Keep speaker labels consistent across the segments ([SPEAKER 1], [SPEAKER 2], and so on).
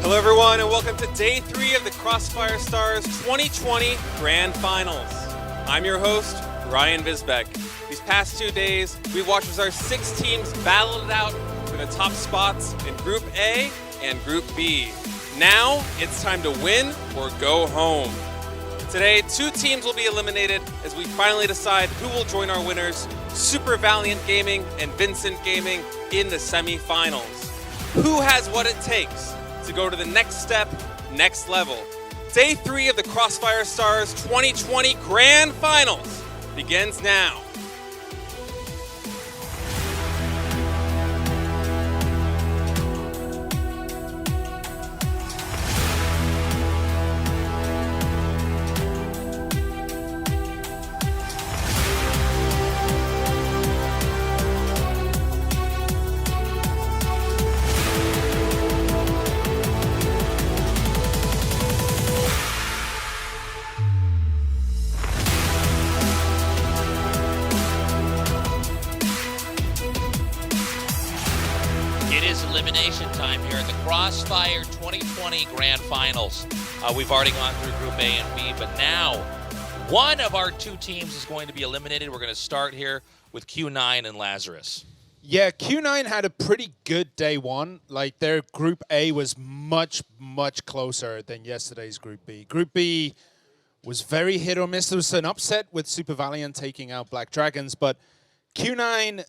[SPEAKER 1] Hello everyone and welcome to Day 3 of the Crossfire Stars 2020 Grand Finals. I'm your host, Ryan Visbeck. These past 2 days, we watched as our 6 teams battled it out for the top spots in Group A and Group B. Now, it's time to win or go home. Today, 2 teams will be eliminated as we finally decide who will join our winners, Super Valiant Gaming and Vincent Gaming, in the semifinals. Who has what it takes to go to the next step, next level? Day 3 of the Crossfire Stars 2020 Grand Finals begins now.
[SPEAKER 2] Elimination time here at the Crossfire 2020 Grand Finals. We've already gone through Group A and B, but now one of our 2 teams is going to be eliminated. We're going to start here with Q9 and Lazarus.
[SPEAKER 3] Yeah, Q9 had a pretty good day 1. Like, their Group A was much, much closer than yesterday's Group B. Group B was very hit or miss. There was an upset with Super Valiant taking out Black Dragons, but Q9...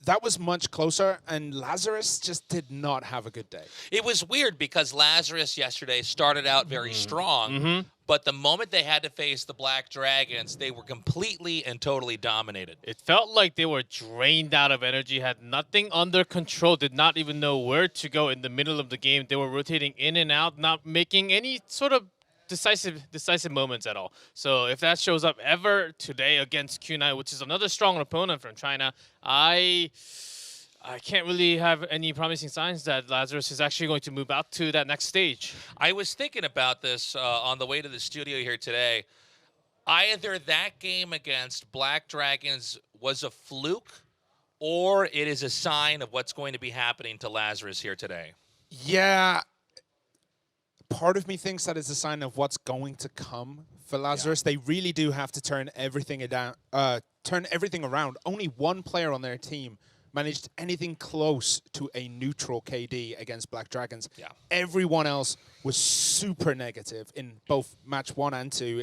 [SPEAKER 3] that was much closer, and Lazarus just did not have a good day.
[SPEAKER 2] It was weird because Lazarus yesterday started out very strong, but the moment they had to face the Black Dragons, they were completely and totally dominated.
[SPEAKER 4] It felt like they were drained out of energy, had nothing under control, did not even know where to go in the middle of the game. They were rotating in and out, not making any sort of decisive moments at all. So if that shows up ever today against Q9, which is another strong opponent from China, I can't really have any promising signs that Lazarus is actually going to move out to that next stage.
[SPEAKER 2] I was thinking about this on the way to the studio here today. Either that game against Black Dragons was a fluke, or it is a sign of what's going to be happening to Lazarus here today.
[SPEAKER 3] Yeah. Part of me thinks that it's a sign of what's going to come for Lazarus. Yeah. They really do have to turn everything around. Only one player on their team managed anything close to a neutral KD against Black Dragons.
[SPEAKER 2] Yeah.
[SPEAKER 3] Everyone else was super negative in both match 1 and 2.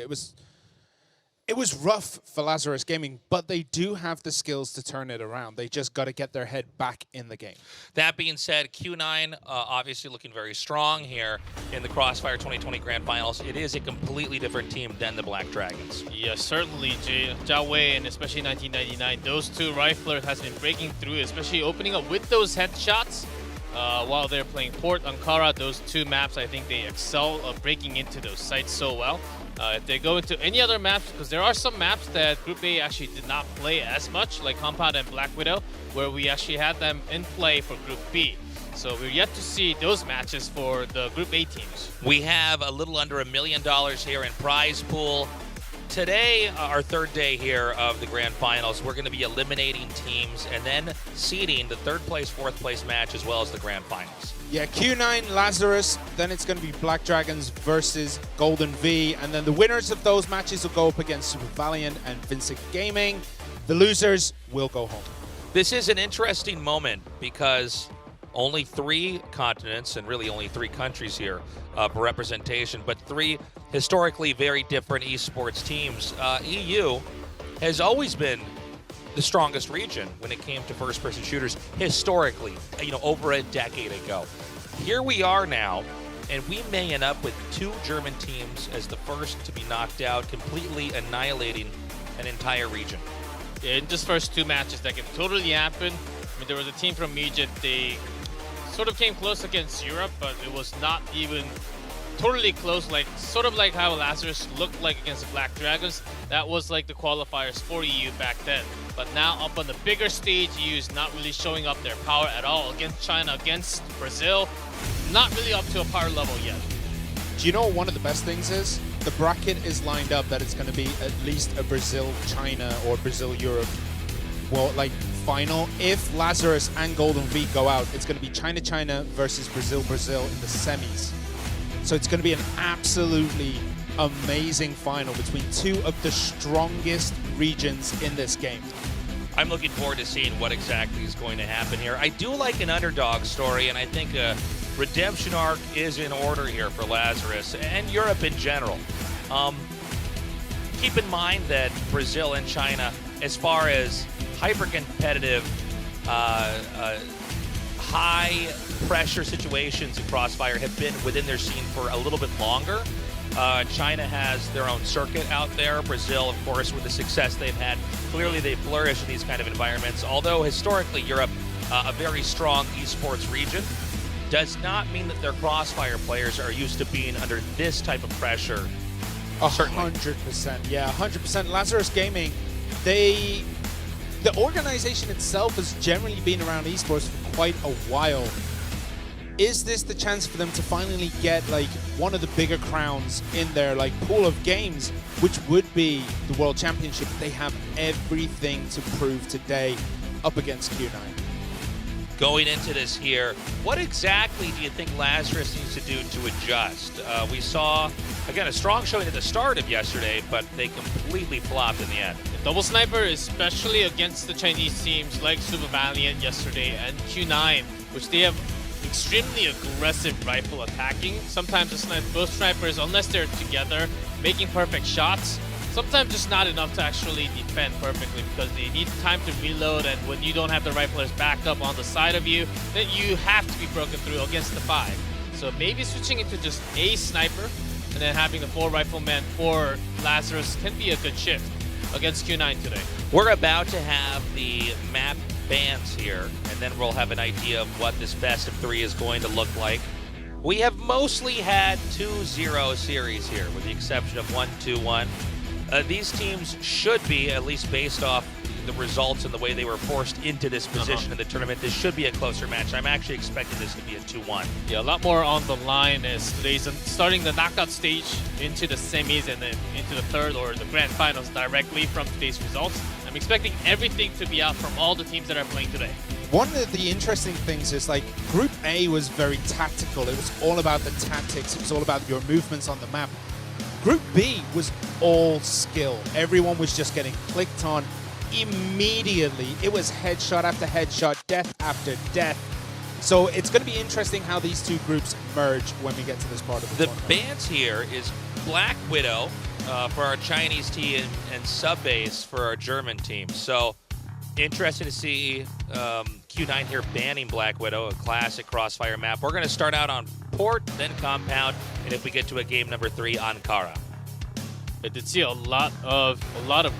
[SPEAKER 3] It was rough for Lazarus Gaming, but they do have the skills to turn it around. They just got to get their head back in the game.
[SPEAKER 2] That being said, Q9 obviously looking very strong here in the Crossfire 2020 Grand Finals. It is a completely different team than the Black Dragons.
[SPEAKER 4] Yeah, certainly. Zhao Wei and especially 1999, those 2 riflers has been breaking through, especially opening up with those headshots. While they're playing Port, Ankara, those 2 maps, I think they excel breaking into those sites so well. If they go into any other maps, because there are some maps that Group A actually did not play as much, like Compound and Black Widow, where we actually had them in play for Group B. So we're yet to see those matches for the Group A teams.
[SPEAKER 2] We have a little under $1 million here in prize pool. Today, our 3rd day here of the Grand Finals, we're going to be eliminating teams and then seeding the 3rd place, 4th place match as well as the Grand Finals.
[SPEAKER 3] Yeah, Q9, Lazarus, then it's going to be Black Dragons versus Golden V, and then the winners of those matches will go up against Super Valiant and Vincent Gaming. The losers will go home.
[SPEAKER 2] This is an interesting moment because only 3 continents and really only 3 countries here for representation, but 3 historically very different esports teams. EU has always been the strongest region when it came to first-person shooters historically, over a decade ago. Here we are now, and we may end up with 2 German teams as the first to be knocked out, completely annihilating an entire region.
[SPEAKER 4] Yeah, in just first 2 matches, that can totally happen. I mean, there was a team from Egypt, they sort of came close against Europe, but it was not even totally close, sort of like how Lazarus looked like against the Black Dragons. That was like the qualifiers for EU back then. But now up on the bigger stage, EU is not really showing up their power at all against China, against Brazil. Not really up to a power level yet.
[SPEAKER 3] Do you know what one of the best things is? The bracket is lined up that it's going to be at least a Brazil-China or Brazil-Europe final. If Lazarus and Golden V go out, it's going to be China-China versus Brazil-Brazil in the semis. So it's going to be an absolutely amazing final between two of the strongest regions in this game.
[SPEAKER 2] I'm looking forward to seeing what exactly is going to happen here. I do like an underdog story, and I think a redemption arc is in order here for Lazarus and Europe in general. Keep in mind that Brazil and China, as far as hyper-competitive, high-pressure situations in Crossfire, have been within their scene for a little bit longer. China has their own circuit out there. Brazil, of course, with the success they've had, clearly they flourish in these kind of environments. Although historically Europe, a very strong esports region, does not mean that their Crossfire players are used to being under this type of pressure.
[SPEAKER 3] 100%, yeah, 100%. Lazarus Gaming, the organization itself has generally been around esports for quite a while. Is this the chance for them to finally get like one of the bigger crowns in their like pool of games, which would be the World Championship? They have everything to prove today up against Q9.
[SPEAKER 2] Going into this here, what exactly do you think Lazarus needs to do to adjust? We saw, again, a strong showing at the start of yesterday, but they completely flopped in the end.
[SPEAKER 4] Double Sniper, especially against the Chinese teams like Super Valiant yesterday and Q9, which they have extremely aggressive rifle attacking. Sometimes both snipers, unless they're together, making perfect shots, sometimes just not enough to actually defend perfectly because they need time to reload, and when you don't have the riflers back up on the side of you, then you have to be broken through against the 5. So maybe switching into just a sniper and then having the 4 riflemen for Lazarus can be a good shift against Q9 today.
[SPEAKER 2] We're about to have the map bans here, and then we'll have an idea of what this best of 3 is going to look like. We have mostly had 2-0 series here, with the exception of 1-2-1. These teams should be, at least based off the results and the way they were forced into this position in the tournament, this should be a closer match. I'm actually expecting this to be a 2-1.
[SPEAKER 4] Yeah, a lot more on the line as today's starting the knockout stage into the semis and then into the third or the grand finals directly from today's results. I'm expecting everything to be out from all the teams that are playing today.
[SPEAKER 3] One of the interesting things is like Group A was very tactical. It was all about the tactics. It was all about your movements on the map. Group B was all skill. Everyone was just getting clicked on immediately. It was headshot after headshot, death after death. So it's going to be interesting how these two groups merge when we get to this part of the tournament.
[SPEAKER 2] The bans here is Black Widow for our Chinese team and Subbase for our German team. So interesting to see Q9 here banning Black Widow, a classic Crossfire map. We're going to start out on Port, then Compound, and if we get to a game number 3, Ankara.
[SPEAKER 4] I did see a lot of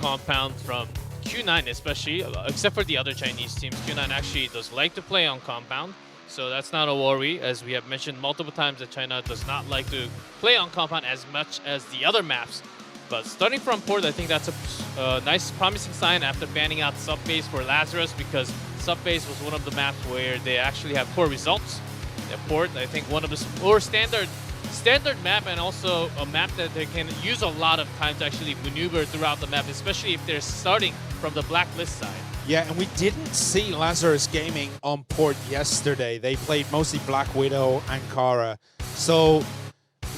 [SPEAKER 4] Compound from Q9 especially, except for the other Chinese teams. Q9 actually does like to play on Compound, so that's not a worry, as we have mentioned multiple times that China does not like to play on Compound as much as the other maps. But starting from Port, I think that's a nice, promising sign after banning out Subbase for Lazarus, because Subbase was one of the maps where they actually have poor results. At Port, I think one of the more standard map, and also a map that they can use a lot of time to actually maneuver throughout the map, especially if they're starting from the blacklist side.
[SPEAKER 3] Yeah, and we didn't see Lazarus Gaming on Port yesterday. They played mostly Black Widow, Ankara. So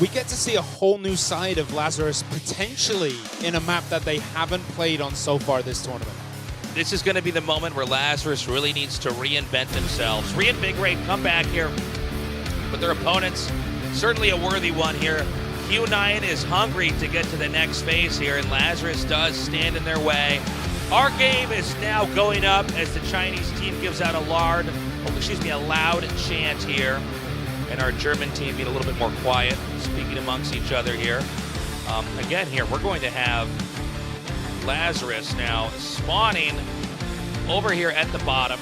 [SPEAKER 3] we get to see a whole new side of Lazarus potentially in a map that they haven't played on so far this tournament.
[SPEAKER 2] This is going to be the moment where Lazarus really needs to reinvent themselves, reinvigorate, come back here. But their opponents, certainly a worthy one here. Q9 is hungry to get to the next phase here, and Lazarus does stand in their way. Our game is now going up as the Chinese team gives out a loud chant here, and our German team being a little bit more quiet, speaking amongst each other here. Again here, we're going to have Lazarus now spawning over here at the bottom.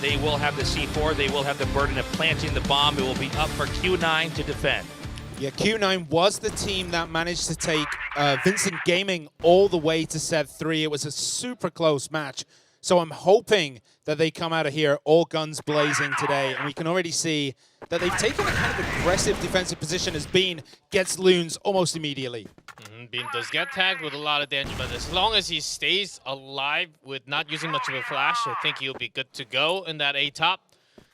[SPEAKER 2] They will have the C4. They will have the burden of planting the bomb. It will be up for Q9 to defend.
[SPEAKER 3] Yeah, Q9 was the team that managed to take Vincent Gaming all the way to set 3. It was a super close match. So I'm hoping that they come out of here all guns blazing today. And we can already see that they've taken a kind of aggressive defensive position as Bean gets loons almost immediately.
[SPEAKER 4] Bean does get tagged with a lot of damage, but as long as he stays alive with not using much of a flash, I think he'll be good to go in that A top.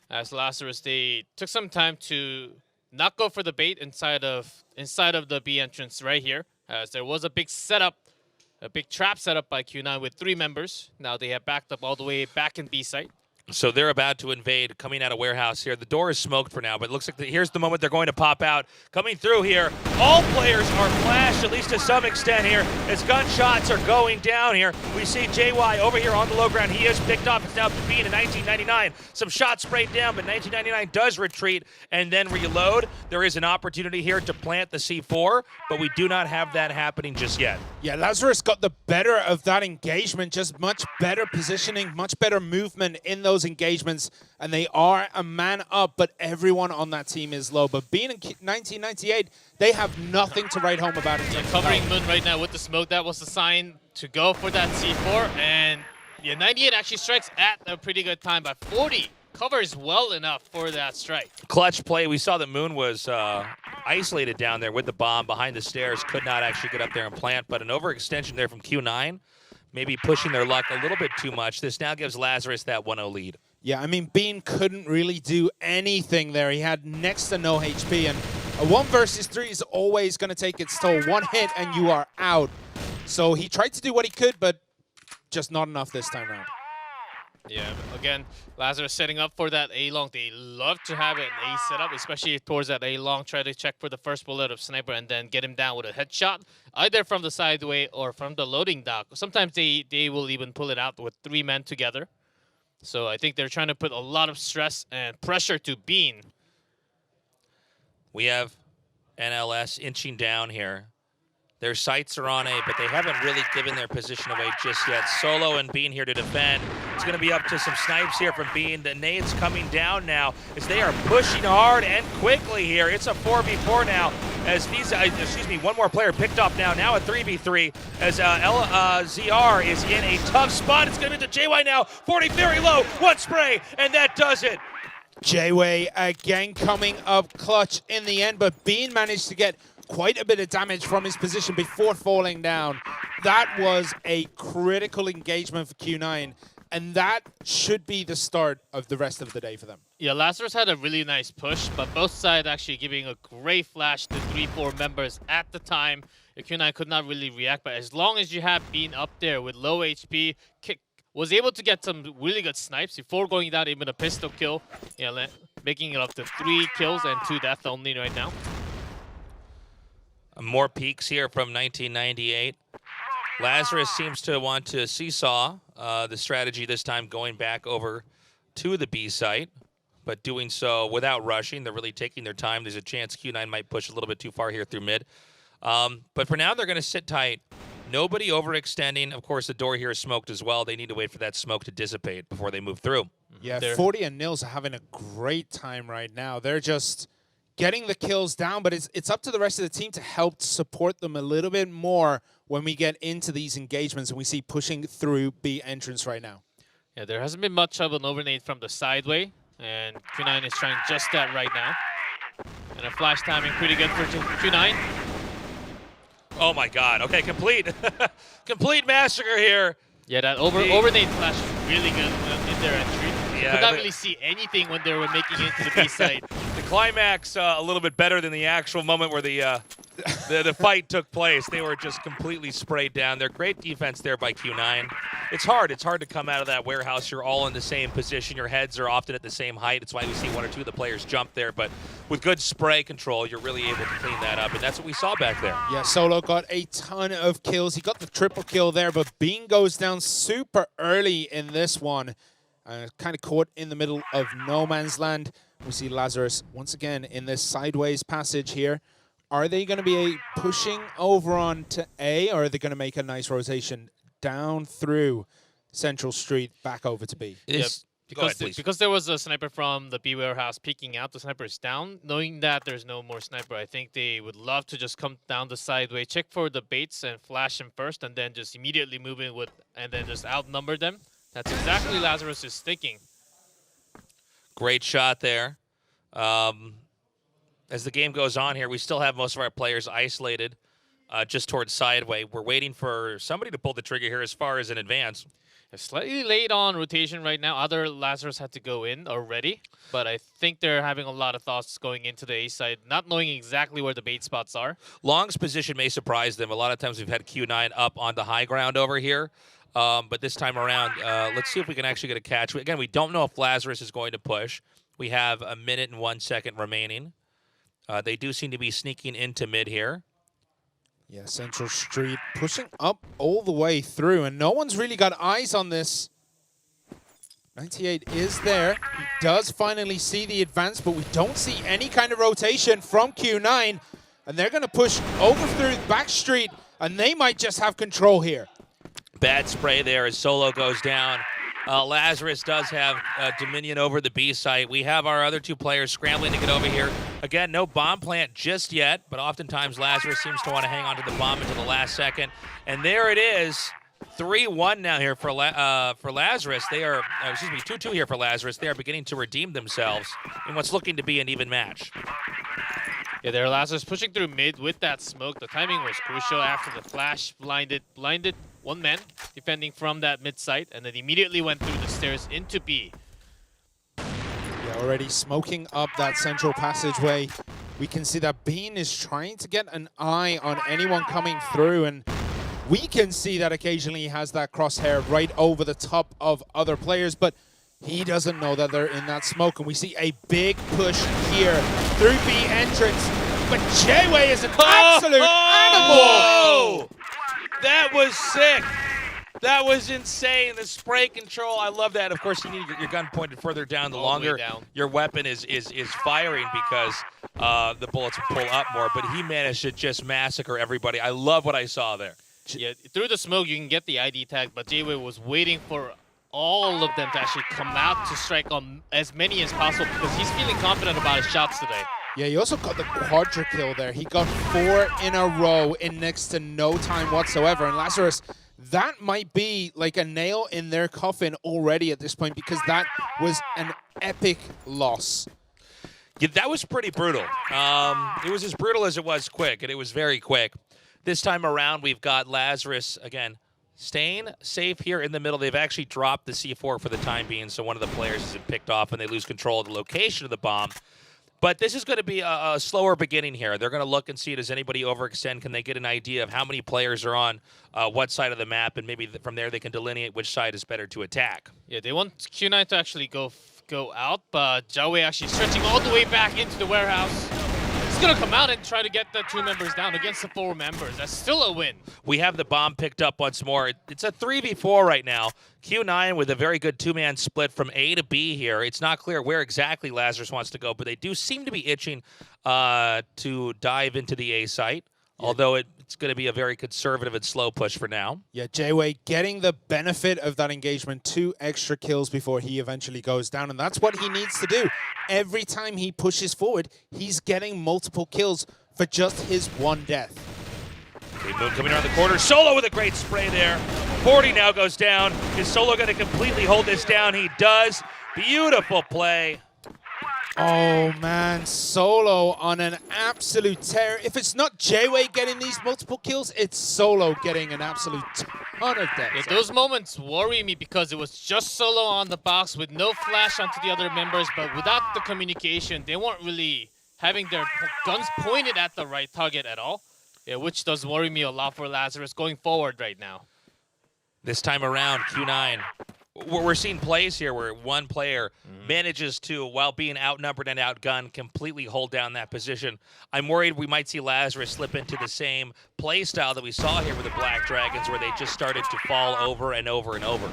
[SPEAKER 4] As Lazarus, they took some time to not go for the bait inside of the B entrance right here, as there was a big setup, a big trap setup by Q9 with 3 members. Now they have backed up all the way back in B site.
[SPEAKER 2] So they're about to invade, coming out of warehouse here. The door is smoked for now, but it looks like here's the moment they're going to pop out. Coming through here, all players are flashed, at least to some extent here, as gunshots are going down here. We see JY over here on the low ground. He is picked off. It's now Bean in 1999. Some shots sprayed down, but 1999 does retreat and then reload. There is an opportunity here to plant the C4, but we do not have that happening just yet.
[SPEAKER 3] Yeah, Lazarus got the better of that engagement, just much better positioning, much better movement in those engagements, and they are a man up, but everyone on that team is low. But being in 1998, they have nothing to write home about.
[SPEAKER 4] Covering Moon right now with the smoke, that was the sign to go for that C4, and 98 actually strikes at a pretty good time, but 40 covers well enough for that strike.
[SPEAKER 2] Clutch play. We saw that Moon was isolated down there with the bomb behind the stairs, could not actually get up there and plant, but an overextension there from Q9, maybe pushing their luck a little bit too much. This now gives Lazarus that 1-0 lead.
[SPEAKER 3] Yeah, I mean, Bean couldn't really do anything there. He had next to no HP, and a 1 versus 3 is always going to take its toll. 1 hit and you are out. So he tried to do what he could, but just not enough this time around.
[SPEAKER 4] Yeah, again, Lazarus setting up for that A-long. They love to have an A setup, especially towards that A-long. Try to check for the first bullet of Sniper and then get him down with a headshot, either from the sideway or from the loading dock. Sometimes they will even pull it out with 3 men together. So I think they're trying to put a lot of stress and pressure to Bean.
[SPEAKER 2] We have NLS inching down here. Their sights are on A, but they haven't really given their position away just yet. Solo and Bean here to defend. It's going to be up to some snipes here from Bean. The nades coming down now as they are pushing hard and quickly here. It's a 4v4 now as these, one more player picked up now. Now a 3v3 as ZR is in a tough spot. It's going to be to JY now. 40 very low. 1 spray, and that does it.
[SPEAKER 3] J-Way again coming up clutch in the end, but Bean managed to get quite a bit of damage from his position before falling down. That was a critical engagement for Q9, and that should be the start of the rest of the day for them.
[SPEAKER 4] Yeah, Lazarus had a really nice push, but both sides actually giving a great flash to 3-4 members at the time. Q9 could not really react, but as long as you have Bean up there with low HP, was able to get some really good snipes before going down, even a pistol kill, making it up to 3 kills and 2 deaths only right now.
[SPEAKER 2] More peaks here from 1998. Lazarus seems to want to seesaw the strategy this time, going back over to the B site, but doing so without rushing. They're really taking their time. There's a chance Q9 might push a little bit too far here through mid. But for now, they're going to sit tight. Nobody overextending. Of course, the door here is smoked as well. They need to wait for that smoke to dissipate before they move through.
[SPEAKER 3] Yeah, 40 and Nils are having a great time right now. They're just getting the kills down, but it's up to the rest of the team to help support them a little bit more when we get into these engagements and we see pushing through B entrance right now.
[SPEAKER 4] Yeah, there hasn't been much of an overnade from the sideway, and Q9 is trying just that right now. And a flash timing pretty good for Q9.
[SPEAKER 2] Oh my God, okay, complete massacre here.
[SPEAKER 4] Yeah, that overnade flash was really good in their entry. You could not really see anything when they were making it to the B side.
[SPEAKER 2] The climax a little bit better than the actual moment where the fight took place. They were just completely sprayed down. They're great defense there by Q9. It's hard to come out of that warehouse. You're all in the same position. Your heads are often at the same height. It's why we see 1 or 2 of the players jump there. But with good spray control, you're really able to clean that up. And that's what we saw back there.
[SPEAKER 3] Yeah, Solo got a ton of kills. He got the triple kill there, but Bean goes down super early in this one. Kind of caught in the middle of no man's land. We see Lazarus once again in this sideways passage here. Are they going to be pushing over on to A, or are they going to make a nice rotation down through Central Street back over to B?
[SPEAKER 4] Yep. Because there was a sniper from the B warehouse peeking out, the sniper is down. Knowing that there's no more sniper, I think they would love to just come down the sideway, check for the baits and flash them first, and then just immediately move in and then just outnumber them. That's exactly Lazarus is thinking.
[SPEAKER 2] Great shot there. As the game goes on here, we still have most of our players isolated just towards sideway. We're waiting for somebody to pull the trigger here as far as an advance.
[SPEAKER 4] Slightly late on rotation right now. Other Lazarus had to go in already, but I think they're having a lot of thoughts going into the A side, not knowing exactly where the bait spots are.
[SPEAKER 2] Long's position may surprise them. A lot of times we've had Q9 up on the high ground over here, but this time around, let's see if we can actually get a catch. Again, we don't know if Lazarus is going to push. We have 1 minute and 1 second remaining. They do seem to be sneaking into mid here.
[SPEAKER 3] Yeah, Central Street pushing up all the way through, and no one's really got eyes on this. 98 is there. He does finally see the advance, but we don't see any kind of rotation from Q9, and they're going to push over through back street, and they might just have control here.
[SPEAKER 2] Bad spray there as Solo goes down. Lazarus does have dominion over the B site. We have our other 2 players scrambling to get over here. Again, no bomb plant just yet, but oftentimes Lazarus seems to want to hang on to the bomb until the last second. And there it is, 3-1 now here for Lazarus. They are, 2-2 here for Lazarus. They are beginning to redeem themselves in what's looking to be an even match.
[SPEAKER 4] Yeah, their Lazarus pushing through mid with that smoke. The timing was crucial after the flash blinded one man defending from that mid site, and then immediately went through the stairs into B.
[SPEAKER 3] Yeah, already smoking up that central passageway. We can see that Bean is trying to get an eye on anyone coming through, and we can see that occasionally he has that crosshair right over the top of other players, but he doesn't know that they're in that smoke, and we see a big push here through B entrance, but Jayway is an absolute animal!
[SPEAKER 2] That was sick. That was insane. The spray control, I love that. Of course, you need your gun pointed further down. The longer your weapon is firing, because the bullets pull up more. But he managed to just massacre everybody. I love what I saw there.
[SPEAKER 4] Yeah, through the smoke, you can get the ID tag, but Jayway was waiting for all of them to actually come out to strike on as many as possible, because he's feeling confident about his shots today.
[SPEAKER 3] Yeah, he also got the quadra kill there. He got 4 in a row in next to no time whatsoever. And Lazarus, that might be like a nail in their coffin already at this point, because that was an epic loss.
[SPEAKER 2] Yeah, that was pretty brutal. It was as brutal as it was quick, and it was very quick. This time around, we've got Lazarus, again, staying safe here in the middle. They've actually dropped the C4 for the time being, so one of the players isn't picked off, and they lose control of the location of the bomb. But this is going to be a slower beginning here. They're going to look and see, does anybody overextend? Can they get an idea of how many players are on what side of the map? And maybe from there they can delineate which side is better to attack.
[SPEAKER 4] Yeah, they want Q9 to actually go out, but Jaowei actually stretching all the way back into the warehouse. He's going to come out and try to get the 2 members down against the 4 members. That's still a win.
[SPEAKER 2] We have the bomb picked up once more. It's a 3v4 right now. Q9 with a very good 2-man split from A to B here. It's not clear where exactly Lazarus wants to go, but they do seem to be itching to dive into the A site, although it's going to be a very conservative and slow push for now.
[SPEAKER 3] Yeah, Jayway getting the benefit of that engagement, 2 extra kills before he eventually goes down, and that's what he needs to do. Every time he pushes forward, he's getting multiple kills for just his 1 death.
[SPEAKER 2] Big move coming around the corner. Solo with a great spray there. 40 now goes down. Is Solo going to completely hold this down? He does. Beautiful play.
[SPEAKER 3] Oh man, Solo on an absolute tear. If it's not Jayway getting these multiple kills, it's Solo getting an absolute ton of deaths.
[SPEAKER 4] Yeah, those moments worry me, because it was just Solo on the box with no flash onto the other members, but without the communication, they weren't really having their guns pointed at the right target at all. Yeah, which does worry me a lot for Lazarus going forward right now.
[SPEAKER 2] This time around, Q9. We're seeing plays here where one player manages to, while being outnumbered and outgunned, completely hold down that position. I'm worried we might see Lazarus slip into the same play style that we saw here with the Black Dragons, where they just started to fall over and over and over.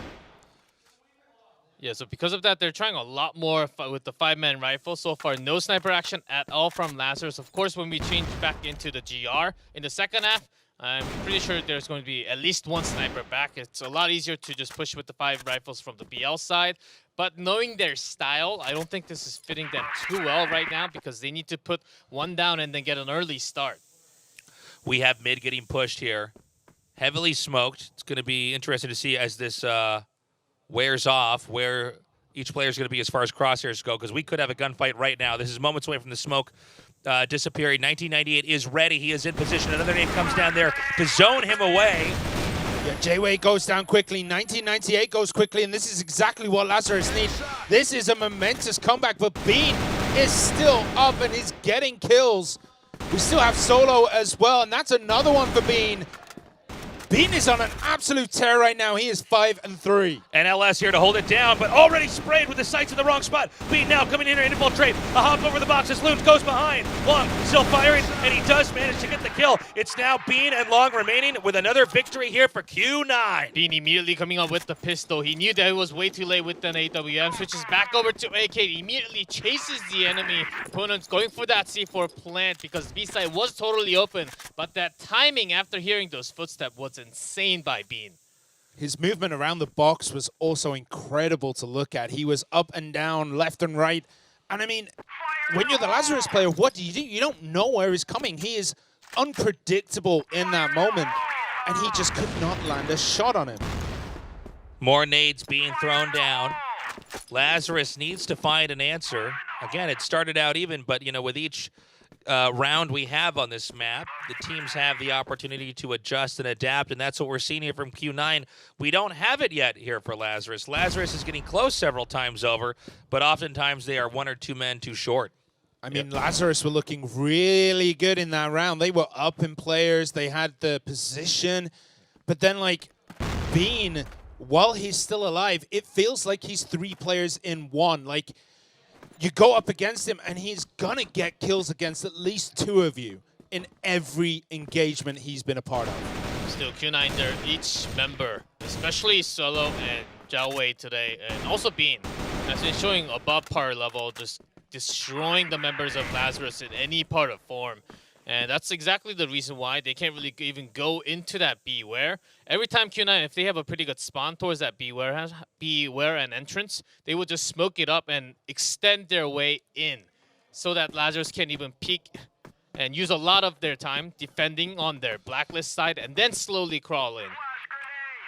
[SPEAKER 4] Yeah, so because of that, they're trying a lot more with the 5-man rifle. So far, no sniper action at all from Lazarus. Of course, when we change back into the GR in the second half, I'm pretty sure there's going to be at least 1 sniper back. It's a lot easier to just push with the 5 rifles from the BL side. But knowing their style, I don't think this is fitting them too well right now, because they need to put 1 down and then get an early start.
[SPEAKER 2] We have mid getting pushed here. Heavily smoked. It's going to be interesting to see as this wears off where each player is going to be as far as crosshairs go, because we could have a gunfight right now. This is moments away from the smoke disappearing. 1998 is ready. He is in position. Another name comes down there to zone him away.
[SPEAKER 3] Yeah, J-Way goes down quickly. 1998 goes quickly, and this is exactly what Lazarus need. This is a momentous comeback, but Bean is still up and is getting kills. We still have Solo as well, and that's another one for Bean. Bean is on an absolute tear right now. He is 5-3.
[SPEAKER 2] And LS here to hold it down, but already sprayed with the sights in the wrong spot. Bean now coming in to infiltrate. A hop over the boxes. Loons goes behind. Long still firing, and he does manage to get the kill. It's now Bean and Long remaining with another victory here for Q9.
[SPEAKER 4] Bean immediately coming up with the pistol. He knew that it was way too late with an AWM. Switches back over to AK. Immediately chases the enemy. Opponent's going for that C4 plant because B-side was totally open. But that timing after hearing those footsteps was insane by Bean.
[SPEAKER 3] His movement around the box was also incredible to look at. He was up and down, left and right. And I mean, when you're the Lazarus player, what do? You don't know where he's coming. He is unpredictable in that moment, and he just could not land a shot on him.
[SPEAKER 2] More nades being thrown down. Lazarus needs to find an answer. Again, it started out even, but with each round we have on this map, the teams have the opportunity to adjust and adapt, and that's what we're seeing here from Q9. We don't have it yet here for Lazarus. Lazarus is getting close several times over, but oftentimes they are one or two men too short.
[SPEAKER 3] I mean, Lazarus were looking really good in that round. They were up in players. They had the position. But then, Bean, while he's still alive, it feels like he's 3 players in one. You go up against him, and he's going to get kills against at least 2 of you in every engagement he's been a part of.
[SPEAKER 4] Still, Q9, they're each member, especially Solo and Jalway today, and also Bean, has been showing above par level, just destroying the members of Lazarus in any part of form. And that's exactly the reason why they can't really even go into that Beware. Every time Q9, if they have a pretty good spawn towards that Beware and entrance, they will just smoke it up and extend their way in so that Lazarus can't even peek and use a lot of their time defending on their blacklist side and then slowly crawl in.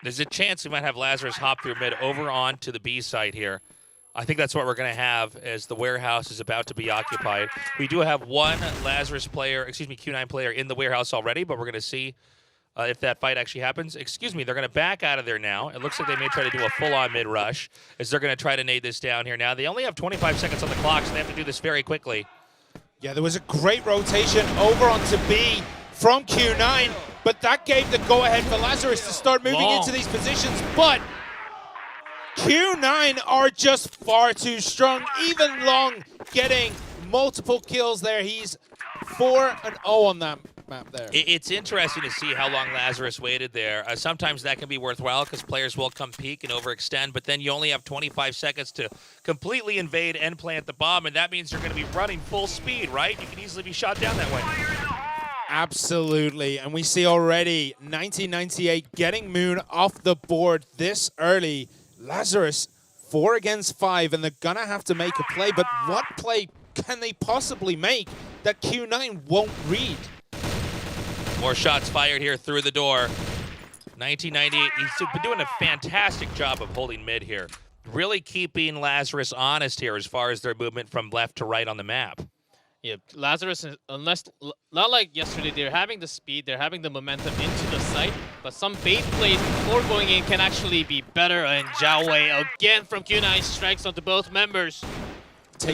[SPEAKER 2] There's a chance we might have Lazarus hop through mid over onto the B side here. I think that's what we're going to have as the warehouse is about to be occupied. We do have one Q9 player in the warehouse already, but we're going to see if that fight actually happens. They're going to back out of there now. It looks like they may try to do a full-on mid-rush as they're going to try to nade this down here now. They only have 25 seconds on the clock, so they have to do this very quickly.
[SPEAKER 3] Yeah, there was a great rotation over onto B from Q9, but that gave the go-ahead for Lazarus to start moving into these positions, but Q9 are just far too strong. Even Long getting multiple kills there. He's 4-0 on that map there.
[SPEAKER 2] It's interesting to see how long Lazarus waited there. Sometimes that can be worthwhile because players will come peek and overextend, but then you only have 25 seconds to completely invade and plant the bomb, and that means you're going to be running full speed, right? You can easily be shot down that way.
[SPEAKER 3] Absolutely, and we see already 1998 getting Moon off the board this early. Lazarus 4 against 5, and they're gonna have to make a play, but what play can they possibly make that Q9 won't read?
[SPEAKER 2] More shots fired here through the door. 1998, he's been doing a fantastic job of holding mid here. Really keeping Lazarus honest here as far as their movement from left to right on the map.
[SPEAKER 4] Yeah, Lazarus, not like yesterday, they're having the speed, they're having the momentum into the site, but some bait plays before going in can actually be better, and Jalway again from Q9 strikes onto both members.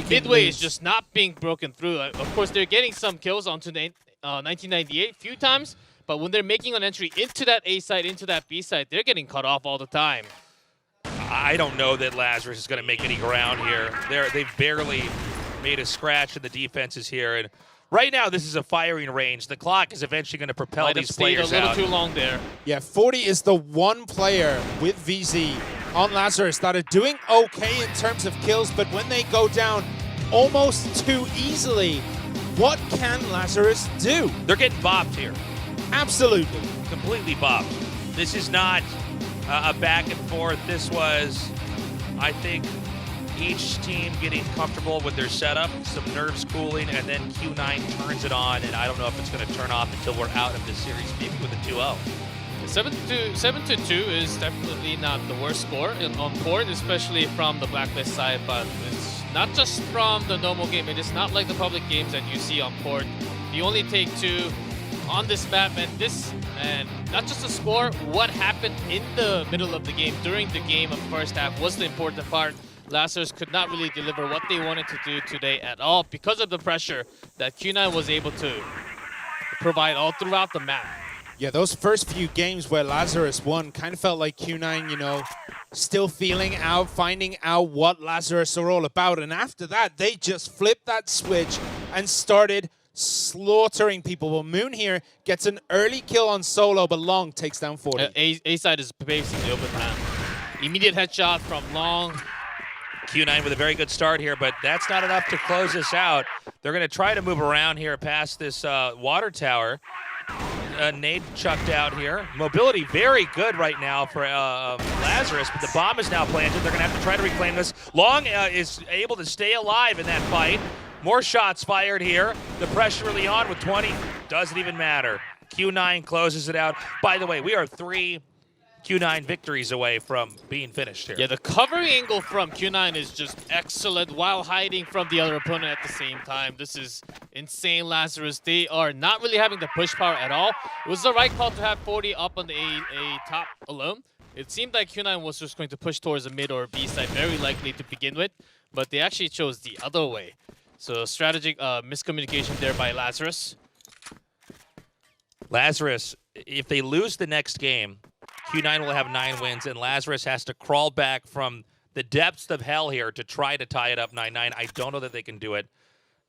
[SPEAKER 4] Midway is just not being broken through. Of course, they're getting some kills onto 1998 a few times, but when they're making an entry into that A side, into that B side, they're getting cut off all the time.
[SPEAKER 2] I don't know that Lazarus is going to make any ground here. They've barely made a scratch in the defenses here, and right now this is a firing range. The clock is eventually going to propel these players out.
[SPEAKER 4] A little too long there.
[SPEAKER 3] Yeah, 40 is the one player with VZ on Lazarus that are doing okay in terms of kills, but when they go down almost too easily, what can Lazarus do?
[SPEAKER 2] They're getting bopped here.
[SPEAKER 3] Absolutely.
[SPEAKER 2] Completely bopped. This is not a back and forth. This was, I think, each team getting comfortable with their setup, some nerves cooling, and then Q9 turns it on, and I don't know if it's going to turn off until we're out of this series, maybe with a 2-0.
[SPEAKER 4] 7-2 is definitely not the worst score on board, especially from the Blacklist side, but it's not just from the normal game. It is not like the public games that you see on port. You only take 2 on this map, and not just the score, what happened in the middle of the game, during the game of the first half was the important part. Lazarus could not really deliver what they wanted to do today at all because of the pressure that Q9 was able to provide all throughout the map.
[SPEAKER 3] Yeah, those first few games where Lazarus won kind of felt like Q9, you know, still feeling out, finding out what Lazarus are all about. And after that, they just flipped that switch and started slaughtering people. Well, Moon here gets an early kill on solo, but Long takes down 40.
[SPEAKER 4] A side is basically open now. Immediate headshot from Long.
[SPEAKER 2] Q9 with a very good start here, but that's not enough to close this out. They're going to try to move around here past this water tower. Nade chucked out here. Mobility very good right now for Lazarus, but the bomb is now planted. They're going to have to try to reclaim this. Long is able to stay alive in that fight. More shots fired here. The pressure really on with 20. Doesn't even matter. Q9 closes it out. By the way, we are 3 Q9 victories away from being finished here.
[SPEAKER 4] Yeah, the covering angle from Q9 is just excellent while hiding from the other opponent at the same time. This is insane, Lazarus. They are not really having the push power at all. It was the right call to have 40 up on the A top alone. It seemed like Q9 was just going to push towards the mid or B side, very likely to begin with, but they actually chose the other way. So strategic miscommunication there by Lazarus.
[SPEAKER 2] Lazarus, if they lose the next game, Q9 will have 9 wins, and Lazarus has to crawl back from the depths of hell here to try to tie it up 9-9. I don't know that they can do it.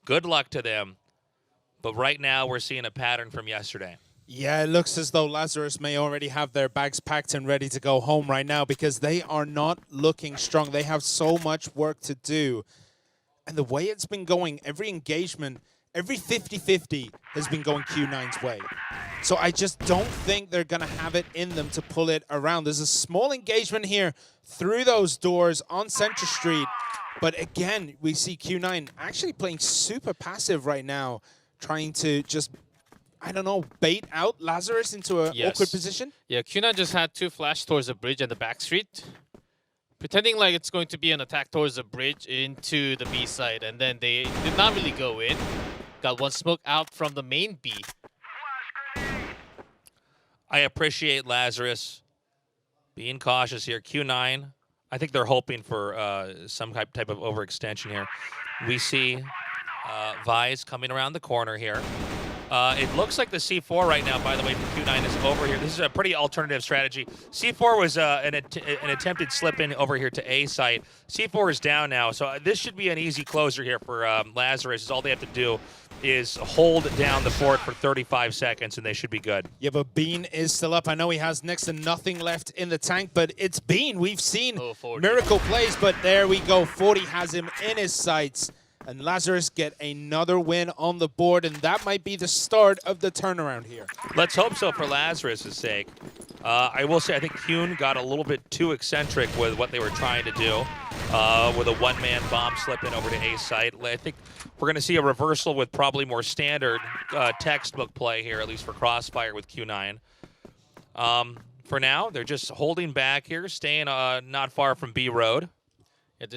[SPEAKER 2] Good luck to them. But right now, we're seeing a pattern from yesterday.
[SPEAKER 3] Yeah, it looks as though Lazarus may already have their bags packed and ready to go home right now because they are not looking strong. They have so much work to do. And the way it's been going, every engagement, every 50-50 has been going Q9's way. So I just don't think they're going to have it in them to pull it around. There's a small engagement here through those doors on Central Street. But again, we see Q9 actually playing super passive right now, trying to just, I don't know, bait out Lazarus into an awkward position.
[SPEAKER 4] Yeah, Q9 just had 2 flash towards the bridge and the back street, pretending like it's going to be an attack towards the bridge into the B side. And then they did not really go in. Got 1 smoke out from the main B.
[SPEAKER 2] I appreciate Lazarus being cautious here. Q9, I think they're hoping for some type of overextension here. We see Vise coming around the corner here. It looks like the C4 right now, by the way, from Q9 is over here. This is a pretty alternative strategy. C4 was an attempted slip-in over here to A site. C4 is down now, so this should be an easy closer here for Lazarus. All they have to do is hold down the fort for 35 seconds, and they should be good.
[SPEAKER 3] Yeah, but Bean is still up. I know he has next to nothing left in the tank, but it's Bean. We've seen miracle plays, but there we go. 40 has him in his sights. And Lazarus get another win on the board, and that might be the start of the turnaround here.
[SPEAKER 2] Let's hope so for Lazarus' sake. I will say I think Kuhn got a little bit too eccentric with what they were trying to do with a one-man bomb slip-in over to A site. I think we're going to see a reversal with probably more standard textbook play here, at least for Crossfire with Q9. For now, they're just holding back here, staying not far from B Road.
[SPEAKER 4] Yeah,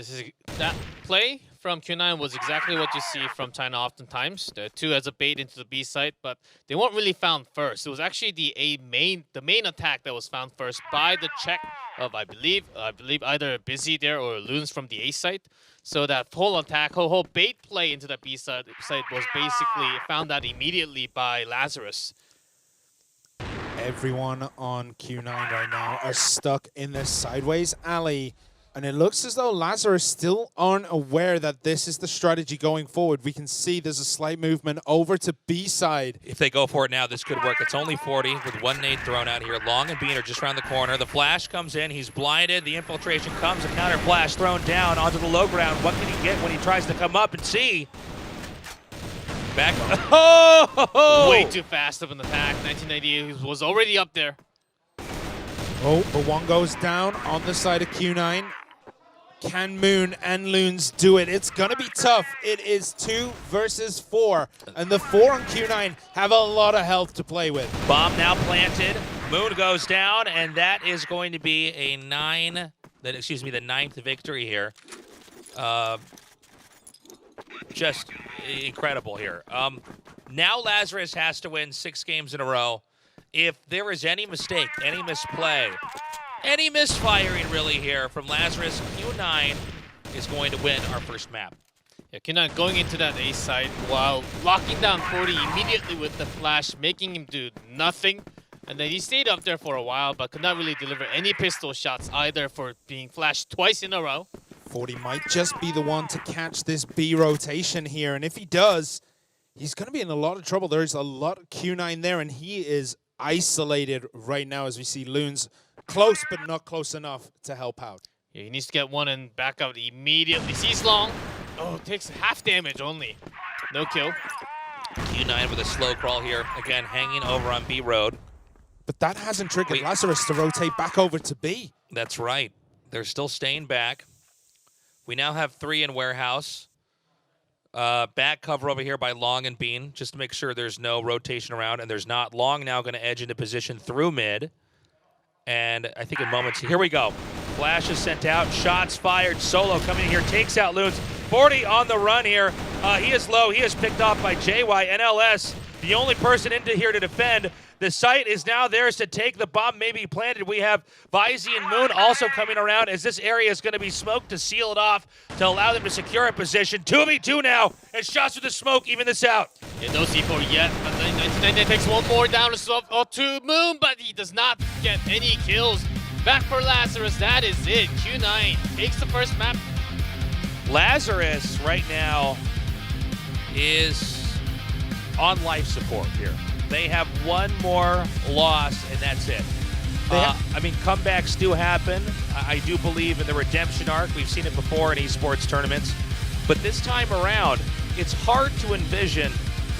[SPEAKER 4] that play from Q9 was exactly what you see from China oftentimes. The 2 as a bait into the B site, but they weren't really found first. It was actually the main attack that was found first by the check of I believe either Busy there or Loons from the A site. So that whole attack, whole bait play into that B site was basically found out immediately by Lazarus.
[SPEAKER 3] Everyone on Q9 right now are stuck in this sideways alley. And it looks as though Lazarus still aren't aware that this is the strategy going forward. We can see there's a slight movement over to B side.
[SPEAKER 2] If they go for it now, this could work. It's only 40 with 1 nade thrown out here. Long and Bean are just around the corner. The flash comes in. He's blinded. The infiltration comes. A counter flash thrown down onto the low ground. What can he get when he tries to come up and see? Back. Oh!
[SPEAKER 4] Way too fast of an attack. 1998 was already up there.
[SPEAKER 3] Oh, but 1 goes down on the side of Q9. Can Moon and Loons do it? It's going to be tough. It is 2 versus 4. And the 4 on Q9 have a lot of health to play with.
[SPEAKER 2] Bomb now planted. Moon goes down, and that is going to be a the 9th victory here. just incredible here. Now Lazarus has to win 6 games in a row. If there is any mistake, any misplay, any misfiring really here from Lazarus, Q9 is going to win our first map.
[SPEAKER 4] Yeah, Q9 going into that A side while locking down 40 immediately with the flash, making him do nothing. And then he stayed up there for a while, but could not really deliver any pistol shots either for being flashed twice in a row.
[SPEAKER 3] 40 might just be the one to catch this B rotation here. And if he does, he's going to be in a lot of trouble. There's a lot of Q9 there, and he is isolated right now as we see Loons close, but not close enough to help out.
[SPEAKER 4] Yeah, he needs to get one and back out immediately. Sees long. Oh, takes half damage only. No kill.
[SPEAKER 2] Q9 with a slow crawl here. Again, hanging over on B road.
[SPEAKER 3] But that hasn't triggered Lazarus to rotate back over to B.
[SPEAKER 2] That's right. They're still staying back. We now have 3 in warehouse. Back cover over here by Long and Bean, just to make sure there's no rotation around, and there's not. Long now going to edge into position through mid. And I think in moments, here we go. Flash is sent out, shots fired. Solo coming in here, takes out Loons. 40 on the run here. He is low. He is picked off by JY. NLS, the only person into here to defend. The site is now theirs to take. The bomb may be planted. We have Vizy and Moon also coming around as this area is going to be smoked to seal it off to allow them to secure a position. 2v2 now, and shots with the smoke even this out.
[SPEAKER 4] Yeah, no C4 yet, but then 1999 takes one more down to Moon, but he does not get any kills. Back for Lazarus, that is it. Q9 takes the first map.
[SPEAKER 2] Lazarus right now is on life support here. They have one more loss, and that's it. I mean, comebacks do happen. I do believe in the redemption arc. We've seen it before in esports tournaments. But this time around, it's hard to envision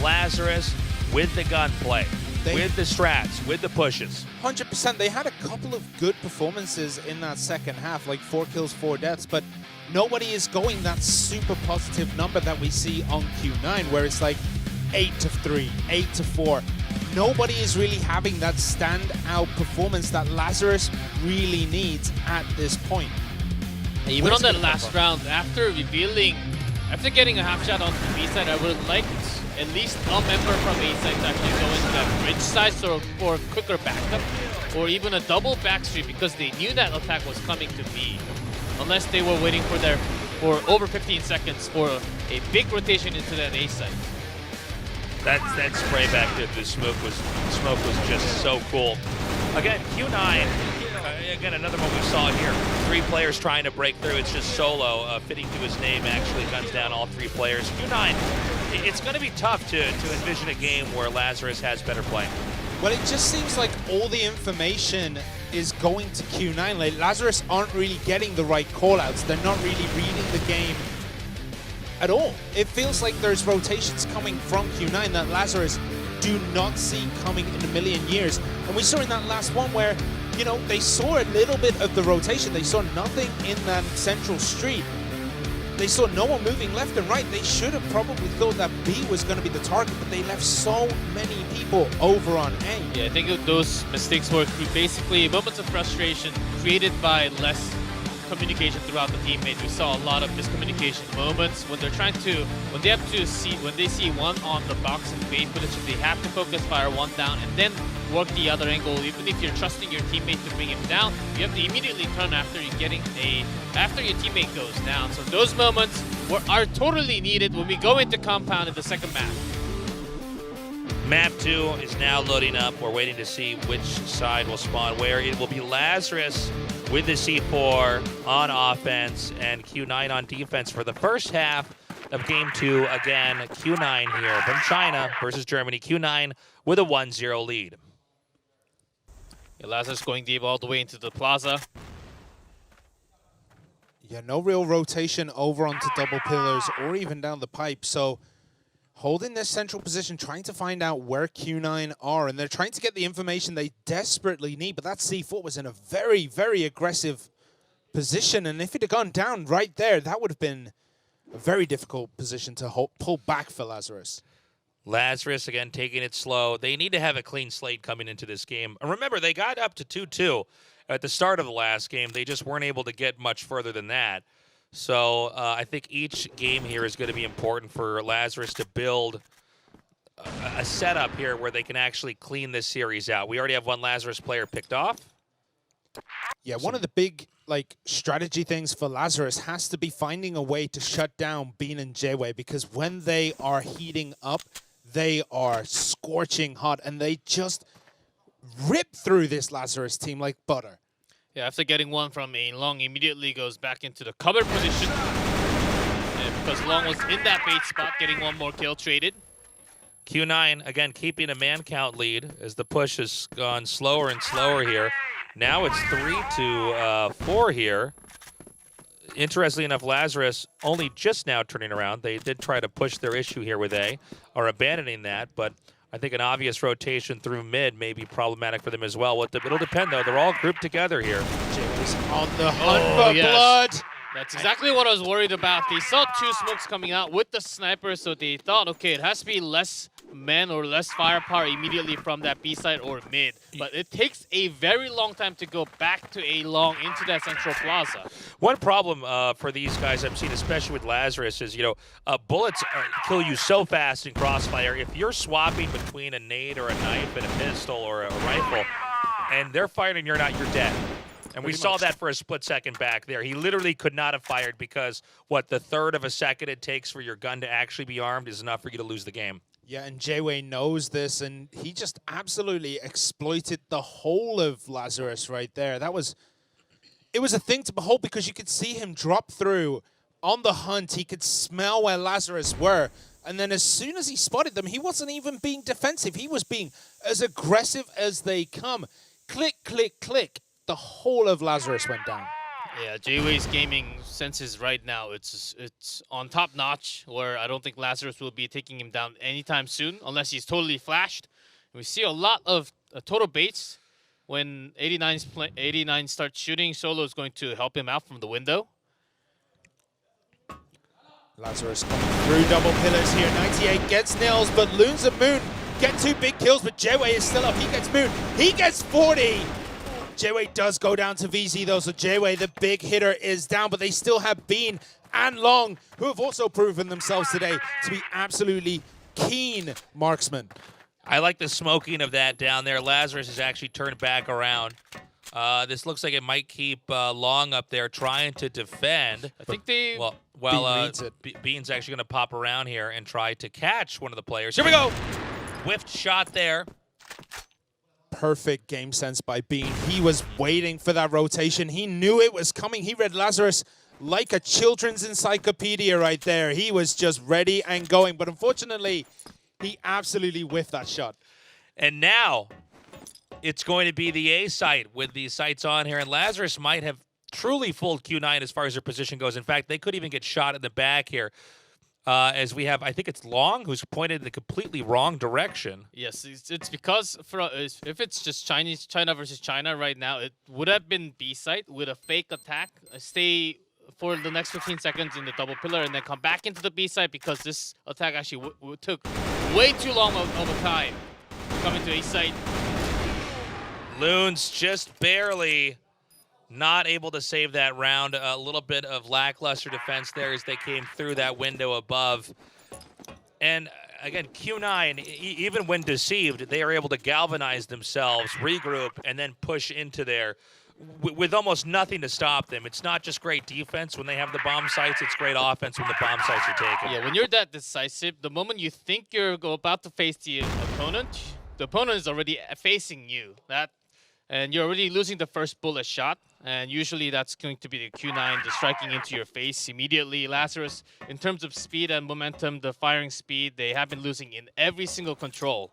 [SPEAKER 2] Lazarus with the gunplay, with the strats, with the pushes.
[SPEAKER 3] 100%. They had a couple of good performances in that second half, like 4 kills, 4 deaths, but nobody is going that super positive number that we see on Q9, where it's like 8-3, 8-4. Nobody is really having that standout performance that Lazarus really needs at this point.
[SPEAKER 4] Even on that last round, after getting a half shot on the B side, I would have liked at least a member from A side to actually go into that bridge side for quicker backup, or even a double backstreet because they knew that attack was coming to B. Unless they were waiting for over 15 seconds for a big rotation into that A side.
[SPEAKER 2] That spray back to the smoke was just so cool. Again, Q9, again, another one we saw here. 3 players trying to break through. It's just Solo, fitting to his name, actually guns down all 3 players. Q9, it's going to be tough to envision a game where Lazarus has better play.
[SPEAKER 3] Well, it just seems like all the information is going to Q9. Like, Lazarus aren't really getting the right callouts. They're not really reading the game at all. It feels like there's rotations coming from Q9 that Lazarus do not see coming in a million years. And we saw in that last one where, you know, they saw a little bit of the rotation. They saw nothing in that central street. They saw no one moving left and right. They should have probably thought that B was going to be the target, but they left so many people over on A.
[SPEAKER 4] Yeah, I think those mistakes were basically moments of frustration created by less communication throughout the teammates. We saw a lot of miscommunication moments when when they see one on the box and bait position, they have to focus fire one down and then work the other angle. Even if you're trusting your teammate to bring him down, you have to immediately turn after your teammate goes down. So those moments are totally needed when we go into compound in the second map.
[SPEAKER 2] Map 2 is now loading up. We're waiting to see which side will spawn where. It will be Lazarus with the C4 on offense and Q9 on defense for the first half of Game 2. Again, Q9 here from China versus Germany. Q9 with a 1-0 lead.
[SPEAKER 4] Yeah, Lazarus going deep all the way into the plaza.
[SPEAKER 3] Yeah, no real rotation over onto double pillars or even down the pipe. So holding this central position, trying to find out where Q9 are, and they're trying to get the information they desperately need, but that C4 was in a very, very aggressive position, and if it had gone down right there, that would have been a very difficult position to pull back for Lazarus.
[SPEAKER 2] Lazarus, again, taking it slow. They need to have a clean slate coming into this game. And remember, they got up to 2-2 at the start of the last game. They just weren't able to get much further than that. So I think each game here is going to be important for Lazarus to build a setup here where they can actually clean this series out. We already have one Lazarus player picked off.
[SPEAKER 3] Yeah, one of the big strategy things for Lazarus has to be finding a way to shut down Bean and Jayway, because when they are heating up, they are scorching hot and they just rip through this Lazarus team like butter.
[SPEAKER 4] Yeah, after getting one from a Long, immediately goes back into the cover position. And because Long was in that bait spot, getting one more kill traded.
[SPEAKER 2] Q9, again, keeping a man count lead as the push has gone slower and slower here. Now it's 3-4 here. Interestingly enough, Lazarus only just now turning around. They did try to push their issue here with A, are abandoning that, but I think an obvious rotation through mid may be problematic for them as well. It'll depend, though. They're all grouped together here.
[SPEAKER 3] Jayway's on the hunt for blood.
[SPEAKER 4] That's exactly what I was worried about. They saw two smokes coming out with the sniper, so they thought, okay, it has to be less men or less firepower immediately from that B side or mid. But it takes a very long time to go back to A long into that central plaza.
[SPEAKER 2] One problem for these guys I've seen, especially with Lazarus, is, bullets kill you so fast in Crossfire. If you're swapping between a nade or a knife and a pistol or a rifle, and they're firing and you're not, you're dead. And we saw that for a split second back there. He literally could not have fired because, the third of a second it takes for your gun to actually be armed is enough for you to lose the game.
[SPEAKER 3] Yeah, and Jayway knows this, and he just absolutely exploited the whole of Lazarus right there. It was a thing to behold because you could see him drop through on the hunt. He could smell where Lazarus were. And then as soon as he spotted them, he wasn't even being defensive. He was being as aggressive as they come. Click, click, click. The whole of Lazarus went down.
[SPEAKER 4] Yeah, Jayway's gaming senses right now, it's on top notch, where I don't think Lazarus will be taking him down anytime soon, unless he's totally flashed. And we see a lot of total baits when 89 starts shooting. Solo is going to help him out from the window.
[SPEAKER 3] Lazarus coming through double pillars here. 98 gets nails, but Loons and Moon get 2 big kills, but Jayway is still up. He gets Moon. He gets 40. Jayway does go down to VZ though, so Jayway, the big hitter, is down, but they still have Bean and Long, who have also proven themselves today to be absolutely keen marksmen.
[SPEAKER 2] I like the smoking of that down there. Lazarus has actually turned back around. This looks like it might keep Long up there trying to defend.
[SPEAKER 4] I think they...
[SPEAKER 2] Bean's actually going to pop around here and try to catch one of the players. Here we go! Whiffed shot there.
[SPEAKER 3] Perfect game sense by Bean. He was waiting for that rotation. He knew it was coming. He read Lazarus like a children's encyclopedia right there. He was just ready and going. But unfortunately, he absolutely whiffed that shot.
[SPEAKER 2] And now it's going to be the A site with the sights on here. And Lazarus might have truly fooled Q9 as far as their position goes. In fact, they could even get shot in the back here. As we have, I think it's Long, who's pointed in the completely wrong direction.
[SPEAKER 4] Yes, it's because if it's just China versus China right now, it would have been B site with a fake attack, stay for the next 15 seconds in the double pillar, and then come back into the B site because this attack actually took way too long of a time to come into A site.
[SPEAKER 2] Loons just barely not able to save that round. A little bit of lackluster defense there as they came through that window above. And again, Q9, even when deceived, they are able to galvanize themselves, regroup, and then push into there with almost nothing to stop them. It's not just great defense when they have the bomb sites, it's great offense when the bomb sites are taken.
[SPEAKER 4] Yeah, when you're that decisive, the moment you think you're about to face the opponent is already facing you. And you're already losing the first bullet shot. And usually that's going to be the Q9 just striking into your face immediately. Lazarus, in terms of speed and momentum, the firing speed, they have been losing in every single control.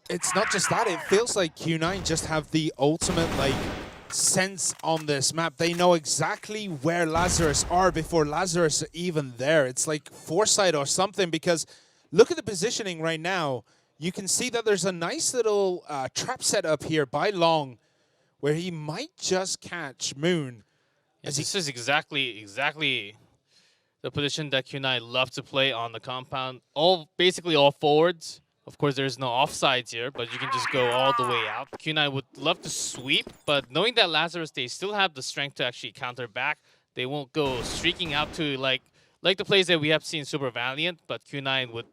[SPEAKER 3] It's not just that. It feels like Q9 just have the ultimate sense on this map. They know exactly where Lazarus are before Lazarus are even there. It's like foresight or something, because look at the positioning right now. You can see that there's a nice little trap set up here by Long, where he might just catch Moon.
[SPEAKER 4] Yes, this is exactly the position that Q9 love to play on the compound. Basically all forwards. Of course, there's no offsides here, but you can just go all the way out. Q9 would love to sweep, but knowing that Lazarus, they still have the strength to actually counter back, They won't go streaking out to like the plays that we have seen Super Valiant, but Q9 would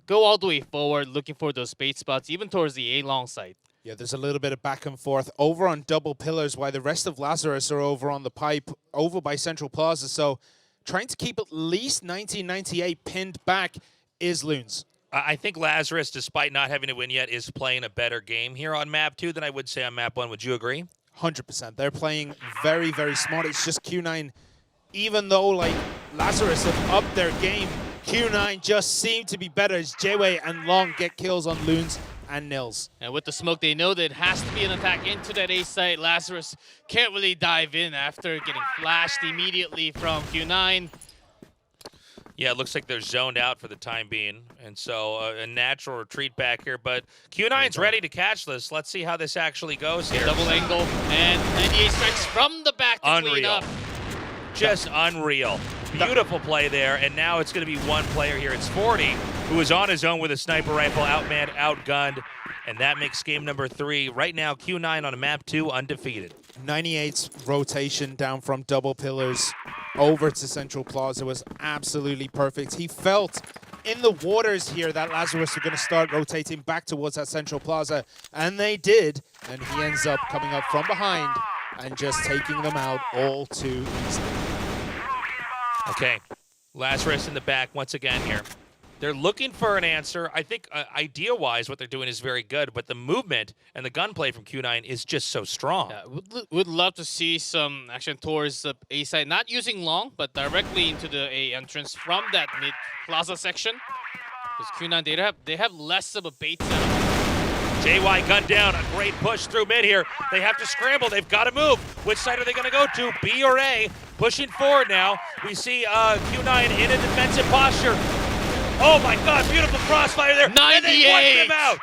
[SPEAKER 4] go all the way forward, looking for those bait spots, even towards the A-long side.
[SPEAKER 3] Yeah, there's a little bit of back and forth over on double pillars, while the rest of Lazarus are over on the pipe, over by Central Plaza. So trying to keep at least 1998 pinned back is Loons.
[SPEAKER 2] I think Lazarus, despite not having to win yet, is playing a better game here on map 2 than I would say on map 1. Would you agree?
[SPEAKER 3] 100%. They're playing very, very smart. It's just Q9, even though like Lazarus have upped their game, Q9 just seem to be better as J-Way and Long get kills on Loons and Nils.
[SPEAKER 4] And with the smoke, they know that it has to be an attack into that A site. Lazarus can't really dive in after getting flashed immediately from Q9.
[SPEAKER 2] Yeah, it looks like they're zoned out for the time being. And so a natural retreat back here. But Q9's ready to catch this. Let's see how this actually goes here.
[SPEAKER 4] Double angle, and 98 strikes from the back to clean
[SPEAKER 2] Unreal.
[SPEAKER 4] up.
[SPEAKER 2] Just unreal. Beautiful play there. And now it's going to be one player here. It's 40, who is on his own with a sniper rifle, outmanned, outgunned. And that makes game number 3. Right now, Q9 on map 2, undefeated.
[SPEAKER 3] 98's rotation down from double pillars over to Central Plaza was absolutely perfect. He felt in the waters here that Lazarus were going to start rotating back towards that Central Plaza, and they did. And he ends up coming up from behind and just taking them out all too easily.
[SPEAKER 2] Okay, Lazarus in the back once again here. They're looking for an answer. I think idea-wise what they're doing is very good, but the movement and the gunplay from Q9 is just so strong.
[SPEAKER 4] Yeah, would love to see some action towards the A side, not using Long, but directly into the A entrance from that mid plaza section. Because Q9, they have less of a bait setup.
[SPEAKER 2] JY gunned down, a great push through mid here. They have to scramble, they've got to move. Which side are they going to go to, B or A? Pushing forward now. We see Q9 in a defensive posture. Oh my God, beautiful crossfire there.
[SPEAKER 4] 98!
[SPEAKER 2] And they wiped him out.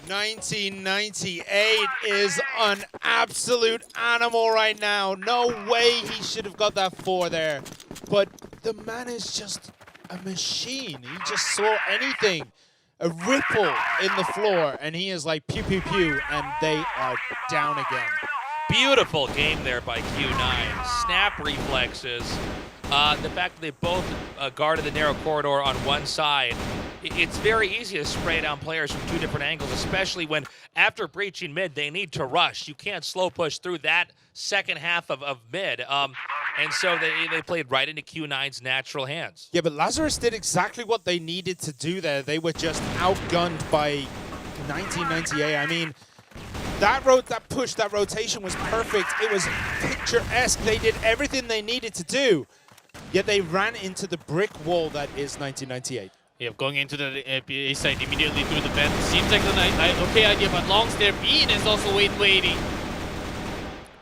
[SPEAKER 3] 1998 is an absolute animal right now. No way he should have got that 4 there. But the man is just a machine. He just saw anything, a ripple in the floor, and he is like pew, pew, pew, and they are down again.
[SPEAKER 2] Beautiful game there by Q9. Snap reflexes. The fact that they both guarded the narrow corridor on one side, it's very easy to spray down players from 2 different angles, especially when after breaching mid, they need to rush. You can't slow push through that second half of mid. And so they played right into Q9's natural hands.
[SPEAKER 3] Yeah, but Lazarus did exactly what they needed to do there. They were just outgunned by 1998. I mean, that push, that rotation was perfect. It was picturesque. They did everything they needed to do. Yet they ran into the brick wall that is 1998.
[SPEAKER 4] Yeah, going into the A side immediately through the vent seems like an okay idea, but Long's there. Bean is also waiting.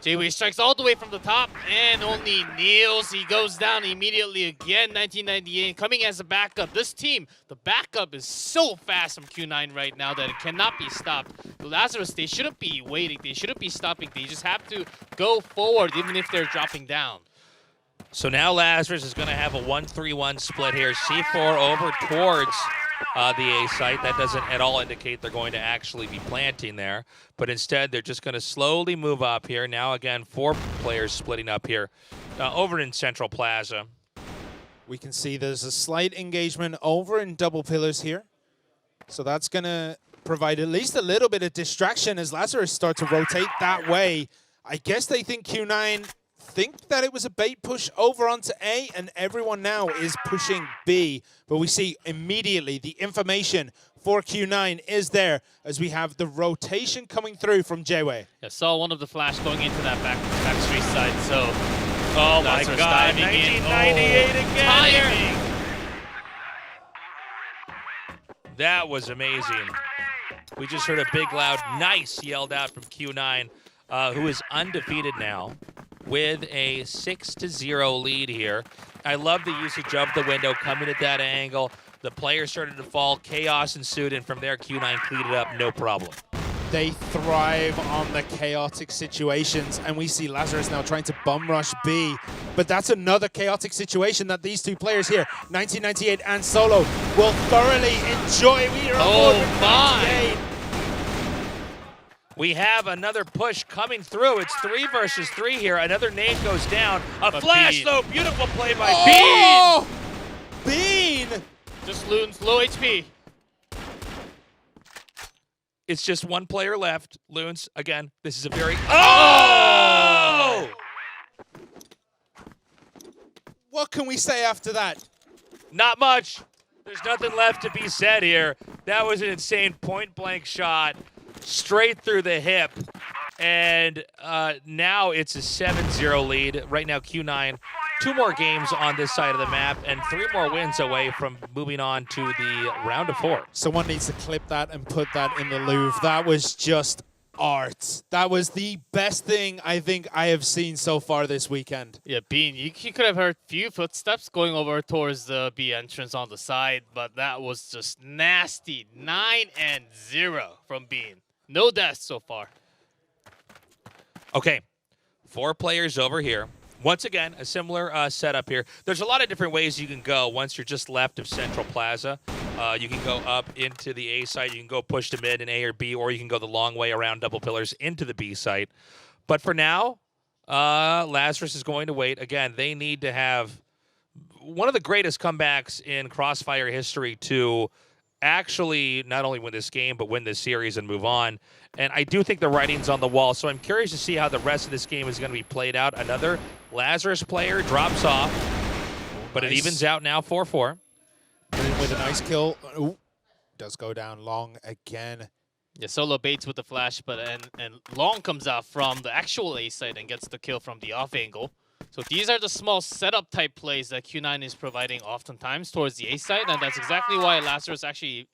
[SPEAKER 4] J-Way strikes all the way from the top, and only Niels. He goes down immediately again. 1998 coming as a backup. This team, the backup is so fast from Q9 right now that it cannot be stopped. The Lazarus, they shouldn't be waiting. They shouldn't be stopping. They just have to go forward even if they're dropping down.
[SPEAKER 2] So now Lazarus is going to have a 1-3-1 split here. C4 over towards the A site. That doesn't at all indicate they're going to actually be planting there. But instead, they're just going to slowly move up here. Now, again, 4 players splitting up here over in Central Plaza.
[SPEAKER 3] We can see there's a slight engagement over in double pillars here. So that's going to provide at least a little bit of distraction as Lazarus start to rotate that way. I guess they think Q9 think that it was a bait push over onto A, and everyone now is pushing B. But we see immediately the information for Q9 is there as we have the rotation coming through from J-Way.
[SPEAKER 4] Yeah, saw one of the flash going into that back street side, so...
[SPEAKER 2] Oh my God, 1998 again! That was amazing. We just heard a big, loud, nice yelled out from Q9, who is undefeated now, with a 6-0 lead here. I love the usage of the window coming at that angle. The players started to fall, chaos ensued, and from there Q9 cleaned it up, no problem.
[SPEAKER 3] They thrive on the chaotic situations, and we see Lazarus now trying to bum rush B. But that's another chaotic situation that these 2 players here, 1998 and Solo, will thoroughly enjoy. We are on board with 98.
[SPEAKER 2] We have another push coming through. It's 3 versus 3 here. Another nade goes down. A
[SPEAKER 4] But
[SPEAKER 2] flash,
[SPEAKER 4] Bean.
[SPEAKER 2] though. Beautiful play by
[SPEAKER 3] Oh! Bean!
[SPEAKER 4] Just Loon's low HP.
[SPEAKER 2] Bean. It's just one player left. Loons, again, this is a very... Oh!
[SPEAKER 3] What can we say after that?
[SPEAKER 2] Not much. There's nothing left to be said here. That was an insane point-blank shot straight through the hip. And now it's a 7-0 lead. Right now, Q9, 2 more games on this side of the map and 3 more wins away from moving on to the round of 4.
[SPEAKER 3] Someone needs to clip that and put that in the Louvre. That was just art. That was the best thing I think I have seen so far this weekend.
[SPEAKER 4] Yeah, Bean, you could have heard few footsteps going over towards the B entrance on the side, but that was just nasty. 9-0 from Bean. No deaths so far.
[SPEAKER 2] Okay, 4 players over here. Once again, a similar setup here. There's a lot of different ways you can go once you're just left of Central Plaza. You can go up into the A site. You can go push to mid in A or B, or you can go the long way around double pillars into the B site. But for now, Lazarus is going to wait. Again, they need to have one of the greatest comebacks in Crossfire history to actually not only win this game, but win this series and move on. And I do think the writing's on the wall, so I'm curious to see how the rest of this game is going to be played out. Another Lazarus player drops off, but
[SPEAKER 3] Nice.
[SPEAKER 2] it evens out now 4-4.
[SPEAKER 3] With a nice kill. Ooh, does go down long again.
[SPEAKER 4] Yeah, Solo baits with the flash, but and Long comes out from the actual A side and gets the kill from the off angle. So these are the small setup type plays that Q9 is providing oftentimes towards the A side, and that's exactly why Lazarus actually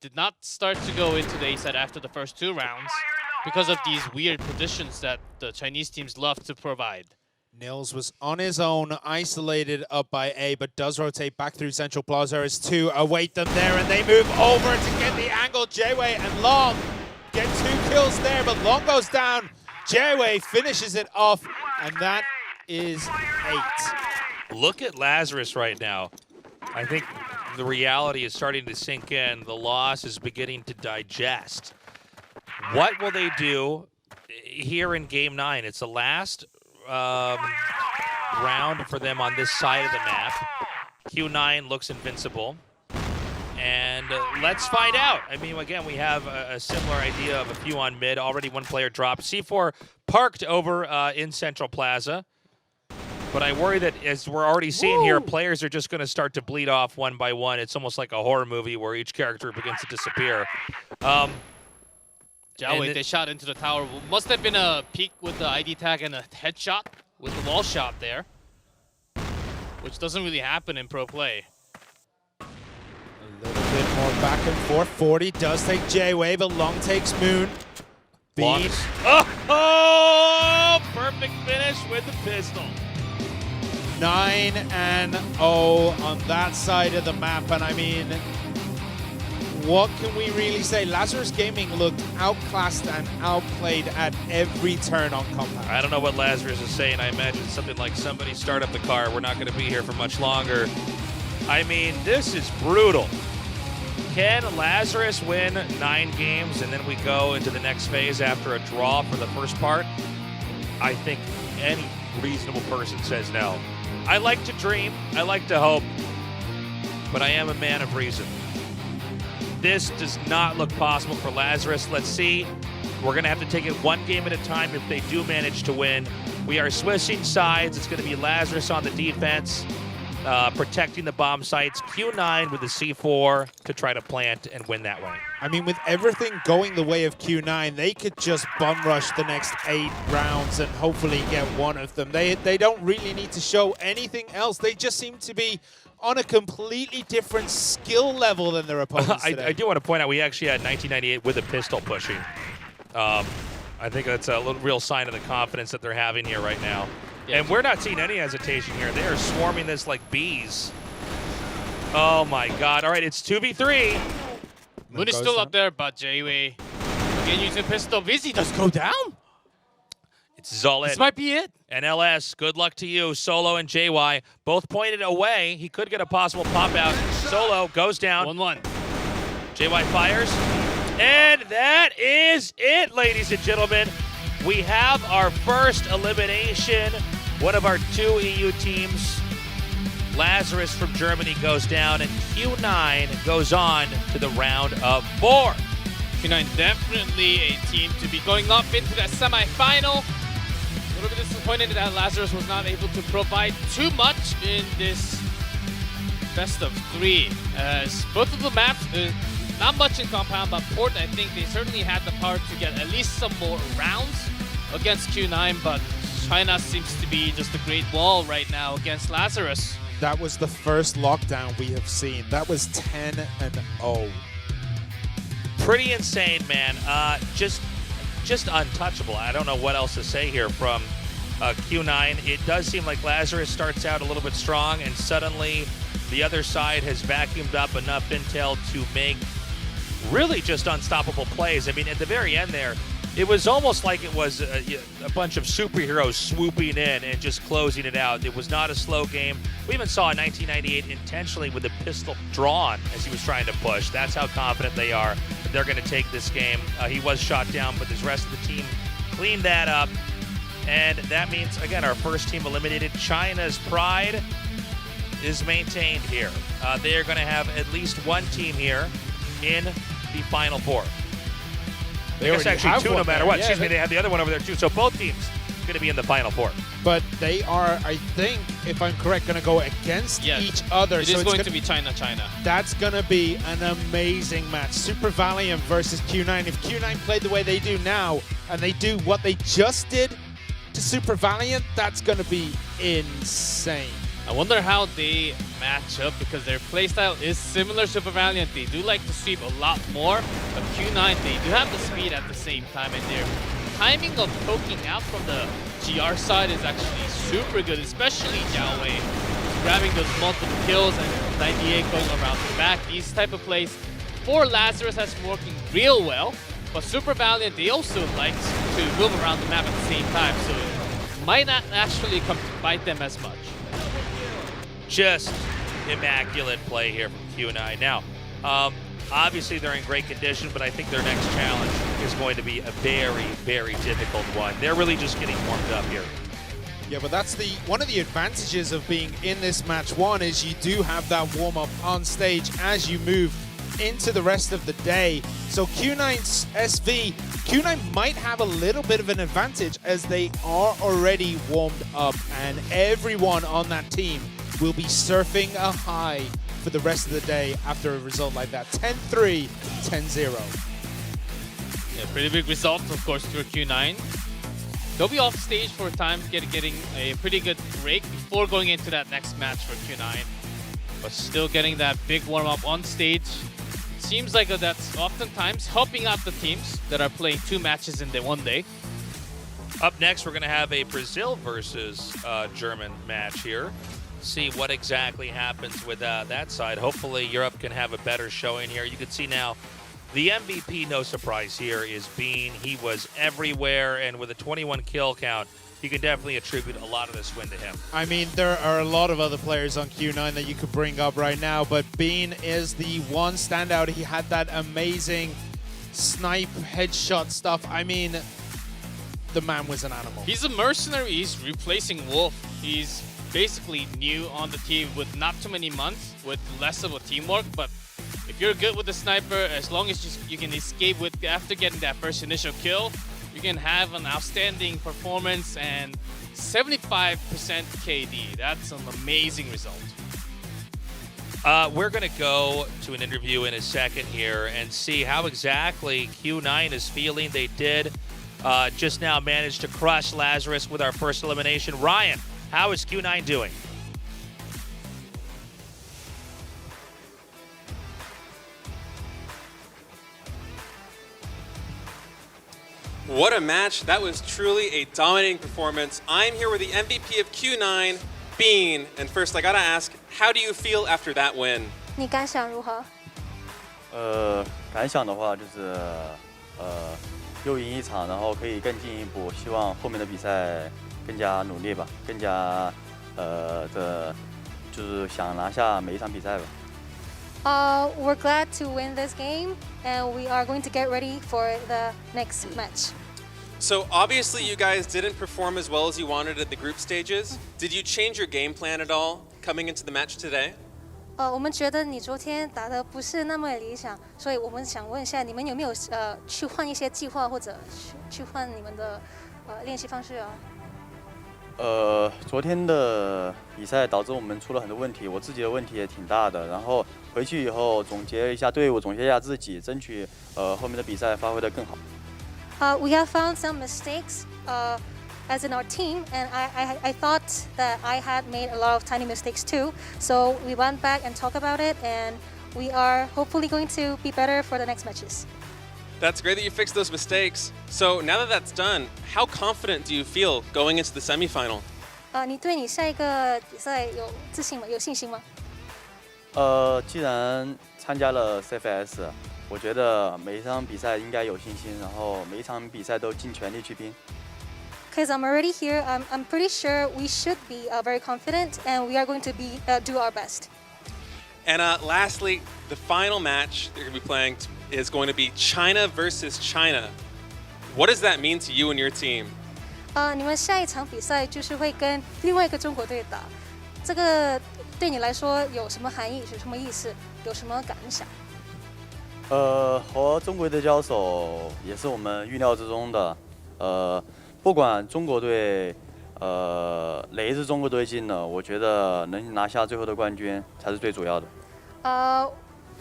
[SPEAKER 4] did not start to go into the A side after the first 2 rounds, because of these weird positions that the Chinese teams love to provide.
[SPEAKER 3] Nils was on his own, isolated up by A, but does rotate back through Central Plaza as 2 await them there, and they move over to get the angle. J-Way and Long get 2 kills there, but Long goes down. J-Way finishes it off, and that is 8.
[SPEAKER 2] Look at Lazarus right now. I think the reality is starting to sink in. The loss is beginning to digest. What will they do here in Game 9? It's the last round for them on this side of the map. Q9 looks invincible. And let's find out. I mean, again, we have a similar idea of a few on mid. Already 1 player dropped. C4 parked over in Central Plaza. But I worry that, as we're already seeing here, players are just going to start to bleed off one by one. It's almost like a horror movie where each character begins to disappear.
[SPEAKER 4] Jiawei, they shot into the tower. Must have been a peek with the ID tag and a headshot with the wall shot there, which doesn't really happen in pro play.
[SPEAKER 3] A little bit more back and forth. 40 does take J-Way, but Long takes Moon. Bean.
[SPEAKER 2] Oh, perfect finish with the pistol.
[SPEAKER 3] 9-0 on that side of the map, and I mean, what can we really say? Lazarus Gaming looked outclassed and outplayed at every turn on combat.
[SPEAKER 2] I don't know what Lazarus is saying. I imagine something like, somebody start up the car. We're not going to be here for much longer. I mean, this is brutal. Can Lazarus win 9 games and then we go into the next phase after a draw for the first part? I think any reasonable person says no. I like to dream, I like to hope, but I am a man of reason. This does not look possible for Lazarus. Let's see. We're going to have to take it 1 game at a time if they do manage to win. We are switching sides. It's going to be Lazarus on the defense, protecting the bomb sites. Q9 with the C4 to try to plant and win that way.
[SPEAKER 3] I mean, with everything going the way of Q9, they could just bum rush the next 8 rounds and hopefully get one of them. They don't really need to show anything else. They just seem to be on a completely different skill level than their opponents today.
[SPEAKER 2] I do want to point out we actually had 1998 with a pistol pushing. I think that's a real sign of the confidence that they're having here right now. Yeah. And we're not seeing any hesitation here. They are swarming this like bees. Oh my God. All right, it's 2v3.
[SPEAKER 4] Moon is still up there, but J-Way again using pistol. Vizzy does go down.
[SPEAKER 2] It's Zullet.
[SPEAKER 4] This might be it.
[SPEAKER 2] And LS, good luck to you. Solo and JY both pointed away. He could get a possible pop out. Solo goes down.
[SPEAKER 4] 1-1.
[SPEAKER 2] JY fires. And that is it, ladies and gentlemen. We have our first elimination. One of our two EU teams, Lazarus from Germany, goes down, and Q9 goes on to the round of 4.
[SPEAKER 4] Q9 definitely a team to be going up into that semifinal. A little bit disappointed that Lazarus was not able to provide too much in this best of 3. As both of the maps, not much in compound, but Port, I think they certainly had the power to get at least some more rounds against Q9, but China seems to be just a great wall right now against Lazarus.
[SPEAKER 3] That was the first lockdown we have seen. That was 10-0.
[SPEAKER 2] Pretty insane, man. Just untouchable. I don't know what else to say here from Q9. It does seem like Lazarus starts out a little bit strong, and suddenly the other side has vacuumed up enough intel to make really just unstoppable plays. I mean, at the very end there, it was almost like it was a bunch of superheroes swooping in and just closing it out. It was not a slow game. We even saw in 1998 intentionally with the pistol drawn as he was trying to push. That's how confident they are that they're going to take this game. He was shot down, but the rest of the team cleaned that up. And that means, again, our first team eliminated. China's pride is maintained here. They are going to have at least one team here in the Final Four. I guess actually two no matter what. Excuse me, they have the other one over there too. So both teams going to be in the Final Four.
[SPEAKER 3] But they are, I think, if I'm correct, going to go against each other.
[SPEAKER 4] It is going to be China.
[SPEAKER 3] That's going to be an amazing match. Super Valiant versus Q9. If Q9 played the way they do now, and they do what they just did to Super Valiant, that's going to be insane.
[SPEAKER 4] I wonder how they match up, because their playstyle is similar to Super Valiant. They do like to sweep a lot more, but Q9, they do have the speed at the same time, and their timing of poking out from the GR side is actually super good, especially Jiao Wei grabbing those multiple kills and 98 going around the back. These type of plays for Lazarus has been working real well, but Super Valiant, they also like to move around the map at the same time, so it might not actually come to bite them as much.
[SPEAKER 2] Just immaculate play here from Q9. Now, obviously they're in great condition, but I think their next challenge is going to be a very, very difficult one. They're really just getting warmed up here.
[SPEAKER 3] Yeah, but that's one of the advantages of being in this match 1 is you do have that warm-up on stage as you move into the rest of the day. So Q9's SV, Q9 might have a little bit of an advantage as they are already warmed up, and everyone on that team will be surfing a high for the rest of the day after a result like that. 10-3, 10-0.
[SPEAKER 4] Yeah, pretty big result, of course, for Q9. They'll be off stage for a time, getting a pretty good break before going into that next match for Q9. But still getting that big warm-up on stage. Seems like that's oftentimes helping out the teams that are playing 2 matches in the one day.
[SPEAKER 2] Up next, we're going to have a Brazil versus German match here. See what exactly happens with that side. Hopefully Europe can have a better showing here. You can see now the MVP, no surprise here, is Bean. He was everywhere, and with a 21 kill count, you can definitely attribute a lot of this win to him.
[SPEAKER 3] I mean, there are a lot of other players on Q9 that you could bring up right now, but Bean is the one standout. He had that amazing snipe headshot stuff. I mean, the man was an animal.
[SPEAKER 4] He's a mercenary. He's replacing Wolf. He's basically new on the team with not too many months, with less of a teamwork, but if you're good with the sniper, as long as you can escape with after getting that first initial kill, you can have an outstanding performance and 75% KD. That's an amazing result.
[SPEAKER 2] We're going to go to an interview in a second here and see how exactly Q9 is feeling. They did just now manage to crush Lazarus with our first elimination. Ryan, how is Q9 doing?
[SPEAKER 1] What a match. That was truly a dominating performance. I'm here with the MVP of Q9, Bean. And first, I gotta ask, how do you feel after that win?
[SPEAKER 5] 你感想如何？
[SPEAKER 6] 感想的话就是又赢一场，然后可以更进一步，希望后面的比赛更加努力吧，更加就是想拿下每一场比赛吧。
[SPEAKER 5] We're glad to win this game, and we are going to get ready for the next match.
[SPEAKER 1] So obviously you guys didn't perform as well as you wanted at the group stages. Did you change your game plan at all coming into the match today?
[SPEAKER 5] 我们觉得你昨天打得不是那么理想，所以我们想问一下，你们有没有去换一些计划，或者去换你们的练习方式啊？
[SPEAKER 6] 昨天的比赛导致我们出了很多问题，我自己的问题也挺大的。然后回去以后总结一下队伍，总结一下自己，争取后面的比赛发挥得更好。
[SPEAKER 5] We have found some mistakes as in our team, and I thought that I had made a lot of tiny mistakes too. So we went back and talked about it, and we are hopefully going to be better for the next matches.
[SPEAKER 1] That's great that you fixed those mistakes. So now that that's done, how confident do you feel going into the semifinal?
[SPEAKER 5] 你对你下一个比赛有自信吗？有信心吗？
[SPEAKER 6] 既然参加了 CFS， 我觉得每一场比赛应该有信心，然后每一场比赛都尽全力去拼。
[SPEAKER 5] Because I'm already here, I'm pretty sure we should be very confident, and we are going to do our best.
[SPEAKER 1] And lastly, the final match they're going to be playing is going to be China versus China. What does that mean to you and your team?
[SPEAKER 5] 你们下一场比赛就是会跟另外一个中国队打，这个对你来说有什么含义？有什么意思？有什么感想？
[SPEAKER 6] 和中国队交手也是我们预料之中的。不管中国队哪一支中国队进了，我觉得能拿下最后的冠军才是最主要的。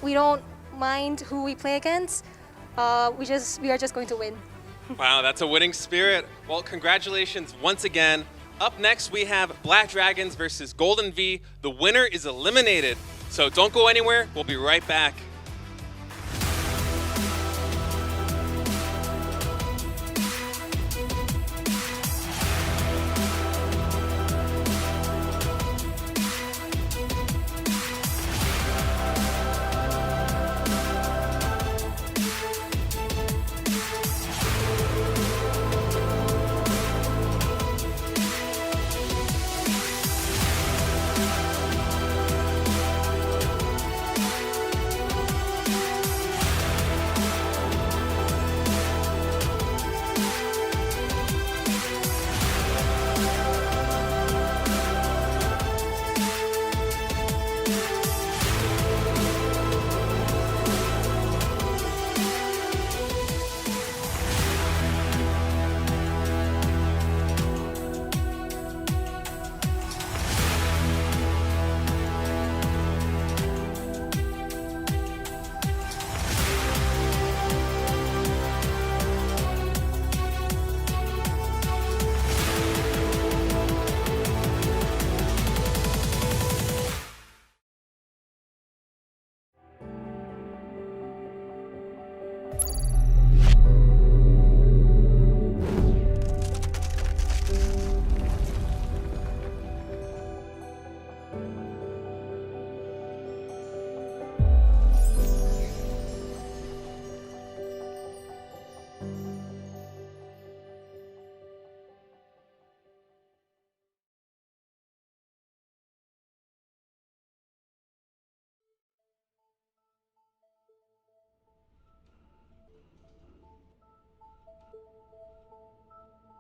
[SPEAKER 5] We don't mind who we play against. We are just going to win.
[SPEAKER 1] Wow, that's a winning spirit. Well, congratulations once again. Up next, we have Black Dragons versus Golden V. The winner is eliminated. So don't go anywhere. We'll be right back.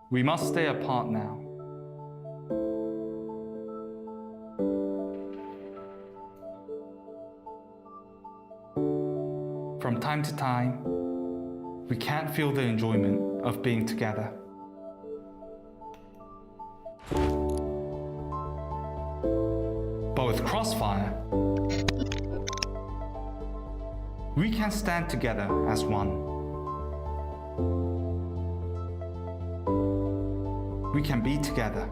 [SPEAKER 7] We must stay apart now. From time to time, we can't feel the enjoyment of being together. But with Crossfire, we can stand together as one. We can be together.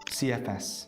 [SPEAKER 7] CFS.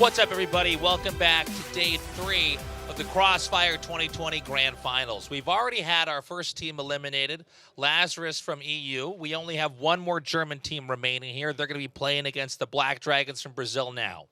[SPEAKER 2] What's up, everybody? Welcome back to day 3 of the Crossfire 2020 Grand Finals. We've already had our first team eliminated, Lazarus from EU. We only have one more German team remaining here. They're going to be playing against the Black Dragons from Brazil now.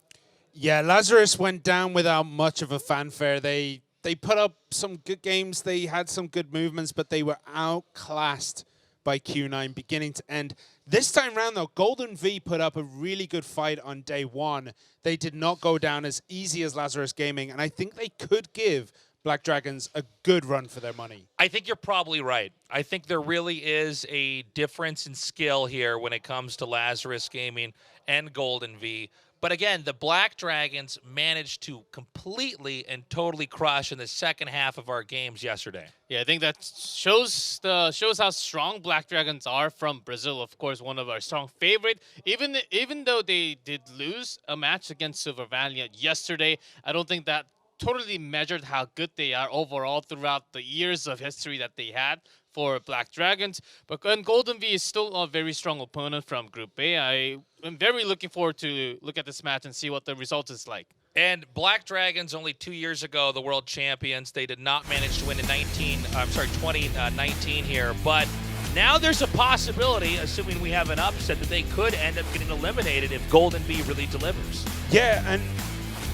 [SPEAKER 3] Yeah, Lazarus went down without much of a fanfare. They put up some good games. They had some good movements, but they were outclassed by Q9 beginning to end. This time round, though, Golden V put up a really good fight on day 1. They did not go down as easy as Lazarus Gaming, and I think they could give Black Dragons a good run for their money.
[SPEAKER 2] I think you're probably right. I think there really is a difference in skill here when it comes to Lazarus Gaming and Golden V. But again, the Black Dragons managed to completely and totally crush in the second half of our games yesterday.
[SPEAKER 4] Yeah, I think that shows how strong Black Dragons are from Brazil. Of course, one of our strong favorite. Even though they did lose a match against Silver Valiant yesterday, I don't think that totally measured how good they are overall throughout the years of history that they had for Black Dragons. But Golden V is still a very strong opponent from Group A. I am very looking forward to look at this match and see what the result is like.
[SPEAKER 2] And Black Dragons, only 2 years ago, the world champions. They did not manage to win in 2019 here. But now there's a possibility, assuming we have an upset, that they could end up getting eliminated if Golden V really delivers.
[SPEAKER 3] Yeah, and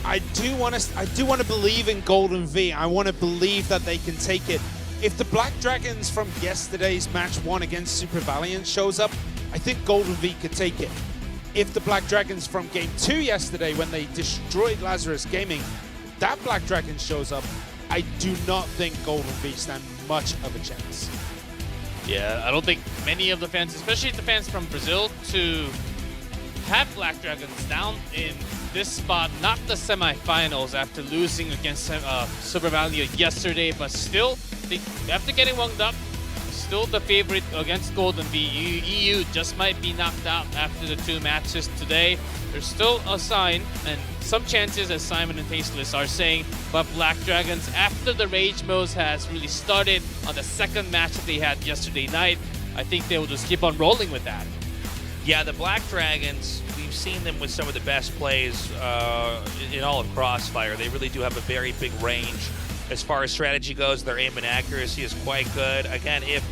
[SPEAKER 3] I do want to believe in Golden V. I want to believe that they can take it. If the Black Dragons from yesterday's match 1 against Super Valiant shows up, I think Golden V could take it. If the Black Dragons from Game 2 yesterday, when they destroyed Lazarus Gaming, that Black Dragon shows up, I do not think Golden V stand much of a chance.
[SPEAKER 4] Yeah, I don't think many of the fans, especially the fans from Brazil, to have Black Dragons down in this spot, not the semifinals after losing against Super Valiant yesterday, but still, after getting warmed up, still the favorite against Golden V. EU just might be knocked out after the 2 matches today. There's still a sign and some chances, as Simon and Tasteless are saying, but Black Dragons, after the rage mode has really started on the second match that they had yesterday night, I think they will just keep on rolling with that.
[SPEAKER 2] Yeah, the Black Dragons, we've seen them with some of the best plays in all of Crossfire. They really do have a very big range. As far as strategy goes, their aim and accuracy is quite good. Again, if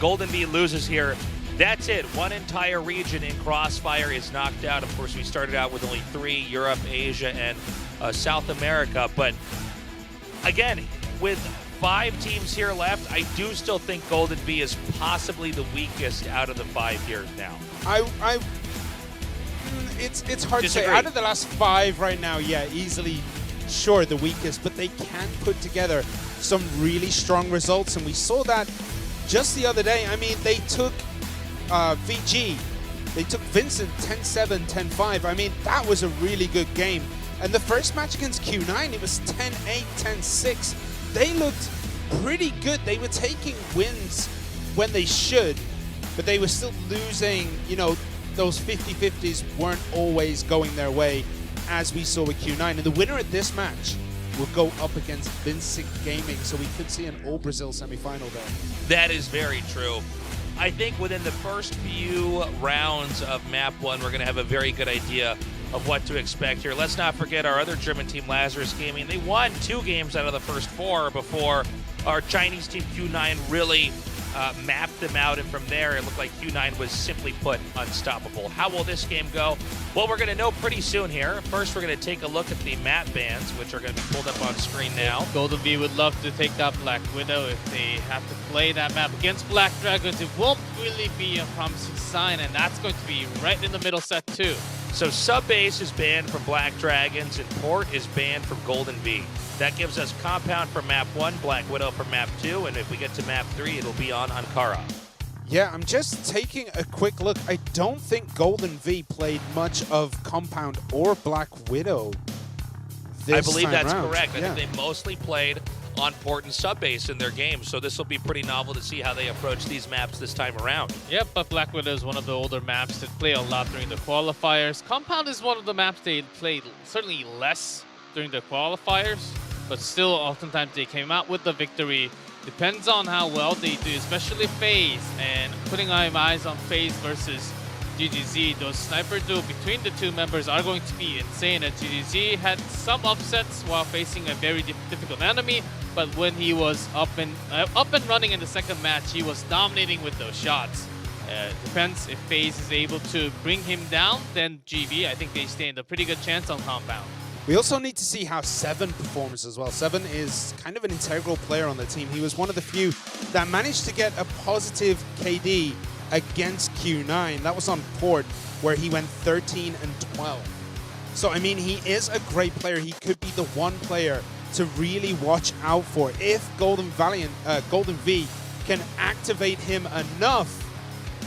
[SPEAKER 2] Golden V loses here, that's it. One entire region in Crossfire is knocked out. Of course, we started out with only 3, Europe, Asia, and South America. But again, with 5 teams here left, I do still think Golden V is possibly the weakest out of the 5 here now.
[SPEAKER 3] It's hard
[SPEAKER 2] Disagree.
[SPEAKER 3] to say. Out of the last 5 right now, yeah, easily, sure, the weakest, but they can put together some really strong results, and we saw that just the other day. I mean, they took VG, they took Vincent 10-7, 10-5. I mean, that was a really good game. And the first match against Q9, it was 10-8, 10-6. They looked pretty good. They were taking wins when they should, but they were still losing. You know, those 50-50s weren't always going their way, as we saw with Q9. And the winner of this match will go up against Vincent Gaming, so we could see an all-Brazil semifinal there.
[SPEAKER 2] That is very true. I think within the first few rounds of Map 1, we're going to have a very good idea of what to expect here. Let's not forget our other German team, Lazarus Gaming. They won 2 games out of the first 4 before our Chinese team Q9 really mapped them out, and from there it looked like Q9 was simply put unstoppable. How will this game go? Well, we're going to know pretty soon here. First, we're going to take a look at the map bans, which are going to be pulled up on screen now.
[SPEAKER 4] Golden V would love to take that Black Widow. If they have to play that map against Black Dragons, it won't really be a promising sign, and that's going to be right in the middle set too.
[SPEAKER 2] So Sub-Base is banned from Black Dragons, and Port is banned from Golden V. That gives us Compound for Map 1, Black Widow for Map 2, and if we get to Map 3, it'll be on Ankara.
[SPEAKER 3] Yeah, I'm just taking a quick look. I don't think Golden V played much of Compound or Black Widow this
[SPEAKER 2] I believe that's
[SPEAKER 3] round.
[SPEAKER 2] correct. I
[SPEAKER 3] Yeah.
[SPEAKER 2] think they mostly played on Port and Sub-Base in their games, so this will be pretty novel to see how they approach these maps this time around.
[SPEAKER 4] Yep, but Black Widow is one of the older maps that play a lot during the qualifiers. Compound is one of the maps they played certainly less during the qualifiers, but still oftentimes they came out with the victory. Depends on how well they do, especially FaZe, and putting our eyes on FaZe versus GGZ, those sniper duel between the two members are going to be insane. And GGZ had some upsets while facing a very difficult enemy, but when he was up and running in the second match, he was dominating with those shots. Depends if FaZe is able to bring him down, then GB, I think they stand a pretty good chance on compound.
[SPEAKER 3] We also need to see how Seven performs as well. Seven is kind of an integral player on the team. He was one of the few that managed to get a positive KD against Q9. That was on Port, where he went 13 and 12. So, I mean, he is a great player. He could be the one player to really watch out for. If Golden V can activate him enough,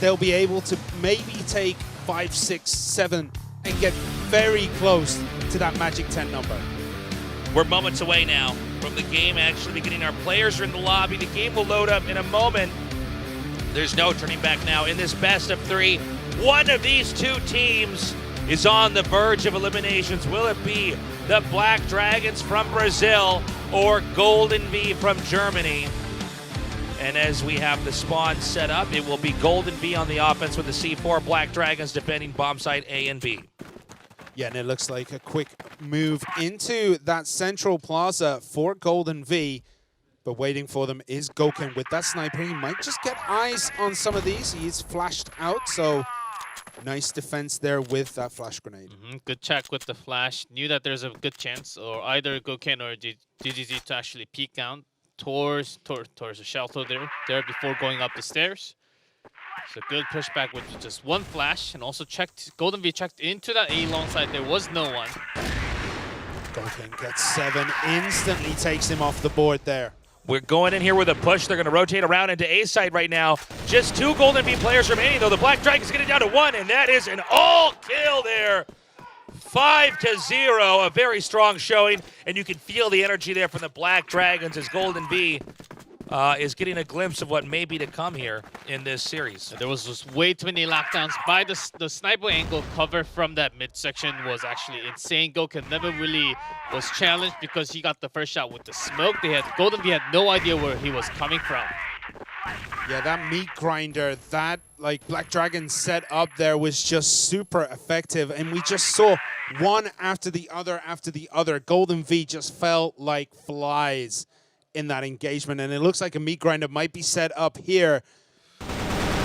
[SPEAKER 3] they'll be able to maybe take 5, 6, 7 and get very close to that magic 10 number.
[SPEAKER 2] We're moments away now from the game actually beginning. Our players are in the lobby. The game will load up in a moment. There's no turning back now in this best of 3. One of these two teams is on the verge of eliminations. Will it be the Black Dragons from Brazil or Golden V from Germany? And as we have the spawn set up, it will be Golden V on the offense with the C4, Black Dragons defending bomb site A and B.
[SPEAKER 3] Yeah, and it looks like a quick move into that central plaza for Golden V. But waiting for them is Goken with that sniper. He might just get eyes on some of these. He's flashed out, so nice defense there with that flash grenade.
[SPEAKER 4] Good check with the flash. Knew that there's a good chance, or either Goken or GGZ to actually peek down towards the shelter there before going up the stairs. So good pushback with just one flash, and also Golden V checked into that A long side. There was no one.
[SPEAKER 3] Goken gets 7, instantly takes him off the board there.
[SPEAKER 2] We're going in here with a push. They're going to rotate around into A side right now. Just 2 Golden V players remaining, though. The Black Dragons get it down to 1, and that is an all kill there. 5-0, a very strong showing, and you can feel the energy there from the Black Dragons as Golden V is getting a glimpse of what may be to come here in this series.
[SPEAKER 4] There was just way too many lockdowns by the sniper angle. Cover from that midsection was actually insane. Goken never really was challenged because he got the first shot with the smoke. Golden V had no idea where he was coming from.
[SPEAKER 3] Yeah, that meat grinder, that like Black Dragon set up there was just super effective, and we just saw one after the other. Golden V just felt like flies in that engagement, and it looks like a meat grinder might be set up here.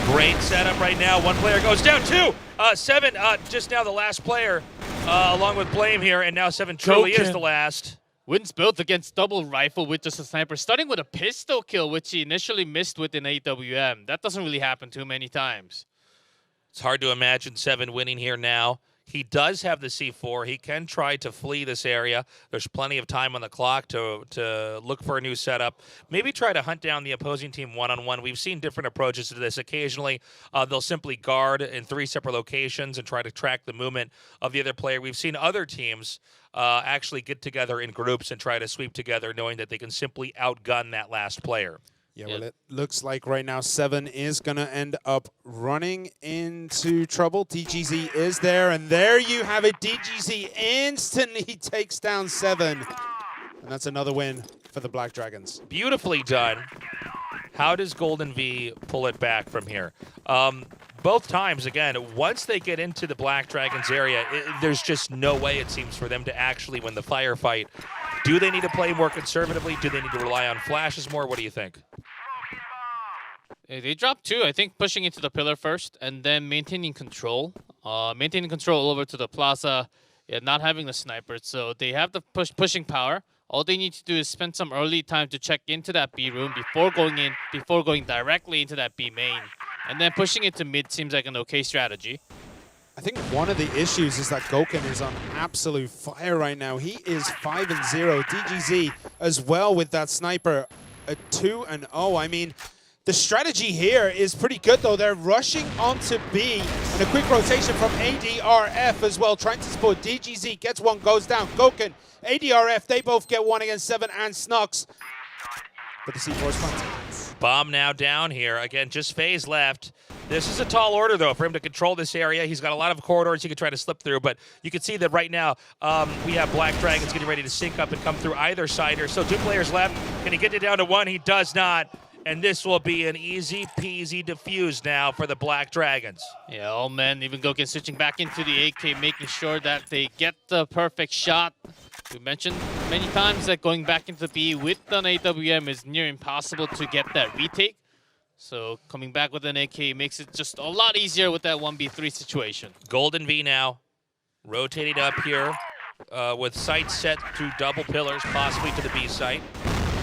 [SPEAKER 2] Great setup right now. One player goes down, 2. Seven, just now the last player, along with Blame here, and now Seven truly is the last.
[SPEAKER 4] Wins both against double rifle with just a sniper, starting with a pistol kill, which he initially missed with an AWM. That doesn't really happen too many times.
[SPEAKER 2] It's hard to imagine Seven winning here now. He does have the C4. He can try to flee this area. There's plenty of time on the clock to look for a new setup. Maybe try to hunt down the opposing team one-on-one. We've seen different approaches to this. Occasionally, they'll simply guard in 3 separate locations and try to track the movement of the other player. We've seen other teams actually get together in groups and try to sweep together, knowing that they can simply outgun that last player.
[SPEAKER 3] Yeah, well, it looks like right now Seven is going to end up running into trouble. DGZ is there, and there you have it. DGZ instantly takes down Seven, and that's another win for the Black Dragons.
[SPEAKER 2] Beautifully done. How does Golden V pull it back from here? Both times, again, once they get into the Black Dragons area, there's just no way, it seems, for them to actually win the firefight. Do they need to play more conservatively? Do they need to rely on flashes more? What do you think?
[SPEAKER 4] They dropped 2, I think, pushing into the pillar first, and then maintaining control. Maintaining control over to the plaza, not having the sniper, so they have the pushing power. All they need to do is spend some early time to check into that B room before going directly into that B main. And then pushing it to mid seems like an okay strategy.
[SPEAKER 3] I think one of the issues is that Goken is on absolute fire right now. He is 5-0. DGZ as well with that sniper, a 2-0. I mean, the strategy here is pretty good, though. They're rushing onto B, and a quick rotation from ADRF as well, trying to support. DGZ gets one, goes down. Goken, ADRF, they both get one against Seven and Snux. But the C4 is planted.
[SPEAKER 2] Bomb now down here. Again, just FaZe left. This is a tall order, though, for him to control this area. He's got a lot of corridors he could try to slip through, but you can see that right now we have Black Dragons getting ready to sync up and come through either side here. So 2 players left. Can he get it down to 1? He does not. And this will be an easy peasy defuse now for the Black Dragons.
[SPEAKER 4] Yeah, oh man, even Gouken switching back into the AK, making sure that they get the perfect shot. We mentioned many times that going back into B with an AWM is near impossible to get that retake. So coming back with an AK makes it just a lot easier with that 1v3 situation.
[SPEAKER 2] Golden V now rotating up here with sights set to double pillars, possibly to the B site.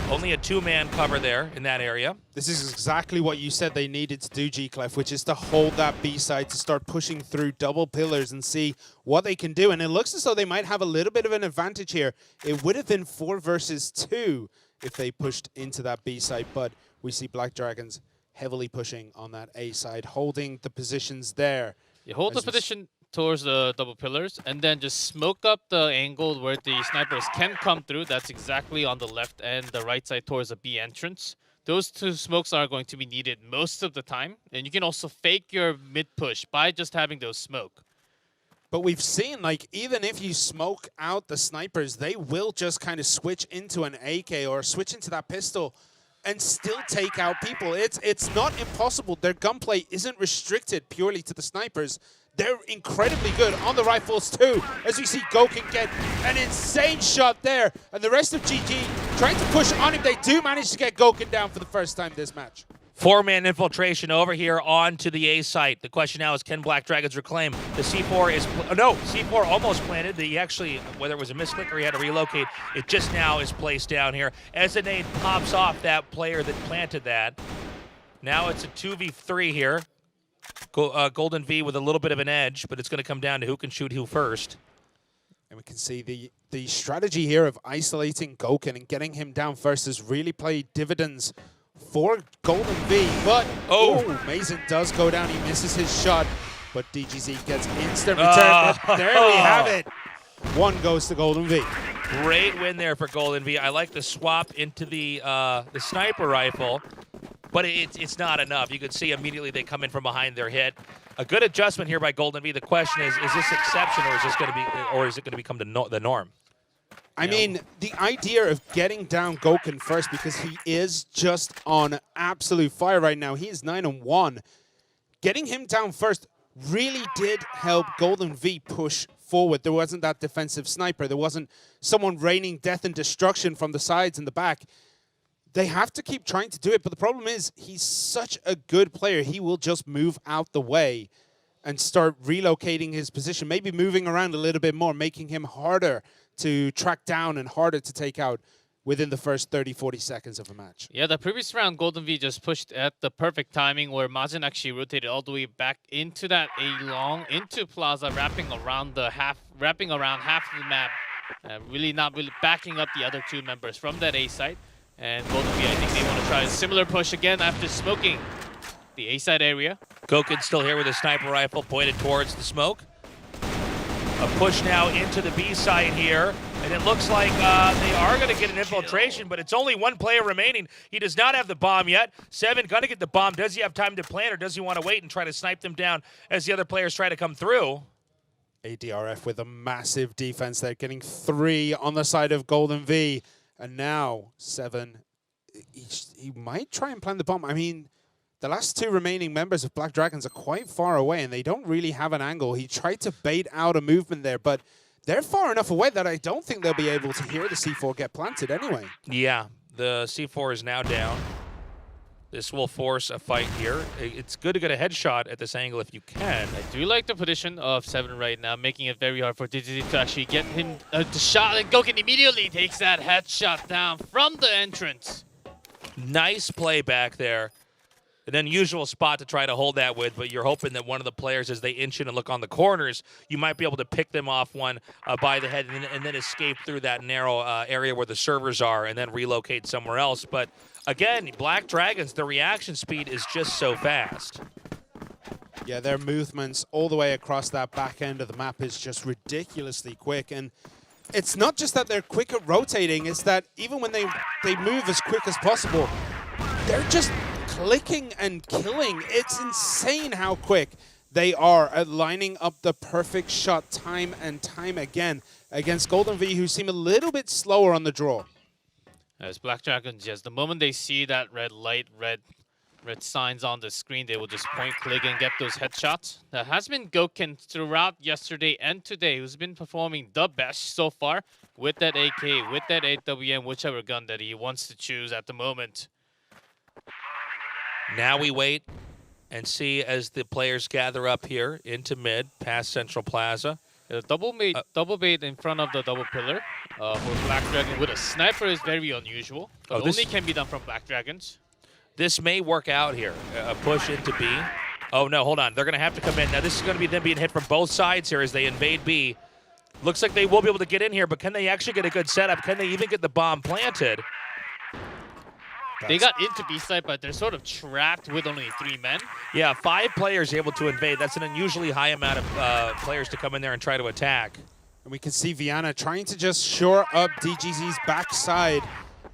[SPEAKER 2] Only a two-man cover there in that area.
[SPEAKER 3] This is exactly what you said they needed to do, G-Clef, which is to hold that B side, to start pushing through double pillars and see what they can do. And it looks as though they might have a little bit of an advantage here. It would have been 4 versus 2 if they pushed into that B side, but we see Black Dragons heavily pushing on that A side, holding the positions there.
[SPEAKER 4] You hold the position towards the double pillars and then just smoke up the angle where the snipers can come through. That's exactly on the left and the right side towards the B entrance. Those two smokes are going to be needed most of the time. And you can also fake your mid push by just having those smoke.
[SPEAKER 3] But we've seen, like, even if you smoke out the snipers, they will just kind of switch into an AK or switch into that pistol and still take out people. It's not impossible. Their gunplay isn't restricted purely to the snipers. They're incredibly good on the rifles too, as we see Gouken get an insane shot there. And the rest of GG trying to push on him. They do manage to get Gouken down for the first time this match.
[SPEAKER 2] 4-man infiltration over here onto the A site. The question now is, can Black Dragons reclaim? The C4 is, no, C4 almost planted. He actually, whether it was a misclick or he had to relocate, it just now is placed down here. As the nade pops off that player that planted that. Now it's a 2v3 here. Golden V with a little bit of an edge, but it's going to come down to who can shoot who first.
[SPEAKER 3] And we can see the strategy here of isolating Gouken and getting him down first has really played dividends for Golden V. But, Mason does go down. He misses his shot, but DGZ gets instant return. But there we have it. 1 goes to Golden V.
[SPEAKER 2] Great win there for Golden V. I like the swap into the sniper rifle. But it's not enough. You can see immediately they come in from behind their hit. A good adjustment here by Golden V. The question is this exception, or is this going to be, or is it going to become the norm?
[SPEAKER 3] I mean, the idea of getting down Gouken first, because he is just on absolute fire right now. He is 9-1. Getting him down first really did help Golden V push forward. There wasn't that defensive sniper. There wasn't someone raining death and destruction from the sides and the back. They have to keep trying to do it, but the problem is he's such a good player. He will just move out the way and start relocating his position, maybe moving around a little bit more, making him harder to track down and harder to take out within the first 30, 40 seconds of a match.
[SPEAKER 4] Yeah, the previous round, Golden V just pushed at the perfect timing where Majin actually rotated all the way back into that A-long, into Plaza, wrapping around half of the map, really not really backing up the other two members from that A site. And Golden V, I think they want to try a similar push again after smoking the A-side area.
[SPEAKER 2] Gouken still here with a sniper rifle pointed towards the smoke. A push now into the B side here. And it looks like they are going to get an infiltration, but it's only 1 player remaining. He does not have the bomb yet. Seven going to get the bomb. Does he have time to plant, or does he want to wait and try to snipe them down as the other players try to come through?
[SPEAKER 3] ADRF with a massive defense there, getting 3 on the side of Golden V. And now, 7, he might try and plant the bomb. I mean, the last 2 remaining members of Black Dragons are quite far away, and they don't really have an angle. He tried to bait out a movement there, but they're far enough away that I don't think they'll be able to hear the C4 get planted anyway.
[SPEAKER 2] Yeah, the C4 is now down. This will force a fight here. It's good to get a headshot at this angle if you can.
[SPEAKER 4] I do like the position of 7 right now, making it very hard for DGZ to actually get him the shot. And Gouken immediately takes that headshot down from the entrance.
[SPEAKER 2] Nice play back there. An unusual spot to try to hold that with, but you're hoping that one of the players, as they inch in and look on the corners, you might be able to pick them off one by the head and then escape through that narrow area where the servers are and then relocate somewhere else. But again, Black Dragons, the reaction speed is just so fast.
[SPEAKER 3] Yeah, their movements all the way across that back end of the map is just ridiculously quick. And it's not just that they're quick at rotating, it's that even when they move as quick as possible, they're just clicking and killing. It's insane how quick they are at lining up the perfect shot time and time again against Golden V, who seem a little bit slower on the draw.
[SPEAKER 4] As Black Dragons, yes, the moment they see that red light, red signs on the screen, they will just point, click, and get those headshots. That has been Goken throughout yesterday and today, who's been performing the best so far with that AK, with that 8WM, whichever gun that he wants to choose at the moment.
[SPEAKER 2] Now we wait and see as the players gather up here into mid, past Central Plaza.
[SPEAKER 4] The double bait in front of the double pillar for Black Dragon with a sniper is very unusual, but only can be done from Black Dragons.
[SPEAKER 2] This may work out here. A push into B. Oh, no, hold on. They're going to have to come in. Now, this is going to be them being hit from both sides here as they invade B. Looks like they will be able to get in here, but can they actually get a good setup? Can they even get the bomb planted?
[SPEAKER 4] They got into B side, but they're sort of trapped with only 3 men.
[SPEAKER 2] Yeah, 5 players able to invade. That's an unusually high amount of players to come in there and try to attack.
[SPEAKER 3] And we can see Viana trying to just shore up DGZ's backside.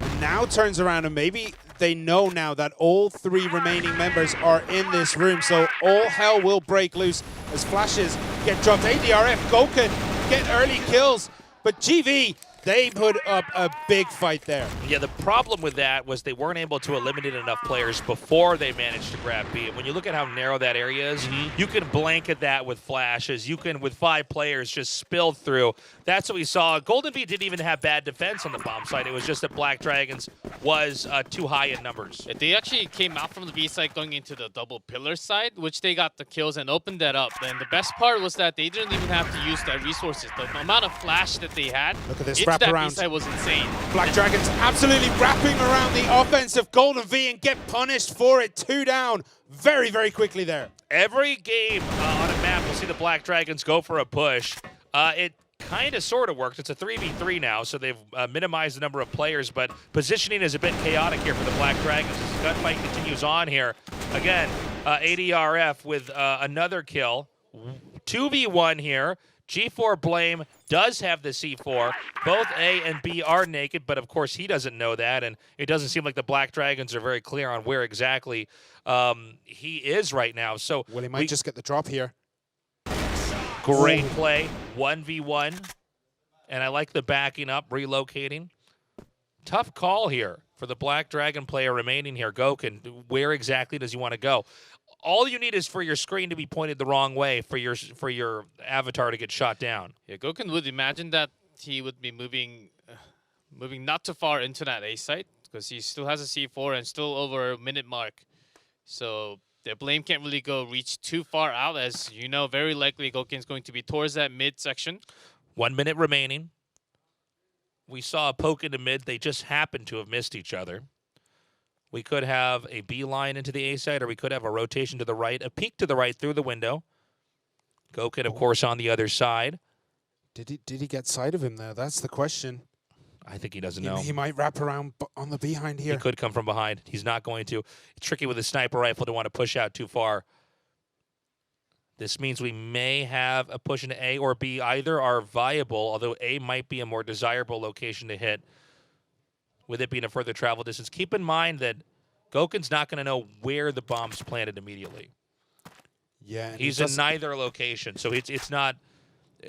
[SPEAKER 3] And now turns around and maybe they know now that all 3 remaining members are in this room. So all hell will break loose as flashes get dropped. ADRF, Goken get early kills. But GV, they put up a big fight there.
[SPEAKER 2] Yeah, the problem with that was they weren't able to eliminate enough players before they managed to grab B. And when you look at how narrow that area is, you can blanket that with flashes. You can, with 5 players, just spill through. That's what we saw. Golden Bee didn't even have bad defense on the bomb site. It was just that Black Dragons was too high in numbers.
[SPEAKER 4] They actually came out from the B side going into the double pillar side, which they got the kills and opened that up. And the best part was that they didn't even have to use their resources. The amount of flash that they had
[SPEAKER 3] Look at this
[SPEAKER 4] into that
[SPEAKER 3] wraparound.
[SPEAKER 4] B side was insane.
[SPEAKER 3] Black Dragons absolutely wrapping around the offense of Golden V and get punished for it. 2 down very, very quickly there.
[SPEAKER 2] Every game on a map, we'll see the Black Dragons go for a push. It kind of sort of worked. It's a 3v3 now, so they've minimized the number of players, but positioning is a bit chaotic here for the Black Dragons as the gunfight continues on here. Again, ADRF with another kill. 2v1 here. G4 Blame does have the C4. Both A and B are naked, but of course he doesn't know that, and it doesn't seem like the Black Dragons are very clear on where exactly he is right now. So
[SPEAKER 3] Well, he might just get the drop here.
[SPEAKER 2] great play, 1v1, and I like the backing up, relocating. Tough call here for the Black Dragon player remaining here. Goken, where exactly does he want to go? All you need is for your screen to be pointed the wrong way for your avatar to get shot down.
[SPEAKER 4] Yeah, Goken would imagine that he would be moving not too far into that A site because he still has a C4 and still over a minute mark. So their Blame can't really reach too far out, as you know, very likely Goken's going to be towards that mid section.
[SPEAKER 2] 1 minute remaining. We saw a poke into mid. They just happened to have missed each other. We could have a beeline into the A side, or we could have a rotation to the right, a peek to the right through the window. Goken, of course, on the other side.
[SPEAKER 3] Did he get sight of him there? That's the question.
[SPEAKER 2] I think he doesn't know.
[SPEAKER 3] He might wrap around on the behind here.
[SPEAKER 2] He could come from behind. He's not going to. It's tricky with a sniper rifle to want to push out too far. This means we may have a push into A or B. Either are viable, although A might be a more desirable location to hit, with it being a further travel distance. Keep in mind that Goken's not going to know where the bomb's planted immediately.
[SPEAKER 3] Yeah,
[SPEAKER 2] he's in neither location, so it's not.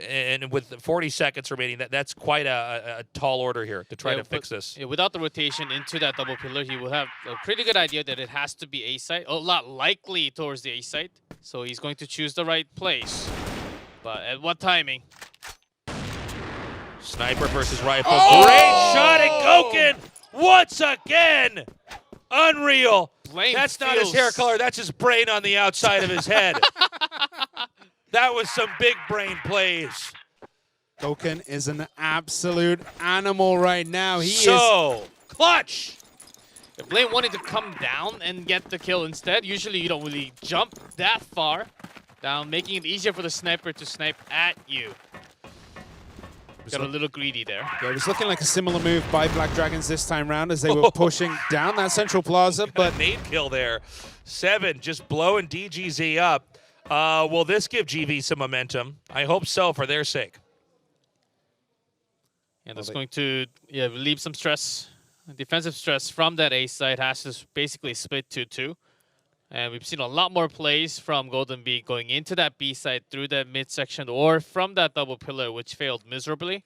[SPEAKER 2] And with 40 seconds remaining, that's quite a tall order here to try to fix this.
[SPEAKER 4] Yeah, without the rotation into that double pillar, he will have a pretty good idea that it has to be A site, a lot likely towards the A site. So he's going to choose the right place. But at what timing?
[SPEAKER 2] Sniper versus rifle. Oh! Great shot at Goken once again. Unreal. That's not his hair color. That's his brain on the outside of his head. That was some big brain plays.
[SPEAKER 3] Goken is an absolute animal right now. He
[SPEAKER 2] is clutch.
[SPEAKER 4] If Blame wanted to come down and get the kill instead, usually you don't really jump that far down, making it easier for the sniper to snipe at you. Got a little greedy there.
[SPEAKER 3] Yeah, it was looking like a similar move by Black Dragons this time round as they were pushing down that central plaza. But
[SPEAKER 2] nade kill there. 7 just blowing DGZ up. Will this give GV some momentum? I hope so, for their sake.
[SPEAKER 4] And that's going to relieve some stress. Defensive stress from that A side has to basically split 2-2. And we've seen a lot more plays from Golden Bee going into that B side through that midsection or from that double pillar, which failed miserably.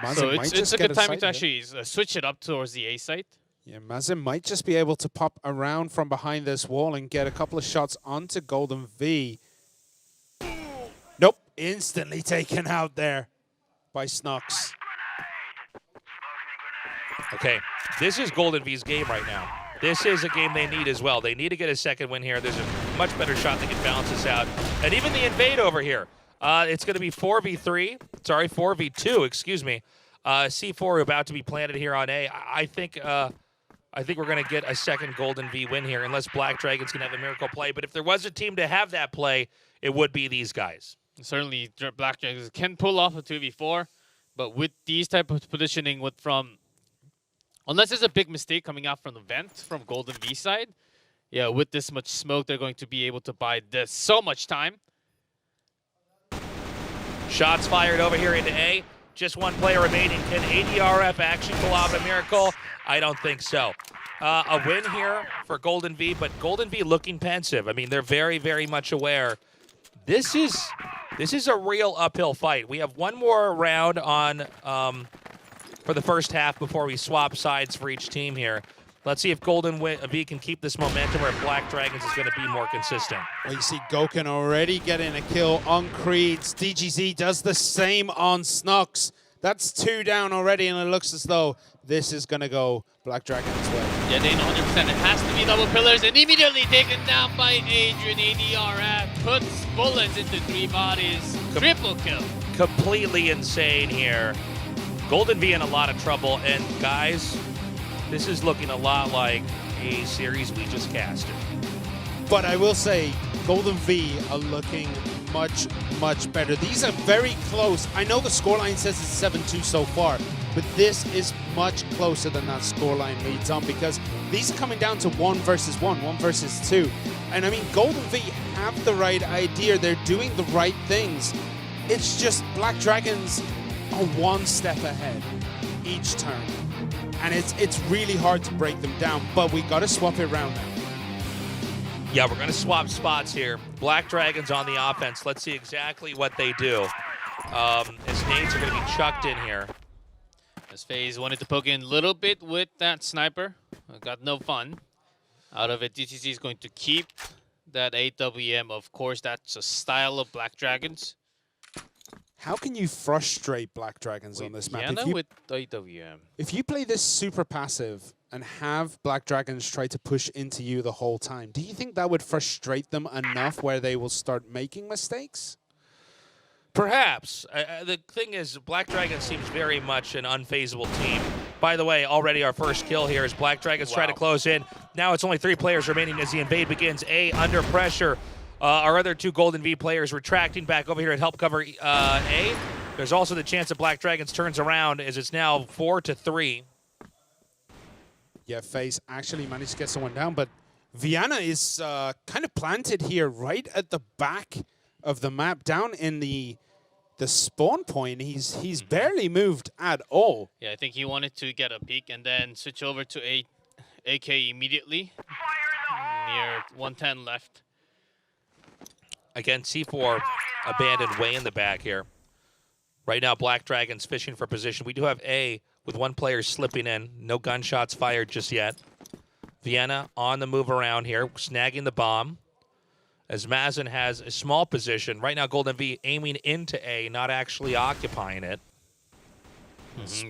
[SPEAKER 3] Mazen
[SPEAKER 4] So
[SPEAKER 3] might
[SPEAKER 4] it's
[SPEAKER 3] just
[SPEAKER 4] a
[SPEAKER 3] get
[SPEAKER 4] good timing
[SPEAKER 3] side
[SPEAKER 4] to
[SPEAKER 3] hit.
[SPEAKER 4] actually switch it up towards the A site.
[SPEAKER 3] Yeah, Mazen might just be able to pop around from behind this wall and get a couple of shots onto Golden V. Nope, instantly taken out there by Snox.
[SPEAKER 2] Okay, this is Golden V's game right now. This is a game they need as well. They need to get a second win here. There's a much better shot they can balance this out. And even the invade over here. It's going to be 4v3. Sorry, 4v2, excuse me. C4 about to be planted here on A. I think we're going to get a second Golden V win here, unless Black Dragons can have a miracle play. But if there was a team to have that play, it would be these guys.
[SPEAKER 4] Certainly, Black Dragons can pull off a 2v4, but with these type of positioning, unless there's a big mistake coming out from the vent from Golden V side, yeah, with this much smoke, they're going to be able to buy this so much time.
[SPEAKER 2] Shots fired over here into A. Just one player remaining. Can ADRF actually pull off a miracle? I don't think so. A win here for Golden V, but Golden V looking pensive. I mean, they're very, very much aware. This is a real uphill fight. We have one more round on for the first half before we swap sides for each team here. Let's see if Golden V can keep this momentum, or if Black Dragons is going to be more consistent.
[SPEAKER 3] Well, you see Goken already getting a kill on Creeds. DGZ does the same on Snox. That's 2 down already, and it looks as though this is going to go Black Dragon's way.
[SPEAKER 4] Yeah, they know 100%. It has to be double pillars, and immediately taken down by Adrian. ADRF puts bullets into 3 bodies. Triple kill.
[SPEAKER 2] Completely insane here. Golden V in a lot of trouble, and guys, this is looking a lot like a series we just casted.
[SPEAKER 3] But I will say, Golden V are looking much, much better. These are very close. I know the scoreline says it's 7-2 so far, but this is much closer than that scoreline leads on, because these are coming down to 1 versus 1, 1 versus 2. And I mean, Golden V have the right idea. They're doing the right things. It's just Black Dragons are 1 step ahead each turn. And it's really hard to break them down, but we got to swap it around now.
[SPEAKER 2] Yeah, we're going to swap spots here. Black Dragons on the offense. Let's see exactly what they do. As nades are going to be chucked in here.
[SPEAKER 4] As FaZe wanted to poke in a little bit with that sniper. Got no fun out of it. DTC is going to keep that AWM. Of course, that's a style of Black Dragons.
[SPEAKER 3] How can you frustrate Black Dragons on this map?
[SPEAKER 4] With AWM.
[SPEAKER 3] If you play this super passive and have Black Dragons try to push into you the whole time, do you think that would frustrate them enough where they will start making mistakes?
[SPEAKER 2] Perhaps. The thing is, Black Dragons seems very much an unfazable team. By the way, already our first kill here as Black Dragons try to close in. Now it's only 3 players remaining as the invade begins. A under pressure. Our other 2 Golden V players retracting back over here to help cover A. There's also the chance that Black Dragons turns around, as it's now 4-3.
[SPEAKER 3] Yeah, FaZe actually managed to get someone down, but Viana is kind of planted here right at the back of the map, down in the spawn point. He's barely moved at all.
[SPEAKER 4] Yeah, I think he wanted to get a peek and then switch over to AK immediately. Near 110 left.
[SPEAKER 2] Again, C4 abandoned way in the back here. Right now, Black Dragons fishing for position. We do have A with 1 player slipping in. No gunshots fired just yet. Vienna on the move around here, snagging the bomb. As Mazen has a small position. Right now, Golden V aiming into A, not actually occupying it.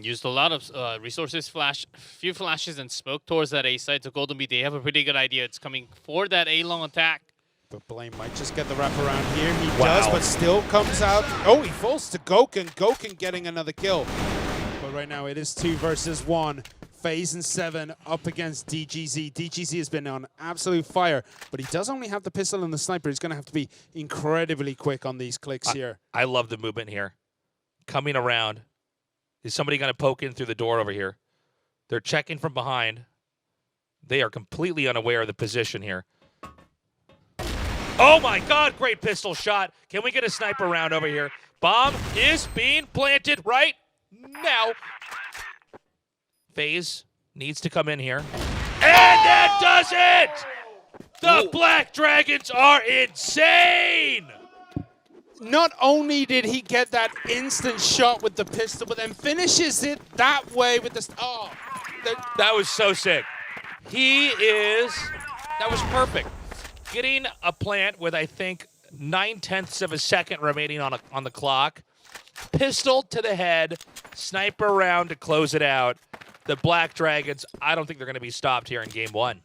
[SPEAKER 4] Used a lot of resources, few flashes and smoke towards that A side. So Golden V, they have a pretty good idea. It's coming for that A long attack.
[SPEAKER 3] But Blame might just get the wrap around here. He does, but still comes out. Oh, he falls to Goken. Goken getting another kill. But right now it is 2 versus 1. FaZe and 7 up against DGZ. DGZ has been on absolute fire, but he does only have the pistol and the sniper. He's going to have to be incredibly quick on these clicks here.
[SPEAKER 2] I love the movement here. Coming around. Is somebody going to poke in through the door over here? They're checking from behind. They are completely unaware of the position here. Oh my God, great pistol shot. Can we get a sniper round over here? Bomb is being planted right now. FaZe needs to come in here. And that does it! The Black Dragons are insane!
[SPEAKER 3] not only did he get that instant shot with the pistol, but then finishes it that way with the... Oh,
[SPEAKER 2] That was so sick. That was perfect. Getting a plant with, I think, 9/10 of a second remaining on the clock. Pistol to the head, sniper round to close it out. The Black Dragons, I don't think they're going to be stopped here in game one.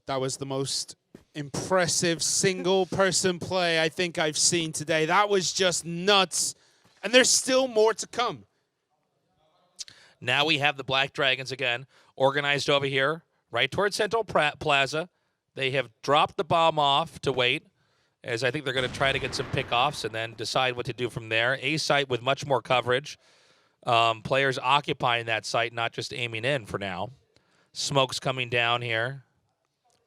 [SPEAKER 3] that was the most impressive single-person play I think I've seen today. That was just nuts. And there's still more to come.
[SPEAKER 2] Now we have the Black Dragons again, organized over here, right towards Central Plaza. They have dropped the bomb off to wait, as I think they're going to try to get some pickoffs and then decide what to do from there. A site with much more coverage. Players occupying that site, not just aiming in for now. Smoke's coming down here.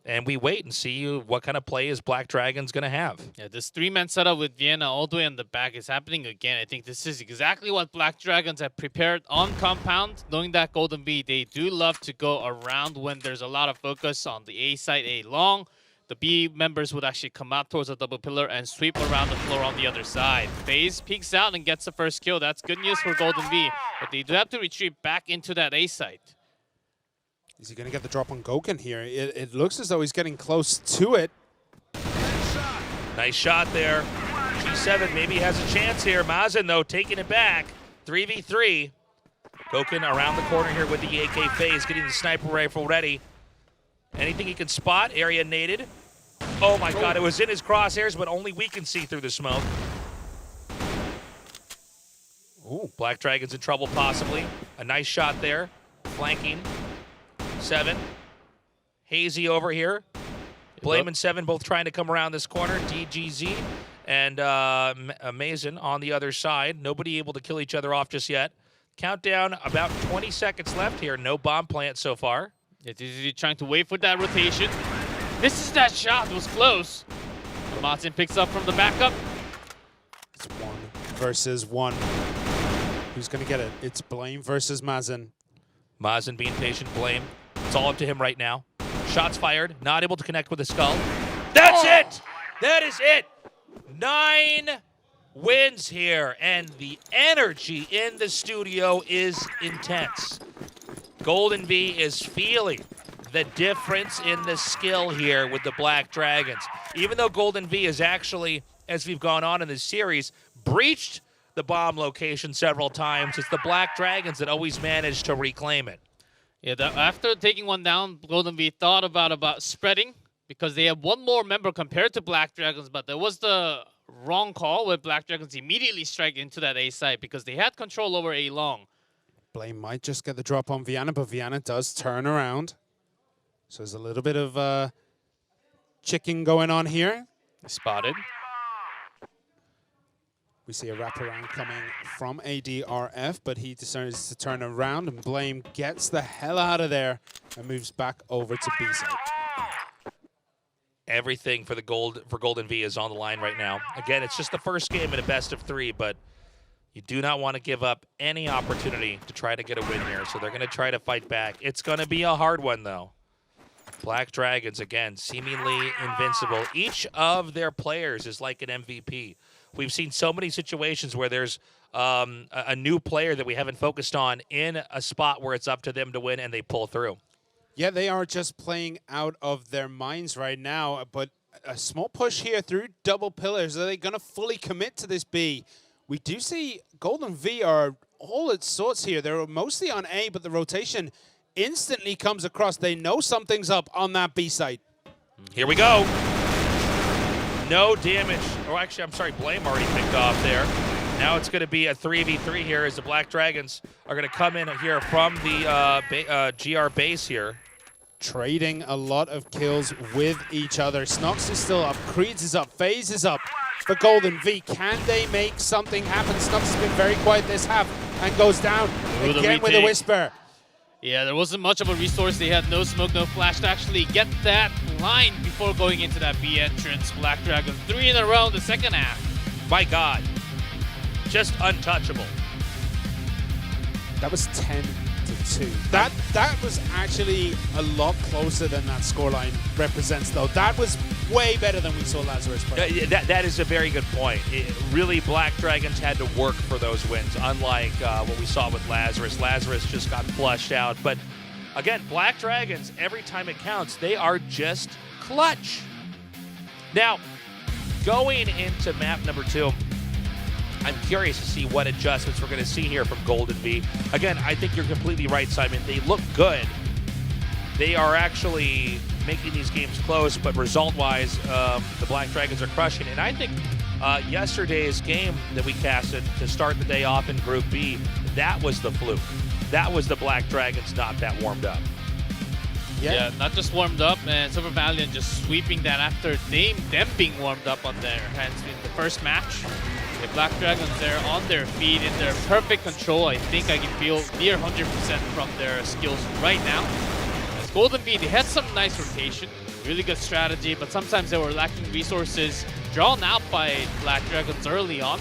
[SPEAKER 2] And we wait and see what kind of play is Black Dragons going to have.
[SPEAKER 4] Yeah, this three-man setup with Vienna all the way on the back is happening again. I think this is exactly what Black Dragons have prepared on Compound, knowing that Golden Bee, they do love to go around when there's a lot of focus on the A side, A long. The B members would actually come out towards the double pillar and sweep around the floor on the other side. FaZe peeks out and gets the first kill. That's good news for Golden Bee, but they do have to retreat back into that A site.
[SPEAKER 3] Is he going to get the drop on Gokhan here? It looks as though he's getting close to it.
[SPEAKER 2] Nice shot there. G7 maybe has a chance here. Mazen, though, taking it back. 3v3. Gokhan around the corner here with the AK FaZe, getting the sniper rifle ready. Anything he can spot, area naded. Oh my God, it was in his crosshairs, but only we can see through the smoke. Ooh, Black Dragon's in trouble possibly. A nice shot there, flanking. 7. Hazy over here. Blame and 7 both trying to come around this corner. DGZ and Mazen on the other side. Nobody able to kill each other off just yet. Countdown, about 20 seconds left here. No bomb plant so far.
[SPEAKER 4] He's trying to wait for that rotation. This is that shot. It was close. Martin picks up from the backup.
[SPEAKER 3] It's 1 versus 1. Who's going to get it? It's Blame versus Mazen.
[SPEAKER 2] Mazen being patient, Blame. It's all up to him right now. Shots fired, not able to connect with the skull. That's it! That is it! 9 wins here, and the energy in the studio is intense. Golden Bee is feeling the difference in the skill here with the Black Dragons. Even though Golden Bee has actually, as we've gone on in this series, breached the bomb location several times, it's the Black Dragons that always manage to reclaim it.
[SPEAKER 4] Yeah, after taking one down, Golden Bee thought about spreading because they have one more member compared to Black Dragons, but there was the wrong call with Black Dragons immediately strike into that A site because they had control over A long.
[SPEAKER 3] Blame might just get the drop on Vienna, but Vienna does turn around. So there's a little bit of chicken going on here.
[SPEAKER 4] Spotted.
[SPEAKER 3] We see a wraparound coming from ADRF, but he decides to turn around, and Blame gets the hell out of there and moves back over to B side.
[SPEAKER 2] Everything for Golden Bee is on the line right now. Again, it's just the first game in a best of 3, but you do not want to give up any opportunity to try to get a win here, so they're going to try to fight back. It's going to be a hard one, though. Black Dragons, again, seemingly invincible. Each of their players is like an MVP. We've seen so many situations where there's a new player that we haven't focused on in a spot where it's up to them to win, and they pull through.
[SPEAKER 3] Yeah, they are just playing out of their minds right now, but a small push here through double pillars. Are they going to fully commit to this B? We do see Golden V are all its sorts here. They're mostly on A, but the rotation instantly comes across. They know something's up on that B site.
[SPEAKER 2] Here we go. No damage. Oh, actually, I'm sorry, Blame already picked off there. Now it's going to be a 3v3 here as the Black Dragons are going to come in here from the GR base here.
[SPEAKER 3] Trading a lot of kills with each other. Snox is still up. Creeds is up. FaZe is up for Golden V. Can they make something happen? Snox has been very quiet this half and goes down again with a whisper.
[SPEAKER 4] Yeah, there wasn't much of a resource. They had no smoke, no flash to actually get that line before going into that B entrance. Black Dragons 3 in a row in the second half.
[SPEAKER 2] My God, just untouchable.
[SPEAKER 3] That was 10 to 2. That was actually a lot closer than that scoreline represents, though. That was way better than we saw Lazarus play.
[SPEAKER 2] That is a very good point. Really, Black Dragons had to work for those wins, unlike what we saw with Lazarus. Lazarus just got flushed out. But again, Black Dragons, every time it counts, they are just clutch. Now, going into map number 2, I'm curious to see what adjustments we're going to see here from Golden V. Again, I think you're completely right, Simon. They look good. They are actually making these games close, but result-wise, the Black Dragons are crushing. And I think yesterday's game that we casted to start the day off in Group B, that was the fluke. That was the Black Dragons not that warmed up.
[SPEAKER 4] Yeah, not just warmed up, and Super Valiant just sweeping that after them being warmed up on their hands in the first match. The Black Dragons, they're on their feet in their perfect control. I think I can feel near 100% from their skills right now. As Golden V, they had some nice rotation, really good strategy, but sometimes they were lacking resources drawn out by Black Dragons early on.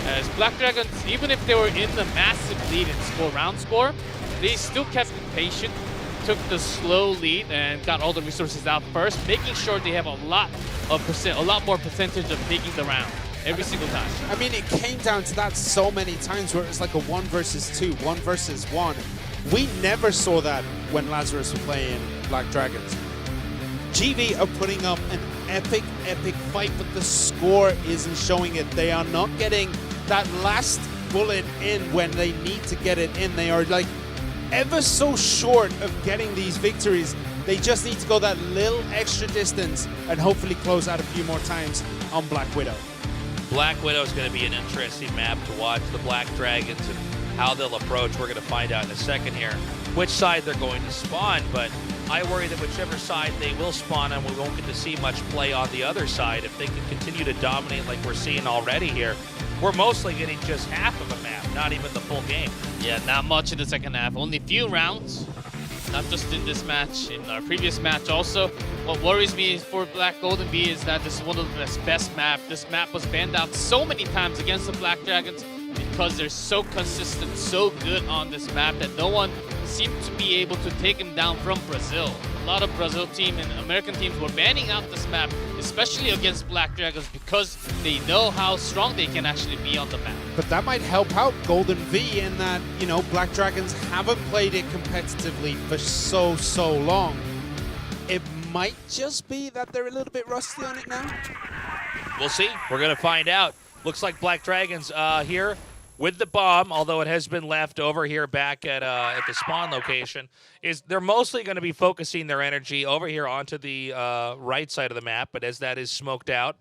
[SPEAKER 4] As Black Dragons, even if they were in the massive lead in round score, they still kept it patient, took the slow lead and got all the resources out first, making sure they have a lot more percentage of taking the round every single time.
[SPEAKER 3] I mean, it came down to that so many times where it's like a 1 versus 2, 1 versus 1. We never saw that when Lazarus was playing Black Dragons. GV are putting up an epic fight, but the score isn't showing it. They are not getting that last bullet in when they need to get it in. They are like ever so short of getting these victories. They just need to go that little extra distance and hopefully close out a few more times on Black Widow.
[SPEAKER 2] Black Widow is going to be an interesting map to watch. The Black Dragons and how they'll approach, we're going to find out in a second here which side they're going to spawn, but I worry that whichever side they will spawn on, we won't get to see much play on the other side. If they can continue to dominate like we're seeing already here, we're mostly getting just half of a map, not even the full game.
[SPEAKER 4] Yeah, not much in the second half. Only a few rounds, not just in this match, in our previous match also. What worries me for Black Golden V is that this is one of the best maps. This map was banned out so many times against the Black Dragons because they're so consistent, so good on this map that no one seemed to be able to take them down from Brazil. A lot of Brazil team and American teams were banning out this map, especially against Black Dragons, because they know how strong they can actually be on the map.
[SPEAKER 3] But that might help out Golden V in that, you know, Black Dragons haven't played it competitively for so long. It might just be that they're a little bit rusty on it now.
[SPEAKER 2] We'll see. We're going to find out. Looks like Black Dragons here with the bomb, although it has been left over here back at the spawn location, is they're mostly going to be focusing their energy over here onto the right side of the map, but as that is smoked out,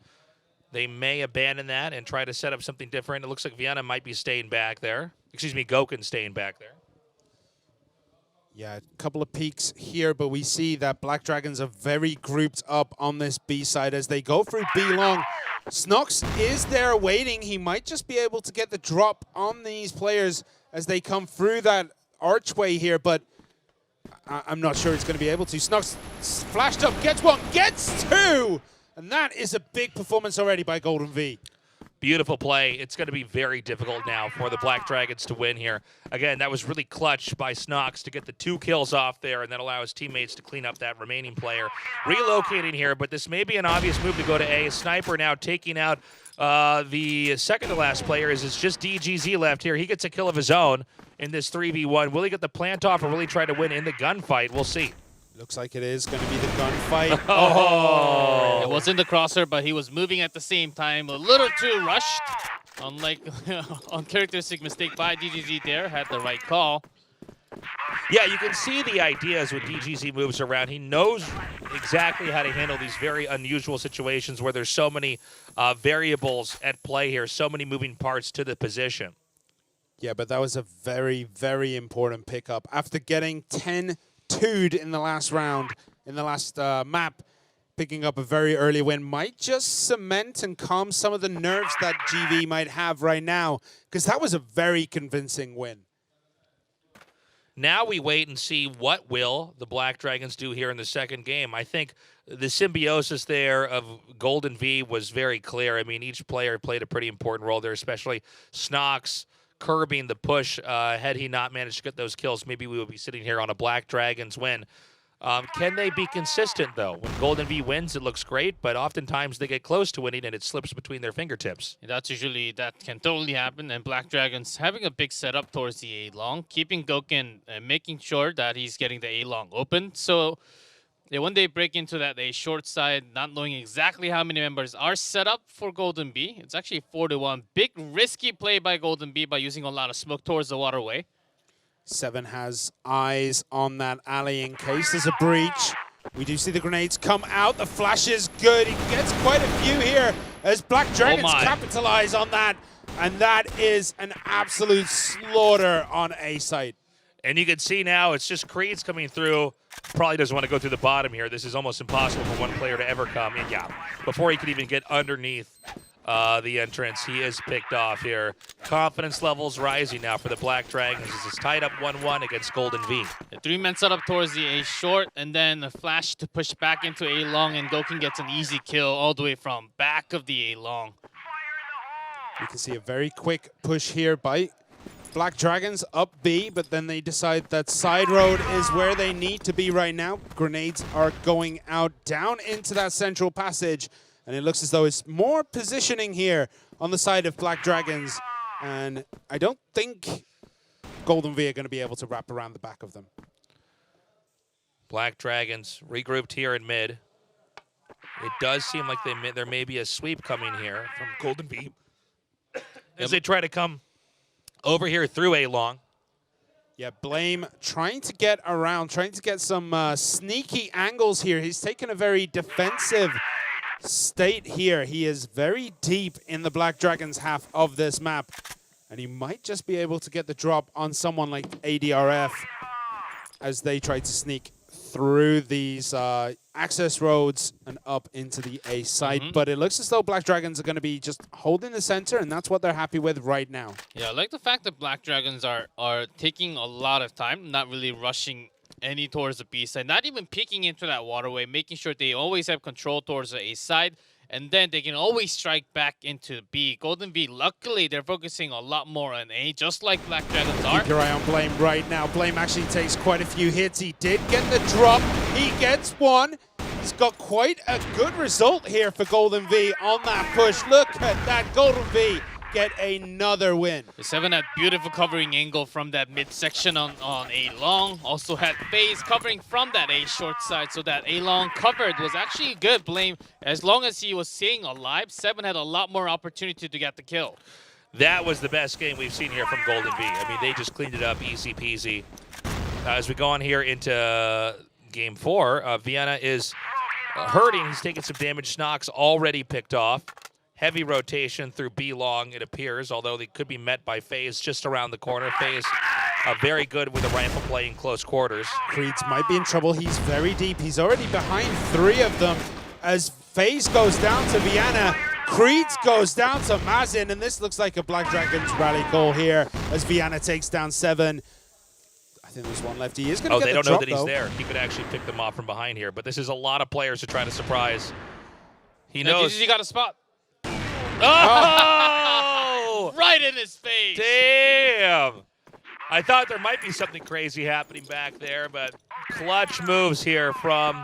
[SPEAKER 2] they may abandon that and try to set up something different. It looks like Vienna might be staying back there. Excuse me, Goken staying back there.
[SPEAKER 3] Yeah, a couple of peaks here, but we see that Black Dragons are very grouped up on this B side as they go through B long. Snox is there waiting. He might just be able to get the drop on these players as they come through that archway here, but I'm not sure he's going to be able to. Snox flashed up, gets one, gets two! And that is a big performance already by Golden V.
[SPEAKER 2] Beautiful play. It's going to be very difficult now for the Black Dragons to win here. Again, that was really clutch by Snox to get the 2 kills off there, and that allows teammates to clean up that remaining player. Relocating here, but this may be an obvious move to go to A. Sniper now taking out the second to last player. It's just DGZ left here. He gets a kill of his own in this 3v1. Will he get the plant off or will he try to win in the gunfight? We'll see.
[SPEAKER 3] Looks like it is going to be the gunfight.
[SPEAKER 2] Oh!
[SPEAKER 4] It was in the crosshair, but he was moving at the same time. A little too rushed. Unlike uncharacteristic mistake by DGZ there. Had the right call.
[SPEAKER 2] Yeah, you can see the ideas when DGZ moves around. He knows exactly how to handle these very unusual situations where there's so many variables at play here, so many moving parts to the position.
[SPEAKER 3] Yeah, but that was a very important pickup. After getting 10-2'd in the last round, in the last map, picking up a very early win might just cement and calm some of the nerves that GV might have right now, because that was a very convincing win.
[SPEAKER 2] Now we wait and see what will the Black Dragons do here in the second game. I think the symbiosis there of Golden V was very clear. I mean, each player played a pretty important role there, especially Snox curbing the push. Had he not managed to get those kills, maybe we would be sitting here on a Black Dragons win. Can they be consistent, though? When Golden V wins, it looks great, but oftentimes they get close to winning and it slips between their fingertips.
[SPEAKER 4] That can totally happen. And Black Dragons having a big setup towards the A long, keeping Goken and making sure that he's getting the A long open. So when they break into that A short side, not knowing exactly how many members are set up for Golden B, it's actually 4-1. Big risky play by Golden B by using a lot of smoke towards the waterway.
[SPEAKER 3] 7 has eyes on that alley in case there's a breach. We do see the grenades come out. The flash is good. He gets quite a few here as Black Dragons capitalize on that. And that is an absolute slaughter on A site.
[SPEAKER 2] And you can see now it's just Creed's coming through. Probably doesn't want to go through the bottom here. This is almost impossible for one player to ever come in. Yeah, before he could even get underneath the entrance, he is picked off here. Confidence levels rising now for the Black Dragons as it's tied up 1-1 against Golden V.
[SPEAKER 4] The 3-man setup towards the A short, and then a flash to push back into A long, and Goken gets an easy kill all the way from back of the A long.
[SPEAKER 3] We can see a very quick push here by Black Dragons up B, but then they decide that side road is where they need to be right now. Grenades are going out down into that central passage, and it looks as though it's more positioning here on the side of Black Dragons. And I don't think Golden V are going to be able to wrap around the back of them.
[SPEAKER 2] Black Dragons regrouped here in mid. It does seem like there may be a sweep coming here from Golden V as they try to come over here through A long.
[SPEAKER 3] Yeah, Blame trying to get around, trying to get some sneaky angles here. He's taken a very defensive state here. He is very deep in the Black Dragons half of this map, and he might just be able to get the drop on someone like ADRF as they try to sneak through these access roads and up into the A site. But it looks as though Black Dragons are going to be just holding the center, and that's what they're happy with right now.
[SPEAKER 4] Yeah, I like the fact that Black Dragons are taking a lot of time, not really rushing any towards the B side, not even peeking into that waterway, making sure they always have control towards the A side, and then they can always strike back into B. Golden V, luckily, they're focusing a lot more on A, just like Black Dragons are.
[SPEAKER 3] Keep your eye on Blame right now. Blame actually takes quite a few hits. He did get the drop. He gets one. He's got quite a good result here for Golden V on that push. Look at that. Golden V get another win.
[SPEAKER 4] The 7 had beautiful covering angle from that midsection on A long. Also had FaZe covering from that A short side, so that A long covered was actually good. Blame, as long as he was staying alive, 7 had a lot more opportunity to get the kill.
[SPEAKER 2] That was the best game we've seen here from Golden V. I mean, they just cleaned it up easy peasy. As we go on here into game 4, Vienna is hurting. He's taking some damage. Snox already picked off. Heavy rotation through B long, it appears, although they could be met by FaZe just around the corner. FaZe very good with the rifle play in close quarters.
[SPEAKER 3] Creeds might be in trouble. He's very deep. He's already behind 3 of them. As FaZe goes down to Vienna, Creeds goes down to Mazin, and this looks like a Black Dragons rally call here as Vienna takes down 7. I think there's one left. He is going to get the drop,
[SPEAKER 2] they don't know that he's there. He could actually pick them off from behind here, but this is a lot of players to try to surprise. He knows.
[SPEAKER 4] He got a spot.
[SPEAKER 2] Oh!
[SPEAKER 4] Right in his face.
[SPEAKER 2] Damn. I thought there might be something crazy happening back there, but clutch moves here from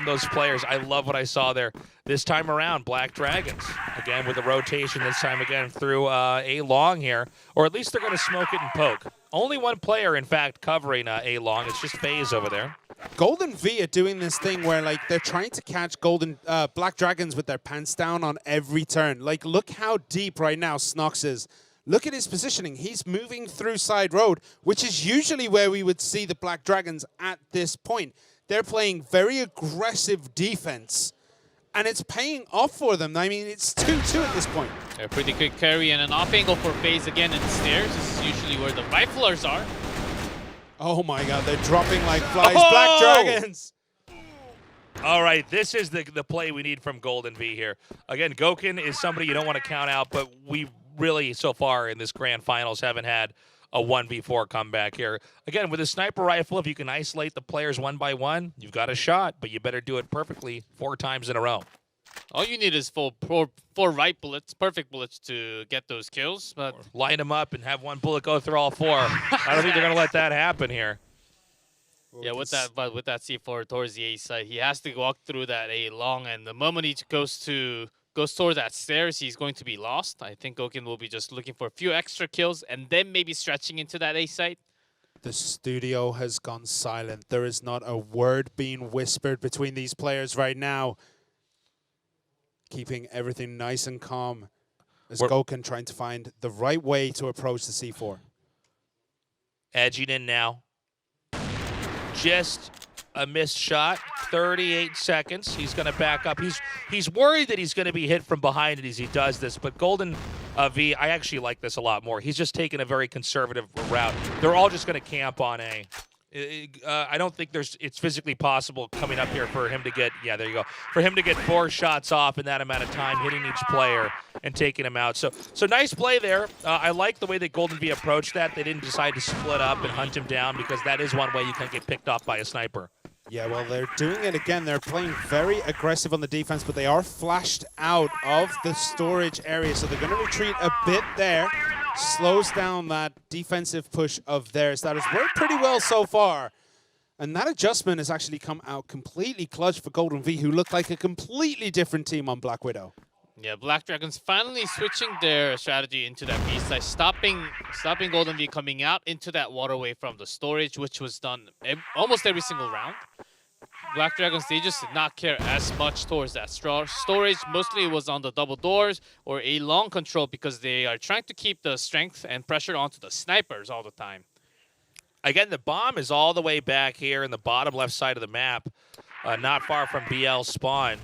[SPEAKER 2] those players. I love what I saw there. This time around, Black Dragons, again with the rotation, this time again through A long here, or at least they're going to smoke it and poke. Only one player, in fact, covering A long. It's just FaZe over there.
[SPEAKER 3] Golden V are doing this thing where, like, they're trying to catch Black Dragons with their pants down on every turn. Like, look how deep right now Snox is. Look at his positioning. He's moving through side road, which is usually where we would see the Black Dragons at this point. They're playing very aggressive defense, and it's paying off for them. I mean, it's 2-2 at this point.
[SPEAKER 4] A pretty quick carry and an off angle for FaZe again in the stairs. This is usually where the riflers are.
[SPEAKER 3] Oh my god, they're dropping like flies. Oh! Black Dragons!
[SPEAKER 2] All right, this is the play we need from Golden V here. Again, Goken is somebody you don't want to count out, but we really, so far in this grand finals, haven't had a 1v4 comeback here. Again, with a sniper rifle, if you can isolate the players one by one, you've got a shot, but you better do it perfectly 4 times in a row.
[SPEAKER 4] All you need is four right bullets, perfect bullets to get those kills. But
[SPEAKER 2] Line them up and have one bullet go through all 4. I don't think they're going to let that happen here.
[SPEAKER 4] yeah, with that C4 towards the A side, he has to walk through that A long, and the moment he goes towards that stairs, he's going to be lost. I think Gokun will be just looking for a few extra kills and then maybe stretching into that A site.
[SPEAKER 3] The studio has gone silent. There is not a word being whispered between these players right now. Keeping everything nice and calm as Gokun trying to find the right way to approach the C4.
[SPEAKER 2] Edging in now. Just a missed shot. 38 seconds. He's going to back up. He's worried that he's going to be hit from behind as he does this, but Golden V, I actually like this a lot more. He's just taking a very conservative route. They're all just going to camp on A. I don't think it's physically possible coming up here for him to get, yeah, there you go, for him to get 4 shots off in that amount of time, hitting each player and taking him out. So nice play there. I like the way that Golden V approached that. They didn't decide to split up and hunt him down, because that is one way you can get picked off by a sniper.
[SPEAKER 3] Yeah, well, they're doing it again. They're playing very aggressive on the defense, but they are flashed out of the storage area, so they're going to retreat a bit there. Slows down that defensive push of theirs. That has worked pretty well so far. And that adjustment has actually come out completely clutch for Golden V, who looked like a completely different team on Black Widow.
[SPEAKER 4] Yeah, Black Dragons finally switching their strategy into that B side, stopping Golden V coming out into that waterway from the storage, which was done almost every single round. Black Dragons, they just did not care as much towards that storage. Mostly it was on the double doors or a long control, because they are trying to keep the strength and pressure onto the snipers all the time.
[SPEAKER 2] Again, the bomb is all the way back here in the bottom left side of the map, not far from BL spawn.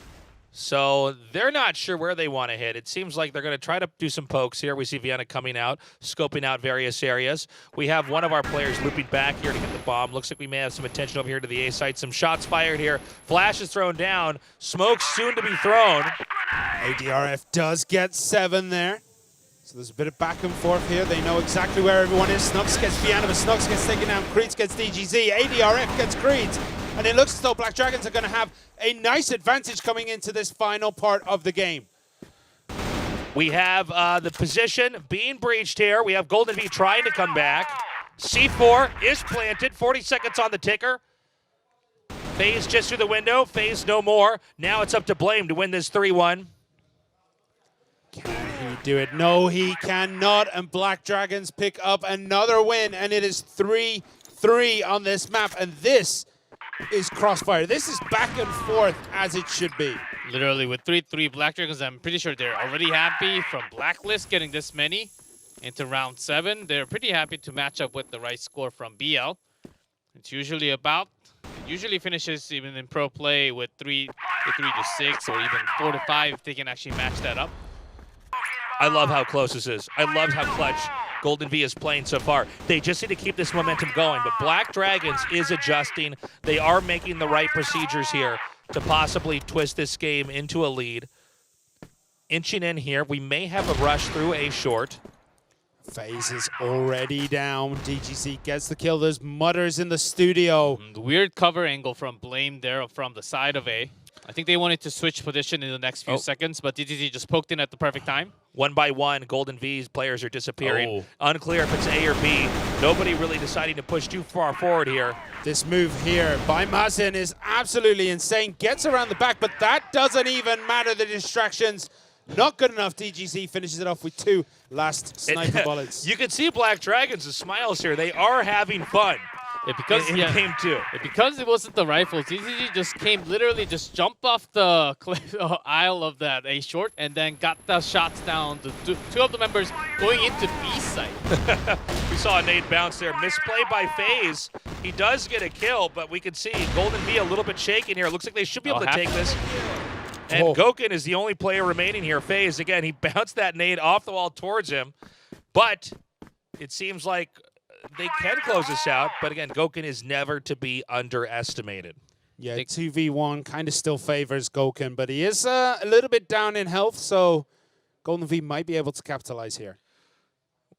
[SPEAKER 2] So they're not sure where they want to hit. It seems like they're going to try to do some pokes here. We see Vienna coming out, scoping out various areas. We have one of our players looping back here to get the bomb. Looks like we may have some attention over here to the A site. Some shots fired here. Flash is thrown down. Smoke soon to be thrown.
[SPEAKER 3] ADRF does get 7 there. So there's a bit of back and forth here. They know exactly where everyone is. Snux gets Vienna, but Snux gets taken down. Creeds gets DGZ. ADRF gets Creeds. And it looks as though Black Dragons are going to have a nice advantage coming into this final part of the game.
[SPEAKER 2] We have the position being breached here. We have Golden V trying to come back. C4 is planted. 40 seconds on the ticker. FaZe just through the window. FaZe no more. Now it's up to Blame to win this 3-1.
[SPEAKER 3] Can he do it? No, he cannot. And Black Dragons pick up another win. And it is 3-3 on this map. And this is Crossfire. This is back and forth as it should be.
[SPEAKER 4] Literally with 3-3 Black Dragons, I'm pretty sure they're already happy from Blacklist getting this many into round 7. They're pretty happy to match up with the right score from BL. It's usually finishes even in pro play with 3 to 6 or even 4 to 5 if they can actually match that up.
[SPEAKER 2] I love how close this is. I love how clutch Golden V is playing so far. They just need to keep this momentum going, but Black Dragons is adjusting. They are making the right procedures here to possibly twist this game into a lead. Inching in here, we may have a rush through A short.
[SPEAKER 3] FaZe is already down. DGC gets the kill. There's mutters in the studio.
[SPEAKER 4] The weird cover angle from Blame there from the side of A. I think they wanted to switch position in the next few seconds, but DGC just poked in at the perfect time.
[SPEAKER 2] One by one, Golden V's players are disappearing. Unclear if it's A or B. Nobody really deciding to push too far forward here.
[SPEAKER 3] This move here by Mazin is absolutely insane. Gets around the back, but that doesn't even matter. The distractions, not good enough. DGC finishes it off with 2 last sniper bullets.
[SPEAKER 2] You can see Black Dragons' smiles here. They are having fun.
[SPEAKER 4] Because
[SPEAKER 2] in game 2.
[SPEAKER 4] Because it wasn't the rifles, DGC just came, literally just jumped off the aisle of that A short and then got the shots down to two of the members going into B site.
[SPEAKER 2] We saw a nade bounce there. Misplay by FaZe. He does get a kill, but we can see Golden V a little bit shaken here. Looks like they should be able to take this. And Gokun is the only player remaining here. FaZe, again, he bounced that nade off the wall towards him, but it seems like they can close this out, but again, Gokun is never to be underestimated.
[SPEAKER 3] Yeah, 2v1 kind of still favors Gokun, but he is a little bit down in health, so Golden V might be able to capitalize here.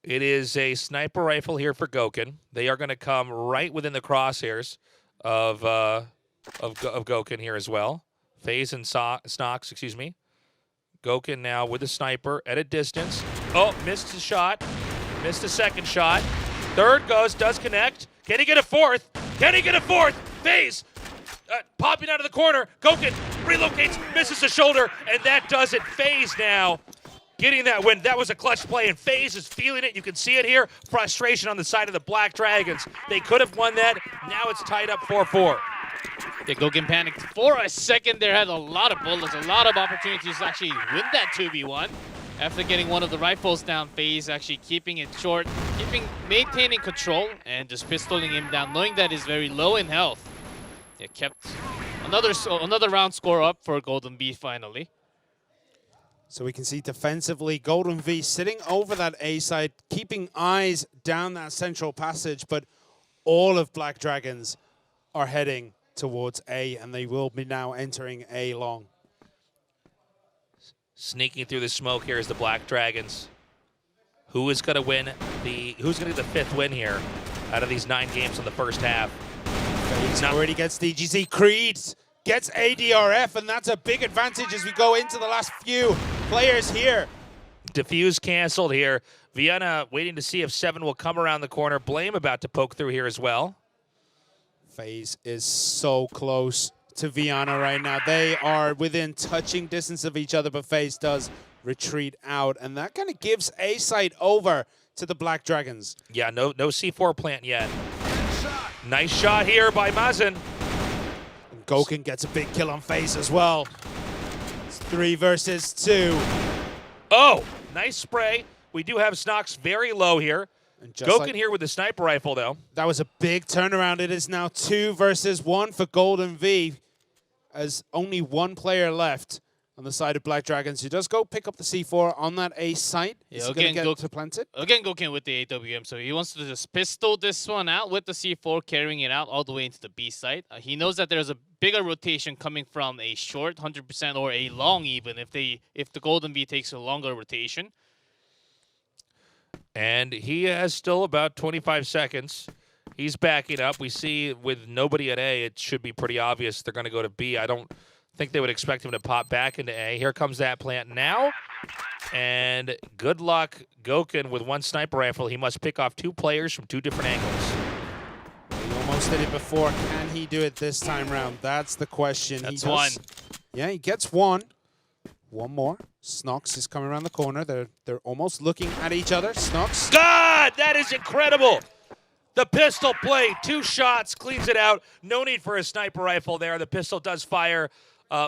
[SPEAKER 2] It is a sniper rifle here for Gokun. They are going to come right within the crosshairs of Gokun here as well. FaZe and Snox, excuse me. Gokin now with the sniper at a distance. Oh, missed a shot. Missed a second shot. Third goes, does connect. Can he get a fourth? Can he get a fourth? FaZe popping out of the corner. Gokin relocates, misses the shoulder, and that does it. FaZe now getting that win. That was a clutch play, and FaZe is feeling it. You can see it here. Frustration on the side of the Black Dragons. They could have won that. Now it's tied up 4-4.
[SPEAKER 4] Yeah, Gokin panicked for a second there, had a lot of bullets, a lot of opportunities to actually win that 2v1. After getting one of the rifles down, FaZe actually keeping it short, maintaining control, and just pistoling him down, knowing that he's very low in health. It kept another round score up for Golden V finally.
[SPEAKER 3] So we can see defensively, Golden V sitting over that A side, keeping eyes down that central passage, but all of Black Dragons are heading towards A, and they will be now entering A long.
[SPEAKER 2] Sneaking through the smoke here is the Black Dragons. Who is going to win who's going to get the 5th win here out of these 9 games in the first half?
[SPEAKER 3] FaZe already gets DGZ. Creed gets ADRF, and that's a big advantage as we go into the last few players here.
[SPEAKER 2] Diffuse canceled here. Vienna waiting to see if 7 will come around the corner. Blame about to poke through here as well.
[SPEAKER 3] FaZe is so close to Vienna right now. They are within touching distance of each other, but FaZe does retreat out, and that kind of gives A site over to the Black Dragons.
[SPEAKER 2] Yeah, no C4 plant yet. Nice shot here by Mazen.
[SPEAKER 3] And Gokin gets a big kill on FaZe as well. It's 3 versus 2.
[SPEAKER 2] Oh, nice spray. We do have Snox very low here.
[SPEAKER 3] And just
[SPEAKER 2] Gokin
[SPEAKER 3] like
[SPEAKER 2] here with the sniper rifle, though.
[SPEAKER 3] that was a big turnaround. It is now 2 versus 1 for Golden V, as only 1 player left on the side of Black Dragons, who does go pick up the C4 on that A site.
[SPEAKER 4] Yeah,
[SPEAKER 3] Is he going to
[SPEAKER 4] again,
[SPEAKER 3] get to plant it?
[SPEAKER 4] Again, Gokin with the AWM, so he wants to just pistol this one out with the C4, carrying it out all the way into the B site. He knows that there's a bigger rotation coming from a short 100% or a long even if the Golden V takes a longer rotation.
[SPEAKER 2] And he has still about 25 seconds. He's backing up. We see with nobody at A, it should be pretty obvious they're going to go to B. I don't think they would expect him to pop back into A. Here comes that plant now. And good luck, Gokin, with 1 sniper rifle. He must pick off 2 players from 2 different angles.
[SPEAKER 3] He almost did it before. Can he do it this time round? That's the question.
[SPEAKER 4] That's
[SPEAKER 3] He does-
[SPEAKER 4] 1.
[SPEAKER 3] Yeah, he gets 1. 1 more. Snox is coming around the corner. They're almost looking at each other. Snox.
[SPEAKER 2] God, that is incredible. The pistol play, 2 shots, cleans it out. No need for a sniper rifle there. The pistol does fire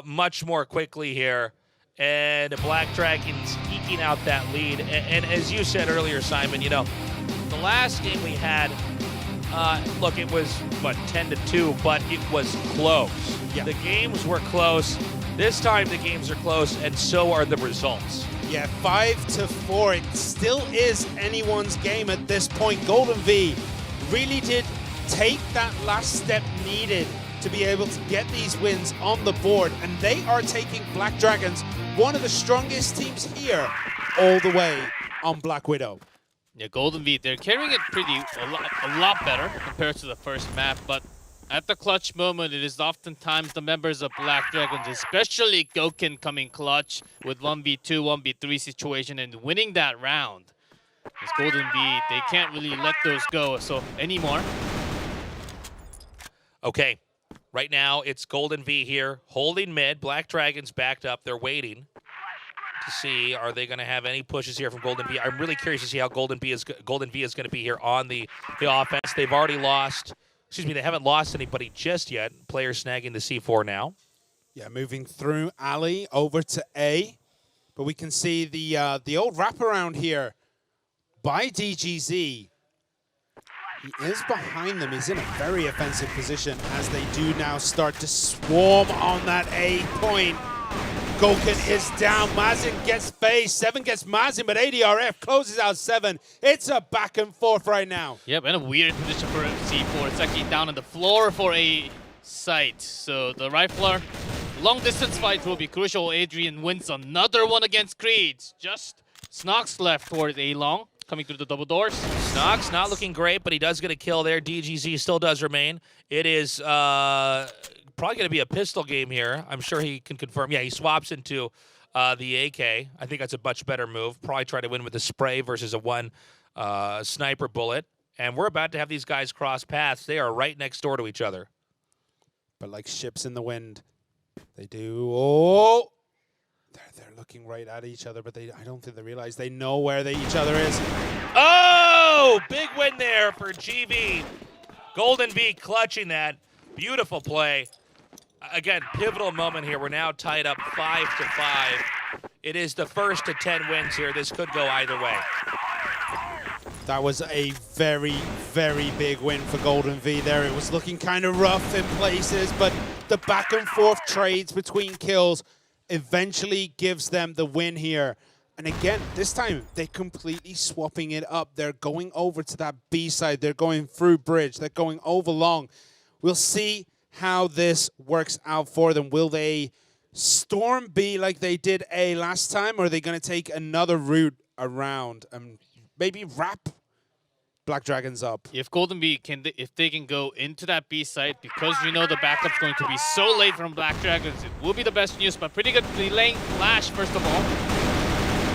[SPEAKER 2] much more quickly here. And the Black Dragons eking out that lead. And as you said earlier, Simon, you know, the last game we had, look, it was, 10-2, but it was close.
[SPEAKER 3] Yeah.
[SPEAKER 2] The games were close. This time the games are close, and so are the results.
[SPEAKER 3] Yeah, 5-4. It still is anyone's game at this point. Golden V really did take that last step needed to be able to get these wins on the board, and they are taking Black Dragons, one of the strongest teams here, all the way on Black Widow.
[SPEAKER 4] Yeah, Golden V, they're carrying it a lot better compared to the first map, but at the clutch moment, it is oftentimes the members of Black Dragons, especially Gokin, coming clutch with 1v2, 1v3 situation and winning that round. As Golden V, they can't really let those go anymore.
[SPEAKER 2] Okay, right now it's Golden V here, holding mid. Black Dragons backed up. They're waiting to see, are they going to have any pushes here from Golden V? I'm really curious to see how Golden V is going to be here on the offense. They've already lost. Excuse me, they haven't lost anybody just yet. Player snagging the C4 now.
[SPEAKER 3] Yeah, moving through alley over to A. But we can see the old wraparound here by DGZ. He is behind them. He's in a very offensive position as they do now start to swarm on that A point. Gokin is down. Mazen gets FaZe. 7 gets Mazen, but ADRF closes out 7. It's a back and forth right now.
[SPEAKER 4] Yep, and a weird position for C4. It's actually down on the floor for a site. So the rifler, long distance fight will be crucial. Adrian wins another one against Creed. Just Snox left towards A long, coming through the double doors.
[SPEAKER 2] Snox not looking great, but he does get a kill there. DGZ still does remain. It is probably going to be a pistol game here. I'm sure he can confirm. Yeah, he swaps into the AK. I think that's a much better move. Probably try to win with a spray versus a one sniper bullet. And we're about to have these guys cross paths. They are right next door to each other.
[SPEAKER 3] But like ships in the wind, they do. Oh, they're looking right at each other, but I don't think they realize they know where each other is.
[SPEAKER 2] Oh, big win there for GV. Golden V clutching that. Beautiful play. Again, pivotal moment here. We're now tied up 5-5. It is the first to 10 wins here. This could go either way.
[SPEAKER 3] That was a very, very big win for Golden V there. It was looking kind of rough in places, but the back and forth trades between kills eventually gives them the win here. And again, this time, they're completely swapping it up. They're going over to that B side. They're going through bridge. They're going over long. We'll see how this works out for them. Will they storm B like they did A last time, or are they going to take another route around and maybe wrap Black Dragons up?
[SPEAKER 4] If Golden Bee if they can go into that B site, because you know the backup's going to be so late from Black Dragons, it will be the best news, but pretty good delaying flash, first of all.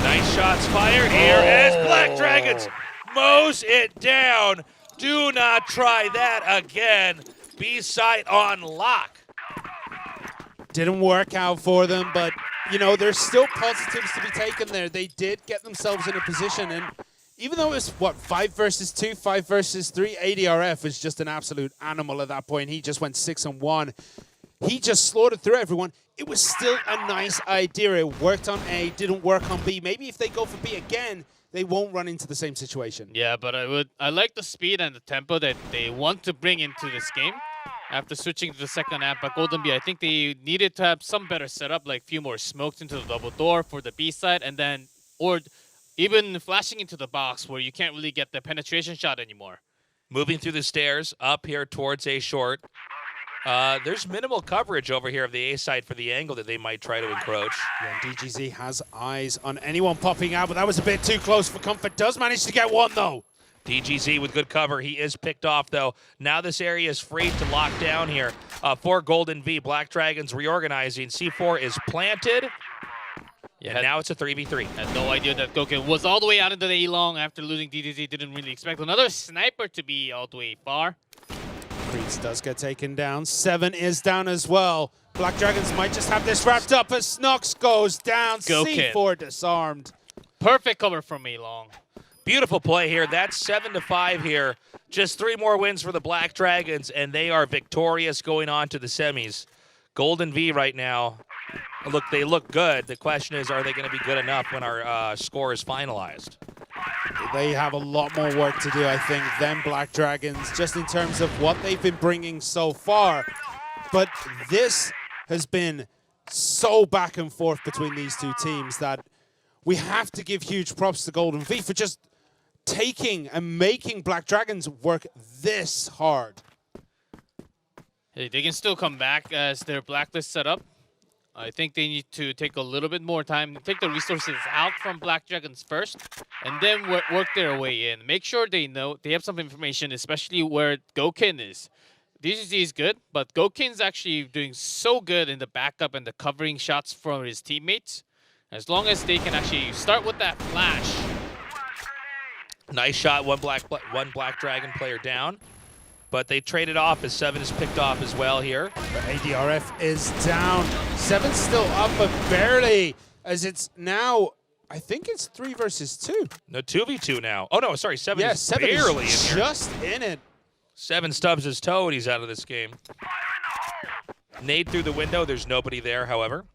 [SPEAKER 2] Nice shots fired here as Black Dragons mows it down. Do not try that again. B site on lock.
[SPEAKER 3] Didn't work out for them, but, you know, there's still positives to be taken there. They did get themselves in a position, and even though it was, what, 5 versus 2, 5 versus 3, ADRF was just an absolute animal at that point. He just went 6-1. He just slaughtered through everyone. It was still a nice idea. It worked on A, didn't work on B. Maybe if they go for B again, they won't run into the same situation.
[SPEAKER 4] Yeah, but I like the speed and the tempo that they want to bring into this game after switching to the second app. But Golden Bee, I think they needed to have some better setup, like a few more smokes into the double door for the B side, and then, or even flashing into the box where you can't really get the penetration shot anymore.
[SPEAKER 2] Moving through the stairs up here towards A short. There's minimal coverage over here of the A side for the angle that they might try to encroach.
[SPEAKER 3] Yeah, DGZ has eyes on anyone popping out, but that was a bit too close for comfort. Does manage to get one, though.
[SPEAKER 2] DGZ with good cover. He is picked off, though. Now this area is free to lock down here for Golden V. Black Dragons reorganizing. C4 is planted. Yeah, and now it's a 3v3.
[SPEAKER 4] Had no idea that Goken was all the way out into the A-long after losing DGZ. Didn't really expect another sniper to be all the way far.
[SPEAKER 3] Creeds does get taken down. 7 is down as well. Black Dragons might just have this wrapped up as Snox goes down. C4 disarmed.
[SPEAKER 4] Perfect cover from A-long.
[SPEAKER 2] Beautiful play here. That's 7-5 here. Just 3 more wins for the Black Dragons, and they are victorious going on to the semis. Golden V right now, look, they look good. The question is, are they going to be good enough when our score is finalized?
[SPEAKER 3] They have a lot more work to do, I think, than Black Dragons, just in terms of what they've been bringing so far. But this has been so back and forth between these two teams that we have to give huge props to Golden V for just taking and making Black Dragons work this hard.
[SPEAKER 4] Hey, they can still come back as their blacklist set up. I think they need to take a little bit more time, take the resources out from Black Dragons first, and then work their way in. Make sure they know, they have some information, especially where Goken is. DGZ is good, but Goken's actually doing so good in the backup and the covering shots from his teammates. As long as they can actually start with that flash.
[SPEAKER 2] Nice shot, one Black Dragon player down. But they traded off as 7 is picked off as well here.
[SPEAKER 3] But ADRF is down. 7's still up, but barely, as it's now, I think it's 3 versus 2.
[SPEAKER 2] No, 2v2 now. Oh, no, sorry, 7 is
[SPEAKER 3] 7
[SPEAKER 2] barely
[SPEAKER 3] is
[SPEAKER 2] in here.
[SPEAKER 3] just in it.
[SPEAKER 2] 7 stubs his toe and he's out of this game. Nade through the window. There's nobody there, however.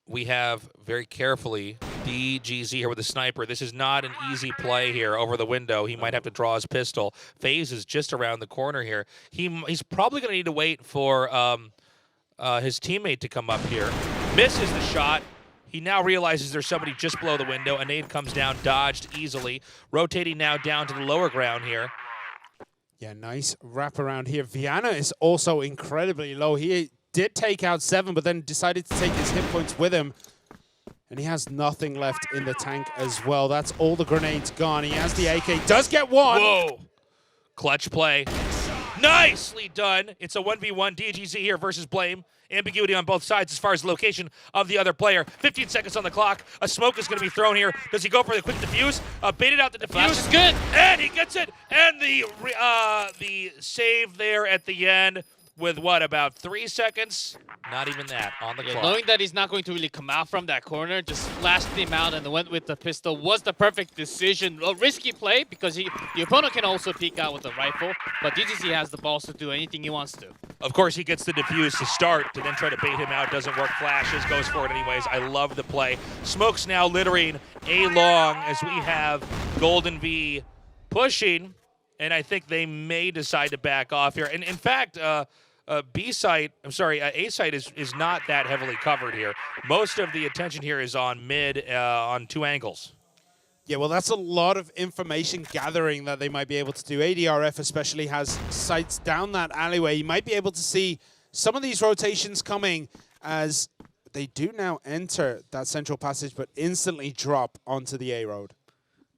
[SPEAKER 2] We have, very carefully, DGZ here with a sniper. This is not an easy play here over the window. He might have to draw his pistol. FaZe is just around the corner here. He's probably going to need to wait for his teammate to come up here. Misses the shot. He now realizes there's somebody just below the window. A nade comes down, dodged easily. Rotating now down to the lower ground here.
[SPEAKER 3] Yeah, nice wrap around here. Viana is also incredibly low. He did take out 7, but then decided to take his hit points with him. And he has nothing left in the tank as well. That's all the grenades gone. He has the AK. Does get one.
[SPEAKER 2] Whoa. Clutch play. Nicely done. It's a 1v1 DGZ here versus Blame. Ambiguity on both sides as far as the location of the other player. 15 seconds on the clock. A smoke is going to be thrown here. Does he go for the quick defuse? Baited out the defuse.
[SPEAKER 4] Flash is good.
[SPEAKER 2] And he gets it. And the save there at the end with what, about 3 seconds? Not even that on the clock.
[SPEAKER 4] Knowing that he's not going to really come out from that corner, just flashed him out and went with the pistol was the perfect decision. A risky play because the opponent can also peek out with the rifle, but DGC has the balls to do anything he wants to.
[SPEAKER 2] Of course, he gets the defuse to start, to then try to bait him out. Doesn't work. Flashes, goes for it anyways. I love the play. Smoke's now littering A-long as we have Golden V pushing, and I think they may decide to back off here. And in fact, A-site is not that heavily covered here. Most of the attention here is on mid, on 2 angles.
[SPEAKER 3] Yeah, well, that's a lot of information gathering that they might be able to do. ADRF especially has sights down that alleyway. You might be able to see some of these rotations coming as they do now enter that central passage, but instantly drop onto the A road.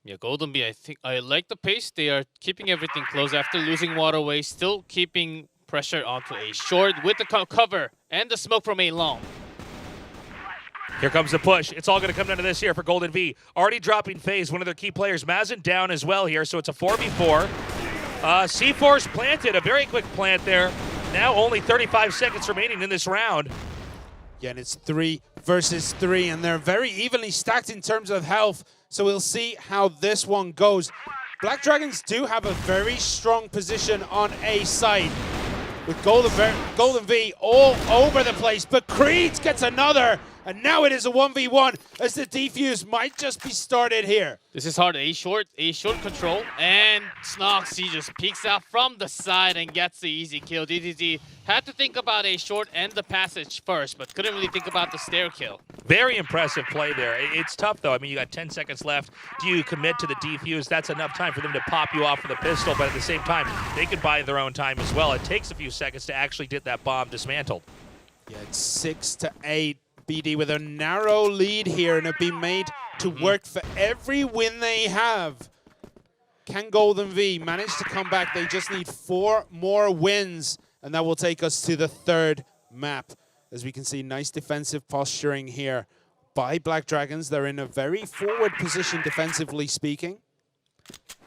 [SPEAKER 4] Yeah, Golden Bee, I think I like the pace. They are keeping everything close after losing waterway, still keeping pressure onto A short with the cover and the smoke from A long.
[SPEAKER 2] Here comes the push. It's all going to come down to this here for Golden V. Already dropping phase, one of their key players. Mazen down as well here, so it's a 4v4. C4's planted, a very quick plant there. Now only 35 seconds remaining in this round.
[SPEAKER 3] Yeah, and it's 3 versus 3, and they're very evenly stacked in terms of health, so we'll see how this one goes. Black Dragons do have a very strong position on A side, with Golden V all over the place, but Creeds gets another, and now it is a 1v1 as the defuse might just be started here.
[SPEAKER 4] This is hard. A short control, and Snox, he just peeks out from the side and gets the easy kill. DDZ had to think about A short and the passage first, but couldn't really think about the stair kill.
[SPEAKER 2] Very impressive play there. It's tough, though. I mean, you got 10 seconds left. Do you commit to the defuse? That's enough time for them to pop you off with a pistol, but at the same time, they could buy their own time as well. It takes a few seconds to actually get that bomb dismantled.
[SPEAKER 3] Yeah, it's 6 to 8. BD with a narrow lead here, and it'll be made to work for every win they have. Can Golden V manage to come back? They just need 4 more wins, and that will take us to the 3rd map. As we can see, nice defensive posturing here by Black Dragons. They're in a very forward position defensively speaking.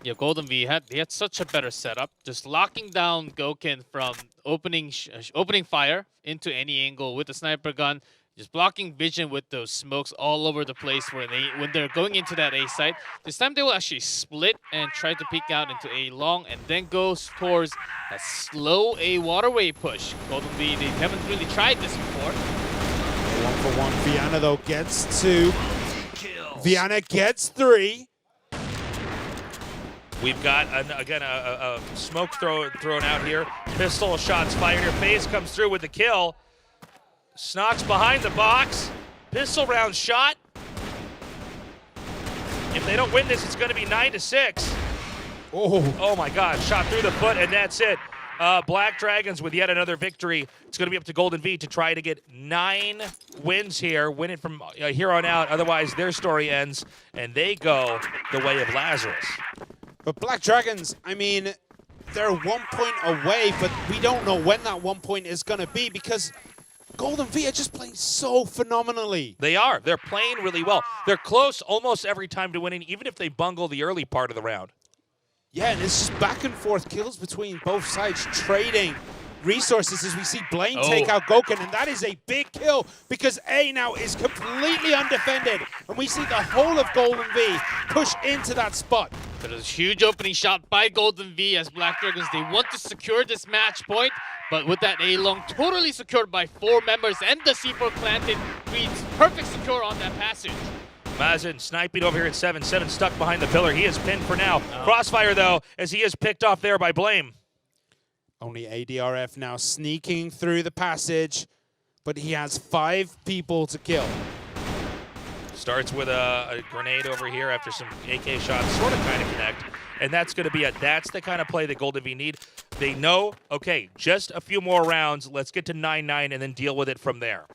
[SPEAKER 4] Yeah, Golden V had such a better setup, just locking down Goken from opening fire into any angle with the sniper gun. Just blocking vision with those smokes all over the place when they're going into that A site. This time they will actually split and try to peek out into A long and then go towards a slow A waterway push. Golden V, they haven't really tried this before.
[SPEAKER 3] 1 for 1. Viana, though, gets 2. Viana gets 3.
[SPEAKER 2] We've got, again, a smoke thrown out here. Pistol shots fired here. FaZe comes through with the kill. Snox behind the box. Pistol round shot. If they don't win this, it's going to be 9-6. Oh my God, shot through the foot, and that's it. Black Dragons with yet another victory. It's going to be up to Golden V to try to get 9 wins here, win it from here on out. Otherwise, their story ends, and they go the way of Lazarus.
[SPEAKER 3] But Black Dragons, I mean, they're 1 point away, but we don't know when that 1 point is going to be because Golden V are just playing so phenomenally.
[SPEAKER 2] They are. They're playing really well. They're close almost every time to winning, even if they bungle the early part of the round.
[SPEAKER 3] Yeah, and it's just back and forth kills between both sides, trading resources as we see Blaine take out Goken, and that is a big kill because A now is completely undefended, and we see the whole of Golden V push into that spot.
[SPEAKER 4] There's a huge opening shot by Golden V as Black Dragons. They want to secure this match point, but with that A-long totally secured by 4 members and the C4 planted, Creed's perfect secure on that passage.
[SPEAKER 2] Mazen sniping over here at 7. 7 stuck behind the pillar. He is pinned for now. Crossfire, though, as he is picked off there by Blame.
[SPEAKER 3] Only ADRF now sneaking through the passage, but he has 5 people to kill.
[SPEAKER 2] Starts with a grenade over here after some AK shots, sort of kind of connect. And that's going to be that's the kind of play that Golden V need. They know, okay, just a few more rounds. Let's get to 9-9 and then deal with it from there.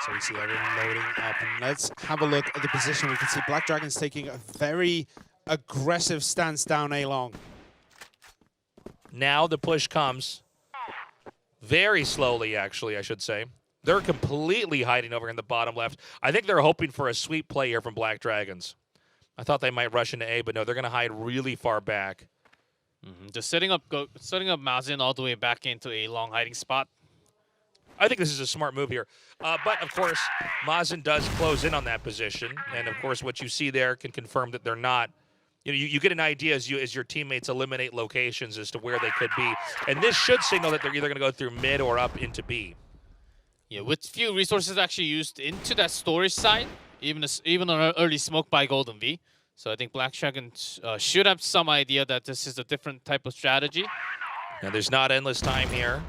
[SPEAKER 3] So we see everyone loading up, and let's have a look at the position. We can see Black Dragons taking a very aggressive stance down A-long.
[SPEAKER 2] Now the push comes very slowly, actually, I should say. They're completely hiding over in the bottom left. I think they're hoping for a sweep play here from Black Dragons. I thought they might rush into A, but no, they're going to hide really far back.
[SPEAKER 4] Just setting up Mazin all the way back into a long hiding spot.
[SPEAKER 2] I think this is a smart move here. But, of course, Mazin does close in on that position. And, of course, what you see there can confirm that they're not. You get an idea as your teammates eliminate locations as to where they could be. And this should signal that they're either going to go through mid or up into B.
[SPEAKER 4] Yeah, with few resources actually used into that storage side, even an early smoke by Golden V. So I think Black Dragons should have some idea that this is a different type of strategy.
[SPEAKER 2] Now there's not endless time here.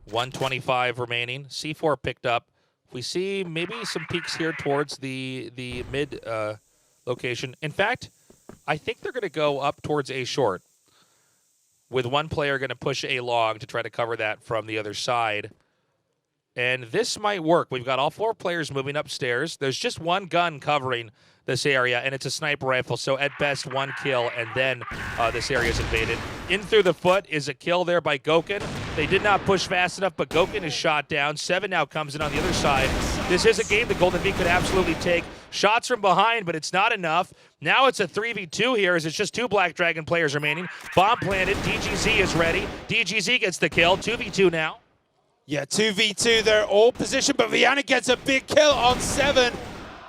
[SPEAKER 2] 125 remaining. C4 picked up. We see maybe some peaks here towards the mid location. In fact, I think they're going to go up towards A short, with one player going to push A long to try to cover that from the other side. And this might work. We've got all 4 players moving upstairs. There's just one gun covering this area, and it's a sniper rifle, so at best 1 kill, and then this area is invaded. In through the foot is a kill there by Gokun. They did not push fast enough, but Gokun is shot down. 7 now comes in on the other side. This is a game that Golden V could absolutely take. Shots from behind, but it's not enough. Now it's a 3v2 here as it's just 2 Black Dragon players remaining. Bomb planted. DGZ is ready. DGZ gets the kill. 2v2 now.
[SPEAKER 3] Yeah, 2v2, they're all positioned, but Valiant gets a big kill on 7.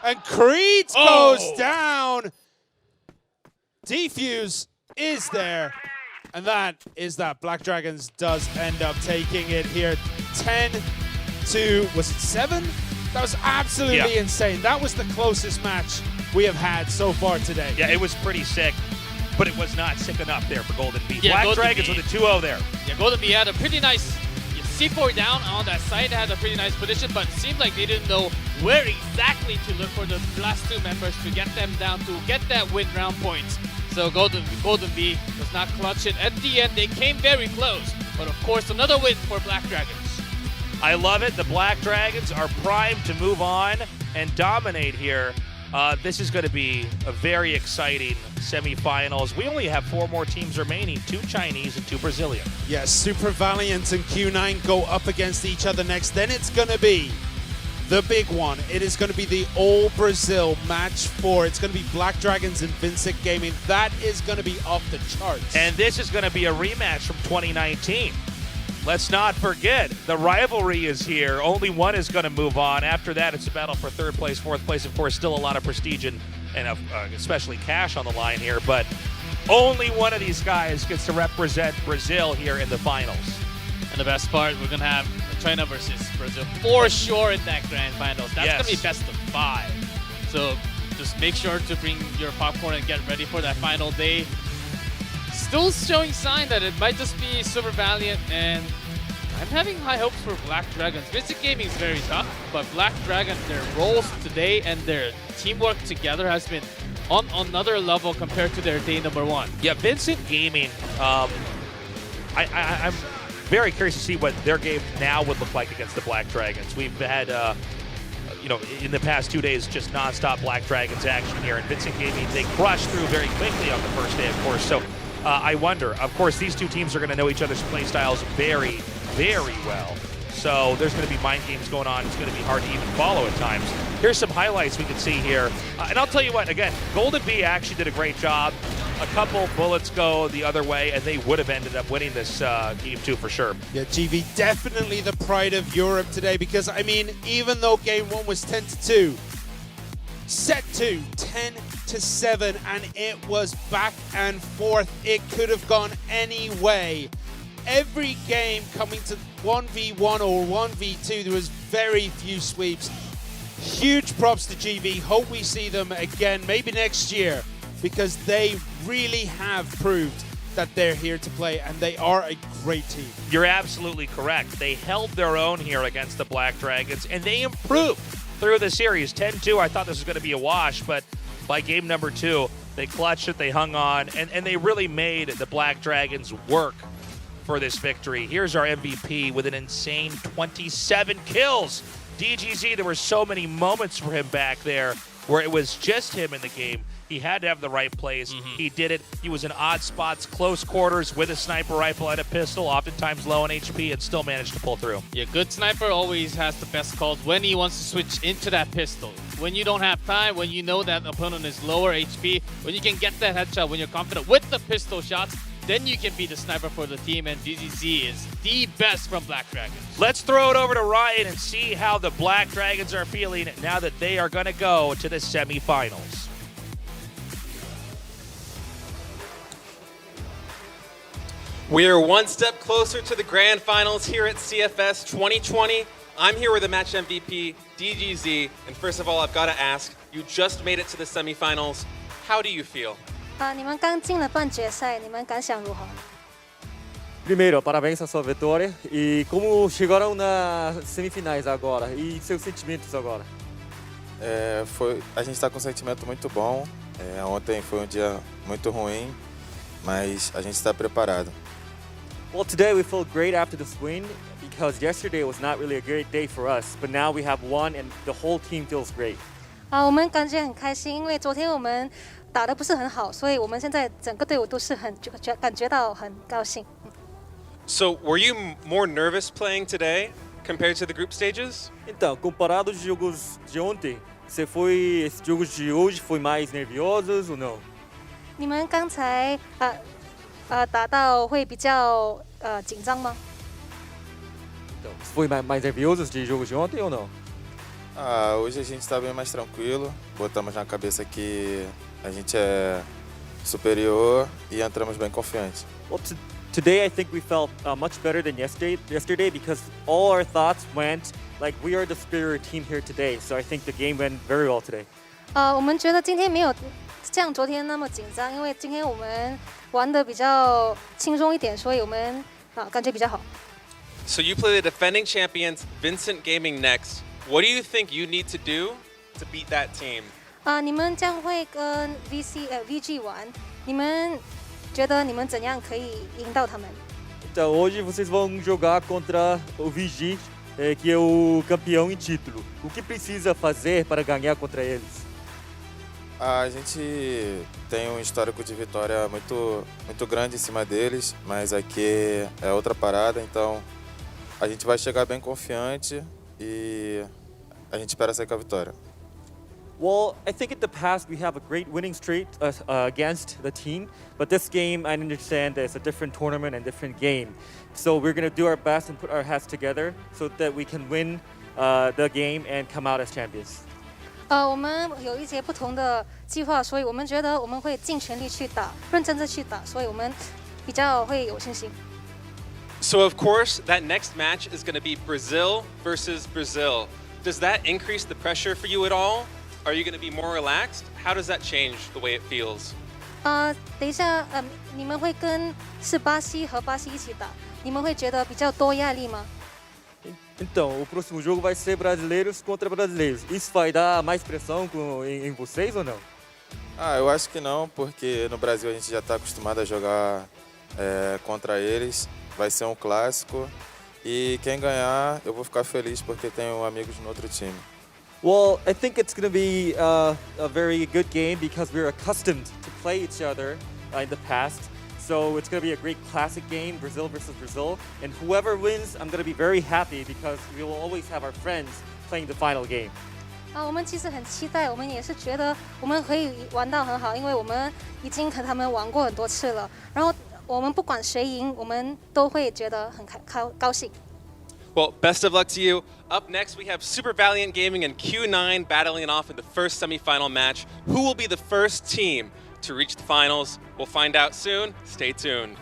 [SPEAKER 3] And Creed goes down. Defuse is there. And that is that. Black Dragons does end up taking it here. 10 to, was it 7? That was absolutely insane. That was the closest match we have had so far today.
[SPEAKER 2] Yeah, it was pretty sick, but it was not sick enough there for Golden V.
[SPEAKER 4] Yeah,
[SPEAKER 2] Black
[SPEAKER 4] Golden
[SPEAKER 2] Dragons
[SPEAKER 4] V.
[SPEAKER 2] with a 2-0 there.
[SPEAKER 4] Yeah, Golden V had a pretty nice C4 down on that side, had a pretty nice position, but it seemed like they didn't know where exactly to look for the last 2 members to get them down to get that win round points. So Golden V was not clutch it. At the end, they came very close, but of course another win for Black Dragons.
[SPEAKER 2] I love it. The Black Dragons are primed to move on and dominate here. This is going to be a very exciting semifinals. We only have 4 more teams remaining, 2 Chinese and 2 Brazilian.
[SPEAKER 3] Yes, Super Valiant and Q9 go up against each other next. Then it's going to be the big one. It is going to be the All Brazil match 4. It's going to be Black Dragons and Vincent Gaming. That is going to be off the charts.
[SPEAKER 2] And this is going to be a rematch from 2019. Let's not forget, the rivalry is here. Only one is going to move on. After that, it's a battle for 3rd place, 4th place. Of course, still a lot of prestige and especially cash on the line here. But only one of these guys gets to represent Brazil here in the finals.
[SPEAKER 4] And the best part, we're going to have China versus Brazil for sure in that grand finals. That's going to be best of 5. So just make sure to bring your popcorn and get ready for that final day. Still showing sign that it might just be Super Valiant, and I'm having high hopes for Black Dragons. Vincent Gaming is very tough, but Black Dragons, their roles today and their teamwork together has been on another level compared to their day number 1.
[SPEAKER 2] Yeah, Vincent Gaming, I'm very curious to see what their game now would look like against the Black Dragons. We've had, in the past 2 days, just nonstop Black Dragons action here, and Vincent Gaming, they crushed through very quickly on the first day, of course. So I wonder, of course, these 2 teams are going to know each other's play styles very, very well. So there's going to be mind games going on. It's going to be hard to even follow at times. Here's some highlights we can see here. And I'll tell you what, again, Golden V actually did a great job. A couple bullets go the other way, and they would have ended up winning this game 2 for sure.
[SPEAKER 3] Yeah, GV definitely the pride of Europe today because, I mean, even though game 1 was 10-2, set 2, 10-7, and it was back and forth. It could have gone any way. Every game coming to 1v1 or 1v2, there was very few sweeps. Huge props to GV. Hope we see them again, maybe next year, because they really have proved that they're here to play, and they are a great team.
[SPEAKER 2] You're absolutely correct. They held their own here against the Black Dragons, and they improved through the series. 10-2, I thought this was going to be a wash, but by game number 2, they clutched it, they hung on, and they really made the Black Dragons work for this victory. Here's our MVP with an insane 27 kills. DGZ, there were so many moments for him back there where it was just him in the game. He had to have the right plays. He did it. He was in odd spots, close quarters with a sniper rifle and a pistol, oftentimes low on HP, and still managed to pull through.
[SPEAKER 4] Yeah, good sniper always has the best calls when he wants to switch into that pistol. When you don't have time, when you know that opponent is lower HP, when you can get that headshot, when you're confident with the pistol shots, then you can be the sniper for the team, and DZZ is the best from Black Dragons.
[SPEAKER 2] Let's throw it over to Ryan and see how the Black Dragons are feeling now that they are going to go to the semifinals.
[SPEAKER 1] We are one step closer to the grand finals here at CFS 2020. I'm here with the match MVP, DGZ, and first of all, I've got to ask, you just made it to the semifinals. How do you feel?
[SPEAKER 5] 你们刚进了半决赛，你们感想如何？
[SPEAKER 8] Primeiro, parabéns à sua vitória. E como chegaram nas semifinais agora? E seus sentimentos agora?
[SPEAKER 9] A gente está com um sentimento muito bom. Ontem foi um dia muito ruim, mas a gente está preparado.
[SPEAKER 8] Well, today we feel great after this win because yesterday was not really a great day for us. But now we have won and the whole team feels great.
[SPEAKER 5] 我们感觉很开心，因为昨天我们打得不是很好，所以我们现在整个队伍都是感觉到很高兴。
[SPEAKER 1] So, were you more nervous playing today compared to the group stages?
[SPEAKER 8] Então, comparado aos jogos de ontem, esses jogos de hoje foi mais nerviosos ou não?
[SPEAKER 5] 你们刚才打到会比较紧张吗？
[SPEAKER 8] Então, foi mais nerviosos de jogos de ontem ou não?
[SPEAKER 9] Hoje a gente está bem mais tranquilo. Botamos na cabeça que a gente é superior e entramos bem confiantes.
[SPEAKER 8] Well, today I think we felt much better than yesterday because all our thoughts went like we are the superior team here today. So I think the game went very well today.
[SPEAKER 5] 我们觉得今天没有像昨天那么紧张，因为今天我们玩得比较轻松一点，所以我们感觉比较好。
[SPEAKER 1] So you play the defending champions, Vincent Gaming next. What do you think you need to do to beat that team?
[SPEAKER 5] 你们将会跟 VG 玩，你们觉得你们怎样可以赢到他们？
[SPEAKER 8] Então hoje vocês vão jogar contra o VG, que é o campeão em título. O que precisa fazer para ganhar contra eles?
[SPEAKER 9] A gente tem um histórico de vitória muito grande em cima deles, mas aqui é outra parada, então a gente vai chegar bem confiante e a gente espera sair com a vitória.
[SPEAKER 8] Well, I think in the past we have a great winning streak against the team, but this game I understand that it's a different tournament and different game. So we're going to do our best and put our heads together so that we can win the game and come out as champions.
[SPEAKER 5] 我们有一些不同的计划，所以我们觉得我们会尽全力去打，认真的去打，所以我们比较会有信心。
[SPEAKER 1] So of course, that next match is going to be Brazil versus Brazil. Does that increase the pressure for you at all? Are you going to be more relaxed? How does that change the way it feels?
[SPEAKER 5] 等一下，你们会跟巴西和巴西一起打，你们会觉得比较多压力吗？
[SPEAKER 8] Então, o próximo jogo vai ser brasileiros contra brasileiros. Isso vai dar mais pressão em vocês ou não?
[SPEAKER 9] Eu acho que não, porque no Brasil a gente já está acostumado a jogar contra eles. Vai ser um clássico e quem ganhar eu vou ficar feliz porque tenho amigos no outro time.
[SPEAKER 8] Well, I think it's going to be a very good game because we're accustomed to play each other in the past. So it's going to be a great classic game, Brazil versus Brazil. And whoever wins, I'm going to be very happy because we will always have our friends playing the final game.
[SPEAKER 5] 我们其实很期待，我们也是觉得我们可以玩到很好，因为我们已经和他们玩过很多次了。然后我们不管谁赢，我们都会觉得很高兴。
[SPEAKER 1] Well, best of luck to you. Up next, we have Super Valiant Gaming and Q9 battling it off in the first semifinal match. Who will be the first team to reach the finals? We'll find out soon. Stay tuned.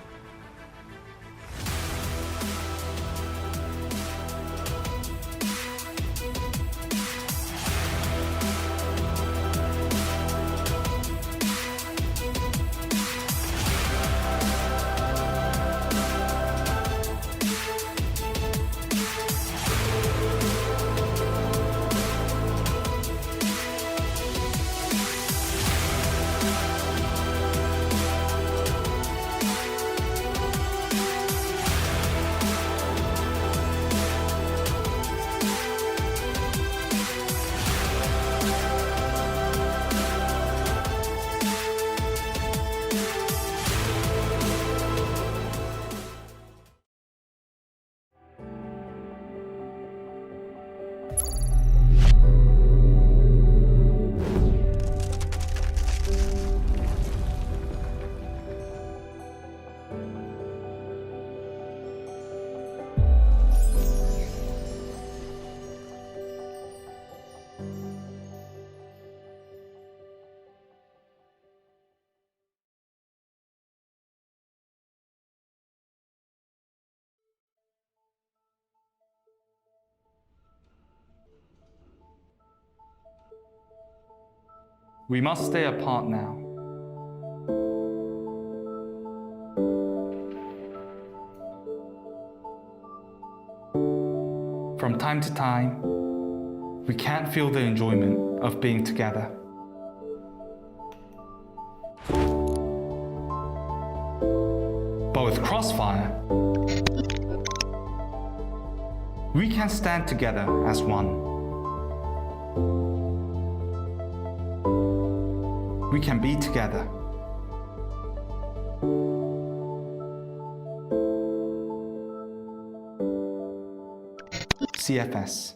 [SPEAKER 7] We must stay apart now. From time to time, we can't feel the enjoyment of being together. But with Crossfire, we can stand together as one. We can be together. CFS.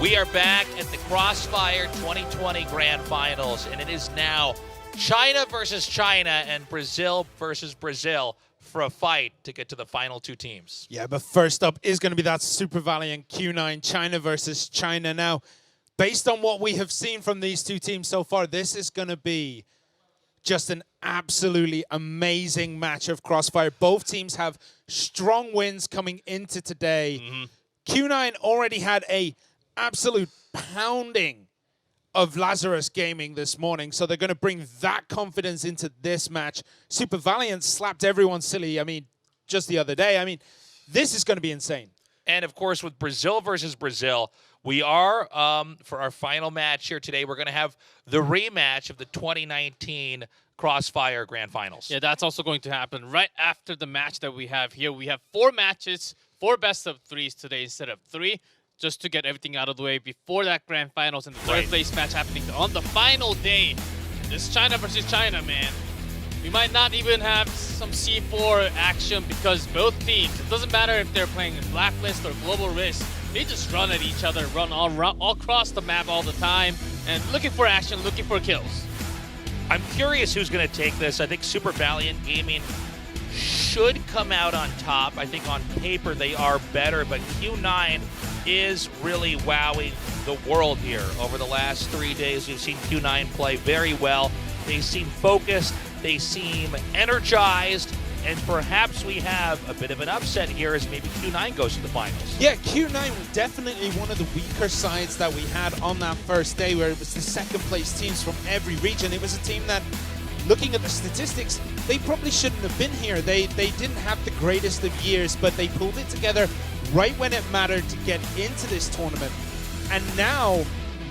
[SPEAKER 2] We are back at the Crossfire 2020 Grand Finals, and it is now China versus China and Brazil versus Brazil for a fight to get to the final two teams.
[SPEAKER 3] Yeah, but first up is going to be that Super Valiant Q9, China versus China. Now, based on what we have seen from these two teams so far, this is going to be just an absolutely amazing match of Crossfire. Both teams have strong wins coming into today. Q9 already had a absolute pounding of Lazarus Gaming this morning, so they're going to bring that confidence into this match. Super Valiant slapped everyone silly, I mean, just the other day. I mean, this is going to be insane.
[SPEAKER 2] And, of course, with Brazil versus Brazil, we are, for our final match here today, we're going to have the rematch of the 2019 Crossfire Grand Finals.
[SPEAKER 4] Yeah, that's also going to happen right after the match that we have here. We have 4 matches, 4 best of 3s today instead of 3, just to get everything out of the way before that Grand Finals and the third place match happening on the final day. This China versus China, man. We might not even have some C4 action because both teams, it doesn't matter if they're playing Blacklist or Global Risk, they just run at each other, run all across the map all the time, and looking for action, looking for kills.
[SPEAKER 2] I'm curious who's going to take this. I think Super Valiant Gaming should come out on top. I think on paper they are better, but Q9 is really wowing the world here. Over the last 3 days, we've seen Q9 play very well. They seem focused, they seem energized, and perhaps we have a bit of an upset here as maybe Q9 goes to the finals.
[SPEAKER 3] Yeah, Q9 was definitely one of the weaker sides that we had on that first day, where it was the second place teams from every region. It was a team that, looking at the statistics, they probably shouldn't have been here. They didn't have the greatest of years, but they pulled it together right when it mattered to get into this tournament. And now,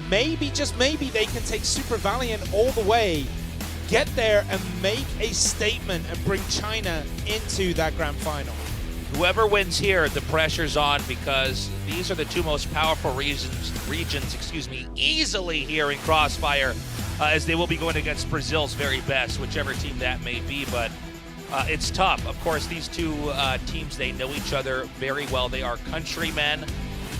[SPEAKER 3] maybe, just maybe, they can take Super Valiant all the way, get there and make a statement and bring China into that grand final.
[SPEAKER 2] Whoever wins here, the pressure's on because these are the two most powerful regions, easily here in Crossfire, as they will be going against Brazil's very best, whichever team that may be. But it's tough. Of course, these two teams, they know each other very well. They are countrymen.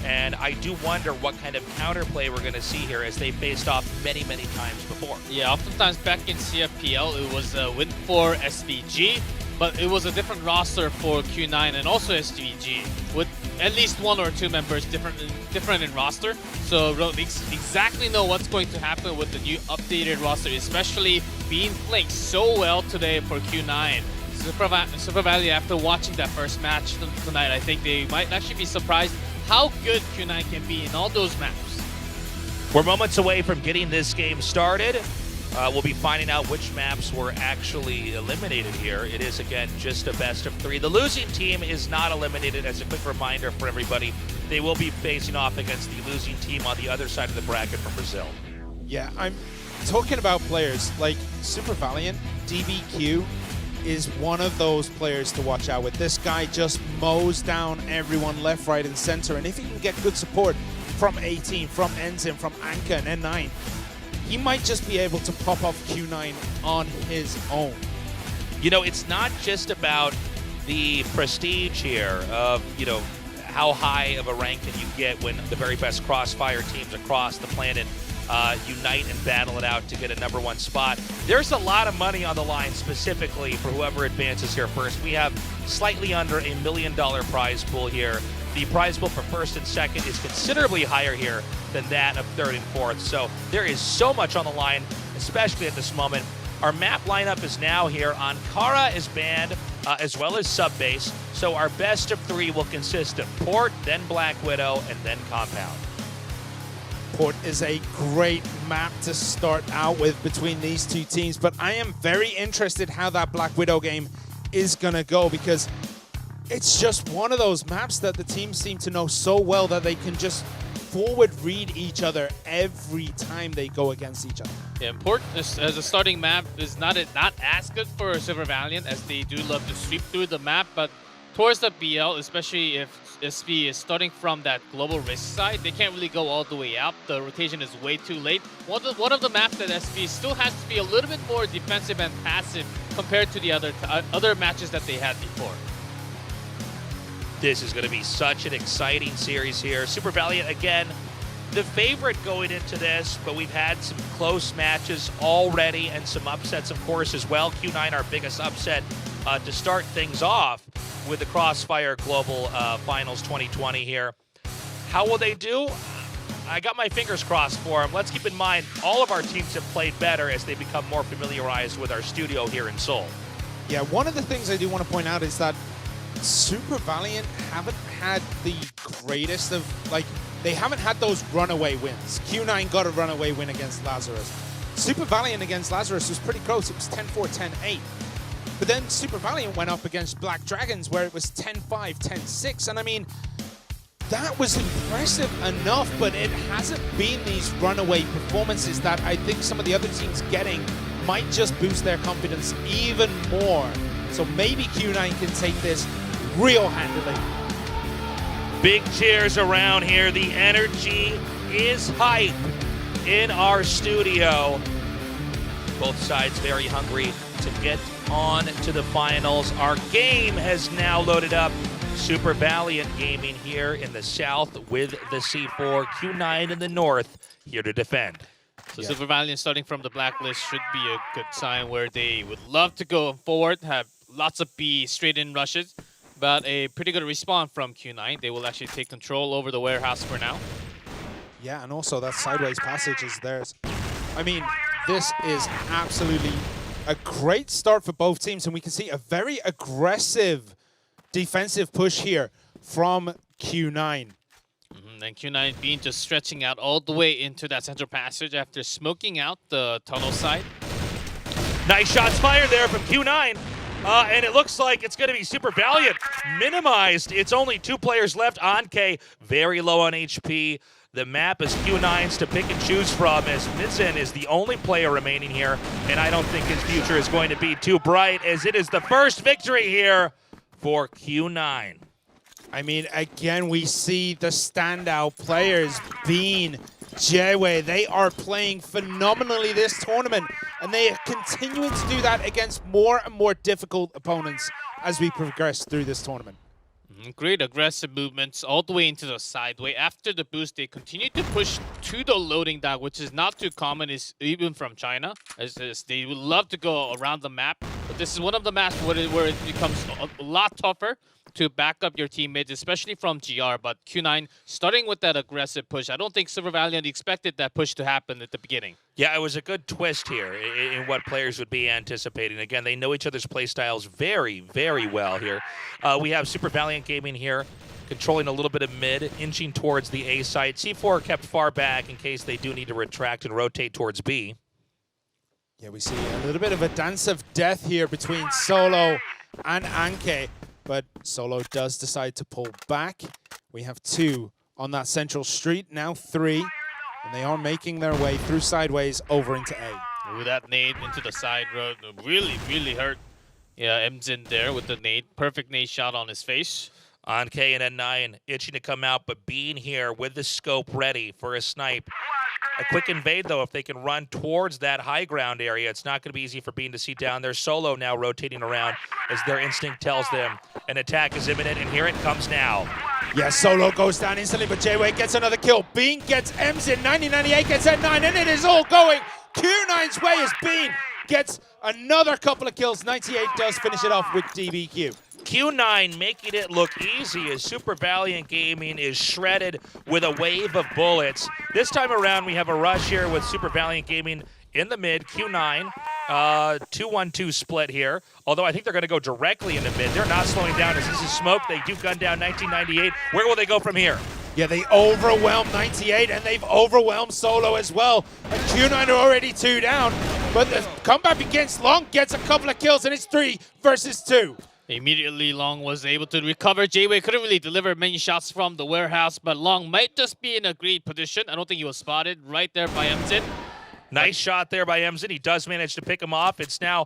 [SPEAKER 2] And I do wonder what kind of counterplay we're going to see here as they faced off many, many times before.
[SPEAKER 4] Yeah, oftentimes back in CFPL, it was a win for SVG, but it was a different roster for Q9 and also SVG, with at least 1 or 2 members different in roster. So we exactly know what's going to happen with the new updated roster, especially being playing so well today for Q9. Super Valley, after watching that first match tonight, I think they might actually be surprised how good Q9 can be in all those maps.
[SPEAKER 2] We're moments away from getting this game started. We'll be finding out which maps were actually eliminated here. It is, again, just a best of 3. The losing team is not eliminated. As a quick reminder for everybody, they will be facing off against the losing team on the other side of the bracket from Brazil.
[SPEAKER 3] Yeah, I'm talking about players like Super Valiant. DBQ is one of those players to watch out with. This guy just mows down everyone left, right, and center. And if he can get good support from 18, from Enzim, from Anka and N9, he might just be able to pop off Q9 on his own.
[SPEAKER 2] You know, it's not just about the prestige here of, you know, how high of a rank can you get when the very best Crossfire teams across the planet unite and battle it out to get a #1 spot. There's a lot of money on the line specifically for whoever advances here first. We have slightly under $1 million prize pool here. The prize pool for first and second is considerably higher here than that of third and fourth. So there is so much on the line, especially at this moment. Our map lineup is now here. Ankara is banned, as well as Subbase. So our best of 3 will consist of Port, then Black Widow, and then Compound.
[SPEAKER 3] Port is a great map to start out with between these two teams, but I am very interested how that Black Widow game is going to go, because it's just one of those maps that the teams seem to know so well that they can just forward read each other every time they go against each other.
[SPEAKER 4] Yeah, Port as a starting map is not as good for Super Valiant, as they do love to sweep through the map, but towards the BL, especially if SV is starting from that global risk side, they can't really go all the way out. The rotation is way too late. One of the maps that SV still has to be a little bit more defensive and passive compared to the other matches that they had before.
[SPEAKER 2] This is going to be such an exciting series here. Super Valiant, again, the favorite going into this, but we've had some close matches already and some upsets, of course, as well. Q9, our biggest upset to start things off with the Crossfire Global Finals 2020 here. How will they do? I got my fingers crossed for them. Let's keep in mind, all of our teams have played better as they become more familiarized with our studio here in Seoul.
[SPEAKER 3] Yeah, one of the things I do want to point out is that Super Valiant haven't had the greatest of, like, they haven't had those runaway wins. Q9 got a runaway win against Lazarus. Super Valiant against Lazarus was pretty close. It was 10-4, 10-8. But then Super Valiant went up against Black Dragons where it was 10-5, 10-6. And I mean, that was impressive enough, but it hasn't been these runaway performances that I think some of the other teams getting might just boost their confidence even more. So maybe Q9 can take this real handily.
[SPEAKER 2] Big cheers around here. The energy is hype in our studio. Both sides very hungry to get on to the finals. Our game has now loaded up. Super Valiant Gaming here in the south with the C4. Q9 in the north here to defend.
[SPEAKER 4] So Super Valiant starting from the blacklist should be a good sign where they would love to go forward, have lots of B straight-in rushes, but a pretty good response from Q9. They will actually take control over the warehouse for now.
[SPEAKER 3] Yeah, and also that sideways passage is theirs. I mean, this is absolutely a great start for both teams, and we can see a very aggressive defensive push here from Q9.
[SPEAKER 4] And Q9 being just stretching out all the way into that central passage after smoking out the tunnel side.
[SPEAKER 2] Nice shots fired there from Q9. And it looks like it's going to be Super Valiant minimized. It's only 2 players left. Anke very low on HP. The map is Q9's to pick and choose from as Mizen is the only player remaining here. And I don't think his future is going to be too bright as it is the first victory here for Q9.
[SPEAKER 3] I mean, again, we see the standout players being Jaewei. They are playing phenomenally this tournament, and they are continuing to do that against more and more difficult opponents as we progress through this tournament.
[SPEAKER 4] Great aggressive movements all the way into the sideway. After the boost, they continue to push to the loading dock, which is not too common, even from China. As they would love to go around the map, but this is one of the maps where it becomes a lot tougher to back up your teammates, especially from GR. But Q9 starting with that aggressive push. I don't think Super Valiant expected that push to happen at the beginning.
[SPEAKER 2] Yeah, it was a good twist here in what players would be anticipating. Again, they know each other's playstyles very, very well here. We have Super Valiant Gaming here, controlling a little bit of mid, inching towards the A site. C4 kept far back in case they do need to retract and rotate towards B.
[SPEAKER 3] Yeah, we see a little bit of a dance of death here between Solo and Anke, but Solo does decide to pull back. We have 2 on that central street, now 3. And they are making their way through sideways over into A.
[SPEAKER 4] Ooh, that nade into the side road really, really hurt. Yeah, Mzin there with the nade. Perfect nade shot on his face.
[SPEAKER 2] Anke and N9 itching to come out, but being here with the scope ready for a snipe. A quick invade, though, if they can run towards that high ground area. It's not going to be easy for Bean to see down there. Solo now rotating around as their instinct tells them an attack is imminent, and here it comes now.
[SPEAKER 3] Yeah, Solo goes down instantly, but Jaewei gets another kill. Bean gets M's in, 9098 gets N9, and it is all going Q9's way as Bean gets another couple of kills. 98 does finish it off with DBQ.
[SPEAKER 2] Q9 making it look easy as Super Valiant Gaming is shredded with a wave of bullets. This time around, we have a rush here with Super Valiant Gaming in the mid. Q9, 2-1-2 split here. Although I think they're going to go directly in the mid. They're not slowing down as this is smoke. They do gun down 1998. Where will they go from here?
[SPEAKER 3] Yeah, they overwhelm 98, and they've overwhelmed Solo as well. And Q9 are already 2 down, but the comeback begins. Long gets a couple of kills, and it's 3 versus 2.
[SPEAKER 4] Immediately, Long was able to recover. Jaewei couldn't really deliver many shots from the warehouse, but Long might just be in a great position. I don't think he was spotted right there by Mzin.
[SPEAKER 2] Nice shot there by Mzin. He does manage to pick him off. It's now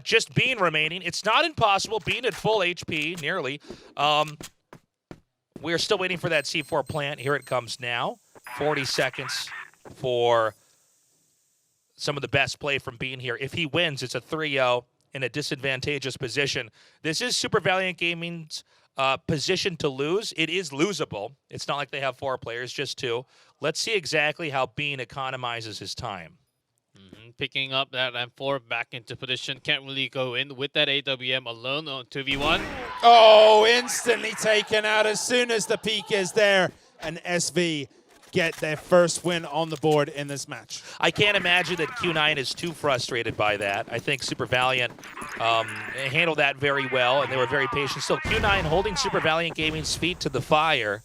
[SPEAKER 2] just Bean remaining. It's not impossible. Bean at full HP, nearly. We're still waiting for that C4 plant. Here it comes now. 40 seconds for some of the best play from Bean here. If he wins, it's a 3-0 in a disadvantageous position. This is Super Valiant Gaming's position to lose. It is losable. It's not like they have 4 players, just 2. Let's see exactly how Bean economizes his time.
[SPEAKER 4] Picking up that M4 back into position. Can't really go in with that AWM alone on 2v1.
[SPEAKER 3] Oh, instantly taken out as soon as the peak is there. And SV get their first win on the board in this match.
[SPEAKER 2] I can't imagine that Q9 is too frustrated by that. I think Super Valiant handled that very well, and they were very patient. Still, Q9 holding Super Valiant Gaming's feet to the fire.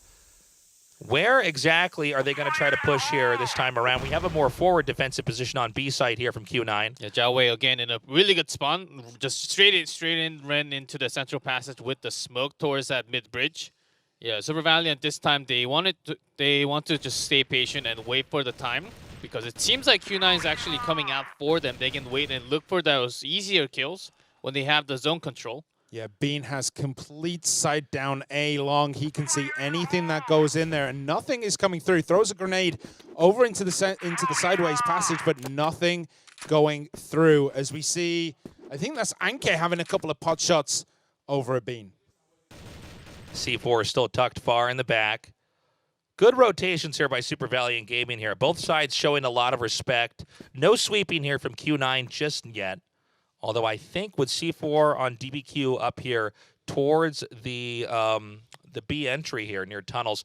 [SPEAKER 2] Where exactly are they going to try to push here this time around? We have a more forward defensive position on B side here from Q9.
[SPEAKER 4] Yeah, Zhao Wei again in a really good spot. Just straight in, ran into the central passage with the smoke towards that mid bridge. Yeah, Super Valiant this time they want to just stay patient and wait for the time, because it seems like Q9 is actually coming out for them. They can wait and look for those easier kills when they have the zone control.
[SPEAKER 3] Yeah, Bean has complete sight down A long. He can see anything that goes in there, and nothing is coming through. Throws a grenade over into the sideways passage, but nothing going through. As we see, I think that's Anke having a couple of pot shots over a Bean.
[SPEAKER 2] C4 is still tucked far in the back. Good rotations here by Super Valiant Gaming here. Both sides showing a lot of respect. No sweeping here from Q9 just yet. Although I think with C4 on DBQ up here towards the B entry here near tunnels,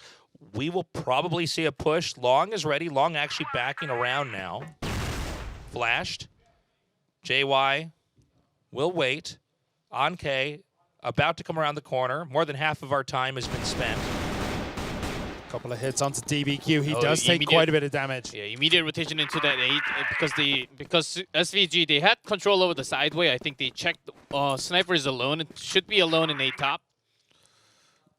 [SPEAKER 2] we will probably see a push. Long is ready. Long actually backing around now. Flashed. JY will wait. Anke about to come around the corner. More than half of our time has been spent.
[SPEAKER 3] Couple of hits onto DBQ. He does take quite a bit of damage.
[SPEAKER 4] Yeah, immediate rotation into that 8 because SVG, they had control over the sideway. I think they checked Sniper is alone. It should be alone in A top.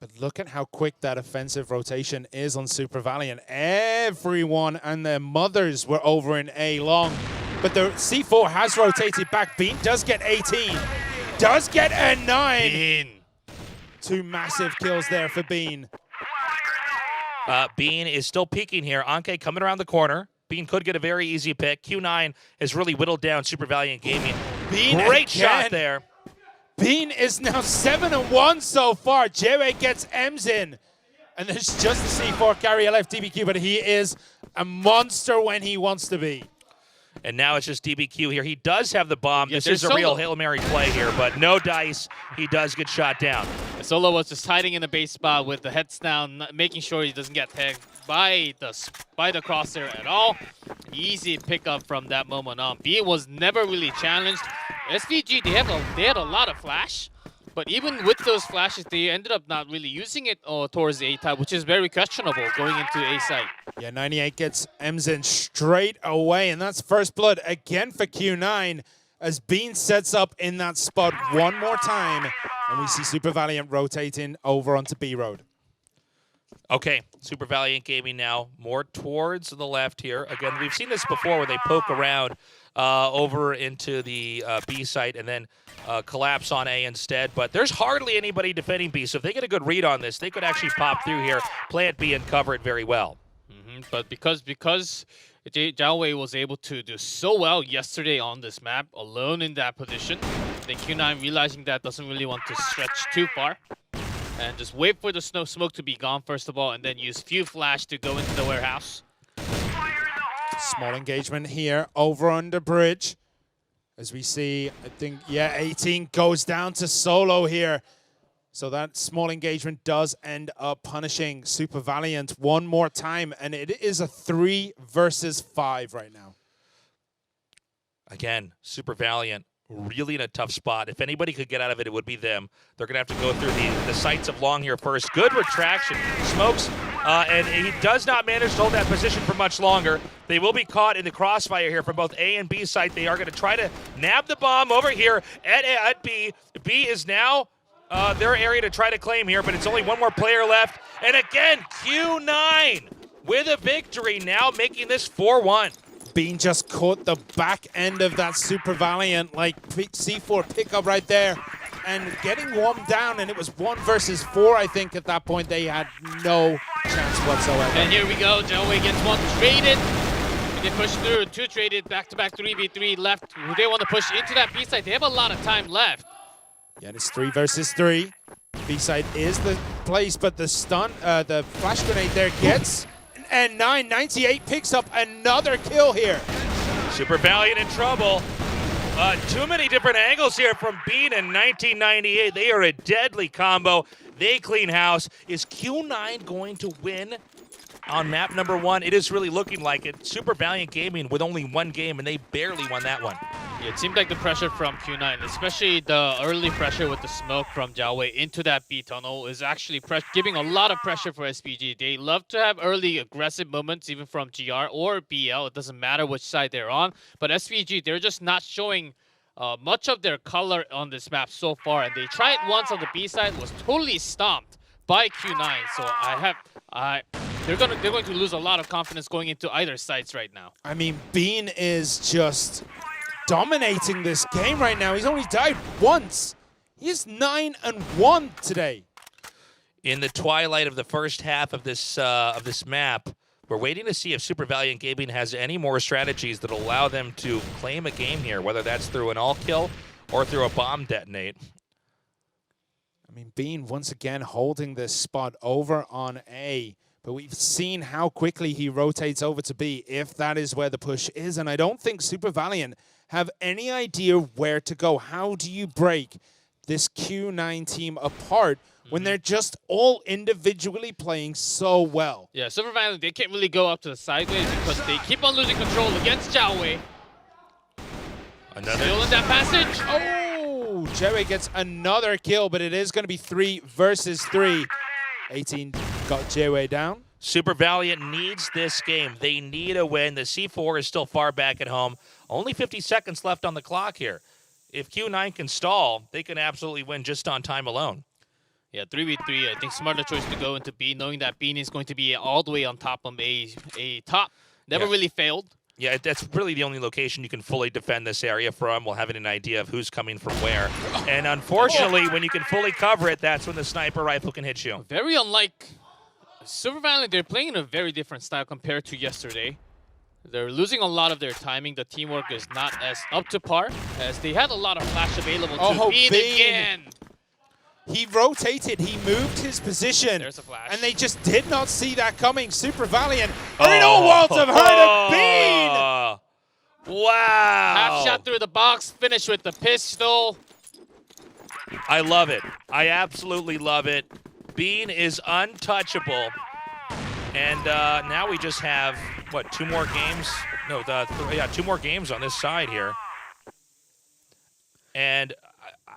[SPEAKER 3] But look at how quick that offensive rotation is on Super Valiant. Everyone and their mothers were over in A long. But the C4 has rotated back. Bean does get 18. Does get a 9.
[SPEAKER 4] Bean.
[SPEAKER 3] 2 massive kills there for Bean.
[SPEAKER 2] Bean is still peeking here. Anke coming around the corner. Bean could get a very easy pick. Q9 has really whittled down Super Valiant Gaming.
[SPEAKER 3] Bean
[SPEAKER 2] Great
[SPEAKER 3] again.
[SPEAKER 2] shot there.
[SPEAKER 3] Bean is now 7-1 so far. Jewe gets M's in. And there's just the C4 carrier left, DBQ, but he is a monster when he wants to be.
[SPEAKER 2] And now it's just DBQ here. He does have the bomb.
[SPEAKER 4] Yeah,
[SPEAKER 2] this is a real Hail Mary play here, but no dice. He does get shot down.
[SPEAKER 4] Solo was just hiding in the base spot with the heads down, making sure he doesn't get tagged by the crosshair at all. Easy pickup from that moment on. Bean was never really challenged. SVG, they had a lot of flash, but even with those flashes, they ended up not really using it towards the A-type, which is very questionable going into A site.
[SPEAKER 3] Yeah, 98 gets M's in straight away, and that's first blood again for Q9 as Bean sets up in that spot one more time, and we see Super Valiant rotating over onto B Road.
[SPEAKER 2] Okay, Super Valiant Gaming now more towards the left here. Again, we've seen this before where they poke around over into the B site and then collapse on A instead. But there's hardly anybody defending B, so if they get a good read on this, they could actually pop through here, plant B, and cover it very well.
[SPEAKER 4] But because Zhao Wei was able to do so well yesterday on this map, alone in that position, then Q9 realizing that doesn't really want to stretch too far. And just wait for the smoke to be gone first of all, and then use few flash to go into the warehouse.
[SPEAKER 3] Small engagement here over under bridge. As we see, I think, yeah, 18 goes down to Solo here. So that small engagement does end up punishing Super Valiant one more time, and it is a 3 versus 5 right now.
[SPEAKER 2] Again, Super Valiant really in a tough spot. If anybody could get out of it, it would be them. They're going to have to go through the sights of Long here first. Good retraction. Smokes, and he does not manage to hold that position for much longer. They will be caught in the crossfire here from both A and B site. They are going to try to nab the bomb over here at B. B is now their area to try to claim here, but it's only one more player left. And again, Q9 with a victory, now making this 4-1.
[SPEAKER 3] Bean just caught the back end of that Super Valiant, like C4 pickup right there, and getting warmed down, and it was 1 versus 4, I think, at that point. They had no chance whatsoever.
[SPEAKER 4] And here we go, Zhao Wei gets 1 traded. They push through, 2 traded, back-to-back 3v3 left. They want to push into that B side. They have a lot of time left.
[SPEAKER 3] Yeah, it's 3 versus 3. B side is the place, but the stun, the flash grenade there gets an N9. 98 picks up another kill here.
[SPEAKER 2] Super Valiant in trouble. Too many different angles here from Bean in 1998. They are a deadly combo. They clean house. Is Q9 going to win on map number 1? It is really looking like it. Super Valiant Gaming with only 1 game, and they barely won that one.
[SPEAKER 4] Yeah, it seemed like the pressure from Q9, especially the early pressure with the smoke from Jiawei into that B tunnel, is actually giving a lot of pressure for SPG. They love to have early aggressive moments, even from GR or BL. It doesn't matter which side they're on. But SPG, they're just not showing much of their color on this map so far. And they tried once on the B side, was totally stomped by Q9. So they're going to lose a lot of confidence going into either sides right now.
[SPEAKER 3] I mean, Bean is just dominating this game right now. He's only died once. He is 9-1 today.
[SPEAKER 2] In the twilight of the first half of this map, we're waiting to see if Super Valiant Gaming has any more strategies that allow them to claim a game here, whether that's through an all-kill or through a bomb detonate.
[SPEAKER 3] I mean, Bean once again holding this spot over on A, but we've seen how quickly he rotates over to B if that is where the push is, and I don't think Super Valiant have any idea where to go. How do you break this Q9 team apart when they're just all individually playing so well?
[SPEAKER 4] Yeah, Super Valiant, they can't really go up to the sideways because they keep on losing control against Jiawei. Still in that passage.
[SPEAKER 3] Oh, Jiawei gets another kill, but it is going to be 3 versus 3. 18 got Jiawei down.
[SPEAKER 2] Super Valiant needs this game. They need a win. The C4 is still far back at home. Only 50 seconds left on the clock here. If Q9 can stall, they can absolutely win just on time alone.
[SPEAKER 4] Yeah, 3v3. I think smarter choice to go into B, knowing that Bean is going to be all the way on top of a top. Never really failed.
[SPEAKER 2] Yeah, that's really the only location you can fully defend this area from while having an idea of who's coming from where. And unfortunately, when you can fully cover it, that's when the sniper rifle can hit you.
[SPEAKER 4] Very unlike Super Valiant. They're playing in a very different style compared to yesterday. They're losing a lot of their timing. The teamwork is not as up to par, as they had a lot of flash available to Bean again.
[SPEAKER 3] He rotated, he moved his position.
[SPEAKER 4] There's a flash.
[SPEAKER 3] And they just did not see that coming. Super Valiant are in all worlds of hurt of Bean!
[SPEAKER 2] Wow!
[SPEAKER 4] Half shot through the box, finish with the pistol.
[SPEAKER 2] I love it. I absolutely love it. Bean is untouchable. And now we just have, what, 2 more games? No, 2 more games on this side here. And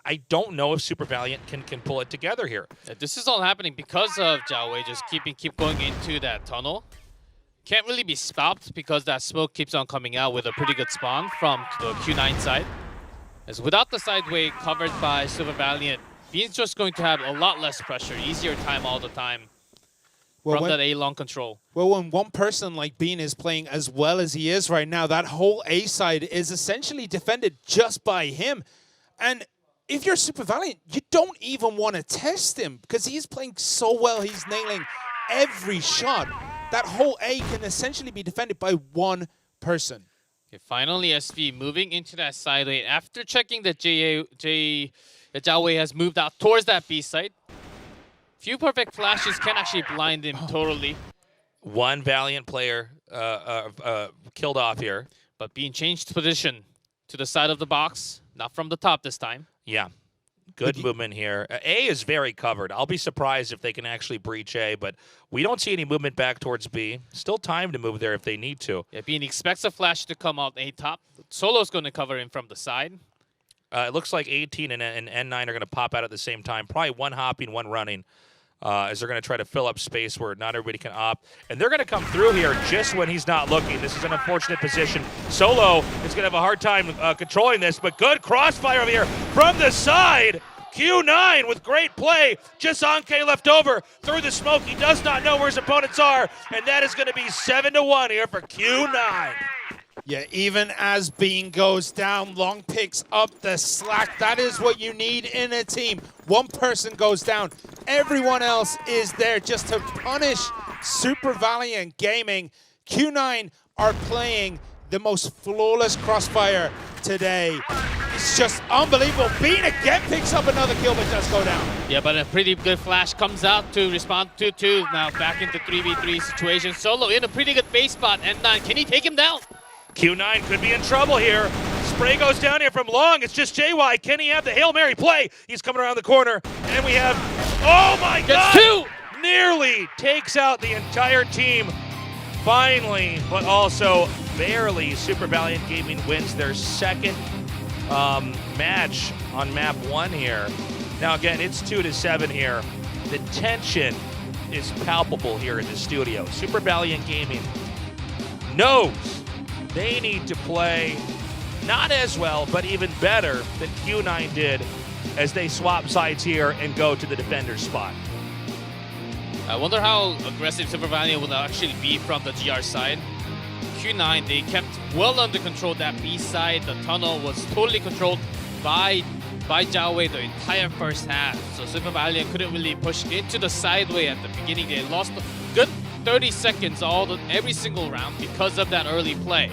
[SPEAKER 2] I don't know if Super Valiant can pull it together here.
[SPEAKER 4] This is all happening because of Jiawei just keep going into that tunnel. Can't really be stopped because that smoke keeps on coming out with a pretty good spawn from the Q9 side. As without the sideway covered by Super Valiant, Bean's just going to have a lot less pressure, easier time all the time from that A-long control.
[SPEAKER 3] Well, when one person like Bean is playing as well as he is right now, that whole A side is essentially defended just by him. And if you're Super Valiant, you don't even want to test him because he's playing so well. He's nailing every shot. That whole A can essentially be defended by one person.
[SPEAKER 4] Okay, finally, SV moving into that side lane. After checking that Jiawei has moved out towards that B site. Few perfect flashes can actually blind him totally.
[SPEAKER 2] One Valiant player killed off here.
[SPEAKER 4] But being changed position to the side of the box, not from the top this time.
[SPEAKER 2] Yeah, good movement here. A is very covered. I'll be surprised if they can actually breach A, but we don't see any movement back towards B. Still time to move there if they need to.
[SPEAKER 4] Yeah, Bean expects a flash to come out A top. Solo's going to cover him from the side.
[SPEAKER 2] It looks like 18 and N9 are going to pop out at the same time. Probably one hopping, one running. As they're going to try to fill up space where not everybody can opt. And they're going to come through here just when he's not looking. This is an unfortunate position. Solo is going to have a hard time controlling this, but good crossfire over here from the side. Q9 with great play. Just Anke left over through the smoke. He does not know where his opponents are, and that is going to be 7-1 here for Q9.
[SPEAKER 3] Yeah, even as Bean goes down, Long picks up the slack. That is what you need in a team. One person goes down. Everyone else is there just to punish Super Valiant Gaming. Q9 are playing the most flawless crossfire today. It's just unbelievable. Bean again picks up another kill, but does go down.
[SPEAKER 4] Yeah, but a pretty good flash comes out to respond to 2. Now back into 3v3 situation. Solo in a pretty good base spot. N9, can he take him down?
[SPEAKER 2] Q9 could be in trouble here. Spray goes down here from long. It's just JY. Can he have the Hail Mary play? He's coming around the corner. And we have, oh my God!
[SPEAKER 4] Gets 2!
[SPEAKER 2] Nearly takes out the entire team. Finally, but also barely, Super Valiant Gaming wins their second match on map 1 here. Now again, it's 2-7 here. The tension is palpable here in the studio. Super Valiant Gaming knows they need to play not as well, but even better than Q9 did as they swap sides here and go to the defender's spot.
[SPEAKER 4] I wonder how aggressive Super Valiant will actually be from the GR side. Q9, they kept well under control that B side. The tunnel was totally controlled by Zhao Wei the entire first half. So Super Valiant couldn't really push into the sideway at the beginning. They lost a good 30 seconds every single round because of that early play.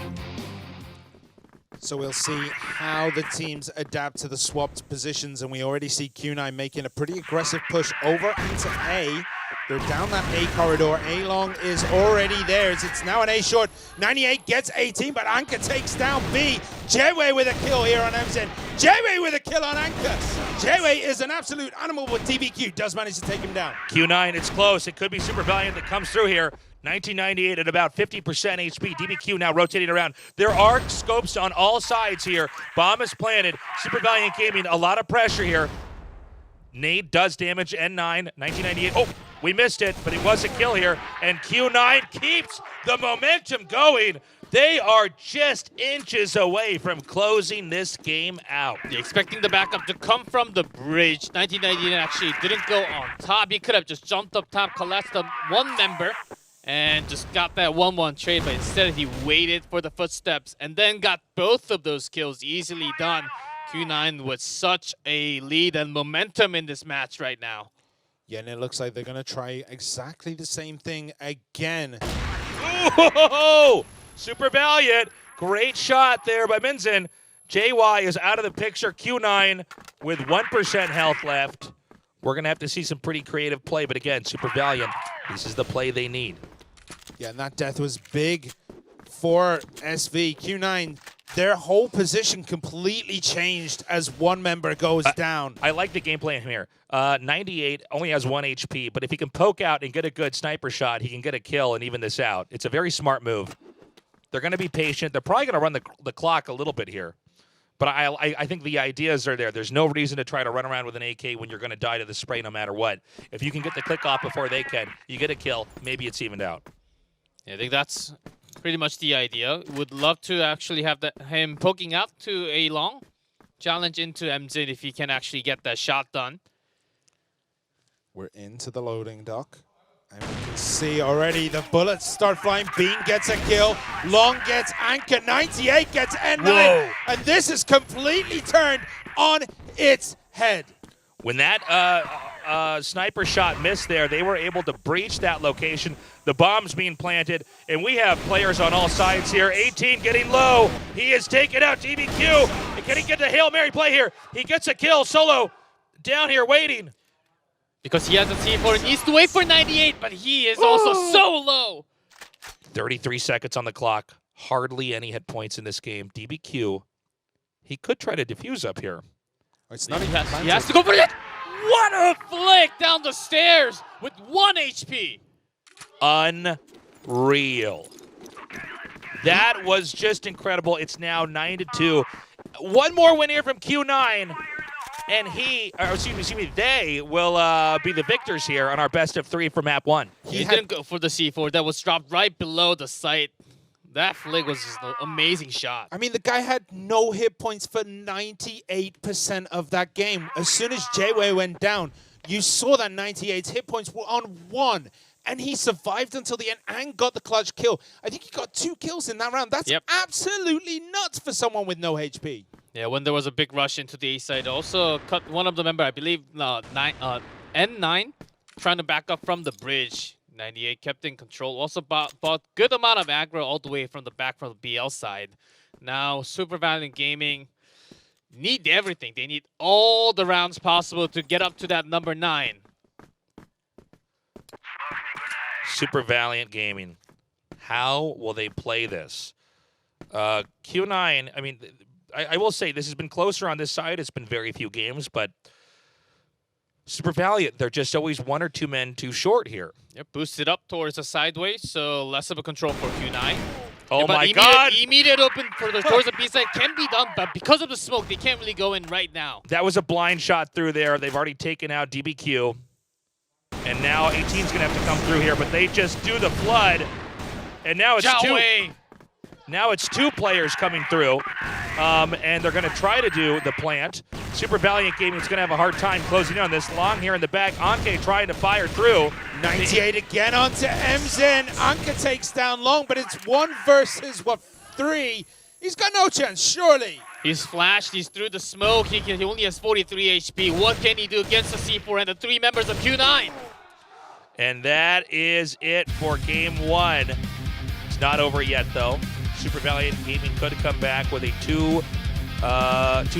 [SPEAKER 3] So we'll see how the teams adapt to the swapped positions, and we already see Q9 making a pretty aggressive push over into A. They're down that A corridor. A-Long is already theirs. It's now an A short. 98 gets 18, but Anka takes down B. Jway with a kill here on MZ. Jway with a kill on Anka. Jway is an absolute animal, but DBQ does manage to take him down.
[SPEAKER 2] Q9, it's close. It could be Super Valiant that comes through here. 1998 at about 50% HP. DBQ now rotating around. There are scopes on all sides here. Bomb is planted. Super Valiant Gaming, a lot of pressure here. Nade does damage N9, 1998. Oh, we missed it, but it was a kill here. And Q9 keeps the momentum going. They are just inches away from closing this game out.
[SPEAKER 4] They're expecting the backup to come from the bridge. 1998 actually didn't go on top. He could have just jumped up top, collapsed the one member, and just got that 1-1 trade, but instead he waited for the footsteps and then got both of those kills easily done. Q9 with such a lead and momentum in this match right now.
[SPEAKER 3] Yeah, and it looks like they're going to try exactly the same thing again.
[SPEAKER 2] Ooh, Super Valiant. Great shot there by Minzen. JY is out of the picture. Q9 with 1% health left. We're going to have to see some pretty creative play, but again, Super Valiant, this is the play they need.
[SPEAKER 3] Yeah, and that death was big for SV. Q9, their whole position completely changed as one member goes down.
[SPEAKER 2] I like the game plan here. 98 only has 1 HP, but if he can poke out and get a good sniper shot, he can get a kill and even this out. It's a very smart move. They're going to be patient. They're probably going to run the clock a little bit here. But I think the ideas are there. There's no reason to try to run around with an AK when you're going to die to the spray no matter what. If you can get the click off before they can, you get a kill, maybe it's evened out.
[SPEAKER 4] Yeah, I think that's pretty much the idea. Would love to actually have him poking out to A-Long. Challenge into MZ if he can actually get that shot done.
[SPEAKER 3] We're into the loading dock. And we can see already the bullets start flying. Bean gets a kill. Long gets Anchor. 98 gets N9.
[SPEAKER 2] Whoa.
[SPEAKER 3] And this is completely turned on its head.
[SPEAKER 2] When that sniper shot missed there, they were able to breach that location. The bomb's being planted, and we have players on all sides here. 18 getting low. He is taking out DBQ. And can he get the Hail Mary play here? He gets a kill. Solo down here waiting.
[SPEAKER 4] Because he has a C4 and needs to wait for 98, but he is also so low.
[SPEAKER 2] 33 seconds on the clock. Hardly any hit points in this game. DBQ, he could try to defuse up here.
[SPEAKER 3] It's not even
[SPEAKER 4] he has to go for it. What a flick down the stairs with 1 HP.
[SPEAKER 2] Unreal. That was just incredible. It's now 9-2. One more win here from Q9. And they will be the victors here on our best of 3 for map 1.
[SPEAKER 4] He didn't go for the C4. That was dropped right below the site. That flick was just an amazing shot.
[SPEAKER 3] I mean, the guy had no hit points for 98% of that game. As soon as Jway went down, you saw that 98's hit points were on 1. And he survived until the end and got the clutch kill. I think he got 2 kills in that round. That's absolutely nuts for someone with no HP.
[SPEAKER 4] Yeah, when there was a big rush into the A side, also cut one of the member, I believe, N9, trying to back up from the bridge. 98 kept in control. Also bought good amount of aggro all the way from the back from the BL side. Now, Super Valiant Gaming, need everything. They need all the rounds possible to get up to that number 9.
[SPEAKER 2] Super Valiant Gaming. How will they play this? Q9, I mean, I will say this has been closer on this side. It's been very few games, but Super Valiant, they're just always 1 or 2 men too short here.
[SPEAKER 4] Yep, boosted up towards the sideways, so less of a control for Q9.
[SPEAKER 2] Oh
[SPEAKER 4] But
[SPEAKER 2] my God!
[SPEAKER 4] Immediate open for the towards the B side can be done, but because of the smoke, they can't really go in right now.
[SPEAKER 2] That was a blind shot through there. They've already taken out DBQ. And now 18's going to have to come through here, but they just do the flood. And now it's two players coming through. And they're going to try to do the plant. Super Valiant Gaming is going to have a hard time closing in on this. Long here in the back. Anke trying to fire through.
[SPEAKER 3] 98 again onto Emzin. Anke takes down Long, but it's 1 versus 3. He's got no chance, surely.
[SPEAKER 4] He's flashed, he's through the smoke, he only has 43 HP. What can he do against the C4 and the 3 members of Q9?
[SPEAKER 2] And that is it for game 1. It's not over yet, though. Super Valiant Gaming could come back with a two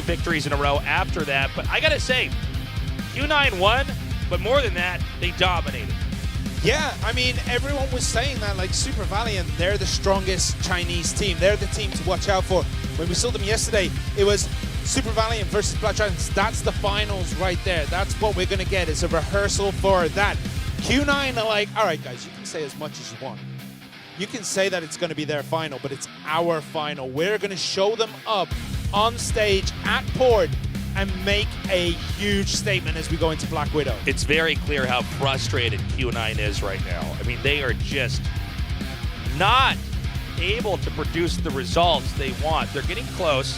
[SPEAKER 2] victories in a row after that. But I gotta say, Q9 won, but more than that, they dominated.
[SPEAKER 3] Yeah, I mean, everyone was saying that, like, Super Valiant, they're the strongest Chinese team. They're the team to watch out for. When we saw them yesterday, it was Super Valiant versus Black Dragons. That's the finals right there. That's what we're going to get. It's a rehearsal for that. Q9 are like, all right, guys, you can say as much as you want. You can say that it's going to be their final, but it's our final. We're going to show them up on stage at Port and make a huge statement as we go into Black Widow.
[SPEAKER 2] It's very clear how frustrated Q9 is right now. I mean, they are just not able to produce the results they want. They're getting close.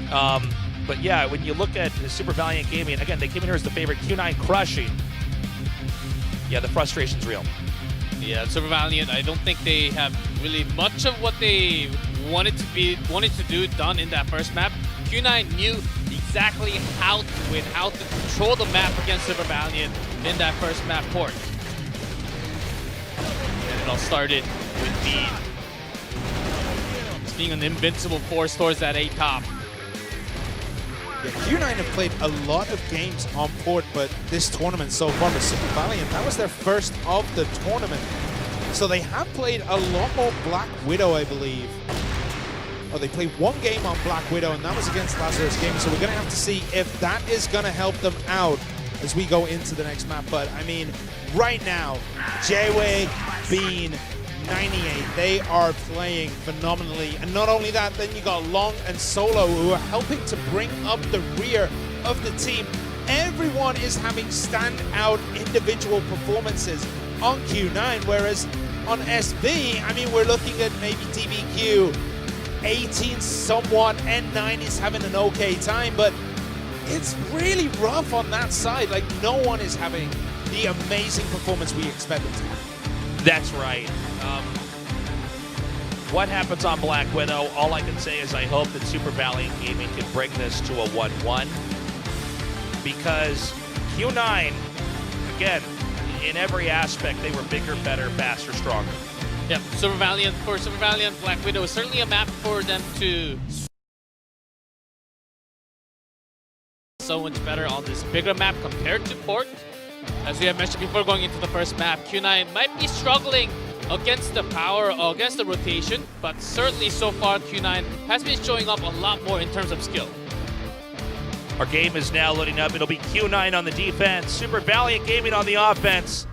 [SPEAKER 2] But yeah, when you look at Super Valiant Gaming, again, they came in here as the favorite, Q9 crushing. Yeah, the frustration's real.
[SPEAKER 4] Yeah, Super Valiant, I don't think they have really much of what they wanted to do done in that first map. Q9 knew exactly how to win, how to control the map against Super Valiant in that first map Port. And it all started with Bean. Just being an invincible force towards that A top.
[SPEAKER 3] Yeah, Q9 have played a lot of games on Port, but this tournament so far with Super Valiant, that was their first of the tournament. So they have played a lot more Black Widow, I believe. Oh, they played 1 game on Black Widow, and that was against Lazarus Game. So we're going to have to see if that is going to help them out as we go into the next map. But, I mean, right now, Jaewei, Bean, 98, they are playing phenomenally. And not only that, then you got Long and Solo who are helping to bring up the rear of the team. Everyone is having standout individual performances on Q9, whereas on SB, I mean, we're looking at maybe DBQ, 18 somewhat, N9 is having an okay time, but it's really rough on that side. Like, no one is having the amazing performance we expected to have.
[SPEAKER 2] That's right. What happens on Black Widow? All I can say is I hope that Super Valiant Gaming can bring this to a 1-1, because Q9, again, in every aspect, they were bigger, better, faster, stronger.
[SPEAKER 4] Yep, for Super Valiant, Black Widow is certainly a map for them to so much better on this bigger map compared to Port. As we have mentioned before going into the first map, Q9 might be struggling against the power, against the rotation, but certainly so far Q9 has been showing up a lot more in terms of skill.
[SPEAKER 2] Our game is now loading up. It'll be Q9 on the defense, Super Valiant Gaming on the offense.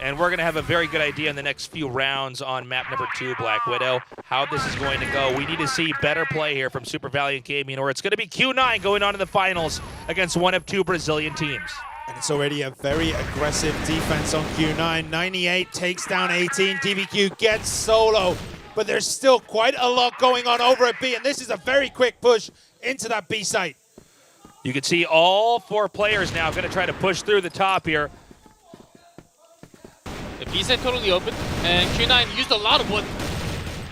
[SPEAKER 2] And we're going to have a very good idea in the next few rounds on map number 2, Black Widow, how this is going to go. We need to see better play here from Super Valiant Gaming, or it's going to be Q9 going on to the finals against one of 2 Brazilian teams.
[SPEAKER 3] And it's already a very aggressive defense on Q9. 98 takes down 18. DBQ gets Solo, but there's still quite a lot going on over at B, and this is a very quick push into that B site.
[SPEAKER 2] You can see all 4 players now going to try to push through the top here.
[SPEAKER 4] The B side totally open, and Q9 used a lot of what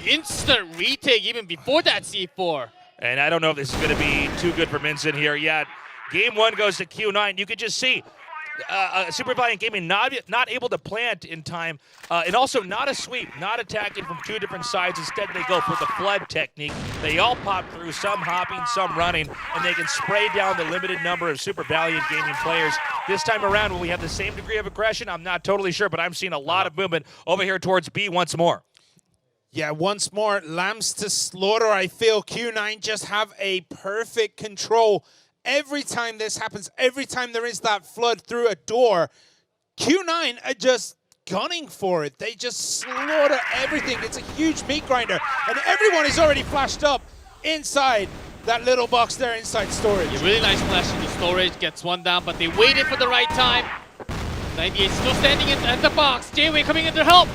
[SPEAKER 4] instant retake even before that C4.
[SPEAKER 2] And I don't know if this is going to be too good for Minson here yet. Game 1 goes to Q9. You could just see Super Valiant Gaming not able to plant in time, and also not a sweep, not attacking from two different sides. Instead, they go for the flood technique. They all pop through, some hopping, some running, and they can spray down the limited number of Super Valiant Gaming players. This time around, will we have the same degree of aggression? I'm not totally sure, but I'm seeing a lot of movement over here towards B once more.
[SPEAKER 3] Yeah, once more, lambs to slaughter. I feel Q9 just have a perfect control. Every time this happens, every time there is that flood through a door, Q9 are just gunning for it. They just slaughter everything. It's a huge meat grinder, and everyone is already flashed up inside that little box there inside storage.
[SPEAKER 4] A really nice flash into storage, gets one down, but they waited for the right time. 98 still standing at the box. J-Way coming in to help.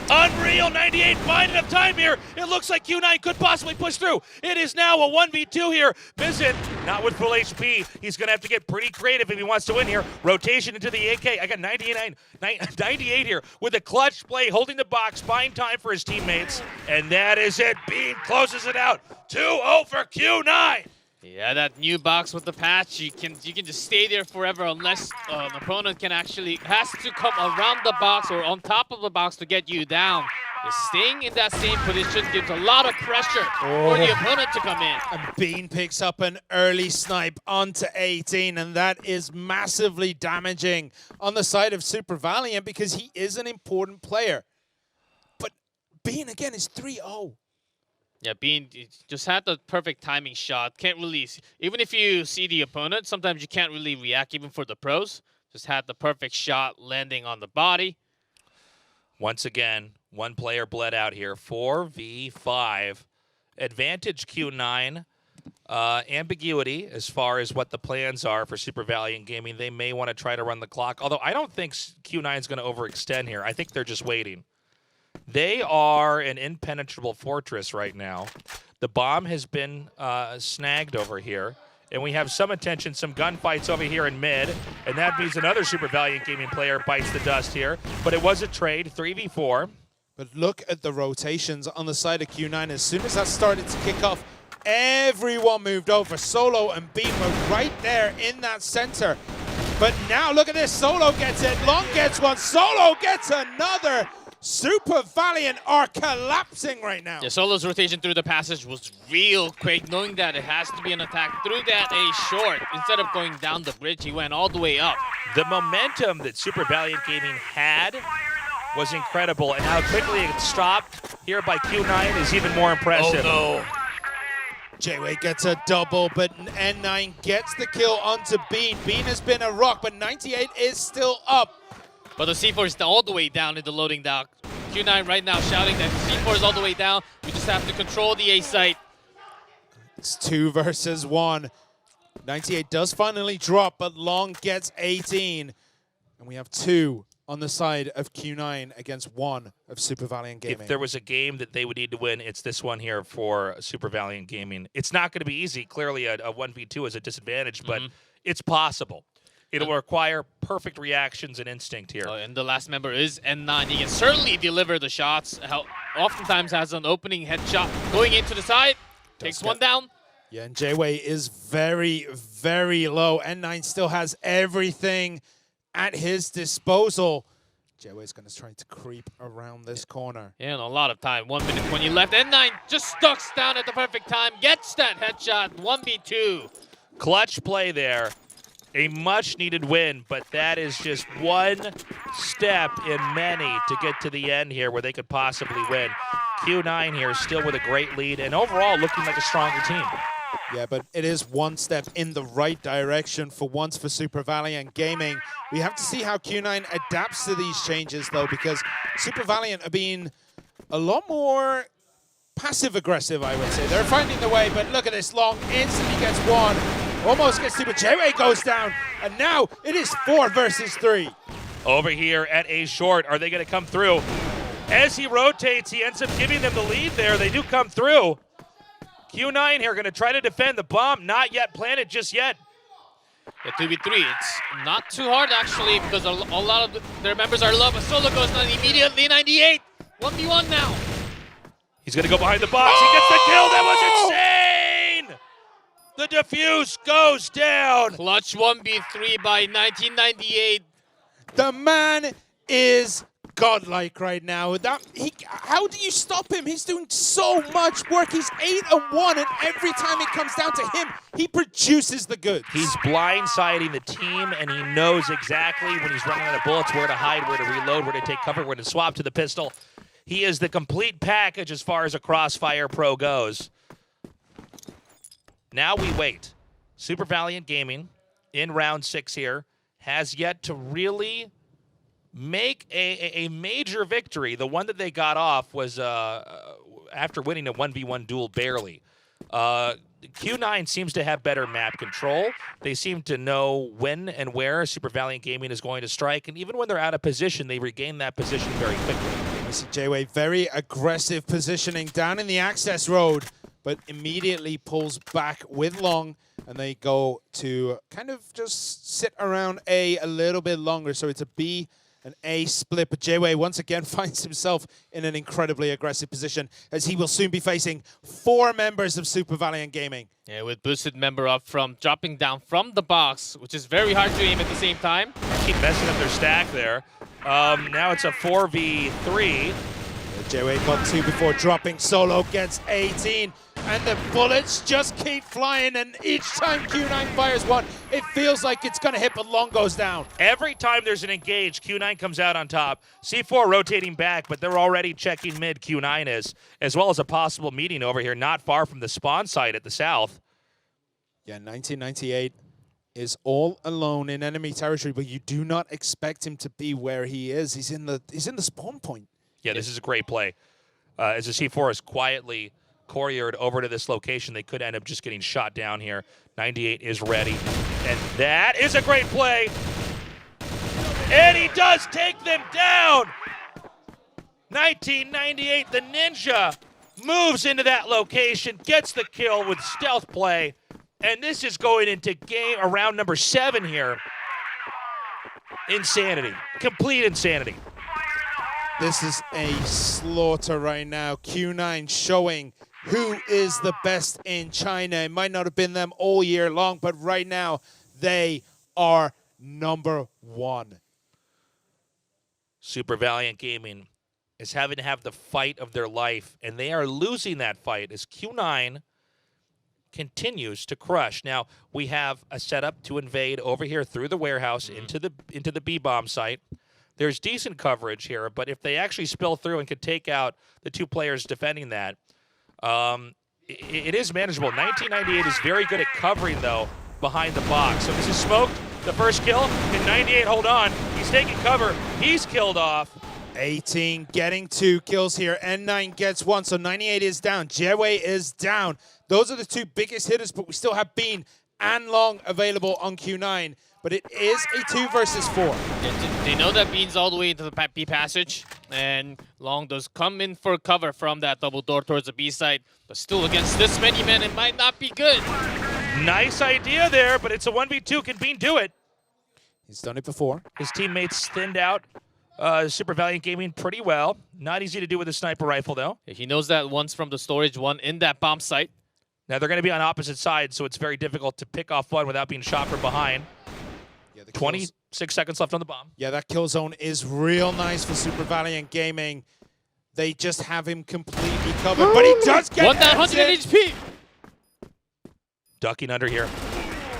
[SPEAKER 2] Unreal, 98 buying enough time here. It looks like Q9 could possibly push through. It is now a 1v2 here. Visit, not with full HP. He's going to have to get pretty creative if he wants to win here. Rotation into the AK. I got 98 here with a clutch play, holding the box, buying time for his teammates. And that is it. Bean closes it out. 2-0 for Q9.
[SPEAKER 4] Yeah, that new box with the patch, you can just stay there forever unless an opponent has to come around the box or on top of the box to get you down. Just staying in that same position gives a lot of pressure for the opponent to come in.
[SPEAKER 3] And Bean picks up an early snipe onto 18, and that is massively damaging on the side of Super Valiant because he is an important player. But Bean, again, is 3-0.
[SPEAKER 4] Yeah, Bean just had the perfect timing shot. Can't really, even if you see the opponent, sometimes you can't really react even for the pros. Just had the perfect shot landing on the body.
[SPEAKER 2] Once again, one player bled out here. 4v5. Advantage Q9. Ambiguity as far as what the plans are for Super Valiant Gaming. They may want to try to run the clock, although I don't think Q9 is going to overextend here. I think they're just waiting. They are an impenetrable fortress right now. The bomb has been snagged over here. And we have some attention, some gunfights over here in mid. And that means another Super Valiant Gaming player bites the dust here. But it was a trade, 3v4.
[SPEAKER 3] But look at the rotations on the side of Q9. As soon as that started to kick off, everyone moved over. Solo and Beam were right there in that center. But now look at this. Solo gets it. Long gets one. Solo gets another. Super Valiant are collapsing right now.
[SPEAKER 4] Yeah, Solo's rotation through the passage was real quick, knowing that it has to be an attack through that A short. Instead of going down the bridge, he went all the way up.
[SPEAKER 2] The momentum that Super Valiant Gaming had was incredible, and how quickly it stopped here by Q9 is even more impressive.
[SPEAKER 4] Oh no.
[SPEAKER 3] J-Way gets a double, but N9 gets the kill onto Bean. Bean has been a rock, but 98 is still up.
[SPEAKER 4] But the C4 is all the way down in the loading dock. Q9 right now shouting that the C4 is all the way down. We just have to control the A site.
[SPEAKER 3] It's 2 versus 1. 98 does finally drop, but Long gets 18. And we have 2 on the side of Q9 against 1 of Super Valiant Gaming.
[SPEAKER 2] If there was a game that they would need to win, it's this one here for Super Valiant Gaming. It's not going to be easy. Clearly, a 1v2 is a disadvantage, but it's possible. It'll require perfect reactions and instinct here.
[SPEAKER 4] And the last member is N9. He can certainly deliver the shots. Oftentimes has an opening headshot going into the side. Takes one down.
[SPEAKER 3] Yeah, and J-Way is very, very low. N9 still has everything at his disposal. J-Way's going to try to creep around this corner.
[SPEAKER 4] Yeah, and a lot of time. 1 minute 20 left. N9 just ducks down at the perfect time. Gets that headshot. 1v2.
[SPEAKER 2] Clutch play there. A much-needed win, but that is just one step in many to get to the end here where they could possibly win. Q9 here still with a great lead and overall looking like a stronger team.
[SPEAKER 3] Yeah, but it is one step in the right direction for once for Super Valiant Gaming. We have to see how Q9 adapts to these changes, though, because Super Valiant are being a lot more passive-aggressive, I would say. They're finding the way, but look at this. Long instantly gets one. Almost gets 2, but J-Way goes down. And now it is 4 versus 3.
[SPEAKER 2] Over here at A short, are they going to come through? As he rotates, he ends up giving them the lead there. They do come through. Q9 here going to try to defend the bomb. Not yet planted just yet.
[SPEAKER 4] Yeah, 2v3. It's not too hard, actually, because a lot of their members are low, but Solo goes down immediately. 98. 1v1 now.
[SPEAKER 2] He's going to go behind the box. He gets the kill. That was insane. The defuse goes down.
[SPEAKER 4] Clutch 1v3 by 1998.
[SPEAKER 3] The man is godlike right now. How do you stop him? He's doing so much work. He's 8-1, and every time it comes down to him, he produces the goods.
[SPEAKER 2] He's blindsiding the team, and he knows exactly when he's running out of bullets where to hide, where to reload, where to take cover, where to swap to the pistol. He is the complete package as far as a Crossfire Pro goes. Now we wait. Super Valiant Gaming in round 6 here has yet to really make a major victory. The one that they got off was after winning a 1v1 duel barely. Q9 seems to have better map control. They seem to know when and where Super Valiant Gaming is going to strike, and even when they're out of position, they regain that position very quickly.
[SPEAKER 3] I see J-Way very aggressive positioning down in the access road, but immediately pulls back with Long, and they go to kind of just sit around A a little bit longer. So it's a B and A split, but J-Way once again finds himself in an incredibly aggressive position as he will soon be facing 4 members of Super Valiant Gaming.
[SPEAKER 4] Yeah, with boosted member up from dropping down from the box, which is very hard to aim at the same time.
[SPEAKER 2] Keep messing up their stack there. Now it's a 4v3.
[SPEAKER 3] J-Way got 2 before dropping solo, gets 18, and the bullets just keep flying, and each time Q9 fires one, it feels like it's gonna hit, but Long goes down.
[SPEAKER 2] Every time there's an engage, Q9 comes out on top. C4 rotating back, but they're already checking mid, Q9 is, as well as a possible meeting over here not far from the spawn site at the south.
[SPEAKER 3] Yeah, 1998 is all alone in enemy territory, but you do not expect him to be where he is. He's in the spawn point.
[SPEAKER 2] Yeah, this is a great play. As the C4 is quietly couriered over to this location, they could end up just getting shot down here. 98 is ready, and that is a great play. And he does take them down. 1998, the Ninja, moves into that location, gets the kill with stealth play, and this is going into game round number 7 here. Insanity, complete insanity.
[SPEAKER 3] This is a slaughter right now. Q9 showing who is the best in China. It might not have been them all year long, but right now they are number 1.
[SPEAKER 2] Super Valiant Gaming is having to have the fight of their life, and they are losing that fight as Q9 continues to crush. Now, we have a setup to invade over here through the warehouse into the B-bomb site. There's decent coverage here, but if they actually spill through and could take out the 2 players defending that, it is manageable. 1998 is very good at covering, though, behind the box. So this is smoked, the first kill. Can 98 hold on? He's taking cover. He's killed off.
[SPEAKER 3] 18 getting 2 kills here. N9 gets 1, so 98 is down. J-Way is down. Those are the 2 biggest hitters, but we still have Bean and Long available on Q9. But it is a 2 versus 4.
[SPEAKER 4] They know that Bean's all the way into the B passage, and Long does come in for cover from that double door towards the B side, but still against this many men, it might not be good.
[SPEAKER 2] Nice idea there, but it's a 1v2. Can Bean do it?
[SPEAKER 3] He's done it before.
[SPEAKER 2] His teammates thinned out Super Valiant Gaming pretty well. Not easy to do with a sniper rifle, though.
[SPEAKER 4] Yeah, he knows that one's from the storage, one in that bomb site.
[SPEAKER 2] Now, they're going to be on opposite sides, so it's very difficult to pick off one without being shot from behind.
[SPEAKER 3] Yeah,
[SPEAKER 2] 26 seconds left on the bomb.
[SPEAKER 3] Yeah, that kill zone is real nice for Super Valiant Gaming. They just have him completely covered, but he does get
[SPEAKER 4] 1,100 HP.
[SPEAKER 2] Ducking under here.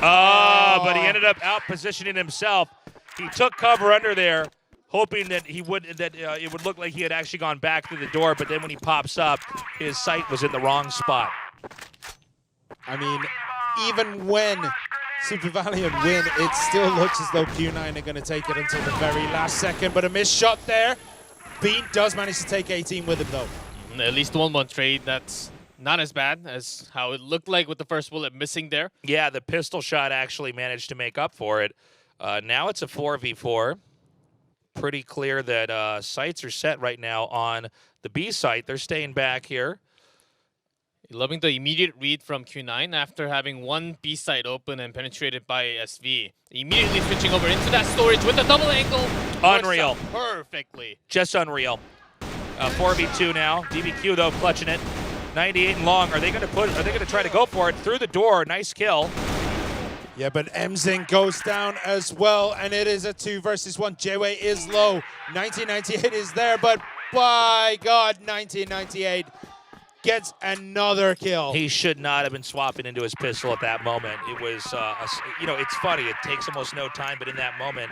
[SPEAKER 2] Oh, but he ended up out-positioning himself. He took cover under there, hoping that it would look like he had actually gone back through the door, but then when he pops up, his sight was in the wrong spot.
[SPEAKER 3] I mean, even when Super Valiant win, it still looks as though Q9 are going to take it until the very last second, but a missed shot there. Bean does manage to take 18 with him, though.
[SPEAKER 4] At least 1-1 trade. That's not as bad as how it looked like with the first bullet missing there.
[SPEAKER 2] Yeah, the pistol shot actually managed to make up for it. Now it's a 4v4. Pretty clear that sights are set right now on the B site. They're staying back here.
[SPEAKER 4] Loving the immediate read from Q9 after having one B site open and penetrated by SV. Immediately switching over into that storage with a double angle.
[SPEAKER 2] Unreal.
[SPEAKER 4] Perfectly.
[SPEAKER 2] Just unreal. 4v2 now. DBQ though clutching it. 98 and Long. Are they going to try to go for it through the door? Nice kill.
[SPEAKER 3] Yeah, but Emzin goes down as well, and it is a 2 versus 1. Jaewei is low. 1998 is there, but by God, 1998 gets another kill.
[SPEAKER 2] He should not have been swapping into his pistol at that moment. It was, it's funny. It takes almost no time, but in that moment,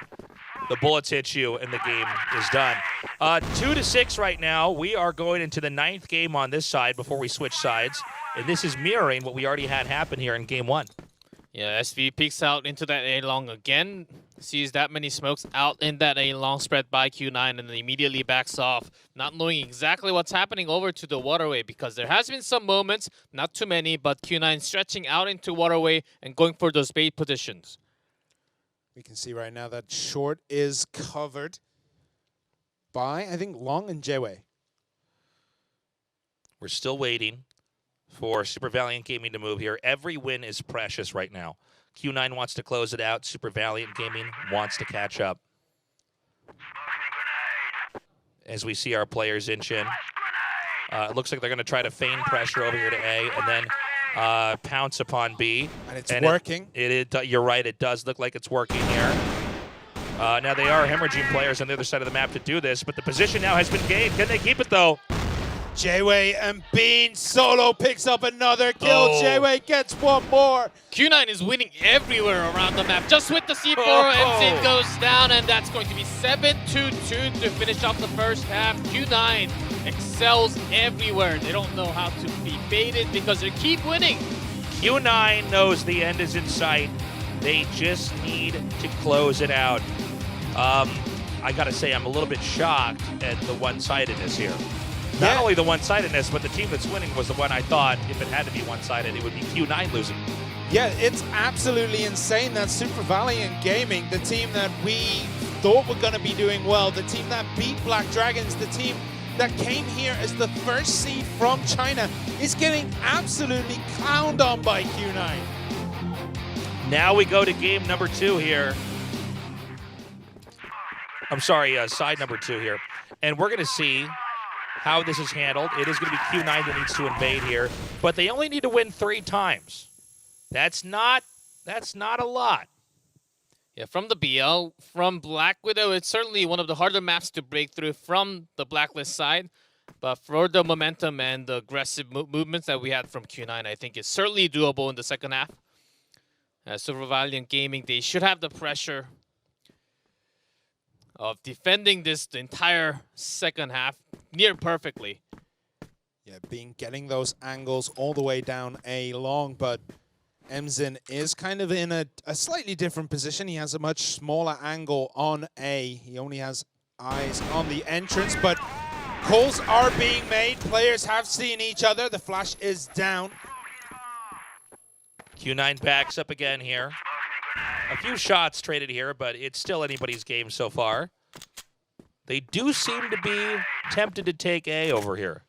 [SPEAKER 2] the bullets hit you, and the game is done. 2-6 right now. We are going into the 9th game on this side before we switch sides, and this is mirroring what we already had happen here in game 1.
[SPEAKER 4] Yeah, SV peeks out into that A-long again, sees that many smokes out in that A-long spread by Q9, and then immediately backs off, not knowing exactly what's happening over to the waterway, because there has been some moments, not too many, but Q9 stretching out into waterway and going for those bait positions.
[SPEAKER 3] We can see right now that short is covered by, I think, Long and Jaewei.
[SPEAKER 2] We're still waiting for Super Valiant Gaming to move here. Every win is precious right now. Q9 wants to close it out. Super Valiant Gaming wants to catch up. As we see our players inch in. It looks like they're going to try to feign pressure over here to A and then pounce upon B.
[SPEAKER 3] And it's working.
[SPEAKER 2] You're right, it does look like it's working here. Now they are hemorrhaging players on the other side of the map to do this, but the position now has been gained. Can they keep it though?
[SPEAKER 3] Jaewei and Bean solo picks up another kill.
[SPEAKER 2] Oh.
[SPEAKER 3] Jaewei gets one more.
[SPEAKER 4] Q9 is winning everywhere around the map. Just with the C4, Emzin goes down, and that's going to be 7-2-2 to finish off the first half. Q9 excels everywhere. They don't know how to be baited because they keep winning.
[SPEAKER 2] Q9 knows the end is in sight. They just need to close it out. I gotta say, I'm a little bit shocked at the one-sidedness here. Not only the one-sidedness, but the team that's winning was the one I thought, if it had to be one-sided, it would be Q9 losing.
[SPEAKER 3] Yeah, it's absolutely insane that Super Valiant Gaming, the team that we thought were going to be doing well, the team that beat Black Dragons, the team that came here as the first seed from China, is getting absolutely clowned on by Q9.
[SPEAKER 2] Now we go to game number 2 here. I'm sorry, side number 2 here. And we're going to see how this is handled. It is going to be Q9 that needs to invade here, but they only need to win 3 times. That's not a lot.
[SPEAKER 4] Yeah, from the BL, from Black Widow, it's certainly one of the harder maps to break through from the Blacklist side, but for the momentum and the aggressive movements that we had from Q9, I think it's certainly doable in the second half. Super Valiant Gaming, they should have the pressure of defending this the entire second half near perfectly.
[SPEAKER 3] Yeah, getting those angles all the way down A long, but Emzin is kind of in a slightly different position. He has a much smaller angle on A. He only has eyes on the entrance, but calls are being made. Players have seen each other. The flash is down.
[SPEAKER 2] Q9 backs up again here. A few shots traded here, but it's still anybody's game so far. They do seem to be tempted to take A over here.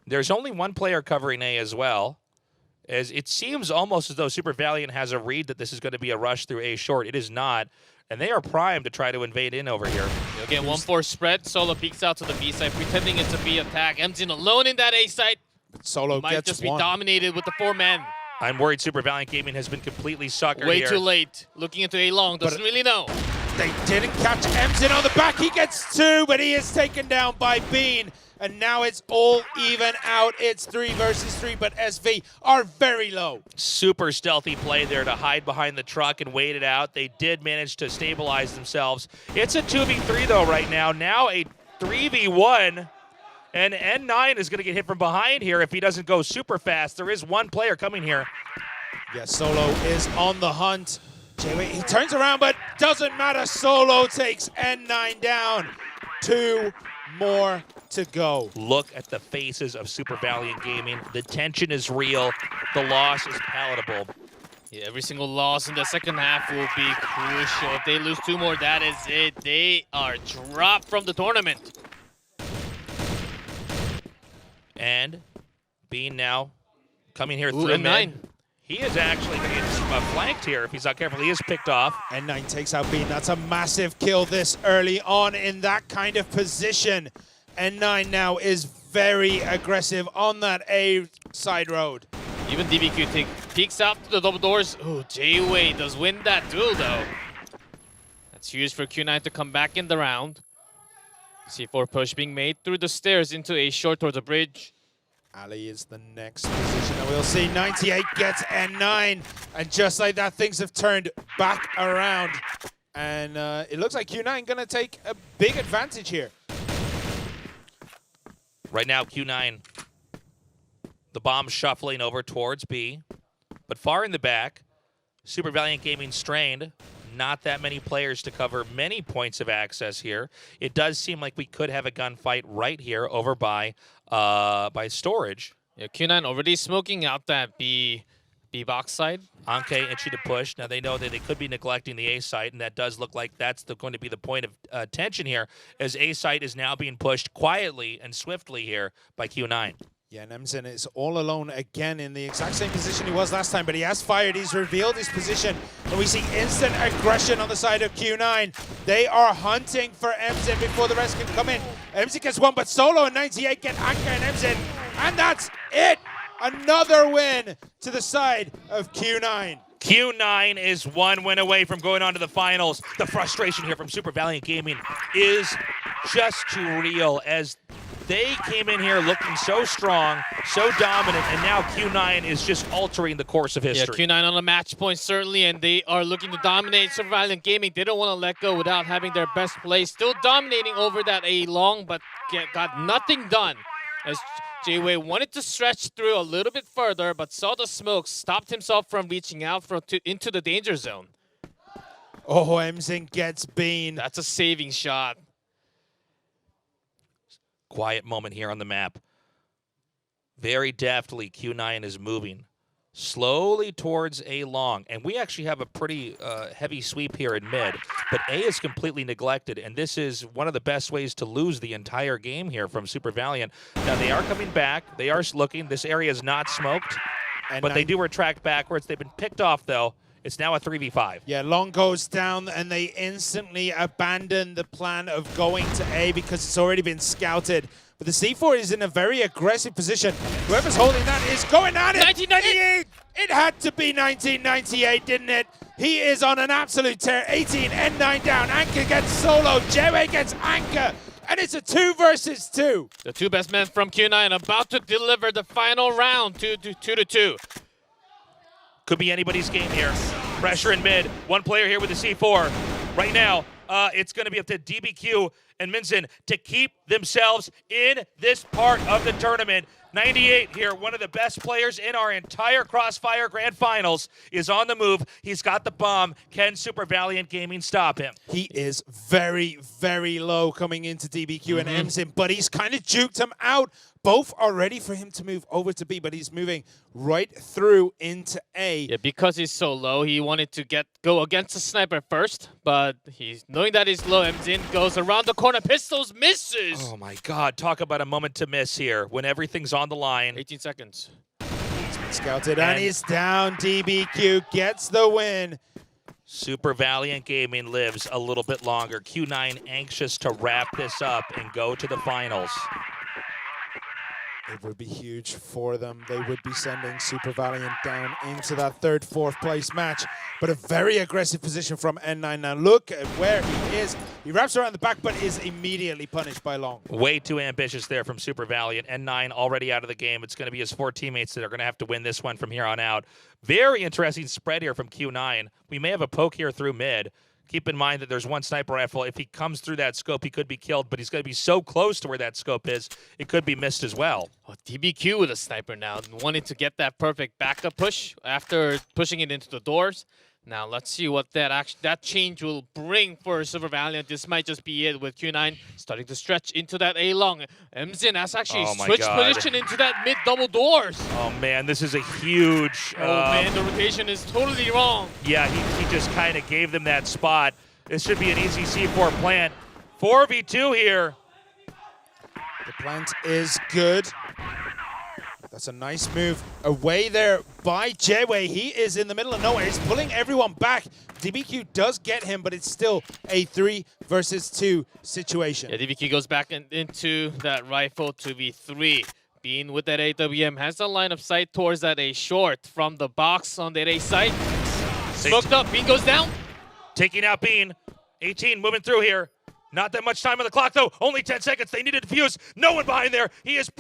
[SPEAKER 2] There's only one player covering A as well, as it seems almost as though Super Valiant has a read that this is going to be a rush through A short. It is not, and they are primed to try to invade in over here.
[SPEAKER 4] Again, 1-4 spread. Solo peeks out to the B side, pretending it's a B attack. Emzin alone in that A side.
[SPEAKER 3] Solo
[SPEAKER 4] might
[SPEAKER 3] gets
[SPEAKER 4] just be
[SPEAKER 3] one.
[SPEAKER 4] dominated with the 4 men.
[SPEAKER 2] I'm worried Super Valiant Gaming has been completely suckered
[SPEAKER 4] Way
[SPEAKER 2] here.
[SPEAKER 4] too late. Looking into A long, doesn't really know.
[SPEAKER 3] They didn't catch Emzin on the back. He gets 2, but he is taken down by Bean. And now it's all even out. It's 3 versus 3, but SV are very low.
[SPEAKER 2] Super stealthy play there to hide behind the truck and wait it out. They did manage to stabilize themselves. It's a 2v3 though right now. Now a 3v1. And N9 is going to get hit from behind here if he doesn't go super fast. There is one player coming here.
[SPEAKER 3] Yeah, Solo is on the hunt. Jaewei, he turns around, but doesn't matter. Solo takes N9 down. 2 more to go.
[SPEAKER 2] Look at the faces of Super Valiant Gaming. The tension is real. The loss is palatable.
[SPEAKER 4] Yeah, every single loss in the second half will be crucial. If they lose 2 more, that is it. They are dropped from the tournament.
[SPEAKER 2] And Bean now coming here through
[SPEAKER 4] N9.
[SPEAKER 2] mid. He is actually going to get flanked here if he's not careful. He is picked off.
[SPEAKER 3] N9 takes out Bean. That's a massive kill this early on in that kind of position. N9 now is very aggressive on that A side road.
[SPEAKER 4] Even DBQ peeks out to the double doors. Oh, J-Way does win that duel though. That's huge for Q9 to come back in the round. C4 push being made through the stairs into a short towards the bridge.
[SPEAKER 3] Ali is the next position, and we'll see 98 gets N9, and just like that, things have turned back around, and it looks like Q9 gonna take a big advantage here.
[SPEAKER 2] Right now, Q9, the bomb shuffling over towards B, but far in the back, Super Valiant Gaming strained. Not that many players to cover many points of access here. It does seem like we could have a gunfight right here over by storage.
[SPEAKER 4] Yeah, Q9 already smoking out that B box side.
[SPEAKER 2] Anke itchy to push. Now they know that they could be neglecting the A site, and that does look like that's going to be the point of tension here, as A site is now being pushed quietly and swiftly here by Q9.
[SPEAKER 3] Yeah, Nemzin is all alone again in the exact same position he was last time, but he has fired, he's revealed his position, and we see instant aggression on the side of Q9. They are hunting for Emzin before the rest can come in. Emzin gets one, but Solo and 98 get Anka and Emzin, and that's it! Another win to the side of Q9.
[SPEAKER 2] Q9 is one win away from going on to the finals. The frustration here from Super Valiant Gaming is just too real, as they came in here looking so strong, so dominant, and now Q9 is just altering the course of history.
[SPEAKER 4] Yeah, Q9 on a match point, certainly, and they are looking to dominate Super Valiant Gaming. They don't want to let go without having their best play. Still dominating over that A-long, but got nothing done, as J-Way wanted to stretch through a little bit further, but saw the smoke, stopped himself from reaching out into the danger zone.
[SPEAKER 3] Oh, Emzin gets Bean.
[SPEAKER 4] That's a saving shot.
[SPEAKER 2] Quiet moment here on the map. Very deftly, Q9 is moving slowly towards A long, and we actually have a pretty heavy sweep here in mid, but A is completely neglected, and this is one of the best ways to lose the entire game here from Super Valiant. Now they are coming back, they are looking, this area is not smoked, but they do retract backwards. They've been picked off though. It's now a 3v5.
[SPEAKER 3] Yeah, long goes down, and they instantly abandon the plan of going to A because it's already been scouted. But the C4 is in a very aggressive position. Whoever's holding that is going at it.
[SPEAKER 4] 1998!
[SPEAKER 3] It had to be 1998, didn't it? He is on an absolute tear. 18, N9 down. Anka gets Solo. J-Way gets Anka. And it's a 2 versus 2.
[SPEAKER 4] The two best men from Q9 about to deliver the final round, 2-2.
[SPEAKER 2] Could be anybody's game here. Pressure in mid. One player here with the C4. Right now, it's going to be up to DBQ and Minson to keep themselves in this part of the tournament. 98 here, one of the best players in our entire Crossfire Grand Finals, is on the move. He's got the bomb. Can Super Valiant Gaming stop him?
[SPEAKER 3] He is very, very low coming into DBQ and Emzin, but he's kind of juked him out. Both are ready for him to move over to B, but he's moving right through into A.
[SPEAKER 4] Yeah, because he's so low, he wanted to go against the sniper first, but he's knowing that he's low. Emzin goes around the corner, pistols, misses.
[SPEAKER 2] Oh my God, talk about a moment to miss here when everything's on the line.
[SPEAKER 4] 18 seconds.
[SPEAKER 3] He's been scouted and he's down. DBQ gets the win.
[SPEAKER 2] Super Valiant Gaming lives a little bit longer. Q9 anxious to wrap this up and go to the finals.
[SPEAKER 3] It would be huge for them. They would be sending Super Valiant down into that third, fourth place match. But a very aggressive position from N9. Now look at where he is. He wraps around the back, but is immediately punished by Long.
[SPEAKER 2] Way too ambitious there from Super Valiant. N9 already out of the game. It's going to be his 4 teammates that are going to have to win this one from here on out. Very interesting spread here from Q9. We may have a poke here through mid. Keep in mind that there's one sniper rifle. If he comes through that scope, he could be killed, but he's going to be so close to where that scope is, it could be missed as well.
[SPEAKER 4] Oh, DBQ with a sniper now, wanting to get that perfect backup push after pushing it into the doors. Now let's see what that change will bring for Super Valiant. This might just be it with Q9 starting to stretch into that A-long. Emzin has actually switched position into that mid double doors.
[SPEAKER 2] Oh man, this is a huge...
[SPEAKER 4] oh man, the rotation is totally wrong.
[SPEAKER 2] Yeah, he just kind of gave them that spot. This should be an easy C4 plant. 4v2 here.
[SPEAKER 3] The plant is good. That's a nice move away there by J-Way. He is in the middle of nowhere. He's pulling everyone back. DBQ does get him, but it's still a 3 versus 2 situation.
[SPEAKER 4] Yeah, DBQ goes back into that rifle to V3. Bean with that AWM has the line of sight towards that A short from the box on that A site. Smoked up, Bean goes down.
[SPEAKER 2] Taking out Bean. 18 moving through here. Not that much time on the clock, though. Only 10 seconds. They need to defuse. No one behind there. He is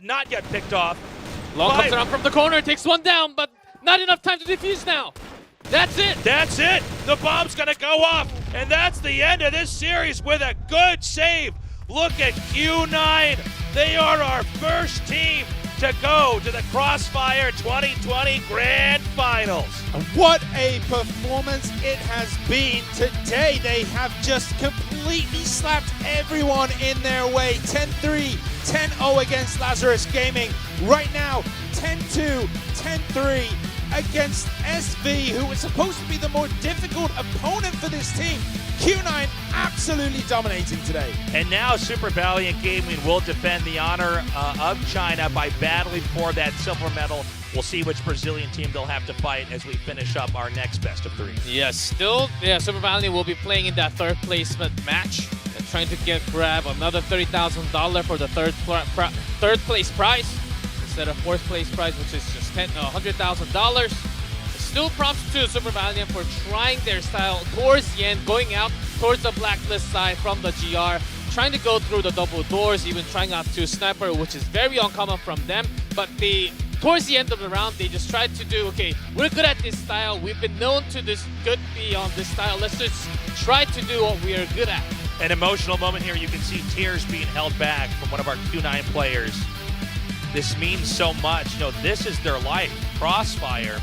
[SPEAKER 2] not yet picked off.
[SPEAKER 4] Long comes around from the corner, takes one down, but not enough time to defuse now. That's it.
[SPEAKER 2] That's it. The bomb's going to go off. And that's the end of this series with a good save. Look at Q9. They are our first team to go to the Crossfire 2020 Grand Finals.
[SPEAKER 3] What a performance it has been today. They have just completely slapped everyone in their way. 10-3, 10-0 against Lazarus Gaming. Right now, 10-2, 10-3 against SV, who was supposed to be the more difficult opponent for this team. Q9 absolutely dominating today.
[SPEAKER 2] And now Super Valiant Gaming will defend the honor of China by battling for that silver medal. We'll see which Brazilian team they'll have to fight as we finish up our next best of three.
[SPEAKER 4] Yes, still, Super Valiant will be playing in that third placement match. They're trying to grab another $30,000 for the third place prize instead of fourth place prize, which is just $100,000. Still props to Super Valiant for trying their style towards the end, going out towards the blacklist side from the GR, trying to go through the double doors, even trying out to sniper, which is very uncommon from them. But towards the end of the round, they just tried to do, okay, we're good at this style. We've been known to be on this style. Let's just try to do what we are good at.
[SPEAKER 2] An emotional moment here. You can see tears being held back from one of our Q9 players. This means so much. You know, this is their life, Crossfire.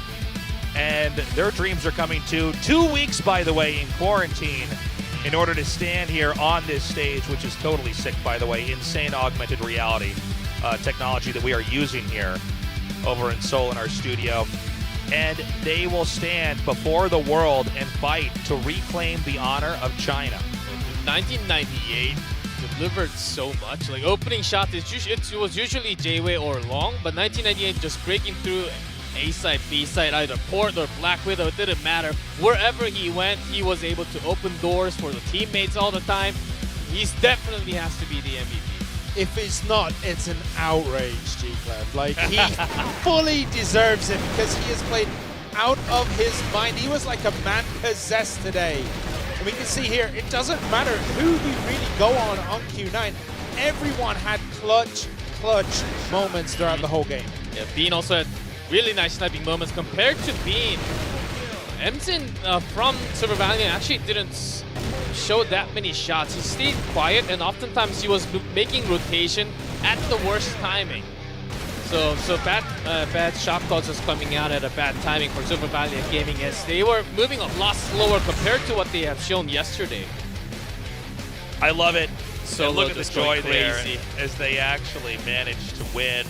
[SPEAKER 2] And their dreams are coming to 2 weeks, by the way, in quarantine in order to stand here on this stage, which is totally sick, by the way. Insane augmented reality technology that we are using here over in Seoul in our studio. And they will stand before the world and fight to reclaim the honor of China.
[SPEAKER 4] 1998 delivered so much. Like, opening shot, it was usually J-Way or Long, but 1998 just breaking through A side, B side, either Port or Black Widow, it didn't matter. Wherever he went, he was able to open doors for the teammates all the time. He definitely has to be the MVP.
[SPEAKER 3] If he's not, it's an outrage, G-Cloud. Like, he fully deserves it because he has played out of his mind. He was like a man possessed today. And we can see here, it doesn't matter who we really go on Q9. Everyone had clutch moments throughout the whole game.
[SPEAKER 4] Yeah, Bean also had really nice sniping moments compared to Bean. Emson from Super Valiant actually didn't show that many shots. He stayed quiet, and oftentimes he was making rotation at the worst timing. So bad shot calls is coming out at a bad timing for Super Valiant Gaming, as they were moving a lot slower compared to what they have shown yesterday.
[SPEAKER 2] I love it.
[SPEAKER 4] So
[SPEAKER 2] look at the joy there
[SPEAKER 4] crazy
[SPEAKER 2] as they actually managed to win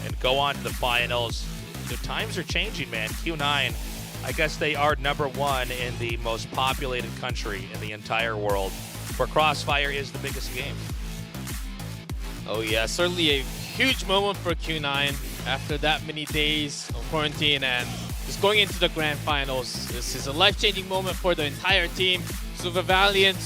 [SPEAKER 2] and go on to the finals. The times are changing, man. Q9, I guess they are #1 in the most populated country in the entire world, where Crossfire is the biggest game.
[SPEAKER 4] Oh yeah, certainly a huge moment for Q9 after that many days of quarantine and just going into the grand finals. This is a life-changing moment for the entire team. Super Valiant,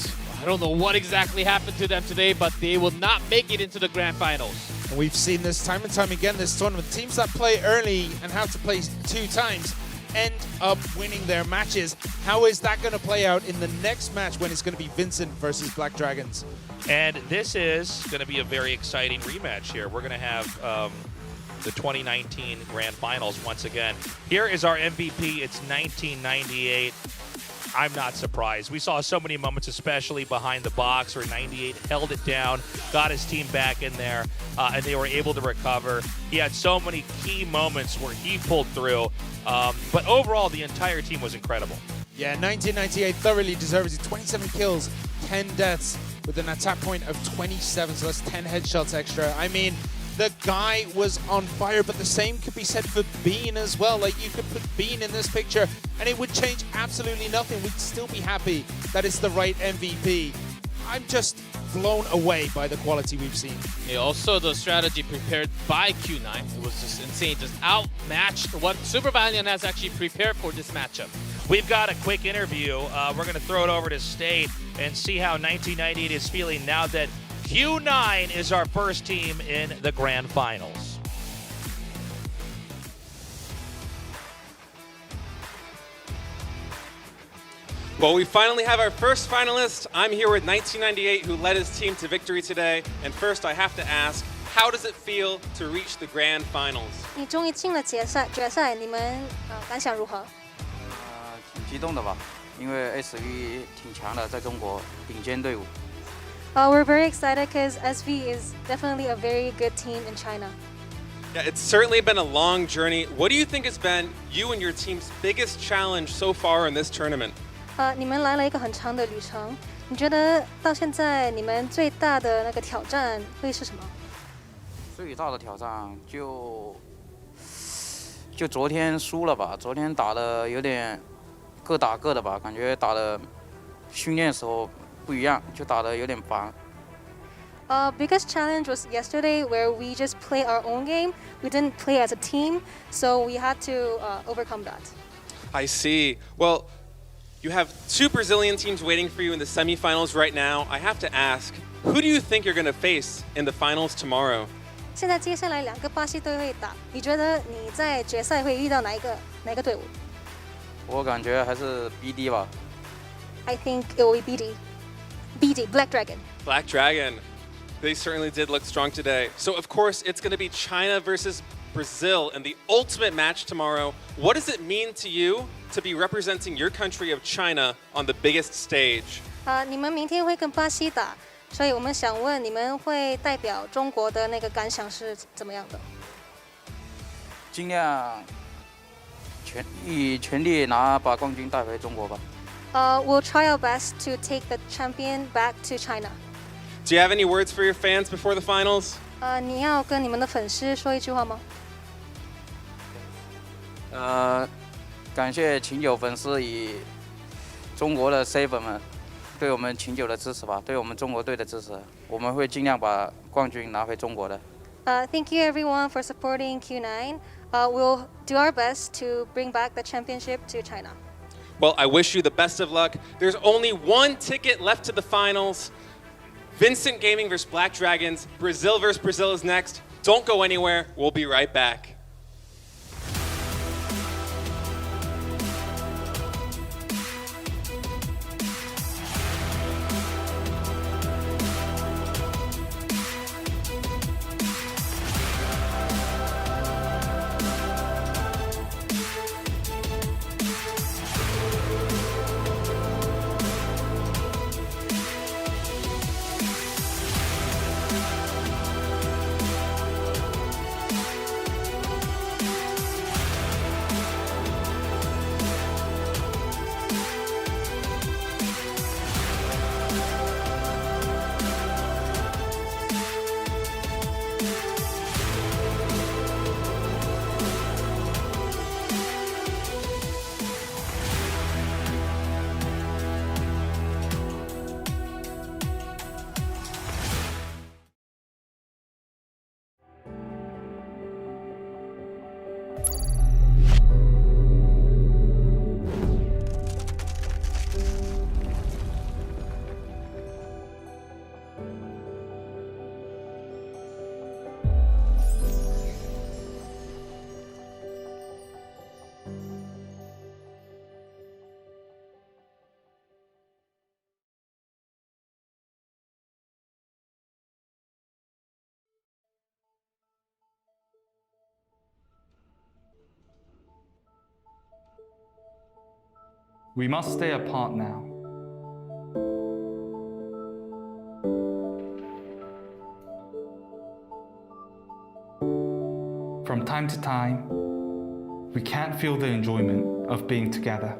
[SPEAKER 4] I don't know what exactly happened to them today, but they will not make it into the grand finals.
[SPEAKER 3] And we've seen this time and time again this tournament. Teams that play early and have to play 2 times end up winning their matches. How is that going to play out in the next match when it's going to be Vincent versus Black Dragons?
[SPEAKER 2] And this is going to be a very exciting rematch here. We're going to have the 2019 Grand Finals once again. Here is our MVP. It's 1998. I'm not surprised. We saw so many moments, especially behind the box, where 98 held it down, got his team back in there, and they were able to recover. He had so many key moments where he pulled through, but overall, the entire team was incredible.
[SPEAKER 3] Yeah, 1998 thoroughly deserves it. 27 kills, 10 deaths, with an attack point of 27, so that's 10 headshots extra. I mean, the guy was on fire, but the same could be said for Bean as well. Like, you could put Bean in this picture and it would change absolutely nothing. We'd still be happy that it's the right MVP. I'm just blown away by the quality we've seen.
[SPEAKER 4] Yeah, also the strategy prepared by Q9, it was just insane, just outmatched what Super Valiant has actually prepared for this matchup.
[SPEAKER 2] We've got a quick interview. We're going to throw it over to State and see how 1998 is feeling now that Q9 is our first team in the Grand Finals.
[SPEAKER 1] Well, we finally have our first finalist. I'm here with 1998, who led his team to victory today. And first, I have to ask, how does it feel to reach the grand finals?
[SPEAKER 5] 你终于进了决赛，你们感想如何？
[SPEAKER 10] 挺激动的吧，因为 SV 挺强的，在中国顶尖队伍。
[SPEAKER 5] We're very excited because SV is definitely a very good team in China.
[SPEAKER 1] Yeah, it's certainly been a long journey. What do you think has been you and your team's biggest challenge so far in this tournament?
[SPEAKER 5] 你们来了一个很长的旅程，你觉得到现在你们最大的那个挑战会是什么？
[SPEAKER 10] 最大的挑战就昨天输了吧，昨天打的有点各打各的吧，感觉打的训练时候不一样，就打的有点烦。
[SPEAKER 5] Biggest challenge was yesterday where we just play our own game. We didn't play as a team, so we had to overcome that.
[SPEAKER 1] I see. Well, you have two Brazilian teams waiting for you in the semifinals right now. I have to ask, who do you think you're going to face in the finals tomorrow?
[SPEAKER 5] 现在接下来2个巴西队会打，你觉得你在决赛会遇到哪一个队伍？
[SPEAKER 10] 我感觉还是 BD 吧。
[SPEAKER 5] I think it will be BD, Black Dragon.
[SPEAKER 1] Black Dragon. They certainly did look strong today. So, of course, it's going to be China versus Brazil in the ultimate match tomorrow. What does it mean to you to be representing your country of China on the biggest stage?
[SPEAKER 5] 你们明天会跟巴西打，所以我们想问你们会代表中国的那个感想是怎么样的？
[SPEAKER 10] 尽量全力把冠军带回中国吧。
[SPEAKER 5] We'll try our best to take the champion back to China.
[SPEAKER 1] Do you have any words for your fans before the finals?
[SPEAKER 5] 你要跟你们的粉丝说一句话吗？
[SPEAKER 10] 感谢琴酒粉丝以中国的 C 粉们对我们琴酒的支持吧，对我们中国队的支持，我们会尽量把冠军拿回中国的。
[SPEAKER 5] Thank you everyone for supporting Q9. We'll do our best to bring back the championship to China.
[SPEAKER 1] Well, I wish you the best of luck. There's only one ticket left to the finals. Vincent Gaming versus Black Dragons. Brazil versus Brazil is next. Don't go anywhere. We'll be right back.
[SPEAKER 7] We must stay apart now. From time to time, we can't feel the enjoyment of being together.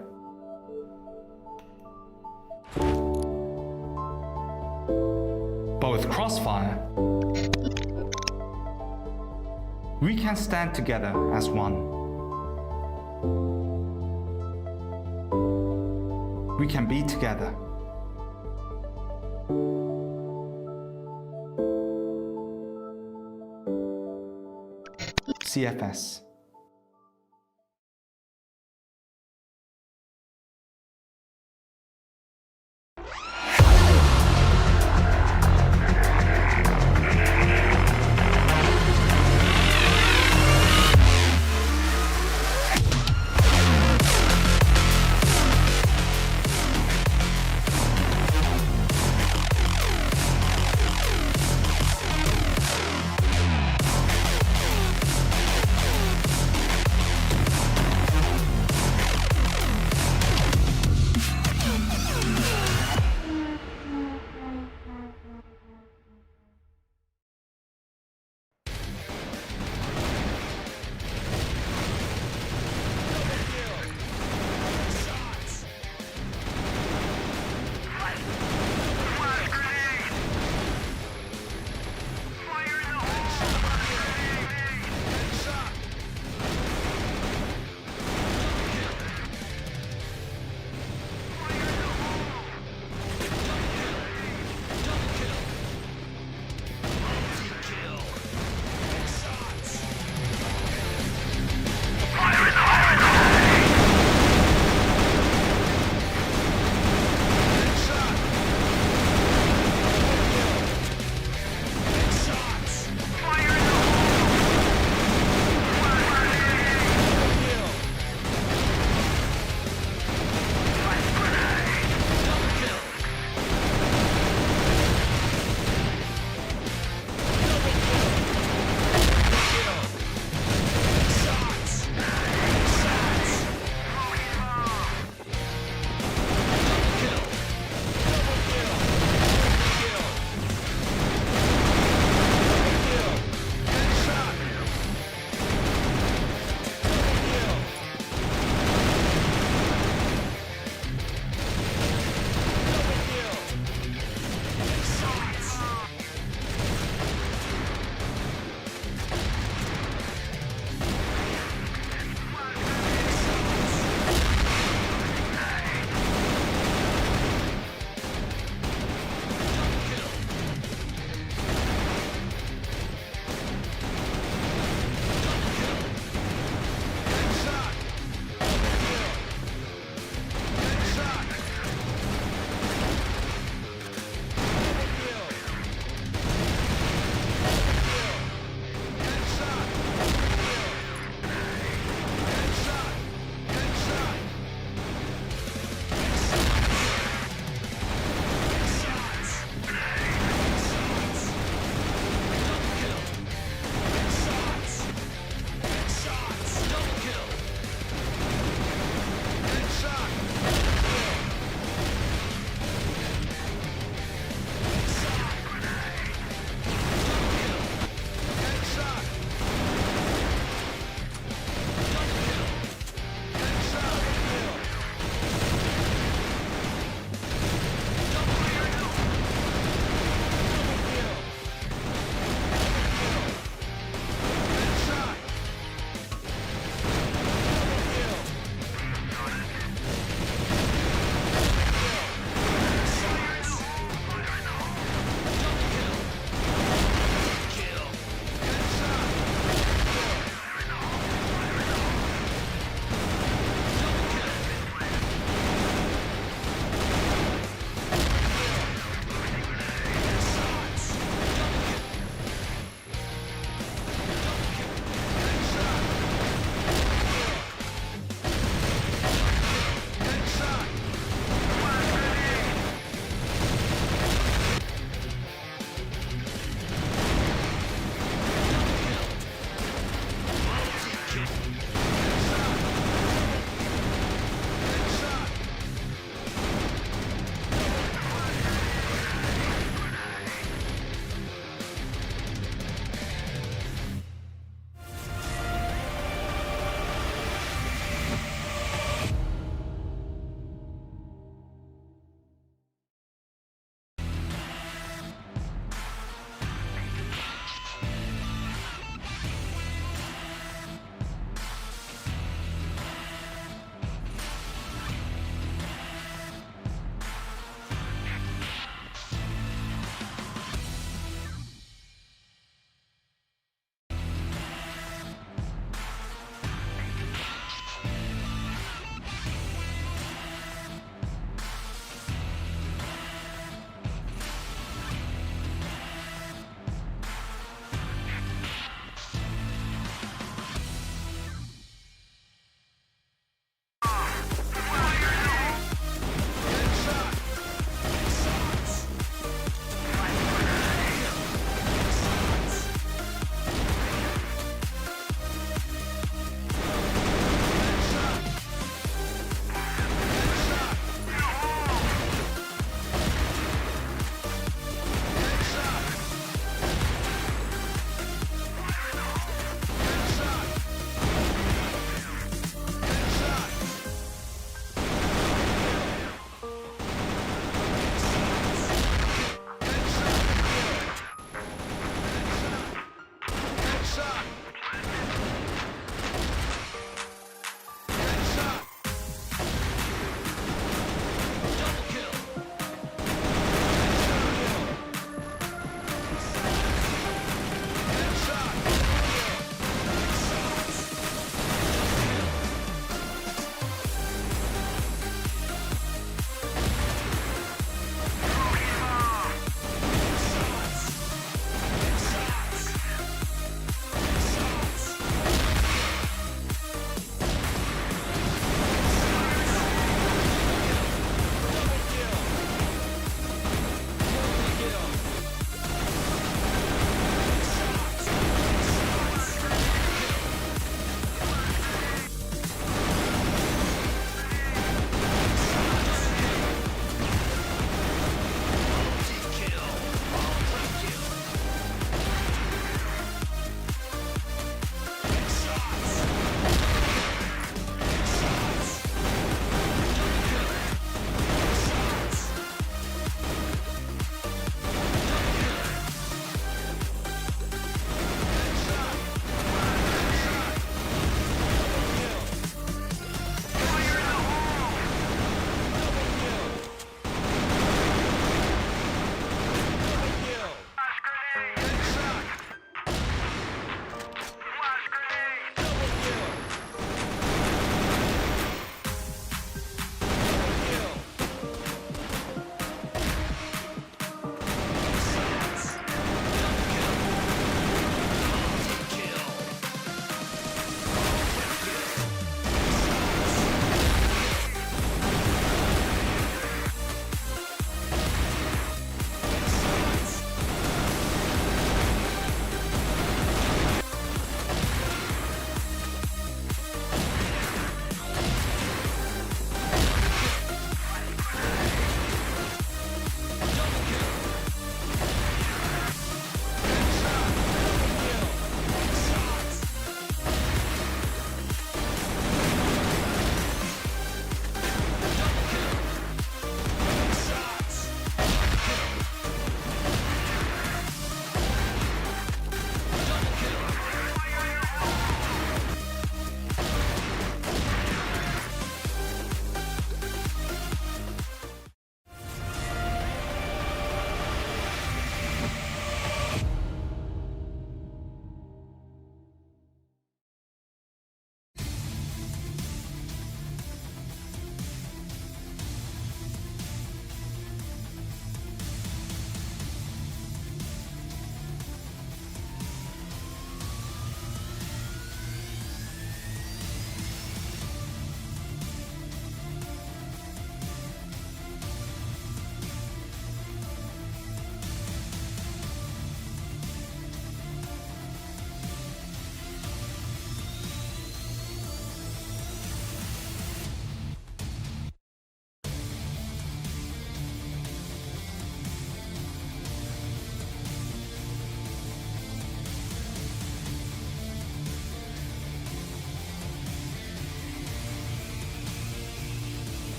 [SPEAKER 7] But with Crossfire, we can stand together as one. We can be together. CFS.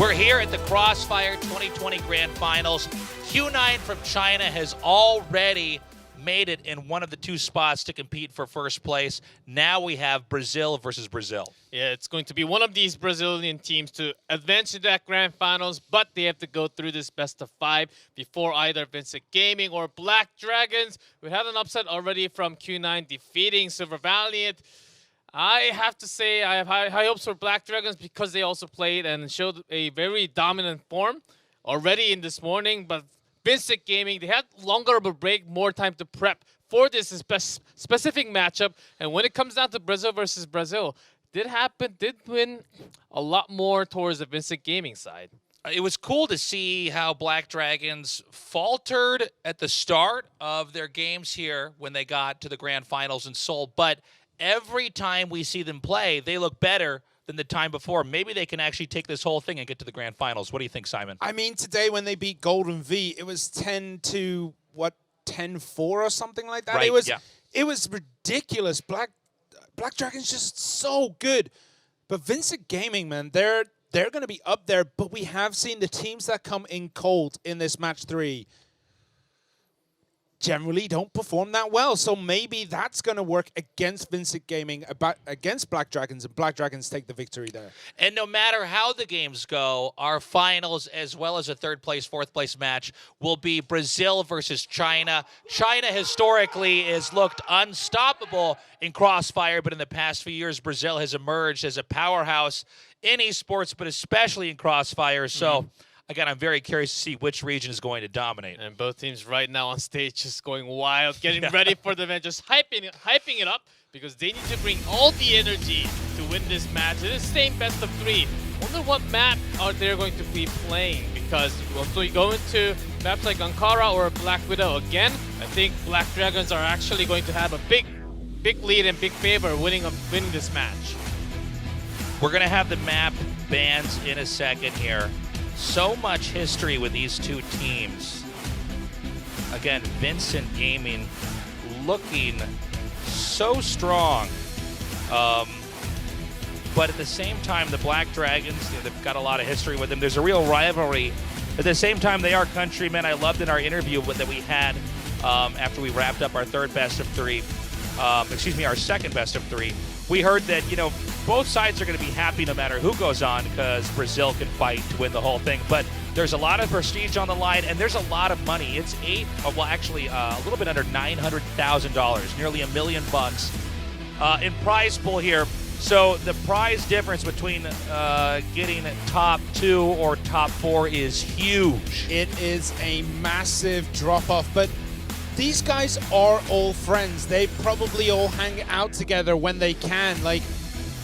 [SPEAKER 2] We're here at the Crossfire 2020 Grand Finals. Q9 from China has already made it in one of the two spots to compete for first place. Now we have Brazil versus Brazil.
[SPEAKER 4] Yeah, it's going to be one of these Brazilian teams to advance to that Grand Finals, but they have to go through this best of 5 before either Vincent Gaming or Black Dragons. We had an upset already from Q9 defeating Silver Valiant. I have to say I have high hopes for Black Dragons because they also played and showed a very dominant form already in this morning. But Vincent Gaming, they had longer of a break, more time to prep for this specific matchup. And when it comes down to Brazil versus Brazil, did win a lot more towards the Vincent Gaming side.
[SPEAKER 2] It was cool to see how Black Dragons faltered at the start of their games here when they got to the Grand Finals in Seoul, but every time we see them play, they look better than the time before. Maybe they can actually take this whole thing and get to the Grand Finals. What do you think, Simon?
[SPEAKER 3] I mean, today when they beat Golden V, it was 10-4 or something like that.
[SPEAKER 2] Right,
[SPEAKER 3] It was ridiculous. Black Dragon's just so good. But Vincent Gaming, man, they're going to be up there, but we have seen the teams that come in cold in this match 3 generally don't perform that well. So maybe that's going to work against Vincent Gaming, against Black Dragons, and Black Dragons take the victory there.
[SPEAKER 2] And no matter how the games go, our finals, as well as a third place, fourth place match, will be Brazil versus China. China historically has looked unstoppable in Crossfire, but in the past few years, Brazil has emerged as a powerhouse in esports, but especially in Crossfire. So again, I'm very curious to see which region is going to dominate.
[SPEAKER 4] And both teams right now on stage just going wild, getting ready for the event, just hyping it up because they need to bring all the energy to win this match. It is the same best of 3. Wonder what map are they going to be playing, because once we go into maps like Ankara or Black Widow again, I think Black Dragons are actually going to have a big lead and big favor winning this match.
[SPEAKER 2] We're going to have the map bans in a second here. So much history with these two teams. Again, Vincent Gaming looking so strong. But at the same time, the Black Dragons, they've got a lot of history with them. There's a real rivalry. At the same time, they are countrymen. I loved in our interview that we had after we wrapped up our third best of 3. Our second best of 3. We heard that, both sides are going to be happy no matter who goes on because Brazil can fight to win the whole thing. But there's a lot of prestige on the line, and there's a lot of money. It's a little bit under $900,000, nearly $1 million in prize pool here. So the prize difference between getting top 2 or top 4 is huge.
[SPEAKER 3] It is a massive drop-off, but these guys are all friends. They probably all hang out together when they can.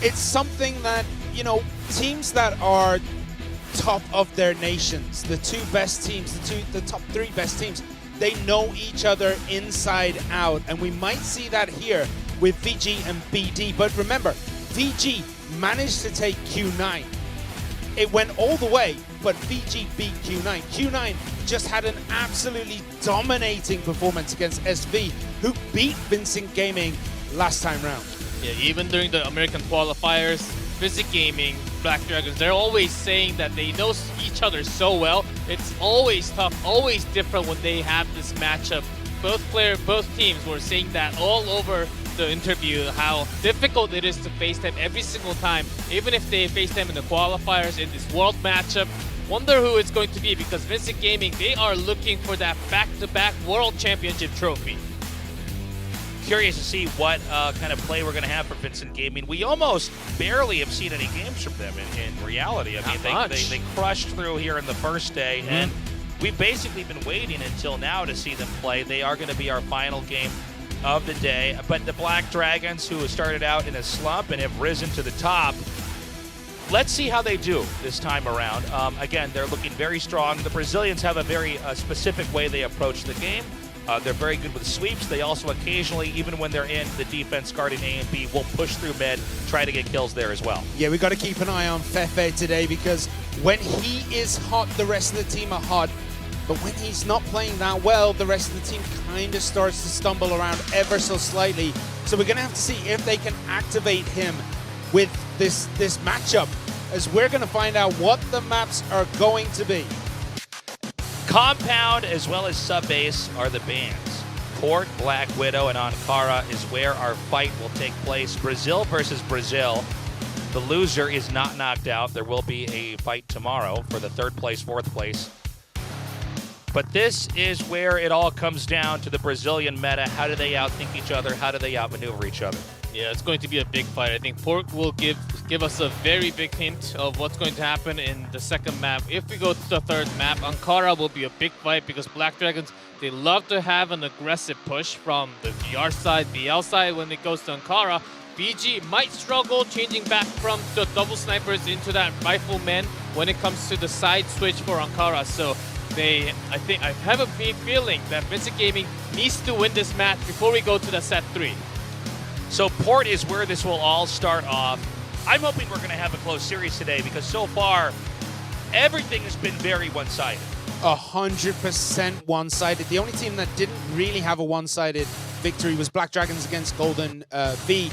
[SPEAKER 3] It's something that, teams that are top of their nations, the 2 best teams, the top 3 best teams, they know each other inside out. And we might see that here with VG and BD. But remember, VG managed to take Q9. It went all the way, but VG beat Q9. Q9 just had an absolutely dominating performance against SV, who beat Vincent Gaming last time round.
[SPEAKER 4] Yeah, even during the American qualifiers, Vincent Gaming, Black Dragons, they're always saying that they know each other so well. It's always tough, always different when they have this matchup. Both teams were saying that all over the interview, how difficult it is to face them every single time, even if they face them in the qualifiers in this world matchup. Wonder who it's going to be, because Vincent Gaming, they are looking for that back-to-back world championship trophy.
[SPEAKER 2] Curious to see what kind of play we're going to have for Vincent Gaming. We almost barely have seen any games from them in reality. I mean, they crushed through here in the first day, and we've basically been waiting until now to see them play. They are going to be our final game of the day. But the Black Dragons, who have started out in a slump and have risen to the top, let's see how they do this time around. Again, they're looking very strong. The Brazilians have a very specific way they approach the game. They're very good with sweeps. They also occasionally, even when they're in the defense guarding A and B, will push through mid, try to get kills there as well.
[SPEAKER 3] Yeah, we've got to keep an eye on Fefe today, because when he is hot, the rest of the team are hot. But when he's not playing that well, the rest of the team kind of starts to stumble around ever so slightly. So we're going to have to see if they can activate him with this matchup. as we're going to find out what the maps are going to be.
[SPEAKER 2] Compound as well as Subbase are the bans. Port, Black Widow, and Ankara is where our fight will take place. Brazil versus Brazil. The loser is not knocked out. There will be a fight tomorrow for the 3rd place, 4th place. But this is where it all comes down to the Brazilian meta. How do they outthink each other? How do they outmaneuver each other?
[SPEAKER 4] Yeah, it's going to be a big fight. I think Pork will give us a very big hint of what's going to happen in the 2nd map. If we go to the 3rd map, Ankara will be a big fight because Black Dragons, they love to have an aggressive push from the VR side, BL side when it goes to Ankara. VG might struggle changing back from the double snipers into that rifleman when it comes to the side switch for Ankara. So I have a big feeling that Vincent Gaming needs to win this match before we go to the set 3.
[SPEAKER 2] So Port is where this will all start off. I'm hoping we're going to have a close series today because so far, everything has been very one-sided.
[SPEAKER 3] 100% one-sided. The only team that didn't really have a one-sided victory was Black Dragons against Golden V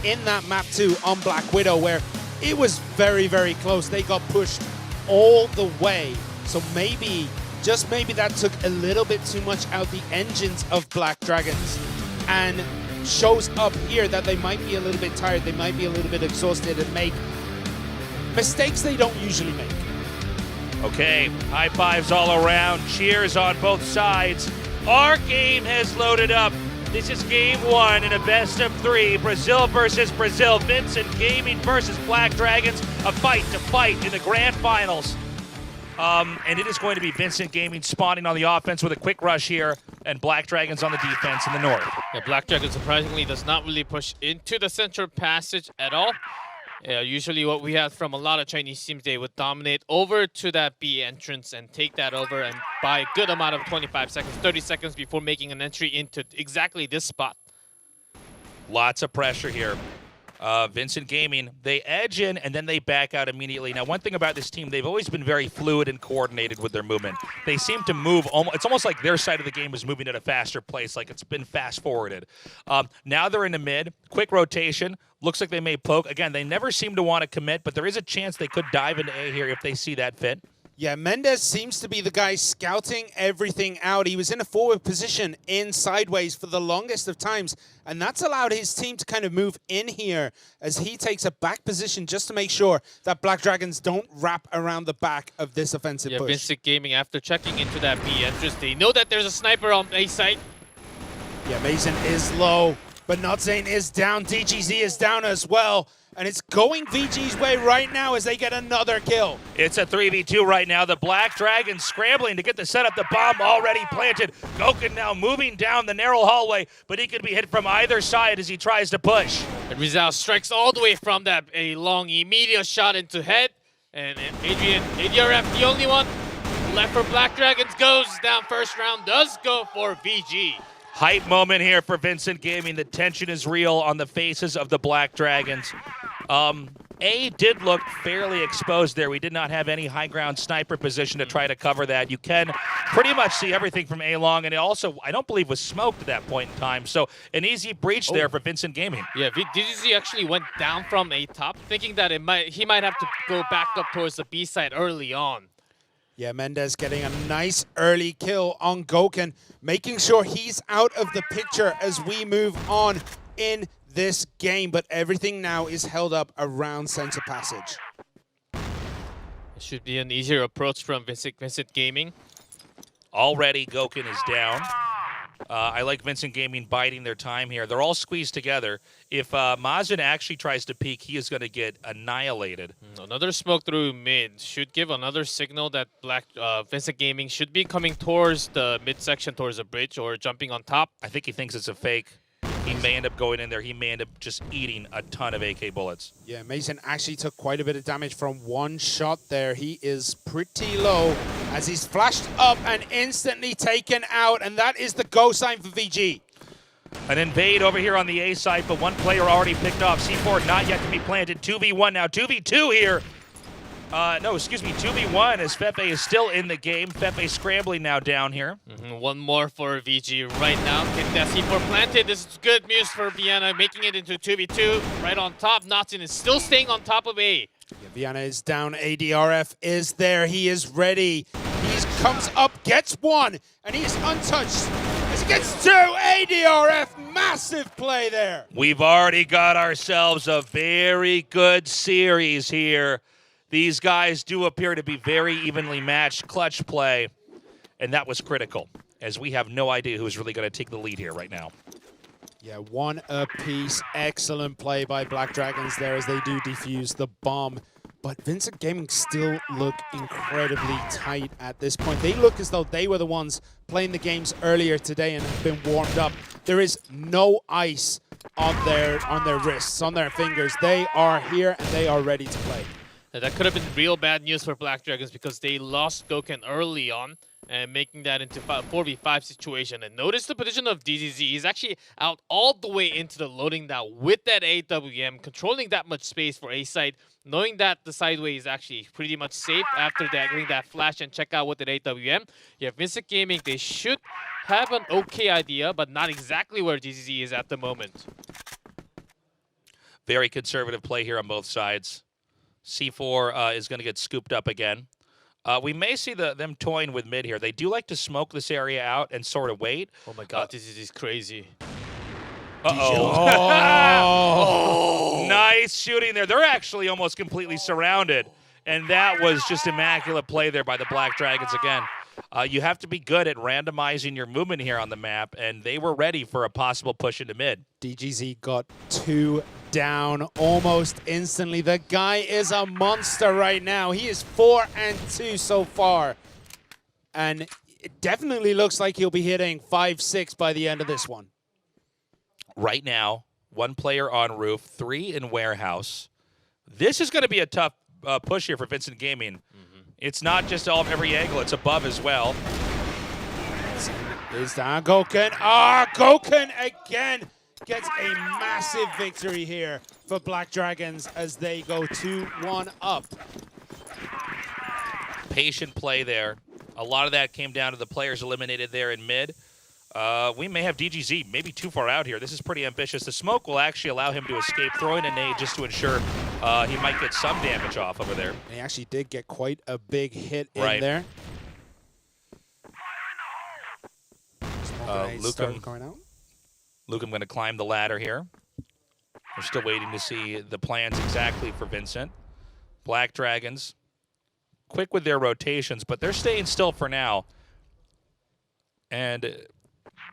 [SPEAKER 3] in that map 2 on Black Widow, where it was very, very close. They got pushed all the way. So maybe, just maybe, that took a little bit too much out the engines of Black Dragons, and shows up here that they might be a little bit tired, they might be a little bit exhausted and make mistakes they don't usually make.
[SPEAKER 2] Okay, high fives all around, cheers on both sides. Our game has loaded up. This is game 1 in a best of 3. Brazil versus Brazil. Vincent Gaming versus Black Dragons. A fight to fight in the grand finals. And it is going to be Vincent Gaming spawning on the offense with a quick rush here, and Black Dragons on the defense in the north.
[SPEAKER 4] Yeah, Black Dragon surprisingly does not really push into the central passage at all. Usually what we have from a lot of Chinese teams, they would dominate over to that B entrance and take that over and buy a good amount of 25 seconds, 30 seconds before making an entry into exactly this spot.
[SPEAKER 2] Lots of pressure here. Vincent Gaming, they edge in and then they back out immediately. Now, one thing about this team, they've always been very fluid and coordinated with their movement. They seem to move, it's almost like their side of the game is moving at a faster pace, like it's been fast-forwarded. Now they're in the mid, quick rotation. Looks like they may poke. Again, they never seem to want to commit, but there is a chance they could dive into A here if they see that fit.
[SPEAKER 3] Yeah, Mendez seems to be the guy scouting everything out. He was in a forward position in sideways for the longest of times, and that's allowed his team to kind of move in here as he takes a back position just to make sure that Black Dragons don't wrap around the back of this offensive push.
[SPEAKER 4] Vincent Gaming, after checking into that B entrance, they know that there's a sniper on A site.
[SPEAKER 3] Yeah, Mason is low, but Notzane is down. DGZ is down as well. And it's going VG's way right now as they get another kill.
[SPEAKER 2] It's a 3v2 right now. The Black Dragons scrambling to get the setup. The bomb already planted. Goken now moving down the narrow hallway, but he could be hit from either side as he tries to push.
[SPEAKER 4] And Rizal strikes all the way from that a long immediate shot into head. And ADRF, the only one left for Black Dragons, goes down first round, does go for VG.
[SPEAKER 2] Hype moment here for Vincent Gaming. The tension is real on the faces of the Black Dragons. A did look fairly exposed there. We did not have any high ground sniper position to try to cover that. You can pretty much see everything from A long, and it also, I don't believe, was smoked at that point in time. So an easy breach there for Vincent Gaming.
[SPEAKER 4] Yeah, DGZ actually went down from A top, thinking that he might have to go back up towards the B side early on.
[SPEAKER 3] Yeah, Mendez getting a nice early kill on Goken, making sure he's out of the picture as we move on in this game. But everything now is held up around center passage.
[SPEAKER 4] It should be an easier approach from Vincent Gaming.
[SPEAKER 2] Already Goken is down. I like Vincent Gaming biding their time here. They're all squeezed together. If Mazin actually tries to peek, he is going to get annihilated.
[SPEAKER 4] Another smoke through mid should give another signal that Vincent Gaming should be coming towards the midsection, towards the bridge, or jumping on top.
[SPEAKER 2] I think he thinks it's a fake. He may end up going in there. He may end up just eating a ton of AK bullets.
[SPEAKER 3] Yeah, Mason actually took quite a bit of damage from one shot there. He is pretty low as he's flashed up and instantly taken out, and that is the go sign for VG.
[SPEAKER 2] An invade over here on the A side, but one player already picked off. C4 not yet to be planted. 2v1 now. 2v2 here. No, excuse me, 2v1 as Fefe is still in the game. Fefe scrambling now down here.
[SPEAKER 4] One more for VG right now. Get that C4 planted. This is good news for Vienna, making it into 2v2. Right on top, Notzin is still staying on top of A.
[SPEAKER 3] Yeah, Vienna is down. ADRF is there. He is ready. He comes up, gets one, and he is untouched. As he gets two, ADRF, massive play there.
[SPEAKER 2] We've already got ourselves a very good series here. These guys do appear to be very evenly matched. Clutch play, and that was critical, as we have no idea who's really going to take the lead here right now.
[SPEAKER 3] Yeah, one apiece. Excellent play by Black Dragons there as they do defuse the bomb. But Vincent Gaming still look incredibly tight at this point. They look as though they were the ones playing the games earlier today and have been warmed up. There is no ice on their wrists, on their fingers. They are here and they are ready to play.
[SPEAKER 4] Now, that could have been real bad news for Black Dragons because they lost Goken early on and making that into 4v5 situation. And notice the position of DZZ. He's actually out all the way into the loading now with that AWM, controlling that much space for A site, knowing that the sideway is actually pretty much safe after that, getting that flash and check out with an AWM. Yeah, Vincent Gaming, they should have an okay idea, but not exactly where DZZ is at the moment.
[SPEAKER 2] Very conservative play here on both sides. C4 is going to get scooped up again. We may see them toying with mid here. They do like to smoke this area out and sort of wait.
[SPEAKER 4] Oh my god, this is crazy.
[SPEAKER 2] Uh-oh. Nice shooting there. They're actually almost completely surrounded. And that was just immaculate play there by the Black Dragons again. You have to be good at randomizing your movement here on the map, and they were ready for a possible push into mid.
[SPEAKER 3] DGZ got 2 down almost instantly. The guy is a monster right now. He is 4-2 so far. And it definitely looks like he'll be hitting 5-6 by the end of this one.
[SPEAKER 2] Right now, 1 player on roof, 3 in warehouse. This is going to be a tough push here for Vincent Gaming. It's not just all every angle, it's above as well.
[SPEAKER 3] Is down Goken. Goken again gets a massive victory here for Black Dragons as they go 2-1 up.
[SPEAKER 2] Patient play there. A lot of that came down to the players eliminated there in mid. We may have DGZ maybe too far out here. This is pretty ambitious. The smoke will actually allow him to escape, throwing a nade just to ensure he might get some damage off over there.
[SPEAKER 3] And he actually did get quite a big hit in there.
[SPEAKER 2] Luke, I'm going to climb the ladder here. We're still waiting to see the plans exactly for Vincent. Black Dragons, quick with their rotations, but they're staying still for now. And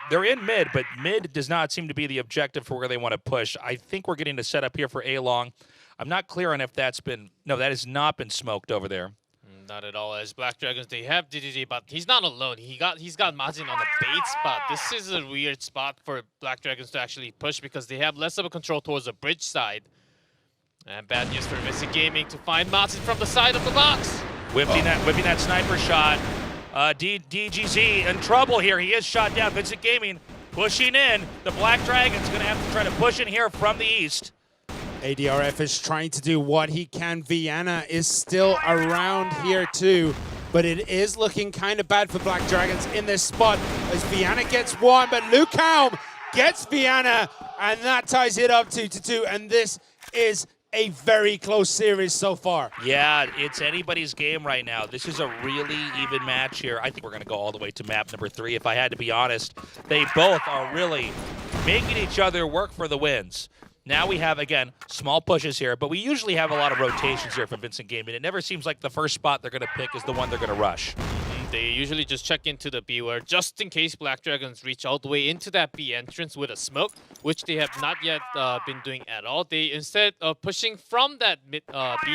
[SPEAKER 2] they're in mid, but mid does not seem to be the objective for where they want to push. I think we're getting a setup here for A-Long. I'm not clear on if that's been... No, that has not been smoked over there.
[SPEAKER 4] Not at all. As Black Dragons, they have DGZ, but he's not alone. He's got Majin on the bait spot. This is a weird spot for Black Dragons to actually push because they have less of a control towards the bridge side. And bad news for Vincent Gaming to find Majin from the side of the box.
[SPEAKER 2] Whipping that sniper shot. DGZ in trouble here. He is shot down. Vincent Gaming pushing in. The Black Dragon's going to have to try to push in here from the east.
[SPEAKER 3] ADRF is trying to do what he can. Vienna is still around here too, but it is looking kind of bad for Black Dragons in this spot as Vienna gets one, but Lukaum gets Vienna, and that ties it up 2-2, and this is a very close series so far.
[SPEAKER 2] Yeah, it's anybody's game right now. This is a really even match here. I think we're going to go all the way to map number 3. If I had to be honest, they both are really making each other work for the wins. Now we have, again, small pushes here, but we usually have a lot of rotations here from Vincent Gaming. It never seems like the first spot they're going to pick is the one they're going to rush.
[SPEAKER 4] They usually just check into the B where just in case Black Dragons reach all the way into that B entrance with a smoke, which they have not yet been doing at all. They, instead of pushing from that B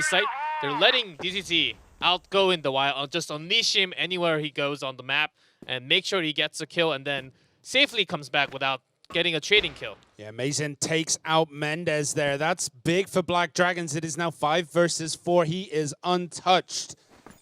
[SPEAKER 4] site, they're letting DZZ outgo in the wild, just unleash him anywhere he goes on the map and make sure he gets a kill and then safely comes back without getting a trading kill.
[SPEAKER 3] Yeah, Mason takes out Mendez there. That's big for Black Dragons. It is now 5 versus 4. He is untouched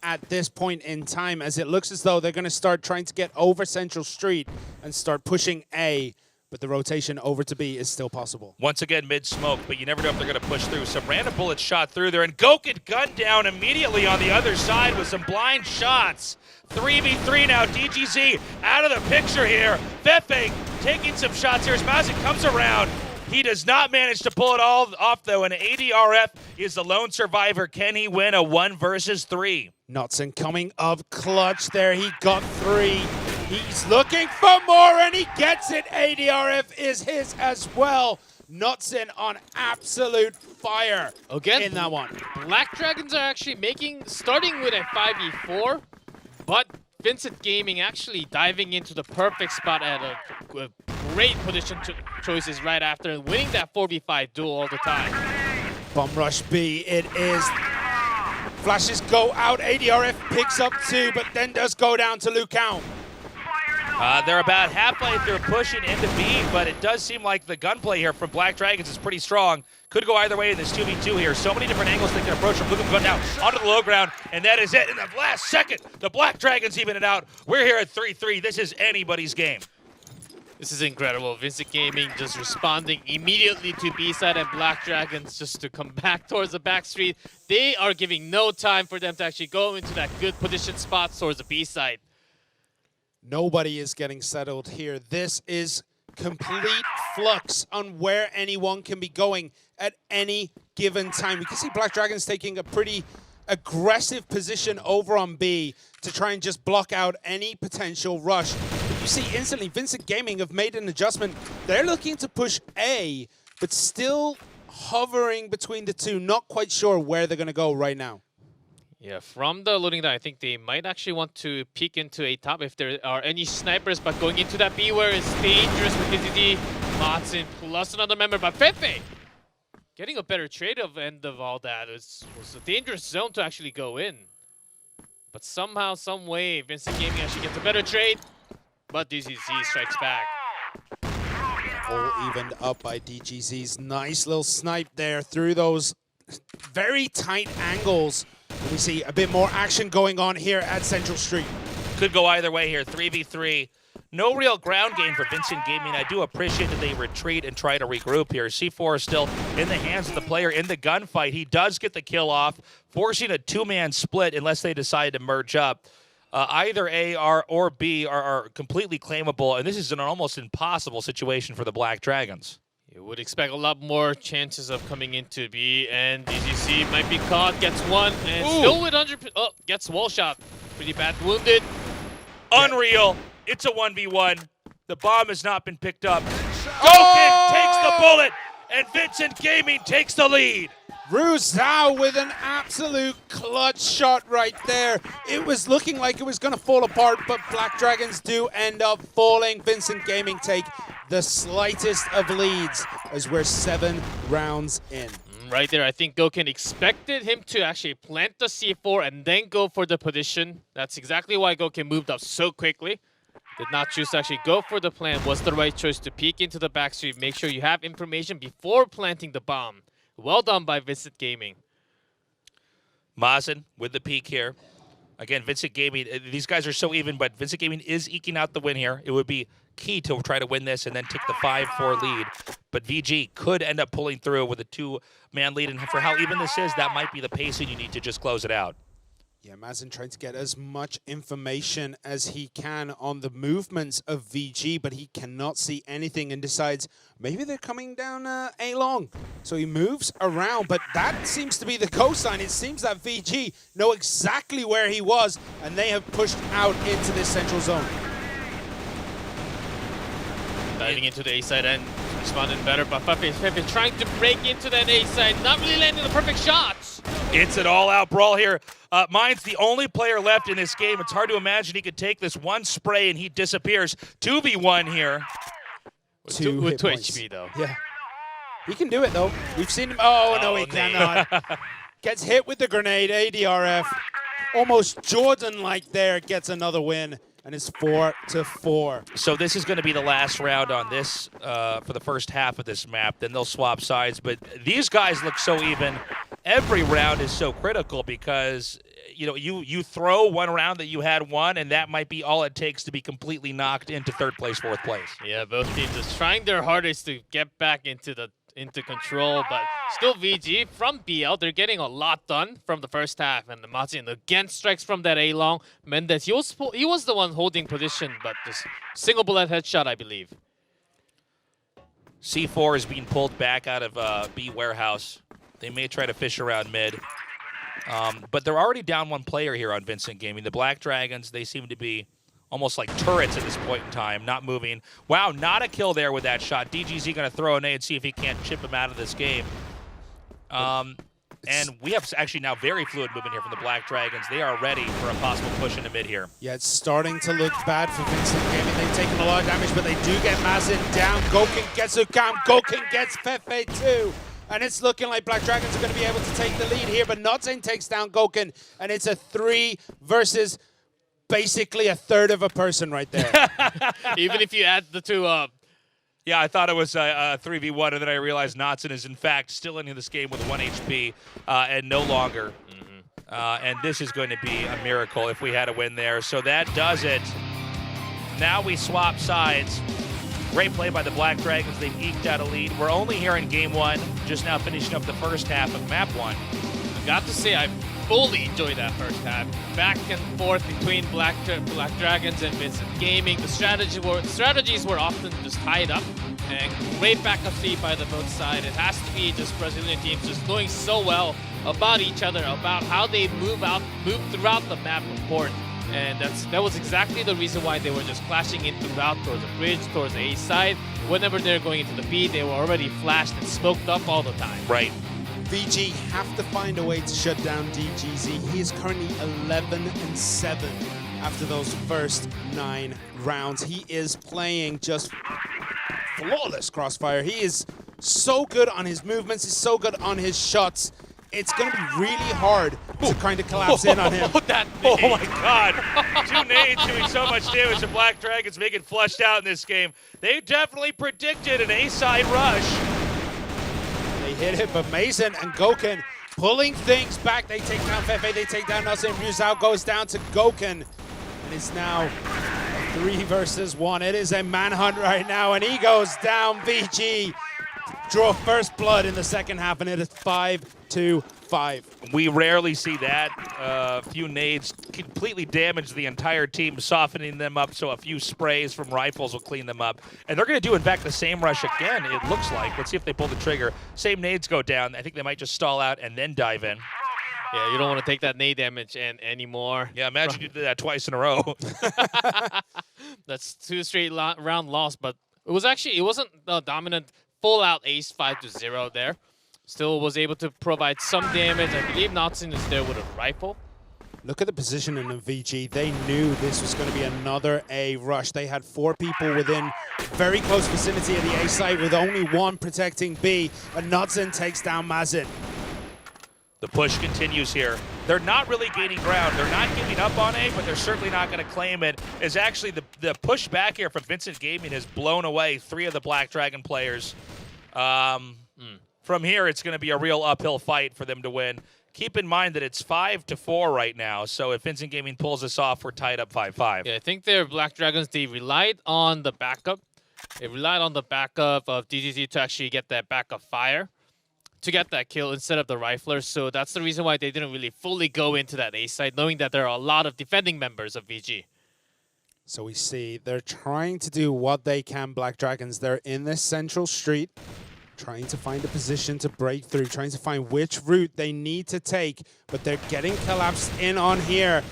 [SPEAKER 3] at this point in time as it looks as though they're going to start trying to get over Central Street and start pushing A, but the rotation over to B is still possible.
[SPEAKER 2] Once again, mid-smoke, but you never know if they're going to push through. Some random bullets shot through there, and Goken gunned down immediately on the other side with some blind shots. 3v3 now, DGZ out of the picture here. Fefe taking some shots here as Mazik comes around. He does not manage to pull it all off, though, and ADRF is the lone survivor. Can he win a 1 versus 3?
[SPEAKER 3] Knutson coming up clutch there. He got 3. He's looking for more, and he gets it. ADRF is his as well. Knutson on absolute fire
[SPEAKER 4] Again,
[SPEAKER 3] in that one.
[SPEAKER 4] Black Dragons are actually starting with a 5v4, but Vincent Gaming actually diving into the perfect spot at a great position choices right after and winning that 4v5 duel all the time.
[SPEAKER 3] Bomb rush B, it is. Flashes go out, ADRF picks up 2, but then does go down to Lucao.
[SPEAKER 2] They're about halfway through pushing into B, but it does seem like the gunplay here from Black Dragons is pretty strong. Could go either way in this 2v2 here. So many different angles they can approach from. Look at him go down onto the low ground, and that is it. In the last second, the Black Dragons even it out. We're here at 3-3. This is anybody's game.
[SPEAKER 4] This is incredible. Vincent Gaming just responding immediately to B-side and Black Dragons just to come back towards the back street. They are giving no time for them to actually go into that good position spot towards the B-side.
[SPEAKER 3] Nobody is getting settled here. This is complete flux on where anyone can be going at any given time. We can see Black Dragons taking a pretty aggressive position over on B to try and just block out any potential rush. But you see instantly Vincent Gaming have made an adjustment. They're looking to push A, but still hovering between the two, not quite sure where they're going to go right now.
[SPEAKER 4] Yeah, from the loading down, I think they might actually want to peek into A top if there are any snipers, but going into that B where it's dangerous with DTD, Matson plus another member, but Fefe getting a better trade of end of all that. It was a dangerous zone to actually go in. But somehow, some way, Vincent Gaming actually gets a better trade, but DGZ strikes back.
[SPEAKER 3] All evened up by DGZ's nice little snipe there through those very tight angles. We see a bit more action going on here at Central Street.
[SPEAKER 2] Could go either way here, 3v3. No real ground game for Vincent Gaming. I do appreciate that they retreat and try to regroup here. C4 is still in the hands of the player in the gunfight. He does get the kill off, forcing a 2-man split unless they decide to merge up. Either A or B are completely claimable, and this is an almost impossible situation for the Black Dragons.
[SPEAKER 4] You would expect a lot more chances of coming into B, and DGC might be caught, gets one, and still with 100. Oh, gets wall shot. Pretty bad wounded.
[SPEAKER 2] Unreal. It's a 1v1. The bomb has not been picked up. Goken takes the bullet, and Vincent Gaming takes the lead.
[SPEAKER 3] Ru Zhao with an absolute clutch shot right there. It was looking like it was going to fall apart, but Black Dragons do end up falling. Vincent Gaming take the slightest of leads as we're 7 rounds in.
[SPEAKER 4] Right there, I think Goken expected him to actually plant the C4 and then go for the position. That's exactly why Goken moved up so quickly. Did not choose to actually go for the plant. Was the right choice to peek into the backstreet. Make sure you have information before planting the bomb. Well done by Vincent Gaming.
[SPEAKER 2] Mazen with the peek here. Again, Vincent Gaming, these guys are so even, but Vincent Gaming is eking out the win here. It would be key to try to win this and then take the 5-4 lead. But VG could end up pulling through with a 2-man lead. And for how even this is, that might be the pacing you need to just close it out.
[SPEAKER 3] Yeah, Mazen trying to get as much information as he can on the movements of VG, but he cannot see anything and decides maybe they're coming down A long. So he moves around, but that seems to be the cosign. It seems that VG know exactly where he was, and they have pushed out into this central zone.
[SPEAKER 4] Diving into the A side and responding better, but Fefe trying to break into that A side, not really landing the perfect shots.
[SPEAKER 2] It's an all-out brawl here. Mine's the only player left in this game. It's hard to imagine he could take this one spray and he disappears. 2v1 here.
[SPEAKER 4] With 2 HP though.
[SPEAKER 3] Yeah. He can do it though. We've seen him. Oh, no, he cannot. Gets hit with the grenade. ADRF. Almost Jordan-like there. Gets another win. And it's 4-4.
[SPEAKER 2] So this is going to be the last round on this for the first half of this map. Then they'll swap sides. But these guys look so even. Every round is so critical because you throw one round that you had won, and that might be all it takes to be completely knocked into third place, fourth place.
[SPEAKER 4] Yeah, both teams are trying their hardest to get back into control, but still VG from BL, they're getting a lot done from the first half, and the Mazin again strikes from that A-long. Mendez, he was the one holding position, but just single bullet headshot, I believe.
[SPEAKER 2] C4 is being pulled back out of B warehouse. They may try to fish around mid. But they're already down one player here on Vincent Gaming. The Black Dragons, they seem to be almost like turrets at this point in time, not moving. Wow, not a kill there with that shot. DGZ going to throw a nade, see if he can't chip him out of this game. And we have actually now very fluid movement here from the Black Dragons. They are ready for a possible push into mid here.
[SPEAKER 3] Yeah, it's starting to look bad for Vincent Gaming. They've taken a lot of damage, but they do get Mazin down. Goken gets Ukam. Goken gets Fefe too. And it's looking like Black Dragons are going to be able to take the lead here, but Notzane takes down Goken, and it's a 3 versus basically a third of a person right there.
[SPEAKER 4] Even if you add the two up.
[SPEAKER 2] Yeah, I thought it was a 3v1, and then I realized Notzane is, in fact, still in this game with 1 HP and no longer. And this is going to be a miracle if we had a win there. So that does it. Now we swap sides. Great play by the Black Dragons. They've eked out a lead. We're only here in game 1, just now finishing up the first half of map 1.
[SPEAKER 4] I've got to say, I fully enjoyed that first half. Back and forth between Black Dragons and Vincent Gaming. The strategies were often just tied up. And great backup feed by the both side. It has to be just Brazilian teams just knowing so well about each other, about how they move throughout the map of port. And that was exactly the reason why they were just clashing in throughout towards the bridge, towards the A side. Whenever they're going into the B, they were already flashed and smoked up all the time.
[SPEAKER 2] Right.
[SPEAKER 3] VG have to find a way to shut down DGZ. He is currently 11-7 after those first 9 rounds. He is playing just flawless Crossfire. He is so good on his movements. He's so good on his shots. It's going to be really hard to kind of collapse in on him.
[SPEAKER 2] Oh my God. 2 nades doing so much damage. The Black Dragons making flushed out in this game. They definitely predicted an A-side rush.
[SPEAKER 3] They hit it, but Mason and Goken pulling things back. They take down Fefe, they take down Nelson. Ryuzao goes down to Goken. And it's now a 3 versus 1. It is a manhunt right now, and he goes down. VG draw first blood in the second half, and it is 5-5.
[SPEAKER 2] We rarely see that. A few nades completely damage the entire team, softening them up, so a few sprays from rifles will clean them up. And they're going to do, in fact, the same rush again, it looks like. Let's see if they pull the trigger. Same nades go down. I think they might just stall out and then dive in.
[SPEAKER 4] Yeah, you don't want to take that nade damage anymore.
[SPEAKER 2] Yeah, imagine you did that twice in a row.
[SPEAKER 4] That's 2 straight round loss, but it wasn't the dominant full-out ace 5-0 there. Still was able to provide some damage. I believe Notzane is there with a rifle.
[SPEAKER 3] Look at the positioning of VG. They knew this was going to be another A rush. They had 4 people within very close vicinity of the A site with only 1 protecting B. And Notzane takes down Mazin.
[SPEAKER 2] The push continues here. They're not really gaining ground. They're not giving up on A, but they're certainly not going to claim it. Is actually the push back here from Vincent Gaming has blown away 3 of the Black Dragon players. From here, it's going to be a real uphill fight for them to win. Keep in mind that it's 5-4 right now, so if Vincent Gaming pulls this off, we're tied up 5-5.
[SPEAKER 4] Yeah, I think their Black Dragons, they relied on the backup. They relied on the backup of DGZ to actually get that backup fire to get that kill instead of the rifler. So that's the reason why they didn't really fully go into that A side, knowing that there are a lot of defending members of VG.
[SPEAKER 3] So we see they're trying to do what they can, Black Dragons. They're in this central street, trying to find a position to break through, trying to find which route they need to take, but they're getting collapsed in on here.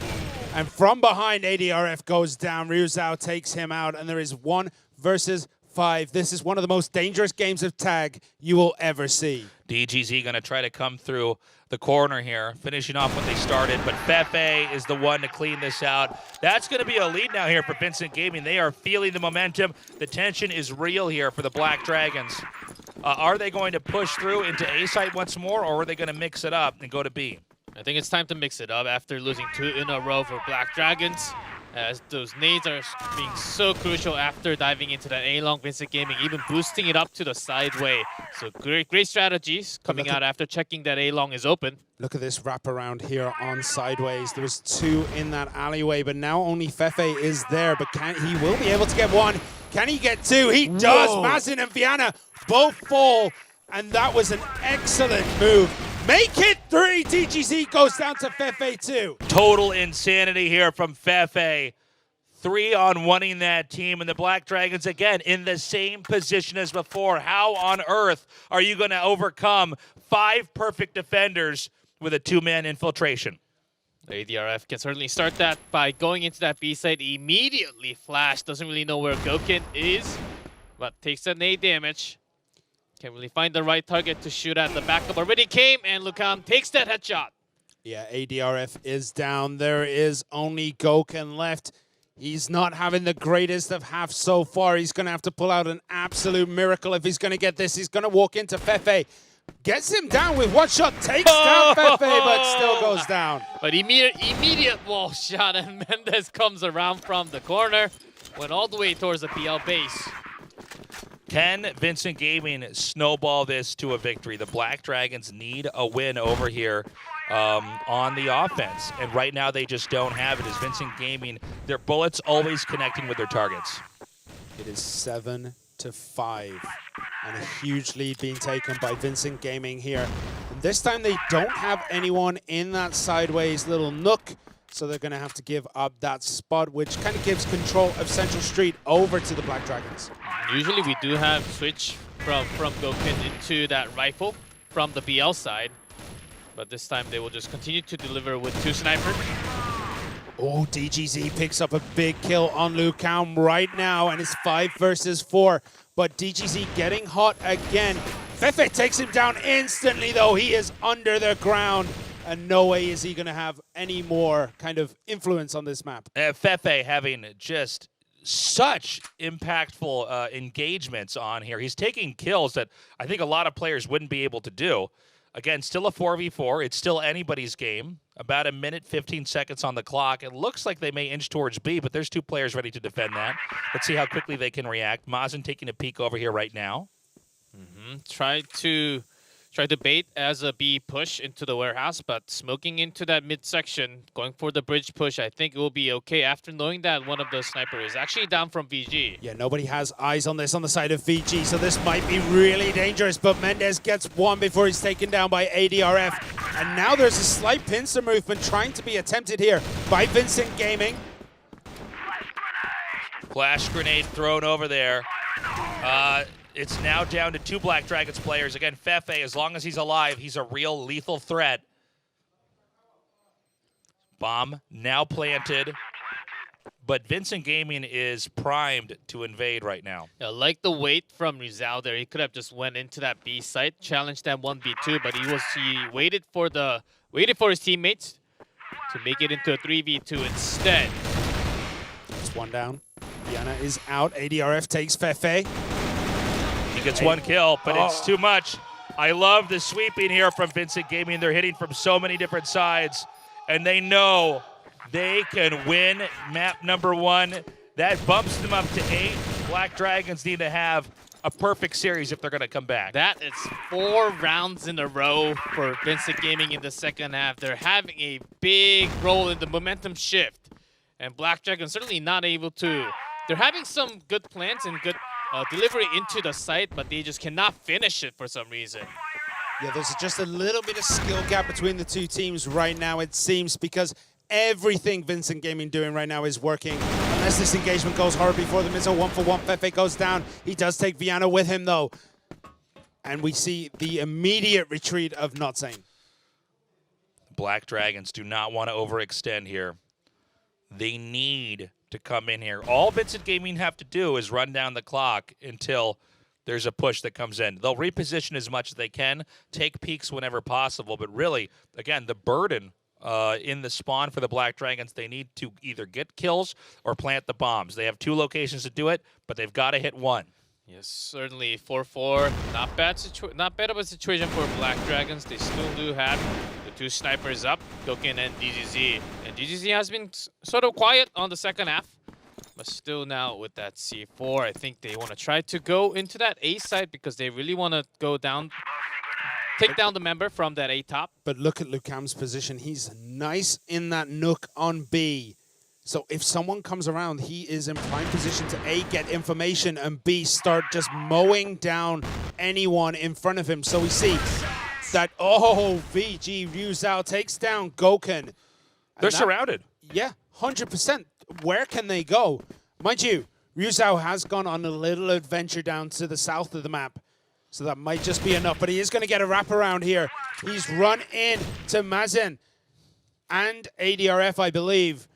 [SPEAKER 3] And from behind, ADRF goes down. Ryuzao takes him out, and there is 1 versus 5. This is one of the most dangerous games of tag you will ever see.
[SPEAKER 2] DGZ going to try to come through the corner here, finishing off what they started, but Fefe is the one to clean this out. That's going to be a lead now here for Vincent Gaming. They are feeling the momentum. The tension is real here for the Black Dragons. Are they going to push through into A site once more, or are they going to mix it up and go to B?
[SPEAKER 4] I think it's time to mix it up after losing 2 in a row for Black Dragons. As those nades are being so crucial after diving into that A-long Vincent Gaming, even boosting it up to the sideway. So great strategies coming out after checking that A-long is open.
[SPEAKER 3] Look at this wraparound here on sideways. There was 2 in that alleyway, but now only Fefe is there. But he will be able to get 1. Can he get 2? He does. Mazin and Viana both fall, and that was an excellent move. Make it 3. DGZ goes down to Fefe 2.
[SPEAKER 2] Total insanity here from Fefe. 3-on-1ing that team, and the Black Dragons, again, in the same position as before. How on earth are you going to overcome 5 perfect defenders with a 2-man infiltration?
[SPEAKER 4] ADRF can certainly start that by going into that B side immediately. Flash doesn't really know where Goken is, but takes that nade damage. Can't really find the right target to shoot at. The backup already came, and Lucan takes that headshot.
[SPEAKER 3] Yeah, ADRF is down. There is only Goken left. He's not having the greatest of halves so far. He's going to have to pull out an absolute miracle if he's going to get this. He's going to walk into Fefe. Gets him down with one shot, takes down Fefe, but still goes down.
[SPEAKER 4] But immediate wall shot, and Mendez comes around from the corner, went all the way towards the PL base.
[SPEAKER 2] Can Vincent Gaming snowball this to a victory? The Black Dragons need a win over here on the offense, and right now they just don't have it. As Vincent Gaming, their bullets always connecting with their targets.
[SPEAKER 3] It is 7-5, and a huge lead being taken by Vincent Gaming here. And this time they don't have anyone in that sideways little nook, so they're going to have to give up that spot, which kind of gives control of Central Street over to the Black Dragons.
[SPEAKER 4] Usually we do have switch from Goken into that rifle from the BL side, but this time they will just continue to deliver with 2 snipers.
[SPEAKER 3] Oh, DGZ picks up a big kill on Lucan right now, and it's 5 versus 4. But DGZ getting hot again. Fefe takes him down instantly, though. He is under the ground, and no way is he going to have any more kind of influence on this map.
[SPEAKER 2] Fefe having just such impactful engagements on here. He's taking kills that I think a lot of players wouldn't be able to do. Again, still a 4v4. It's still anybody's game. About 1:15 seconds on the clock. It looks like they may inch towards B, but there's 2 players ready to defend that. Let's see how quickly they can react. Mazen taking a peek over here right now.
[SPEAKER 4] Try to bait as a B push into the warehouse, but smoking into that midsection, going for the bridge push, I think it will be okay after knowing that one of the snipers is actually down from VG.
[SPEAKER 3] Yeah, nobody has eyes on this on the side of VG, so this might be really dangerous, but Mendez gets one before he's taken down by ADRF. And now there's a slight pincer movement trying to be attempted here by Vincent Gaming.
[SPEAKER 2] Flash grenade thrown over there. It's now down to 2 Black Dragons players. Again, Fefe, as long as he's alive, he's a real lethal threat. Bomb now planted. But Vincent Gaming is primed to invade right now.
[SPEAKER 4] Yeah, like the wait from Rizal there, he could have just went into that B site, challenged that 1v2, but he waited for his teammates to make it into a 3v2 instead.
[SPEAKER 3] It's 1 down. Diana is out. ADRF takes Fefe.
[SPEAKER 2] He gets 1 kill, but it's too much. I love the sweeping here from Vincent Gaming. They're hitting from so many different sides, and they know they can win map number 1. That bumps them up to 8. Black Dragons need to have a perfect series if they're going to come back.
[SPEAKER 4] That is 4 rounds in a row for Vincent Gaming in the second half. They're having a big role in the momentum shift, and Black Dragons certainly not able to. They're having some good plans and good delivery into the site, but they just cannot finish it for some reason.
[SPEAKER 3] Yeah, there's just a little bit of skill gap between the 2 teams right now, it seems, because everything Vincent Gaming doing right now is working. Unless this engagement goes horribly for them, it's a 1-for-1. Fefe goes down. He does take Viana with him, though. And we see the immediate retreat of Notsane.
[SPEAKER 2] Black Dragons do not want to overextend here. They need to come in here. All Vincent Gaming have to do is run down the clock until there's a push that comes in. They'll reposition as much as they can, take peeks whenever possible, but really, again, the burden in the spawn for the Black Dragons, they need to either get kills or plant the bombs. They have 2 locations to do it, but they've got to hit 1.
[SPEAKER 4] Yes, certainly 4-4. Not bad of a situation for Black Dragons. They still do have the 2 snipers up, Goken and DGZ. And DGZ has been sort of quiet on the second half, but still now with that C4, I think they want to try to go into that A side because they really want to go down, take down the member from that A top.
[SPEAKER 3] But look at Lucan's position. He's nice in that nook on B. So if someone comes around, he is in prime position to A, get information, and B, start just mowing down anyone in front of him. So we see that, VG Ryuzao takes down Goken.
[SPEAKER 2] They're surrounded.
[SPEAKER 3] Yeah, 100%. where can they go? Mind you, Ryuzao has gone on a little adventure down to the south of the map. So that might just be enough, but he is going to get a wraparound here. He's run in to Mazen and ADRF, I believe.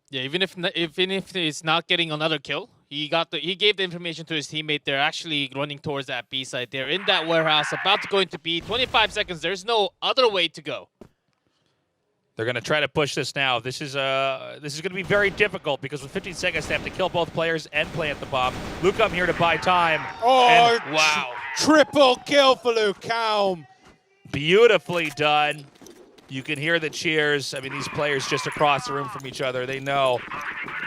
[SPEAKER 4] Yeah, even if he's not getting another kill, he gave the information to his teammate. They're actually running towards that B side. They're in that warehouse, about to go into B. 25 seconds. There's no other way to go.
[SPEAKER 2] They're going to try to push this now. This is going to be very difficult because with 15 seconds, they have to kill both players and plant the bomb. Lucam here to buy time.
[SPEAKER 3] Oh,
[SPEAKER 2] and, wow.
[SPEAKER 3] Triple kill for Lucam.
[SPEAKER 2] Beautifully done. You can hear the cheers. I mean, these players just across the room from each other, they know.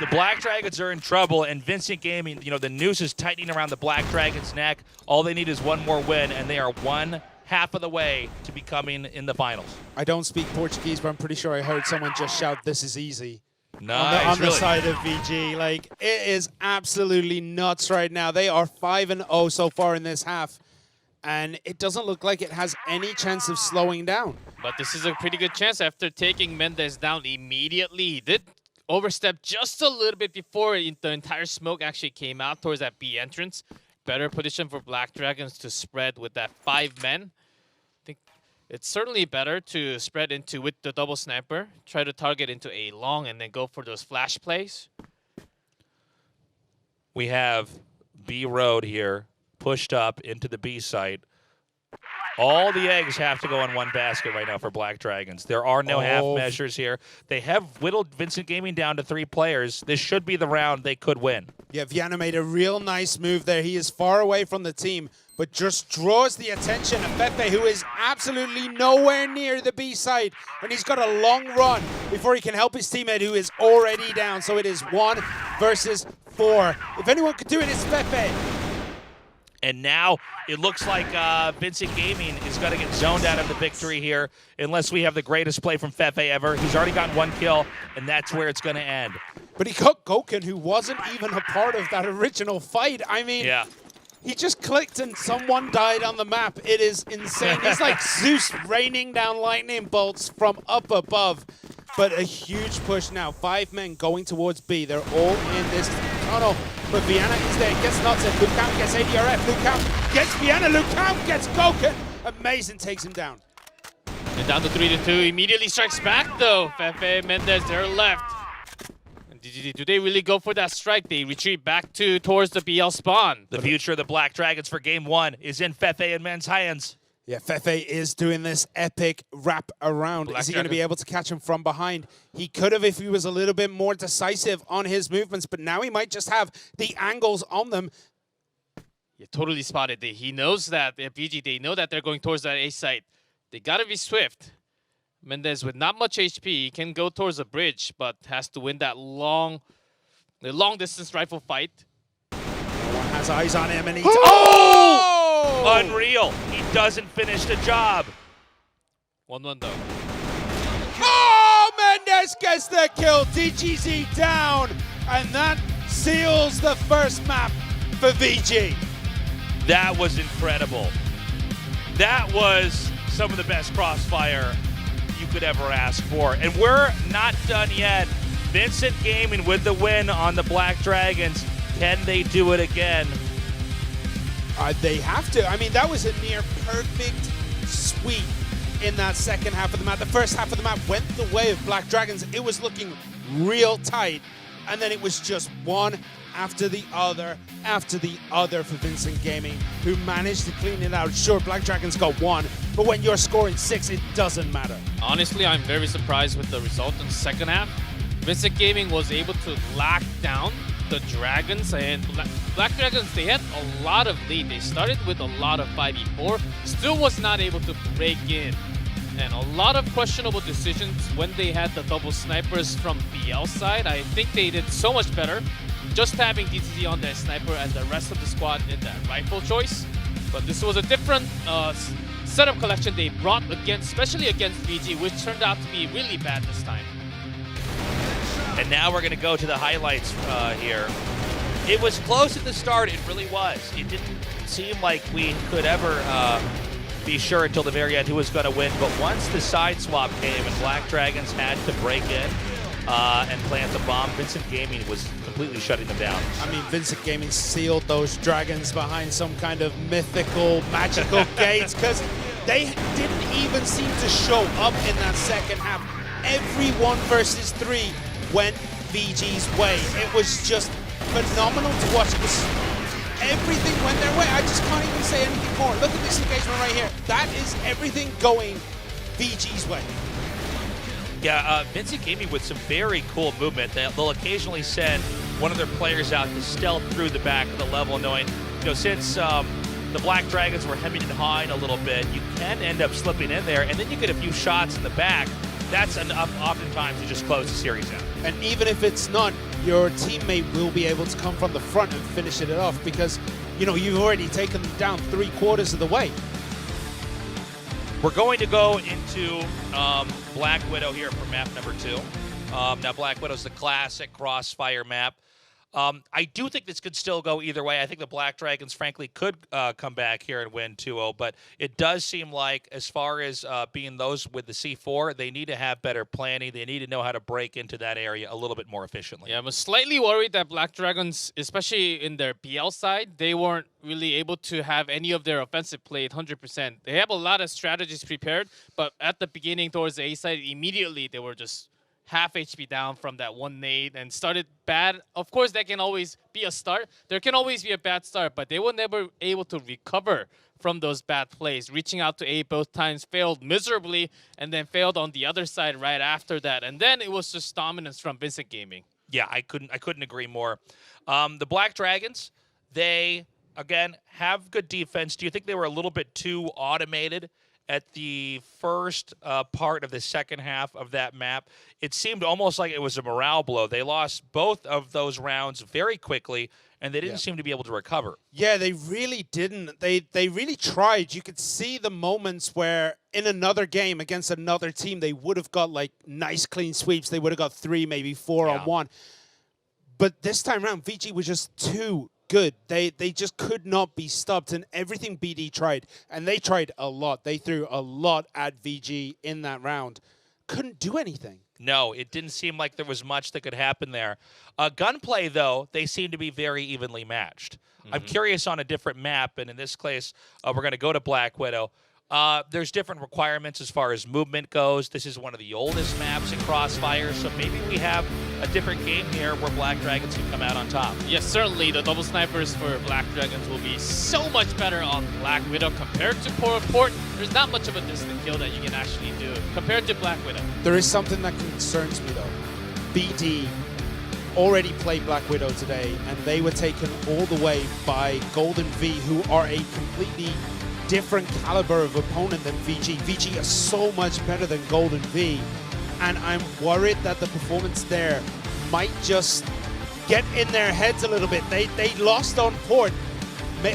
[SPEAKER 2] The Black Dragons are in trouble, and Vincent Gaming, you know, the noose is tightening around the Black Dragons' neck. All they need is one more win, and they are one half of the way to becoming in the finals.
[SPEAKER 3] I don't speak Portuguese, but I'm pretty sure I heard someone just shout, "This is easy."
[SPEAKER 2] Nice,
[SPEAKER 3] on the
[SPEAKER 2] really.
[SPEAKER 3] side of VG. Like, it is absolutely nuts right now. They are 5-0 so far in this half, and it doesn't look like it has any chance of slowing down.
[SPEAKER 4] But this is a pretty good chance after taking Mendez down immediately. He did overstep just a little bit before the entire smoke actually came out towards that B entrance. Better position for Black Dragons to spread with that 5 men. I think it's certainly better to spread into with the double sniper, try to target into A long, and then go for those flash plays.
[SPEAKER 2] We have B Road here pushed up into the B site. All the eggs have to go in one basket right now for Black Dragons. There are no half measures here. They have whittled Vincent Gaming down to 3 players. This should be the round they could win.
[SPEAKER 3] Yeah, Viana made a real nice move there. He is far away from the team, but just draws the attention of Fefe, who is absolutely nowhere near the B side. And he's got a long run before he can help his teammate, who is already down. So it is 1 versus 4. If anyone could do it, it's Fefe.
[SPEAKER 2] And now it looks like Vincent Gaming is going to get zoned out of the victory here unless we have the greatest play from Fefe ever. He's already gotten 1 kill, and that's where it's going to end.
[SPEAKER 3] But he got Goken, who wasn't even a part of that original fight. I mean,
[SPEAKER 2] yeah.
[SPEAKER 3] He just clicked and someone died on the map. It is insane. It's like Zeus raining down lightning bolts from up above. But a huge push now. 5 men going towards B. They're all in this tunnel. But Viana is there. Gets Notson. Lucam gets ADRF. Lucam gets Viana. Lucam gets Goken. Amazing takes him down.
[SPEAKER 4] And down to 3-2. Immediately strikes back though. Fefe, Mendez, they're left. Do they really go for that strike? They retreat back towards the BL spawn.
[SPEAKER 2] The future of the Black Dragons for Game 1 is in Fefe and Men's hands.
[SPEAKER 3] Yeah, Fefe is doing this epic wrap around. Is he going to be able to catch him from behind? He could have if he was a little bit more decisive on his movements, but now he might just have the angles on them.
[SPEAKER 4] Yeah, totally spotted. He knows that, VG, they know that they're going towards that A site. They got to be swift. Mendez with not much HP, he can go towards the bridge, but has to win that long distance rifle fight.
[SPEAKER 3] No one has eyes on him, and he's...
[SPEAKER 2] Unreal. He doesn't finish the job.
[SPEAKER 4] 1-1 though.
[SPEAKER 3] Oh, Mendez gets the kill. DGZ down, and that seals the first map for VG.
[SPEAKER 2] That was incredible. That was some of the best crossfire you could ever ask for. And we're not done yet. Vincent Gaming with the win on the Black Dragons. Can they do it again?
[SPEAKER 3] They have to. I mean, that was a near perfect sweep in that second half of the map. The first half of the map went the way of Black Dragons. It was looking real tight, and then it was just one after the other for Vincent Gaming, who managed to clean it out. Sure, Black Dragons got 1, but when you're scoring 6, it doesn't matter.
[SPEAKER 4] Honestly, I'm very surprised with the result in the second half. Vincent Gaming was able to lock down the Dragons, and Black Dragons, they had a lot of lead. They started with a lot of 5v4, still was not able to break in. And a lot of questionable decisions when they had the double snipers from BL side. I think they did so much better just having DTZ on their sniper and the rest of the squad in that rifle choice. But this was a different setup collection they brought against, especially against VG, which turned out to be really bad this time.
[SPEAKER 2] And now we're going to go to the highlights here. It was close at the start, it really was. It didn't seem like we could ever be sure until the very end who was going to win. But once the side swap came and Black Dragons had to break in, and plant the bomb. Vincent Gaming was completely shutting them down.
[SPEAKER 3] I mean, Vincent Gaming sealed those dragons behind some kind of mythical, magical gates because they didn't even seem to show up in that second half. Every 1 versus 3 went VG's way. It was just phenomenal to watch. It was, everything went their way. I just can't even say anything more. Look at this engagement right here. That is everything going VG's way.
[SPEAKER 2] Yeah, Vincent Gaming with some very cool movement. They'll occasionally send one of their players out to stealth through the back of the level, knowing, since the Black Dragons were hemming and hawing a little bit, you can end up slipping in there, and then you get a few shots in the back. That's enough oftentimes to just close the series out.
[SPEAKER 3] And even if it's not, your teammate will be able to come from the front and finish it off because, you've already taken them down 3/4 of the way.
[SPEAKER 2] We're going to go into Black Widow here for map number 2. Now, Black Widow's the classic crossfire map. I do think this could still go either way. I think the Black Dragons, frankly, could come back here and win 2-0, but it does seem like as far as being those with the C4, they need to have better planning. They need to know how to break into that area a little bit more efficiently.
[SPEAKER 4] Yeah, I'm slightly worried that Black Dragons, especially in their BL side, they weren't really able to have any of their offensive play 100%. They have a lot of strategies prepared, but at the beginning towards the A side, immediately they were just half HP down from that one nade and started bad. Of course, that can always be a start. There can always be a bad start, but they were never able to recover from those bad plays. Reaching out to A both times, failed miserably, and then failed on the other side right after that. And then it was just dominance from Vincent Gaming.
[SPEAKER 2] Yeah, I couldn't agree more. The Black Dragons, they, again, have good defense. Do you think they were a little bit too automated at the first part of the second half of that map? It seemed almost like it was a morale blow. They lost both of those rounds very quickly, and they didn't seem to be able to recover.
[SPEAKER 3] Yeah, they really didn't. They really tried. You could see the moments where in another game against another team, they would have got like nice clean sweeps. They would have got 3, maybe 4 on 1. But this time around, VG was just too good. They just could not be stopped, and everything BD tried, and they tried a lot. They threw a lot at VG in that round. Couldn't do anything.
[SPEAKER 2] No, it didn't seem like there was much that could happen there. Gunplay, though, they seem to be very evenly matched. I'm curious on a different map, and in this case, we're going to go to Black Widow. There's different requirements as far as movement goes. This is one of the oldest maps in Crossfire, so maybe we have a different game here where Black Dragons can come out on top.
[SPEAKER 4] Yes, certainly. The double snipers for Black Dragons will be so much better on Black Widow compared to Port. There's not much of a distant kill that you can actually do compared to Black Widow.
[SPEAKER 3] There is something that concerns me, though. BD already played Black Widow today, and they were taken all the way by Golden V, who are a completely different caliber of opponent than VG. VG is so much better than Golden V, and I'm worried that the performance there might just get in their heads a little bit. They lost on Port.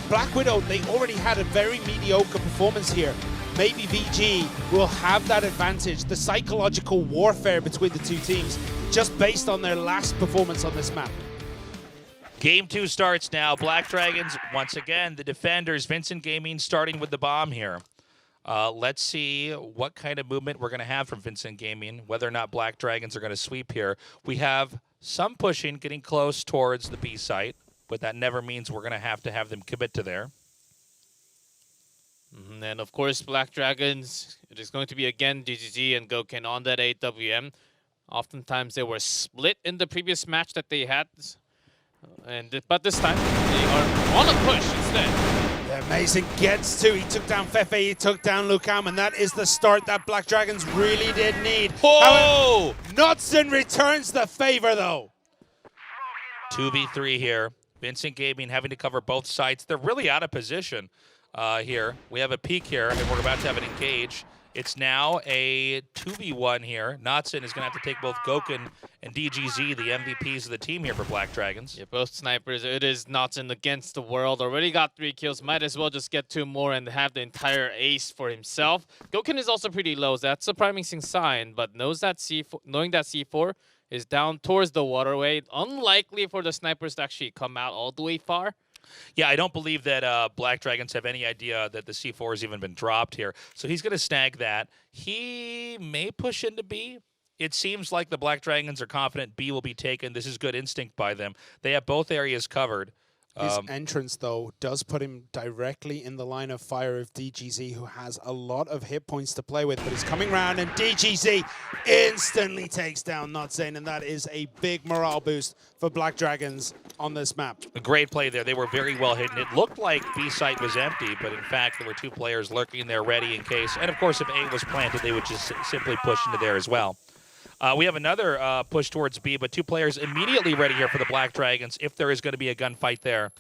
[SPEAKER 3] Black Widow, they already had a very mediocre performance here. Maybe VG will have that advantage, the psychological warfare between the two teams, just based on their last performance on this map.
[SPEAKER 2] Game 2 starts now. Black Dragons, once again, the defenders. Vincent Gaming starting with the bomb here. Let's see what kind of movement we're going to have from Vincent Gaming, whether or not Black Dragons are going to sweep here. We have some pushing, getting close towards the B site, but that never means we're going to have them commit to there.
[SPEAKER 4] And of course, Black Dragons, it is going to be again DGG and Goken on that AWM. Oftentimes they were split in the previous match that they had. But this time, they are on a push instead.
[SPEAKER 3] Yeah, Mason gets to. He took down Fefe, he took down Lucam, and that is the start that Black Dragons really did need.
[SPEAKER 2] Oh!
[SPEAKER 3] Knudsen returns the favor, though.
[SPEAKER 2] 2v3 here. Vincent Gaming having to cover both sides. They're really out of position here. We have a peek here, and we're about to have an engage. It's now a 2v1 here. Knudsen is going to have to take both Goken and DGZ, the MVPs of the team here for Black Dragons.
[SPEAKER 4] Yeah, both snipers. It is Knudsen against the world. Already got 3 kills. Might as well just get 2 more and have the entire ace for himself. Goken is also pretty low. That's a promising sign, but knowing that C4 is down towards the waterway. Unlikely for the snipers to actually come out all the way far.
[SPEAKER 2] Yeah, I don't believe that Black Dragons have any idea that the C4 has even been dropped here. So he's going to snag that. He may push into B. It seems like the Black Dragons are confident B will be taken. This is good instinct by them. They have both areas covered.
[SPEAKER 3] His entrance, though, does put him directly in the line of fire of DGZ, who has a lot of hit points to play with. But he's coming around, and DGZ instantly takes down Notzane, and that is a big morale boost for Black Dragons on this map.
[SPEAKER 2] A great play there. They were very well hidden. It looked like B site was empty, but in fact, there were 2 players lurking there ready in case. And of course, if A was planted, they would just simply push into there as well. We have another push towards B, but 2 players immediately ready here for the Black Dragons if there is going to be a gunfight there.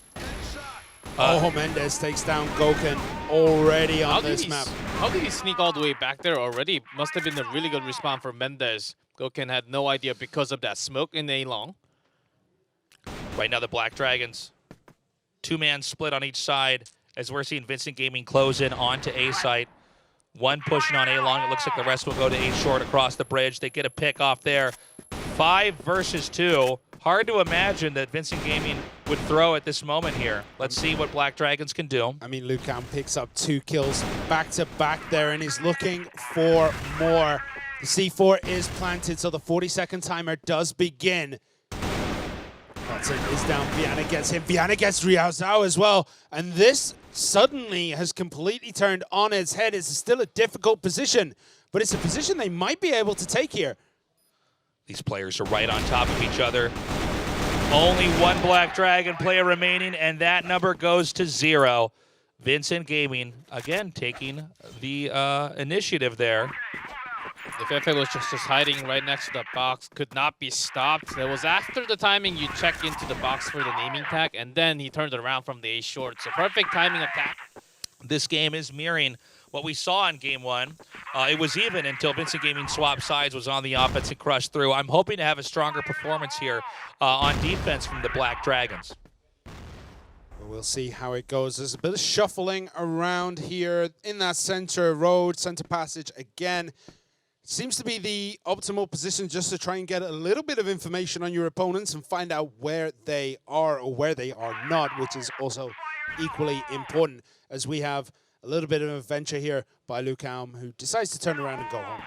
[SPEAKER 3] Mendez takes down Goken already on this map.
[SPEAKER 4] How did he sneak all the way back there already? Must have been a really good respawn for Mendez. Goken had no idea because of that smoke in A long.
[SPEAKER 2] Right now, the Black Dragons, 2-man split on each side as we're seeing Vincent Gaming close in onto A site. 1 pushing on A long. It looks like the rest will go to A short across the bridge. They get a pick off there. 5 versus 2. Hard to imagine that Vincent Gaming would throw at this moment here. Let's see what Black Dragons can do.
[SPEAKER 3] I mean, Lucan picks up 2 kills back-to-back there and is looking for more. The C4 is planted, so the 40-second timer does begin. Hudson is down. Viana gets him. Viana gets Riao Zhao as well. And this suddenly has completely turned on its head. It's still a difficult position, but it's a position they might be able to take here.
[SPEAKER 2] These players are right on top of each other. Only 1 Black Dragon player remaining, and that number goes to 0. Vincent Gaming, again, taking the initiative there.
[SPEAKER 4] If FA was just hiding right next to the box, could not be stopped. It was after the timing you check into the box for the naming tag, and then he turned around from the A short. So perfect timing attack.
[SPEAKER 2] This game is mirroring what we saw in Game 1. It was even until Vincent Gaming swapped sides, was on the offense and crushed through. I'm hoping to have a stronger performance here on defense from the Black Dragons.
[SPEAKER 3] We'll see how it goes. There's a bit of shuffling around here in that center road, center passage again. Seems to be the optimal position just to try and get a little bit of information on your opponents and find out where they are or where they are not, which is also equally important, as we have a little bit of an adventure here by Lucaum, who decides to turn around and go home.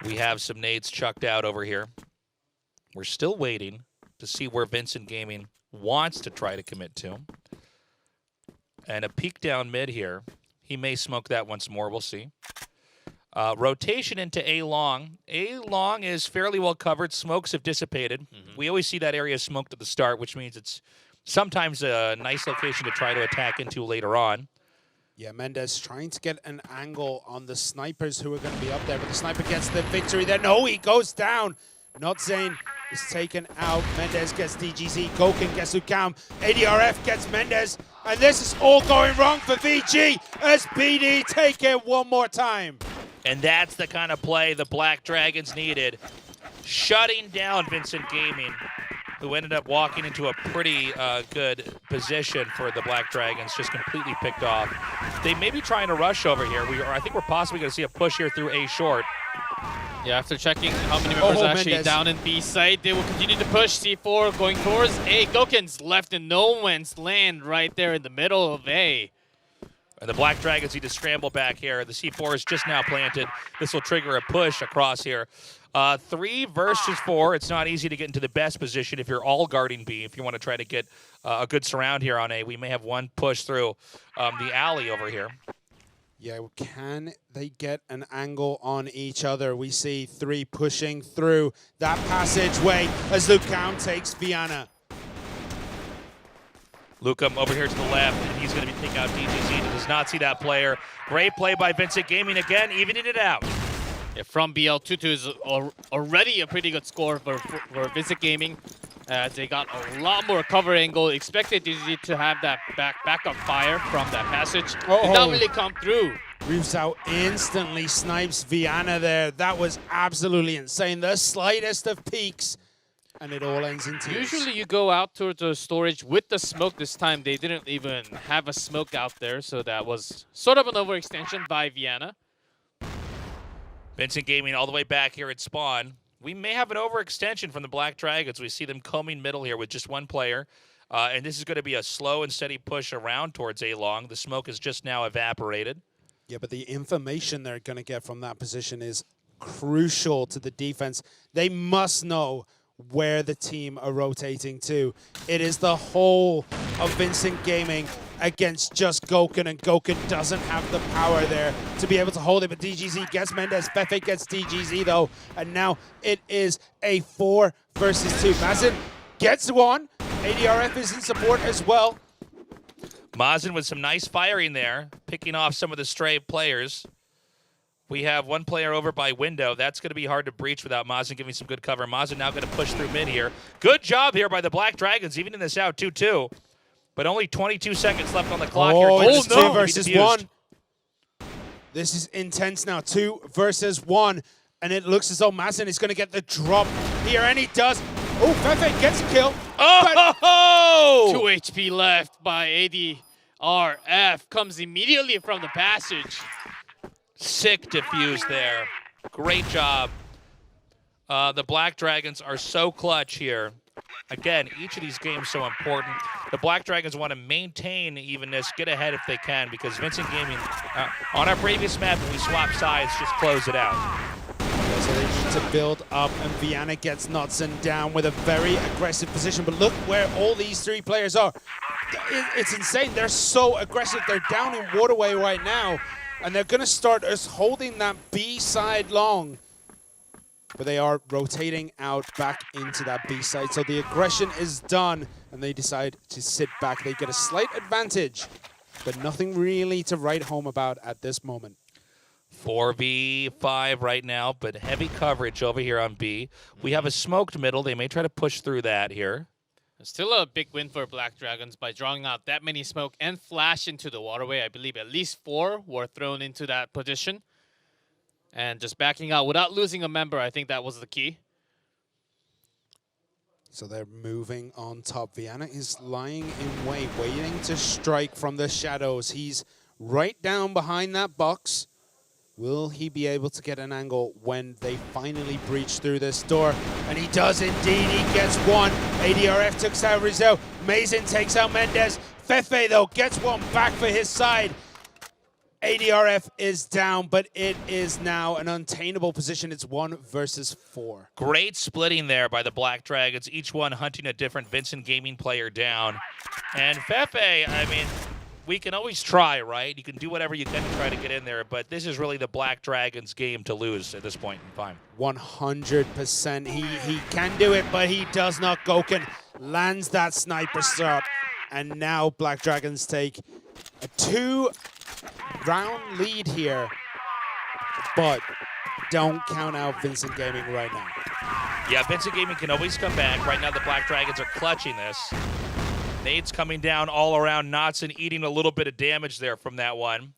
[SPEAKER 2] We have some nades chucked out over here. We're still waiting to see where Vincent Gaming wants to try to commit to. And a peek down mid here. He may smoke that once more. We'll see. Rotation into A long. A long is fairly well covered. Smokes have dissipated. We always see that area smoked at the start, which means it's sometimes a nice location to try to attack into later on.
[SPEAKER 3] Yeah, Mendez trying to get an angle on the snipers who are going to be up there, but the sniper gets the victory there. No, he goes down. Notzane is taken out. Mendez gets DGZ. Goken gets Lucaum. ADRF gets Mendez. And this is all going wrong for VG as BD take it one more time.
[SPEAKER 2] And that's the kind of play the Black Dragons needed. Shutting down Vincent Gaming, who ended up walking into a pretty good position for the Black Dragons, just completely picked off. They may be trying to rush over here. I think we're possibly going to see a push here through A short.
[SPEAKER 4] Yeah, after checking how many members are actually
[SPEAKER 3] Mendez
[SPEAKER 4] down in B site, they will continue to push. C4 going towards A. Goken's left in no man's land right there in the middle of A.
[SPEAKER 2] And the Black Dragons need to scramble back here. The C4 is just now planted. This will trigger a push across here. 3 versus 4. It's not easy to get into the best position if you're all guarding B. If you want to try to get a good surround here on A, we may have one push through the alley over here.
[SPEAKER 3] Yeah, can they get an angle on each other? We see 3 pushing through that passageway as Lucaum takes Viana.
[SPEAKER 2] Lucaum over here to the left, and he's going to take out DGZ. He does not see that player. Great play by Vincent Gaming again, evening it out.
[SPEAKER 4] Yeah, from BL22 is already a pretty good score for Vincent Gaming. They got a lot more cover angle. Expected DGZ to have that backup fire from that passage. Did not really come through.
[SPEAKER 3] Riao instantly snipes Viana there. That was absolutely insane. The slightest of peaks, and it all ends in tears.
[SPEAKER 4] Usually you go out towards the storage with the smoke. This time they didn't even have a smoke out there, so that was sort of an overextension by Viana.
[SPEAKER 2] Vincent Gaming all the way back here at spawn. We may have an overextension from the Black Dragons. We see them combing middle here with just 1 player. And this is going to be a slow and steady push around towards A-long. The smoke is just now evaporated.
[SPEAKER 3] Yeah, but the information they're going to get from that position is crucial to the defense. They must know where the team are rotating to. It is the whole of Vincent Gaming against just Gokun, and Gokun doesn't have the power there to be able to hold it, but DGZ gets Mendez, Fefe gets DGZ though, and now it is a 4 versus 2. Mazin gets one, ADRF is in support as well.
[SPEAKER 2] Mazin with some nice firing there, picking off some of the stray players. We have one player over by window. That's going to be hard to breach without Mazin giving some good cover. Mazin now going to push through mid here. Good job here by the Black Dragons, even in this out 2-2. But only 22 seconds left on the clock here.
[SPEAKER 3] It's
[SPEAKER 2] no.
[SPEAKER 3] 2 versus 1. This is intense now. 2 versus 1. And it looks as though Mazin is going to get the drop here, and he does. Oh, Fefe gets a kill.
[SPEAKER 2] Oh!
[SPEAKER 4] 2 HP left by ADRF. Comes immediately from the passage.
[SPEAKER 2] Sick defuse there. Great job. The Black Dragons are so clutch here. Again, each of these games so important. The Black Dragons want to maintain evenness, get ahead if they can, because Vincent Gaming, on our previous map, when we swap sides, just close it out.
[SPEAKER 3] So they need to build up, and Viana gets Knudsen down with a very aggressive position. But look where all these 3 players are. It's insane. They're so aggressive. They're down in Waterway right now, and they're going to start us holding that B side long. But they are rotating out back into that B side. So the aggression is done, and they decide to sit back. They get a slight advantage, but nothing really to write home about at this moment.
[SPEAKER 2] 4v5 right now, but heavy coverage over here on B. We have a smoked middle. They may try to push through that here.
[SPEAKER 4] Still a big win for Black Dragons by drawing out that many smoke and flash into the waterway. I believe at least 4 were thrown into that position. And just backing out without losing a member, I think that was the key.
[SPEAKER 3] So they're moving on top. Viana is lying in wait, waiting to strike from the shadows. He's right down behind that box. Will he be able to get an angle when they finally breach through this door? And he does indeed. He gets one. ADRF took out Rizzo. Mazin takes out Mendez. Fefe, though, gets one back for his side. ADRF is down, but it is now an untainable position. It's 1 versus 4.
[SPEAKER 2] Great splitting there by the Black Dragons, each one hunting a different Vincent Gaming player down. And Fefe, I mean, we can always try, right? You can do whatever you can to try to get in there, but this is really the Black Dragons' game to lose at this point in time.
[SPEAKER 3] 100%. He can do it, but he does not. Gokun lands that sniper shot, and now Black Dragons take a 2-round lead here, but don't count out Vincent Gaming right now.
[SPEAKER 2] Yeah, Vincent Gaming can always come back. Right now, the Black Dragons are clutching this. Nades coming down all around. Knudsen eating a little bit of damage there from that one.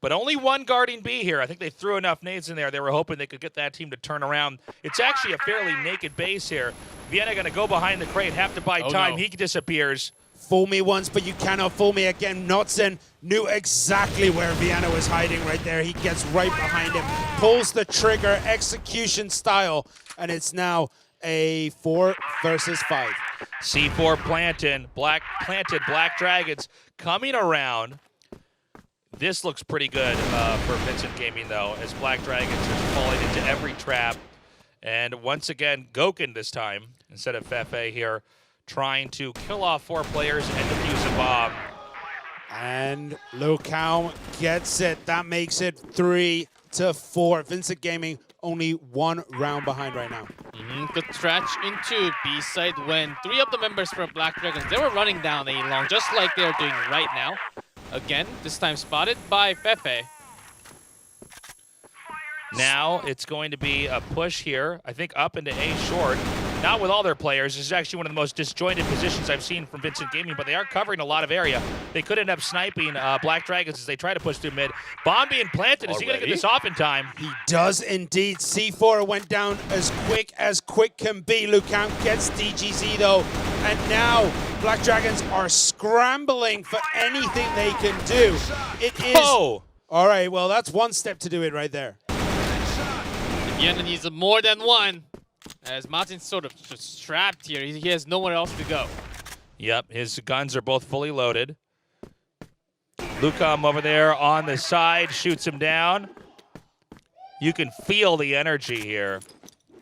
[SPEAKER 2] But only one guarding B here. I think they threw enough nades in there. They were hoping they could get that team to turn around. It's actually a fairly naked base here. Vienna going to go behind the crate, have to buy time.
[SPEAKER 4] No.
[SPEAKER 2] He disappears.
[SPEAKER 3] Fool me once, but you cannot fool me again. Knudsen knew exactly where Viana was hiding right there. He gets right behind him, pulls the trigger, execution style, and it's now a 4 versus 5.
[SPEAKER 2] C4 planted, Black Dragons coming around. This looks pretty good for Vincent Gaming, though, as Black Dragons are falling into every trap. And once again, Gokun this time, instead of Fefe here, trying to kill off 4 players and defuse a bomb.
[SPEAKER 3] And Lucao gets it. That makes it 3-4. Vincent Gaming only 1 round behind right now.
[SPEAKER 4] Good stretch into B side when 3 of the members from Black Dragons, they were running down A long, just like they're doing right now. Again, this time spotted by Fefe.
[SPEAKER 2] Now it's going to be a push here, I think up into A short. Not with all their players. This is actually one of the most disjointed positions I've seen from Vincent Gaming, but they are covering a lot of area. They could end up sniping Black Dragons as they try to push through mid. Bomb being planted. Is he going to get this off in time?
[SPEAKER 3] He does indeed. C4 went down as quick can be. Lucao gets DGZ though. And now Black Dragons are scrambling for anything they can do. It is...
[SPEAKER 2] Oh!
[SPEAKER 3] All right, well, that's one step to do it right there.
[SPEAKER 4] Vienna needs more than one. As Martin's sort of just trapped here, he has nowhere else to go.
[SPEAKER 2] Yep, his guns are both fully loaded. Lucam over there on the side, shoots him down. You can feel the energy here.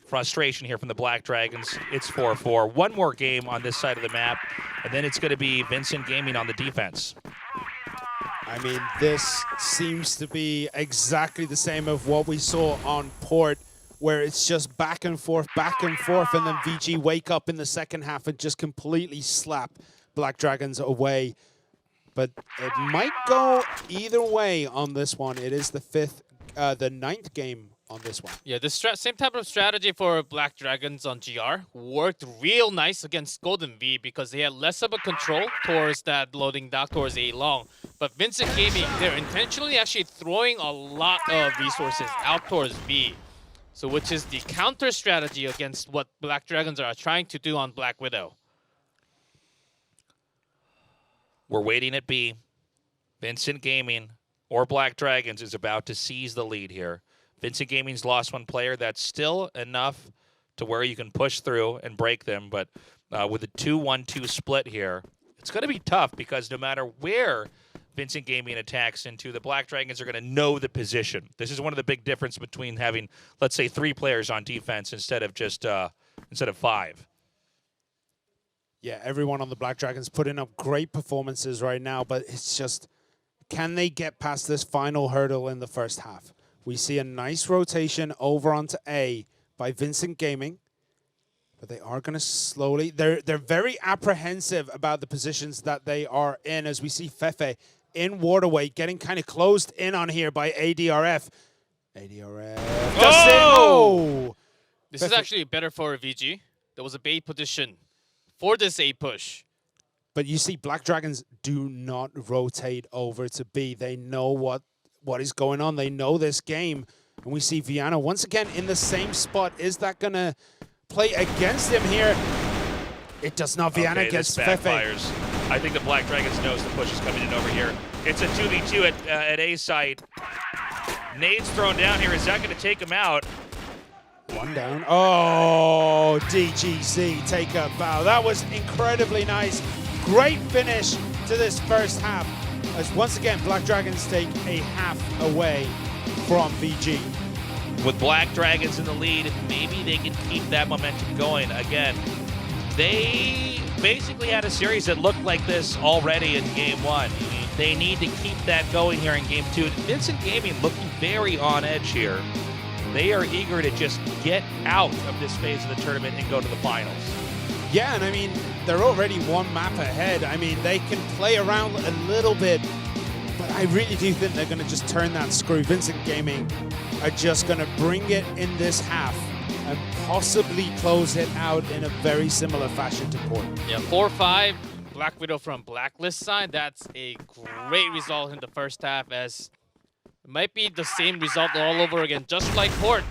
[SPEAKER 2] Frustration here from the Black Dragons. It's 4-4. One more game on this side of the map, and then it's going to be Vincent Gaming on the defense.
[SPEAKER 3] I mean, this seems to be exactly the same of what we saw on Port, where it's just back and forth, and then VG wake up in the second half and just completely slap Black Dragons away. But it might go either way on this one. It is the ninth game on this one.
[SPEAKER 4] Yeah, the same type of strategy for Black Dragons on GR worked real nice against Golden V because they had less of a control towards that loading dock towards A long. But Vincent Gaming, they're intentionally actually throwing a lot of resources out towards B. So which is the counter strategy against what Black Dragons are trying to do on Black Widow.
[SPEAKER 2] We're waiting at B. Vincent Gaming or Black Dragons is about to seize the lead here. Vincent Gaming's lost one player. That's still enough to where you can push through and break them. But with a 2-1-2 split here, it's going to be tough because no matter where Vincent Gaming attacks into, the Black Dragons are going to know the position. This is one of the big differences between having, let's say, 3 players on defense instead of just 5.
[SPEAKER 3] Yeah, everyone on the Black Dragons putting up great performances right now, but it's just, can they get past this final hurdle in the first half? We see a nice rotation over onto A by Vincent Gaming, but they are going to slowly. They're very apprehensive about the positions that they are in, as we see Fefe in waterway getting kind of closed in on here by ADRF. ADRF. Oh!
[SPEAKER 4] This is actually better for VG. There was a bait position for this A push.
[SPEAKER 3] But you see, Black Dragons do not rotate over to B. They know what is going on. They know this game. And we see Viana once again in the same spot. Is that going to play against him here? It does not. Viana gets Fefe.
[SPEAKER 2] I think the Black Dragons knows the push is coming in over here. It's a 2v2 at A site. Nade's thrown down here. Is that going to take him out?
[SPEAKER 3] One down. Oh, DGZ take a bow. That was incredibly nice. Great finish to this first half. As once again, Black Dragons take a half away from VG.
[SPEAKER 2] With Black Dragons in the lead, maybe they can keep that momentum going. Again, they basically had a series that looked like this already in Game 1. They need to keep that going here in Game 2. Vincent Gaming looking very on edge here. They are eager to just get out of this phase of the tournament and go to the finals.
[SPEAKER 3] Yeah, and I mean, they're already one map ahead. I mean, they can play around a little bit, but I really do think they're going to just turn that screw. Vincent Gaming are just going to bring it in this half and possibly close it out in a very similar fashion to Port.
[SPEAKER 4] Yeah, 4-5, Black Widow from Blacklist side. That's a great result in the first half, as it might be the same result all over again, just like Port.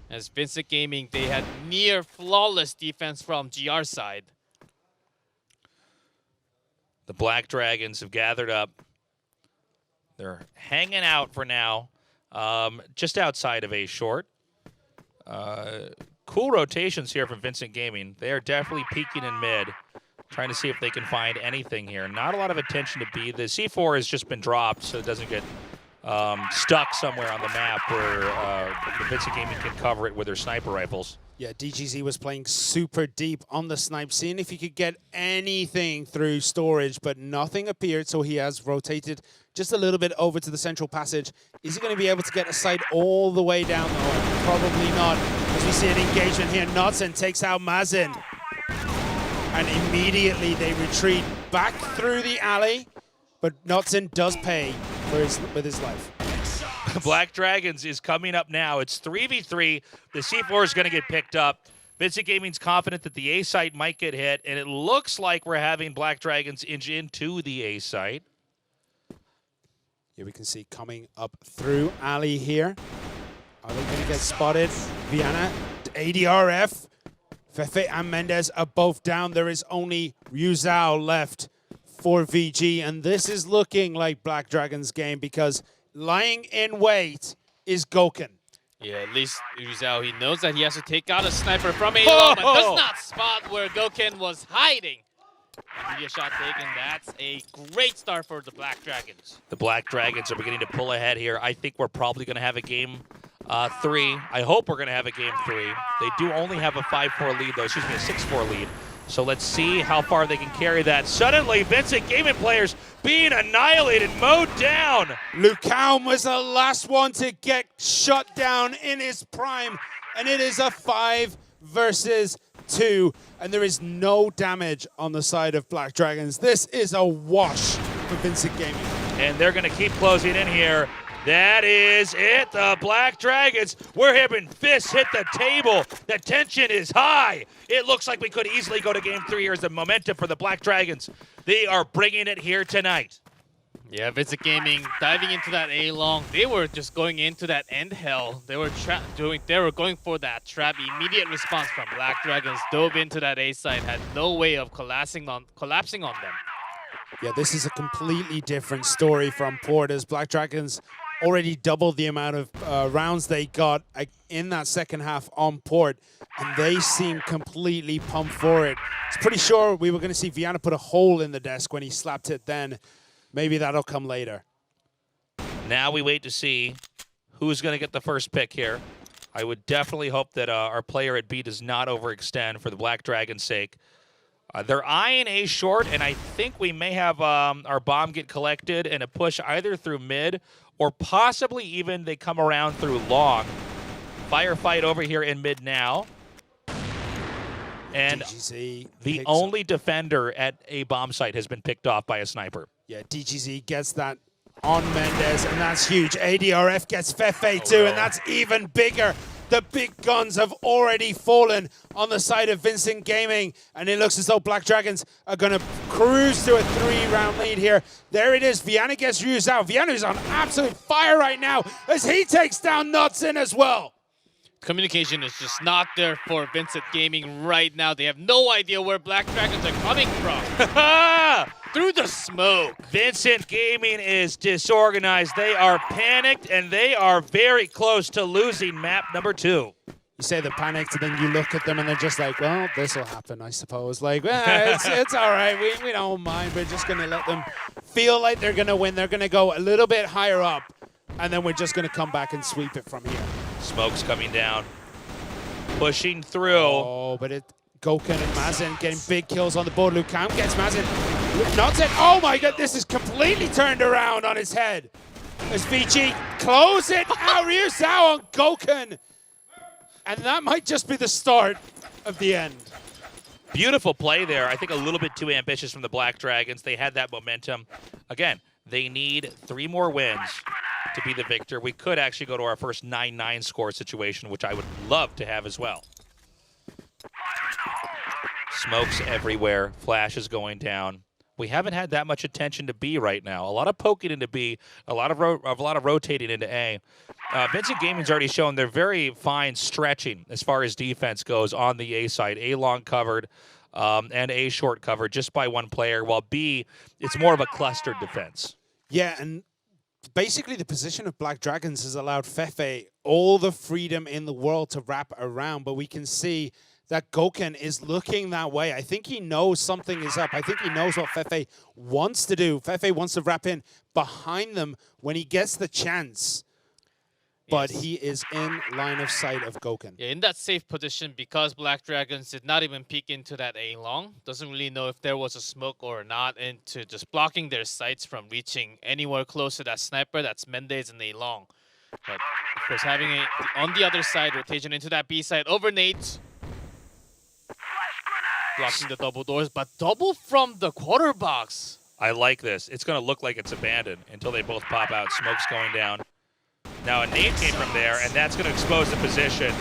[SPEAKER 4] As Vincent Gaming, they had near flawless defense from GR side.
[SPEAKER 2] The Black Dragons have gathered up. They're hanging out for now, just outside of A short. Cool rotations here from Vincent Gaming. They are definitely peeking in mid, trying to see if they can find anything here. Not a lot of attention to B. The C4 has just been dropped, so it doesn't get stuck somewhere on the map where the Vincent Gaming can cover it with their sniper rifles.
[SPEAKER 3] Yeah, DGZ was playing super deep on the snipe, seeing if he could get anything through storage, but nothing appeared, so he has rotated just a little bit over to the central passage. Is he going to be able to get a sight all the way down the hole? Probably not, as we see an engagement here. Knudsen takes out Mazin, and immediately they retreat back through the alley, but Knudsen does pay with his life.
[SPEAKER 2] Black Dragons is coming up now. It's 3v3. The C4 is going to get picked up. Vincent Gaming's confident that the A site might get hit, and it looks like we're having Black Dragons inch into the A site.
[SPEAKER 3] Here we can see coming up through alley here. Are they going to get spotted? Viana, ADRF, Fefe and Mendez are both down. There is only Ryuzao left for VG, and this is looking like Black Dragons' game because lying in wait is Goken.
[SPEAKER 4] Yeah, at least Ryuzao, he knows that he has to take out a sniper from A-Long, but does not spot where Goken was hiding. Immediate shot taken. That's a great start for the Black Dragons.
[SPEAKER 2] The Black Dragons are beginning to pull ahead here. I think we're probably going to have a game 3. I hope we're going to have a game 3. They do only have a 5-4 lead, though. Excuse me, a 6-4 lead. So let's see how far they can carry that. Suddenly, Vincent Gaming players being annihilated, mowed down.
[SPEAKER 3] Lucam was the last one to get shut down in his prime, and it is a 5 versus 2, and there is no damage on the side of Black Dragons. This is a wash for Vincent Gaming.
[SPEAKER 2] And they're going to keep closing in here. That is it. The Black Dragons, we're having fists hit the table. The tension is high. It looks like we could easily go to game 3. Here's the momentum for the Black Dragons. They are bringing it here tonight.
[SPEAKER 4] Yeah, Vincent Gaming diving into that A-long. They were just going into that end hell. They were going for that trap. Immediate response from Black Dragons. Dove into that A side. Had no way of collapsing on them.
[SPEAKER 3] Yeah, this is a completely different story from Port, as Black Dragons already doubled the amount of rounds they got in that second half on Port, and they seem completely pumped for it. It's pretty sure we were going to see Viana put a hole in the desk when he slapped it then. Maybe that'll come later.
[SPEAKER 2] Now we wait to see who's going to get the first pick here. I would definitely hope that our player at B does not overextend for the Black Dragon's sake. They're eyeing A short, and I think we may have our bomb get collected and a push either through mid or possibly even they come around through long. Firefight over here in mid now. And
[SPEAKER 3] DGZ
[SPEAKER 2] the only defender at a bomb site has been picked off by a sniper.
[SPEAKER 3] Yeah, DGZ gets that on Mendez, and that's huge. ADRF gets Fefe too, and that's even bigger. The big guns have already fallen on the side of Vincent Gaming, and it looks as though Black Dragons are going to cruise to a 3-round lead here. There it is. Viana gets used out. Viana is on absolute fire right now as he takes down Nutsin as well.
[SPEAKER 4] Communication is just not there for Vincent Gaming right now. They have no idea where Black Dragons are coming from. Through the smoke.
[SPEAKER 2] Vincent Gaming is disorganized. They are panicked, and they are very close to losing map number 2.
[SPEAKER 3] You say they're panicked, and then you look at them, and they're just like, well, this will happen, I suppose. Like, well, it's all right. We don't mind. We're just going to let them feel like they're going to win. They're going to go a little bit higher up, and then we're just going to come back and sweep it from here.
[SPEAKER 2] Smoke's coming down. Pushing through.
[SPEAKER 3] Oh, but Goken and Mazin getting big kills on the board. Lucam gets Mazin. Nutsin. Oh my god, this is completely turned around on his head. As VG close it out. Ryu Zhao on Goken. And that might just be the start of the end.
[SPEAKER 2] Beautiful play there. I think a little bit too ambitious from the Black Dragons. They had that momentum. Again, they need 3 more wins to be the victor. We could actually go to our first 9-9 score situation, which I would love to have as well. Smokes everywhere. Flash is going down. We haven't had that much attention to B right now. A lot of poking into B, a lot of rotating into A. Vincent Gaming's already shown they're very fine stretching as far as defense goes on the A side. A long covered and A short covered just by one player, while B, it's more of a clustered defense.
[SPEAKER 3] Yeah, and basically the position of Black Dragons has allowed Fefe all the freedom in the world to wrap around, but we can see that Goken is looking that way. I think he knows something is up. I think he knows what Fefe wants to do. Fefe wants to wrap in behind them when he gets the chance. But he is in line of sight of Goken.
[SPEAKER 4] Yeah, in that safe position, because Black Dragons did not even peek into that A-long. Doesn't really know if there was a smoke or not, into just blocking their sights from reaching anywhere close to that sniper. That's Mendez and A-long. But of course, having it on the other side, rotation into that B side, over nades. Blocking the double doors, but double from the quarter box.
[SPEAKER 2] I like this. It's going to look like it's abandoned until they both pop out. Smoke's going down. Now a nade came from there, and that's going to expose the position.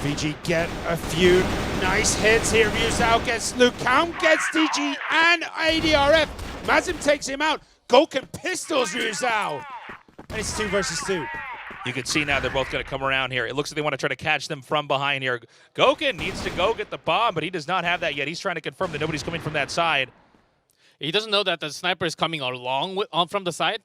[SPEAKER 3] VG get a few nice hits here. Ryu Zhao gets Lucam, gets DG and ADRF. Mazim takes him out. Goken pistols Ryu Zhao. And it's 2 versus 2.
[SPEAKER 2] You can see now they're both going to come around here. It looks like they want to try to catch them from behind here. Goken needs to go get the bomb, but he does not have that yet. He's trying to confirm that nobody's coming from that side.
[SPEAKER 4] He doesn't know that the sniper is coming along from the side.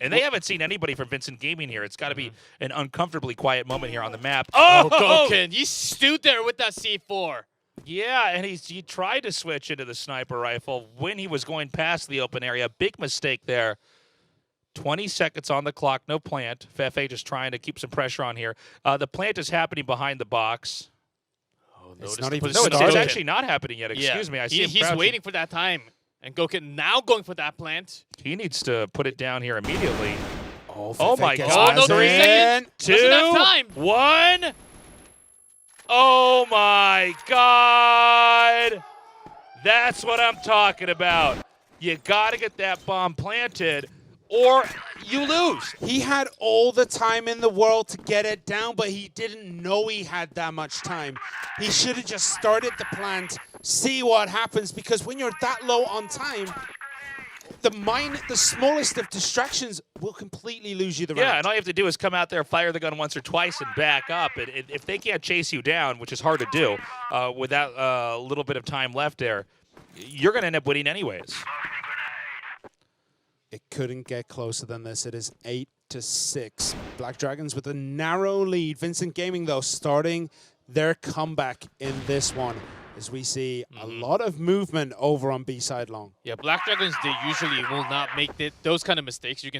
[SPEAKER 2] And they haven't seen anybody from Vincent Gaming here. It's got to be an uncomfortably quiet moment here on the map.
[SPEAKER 4] Oh, Goken, he stood there with that C4.
[SPEAKER 2] Yeah, and he tried to switch into the sniper rifle when he was going past the open area. Big mistake there. 20 seconds on the clock, no plant. Fefe just trying to keep some pressure on here. The plant is happening behind the box.
[SPEAKER 4] Oh,
[SPEAKER 3] It's
[SPEAKER 4] notice
[SPEAKER 3] not
[SPEAKER 4] the
[SPEAKER 3] even
[SPEAKER 4] position
[SPEAKER 2] No,
[SPEAKER 3] started.
[SPEAKER 2] it's
[SPEAKER 4] of
[SPEAKER 2] actually not happening yet. Excuse me. I see him
[SPEAKER 4] He's
[SPEAKER 2] crouching.
[SPEAKER 4] waiting for that time. And Goken now going for that plant.
[SPEAKER 2] He needs to put it down here immediately.
[SPEAKER 3] Oh,
[SPEAKER 2] Oh
[SPEAKER 3] Fefe
[SPEAKER 2] my
[SPEAKER 3] gets
[SPEAKER 2] God.
[SPEAKER 4] Oh, no, 3
[SPEAKER 3] in.
[SPEAKER 4] seconds. Doesn't have time.
[SPEAKER 2] 1. Oh my God. That's what I'm talking about. You got to get that bomb planted or you lose.
[SPEAKER 3] He had all the time in the world to get it down, but he didn't know he had that much time. He should have just started the plant, see what happens, because when you're that low on time, the smallest of distractions will completely lose you the round.
[SPEAKER 2] Yeah, and all you have to do is come out there, fire the gun once or twice, and back up. And if they can't chase you down, which is hard to do without a little bit of time left there, you're going to end up winning anyways.
[SPEAKER 3] It couldn't get closer than this. It is 8-6. Black Dragons with a narrow lead. Vincent Gaming, though, starting their comeback in this one, as we see a lot of movement over on B-side long.
[SPEAKER 4] Yeah, Black Dragons, they usually will not make those kind of mistakes. You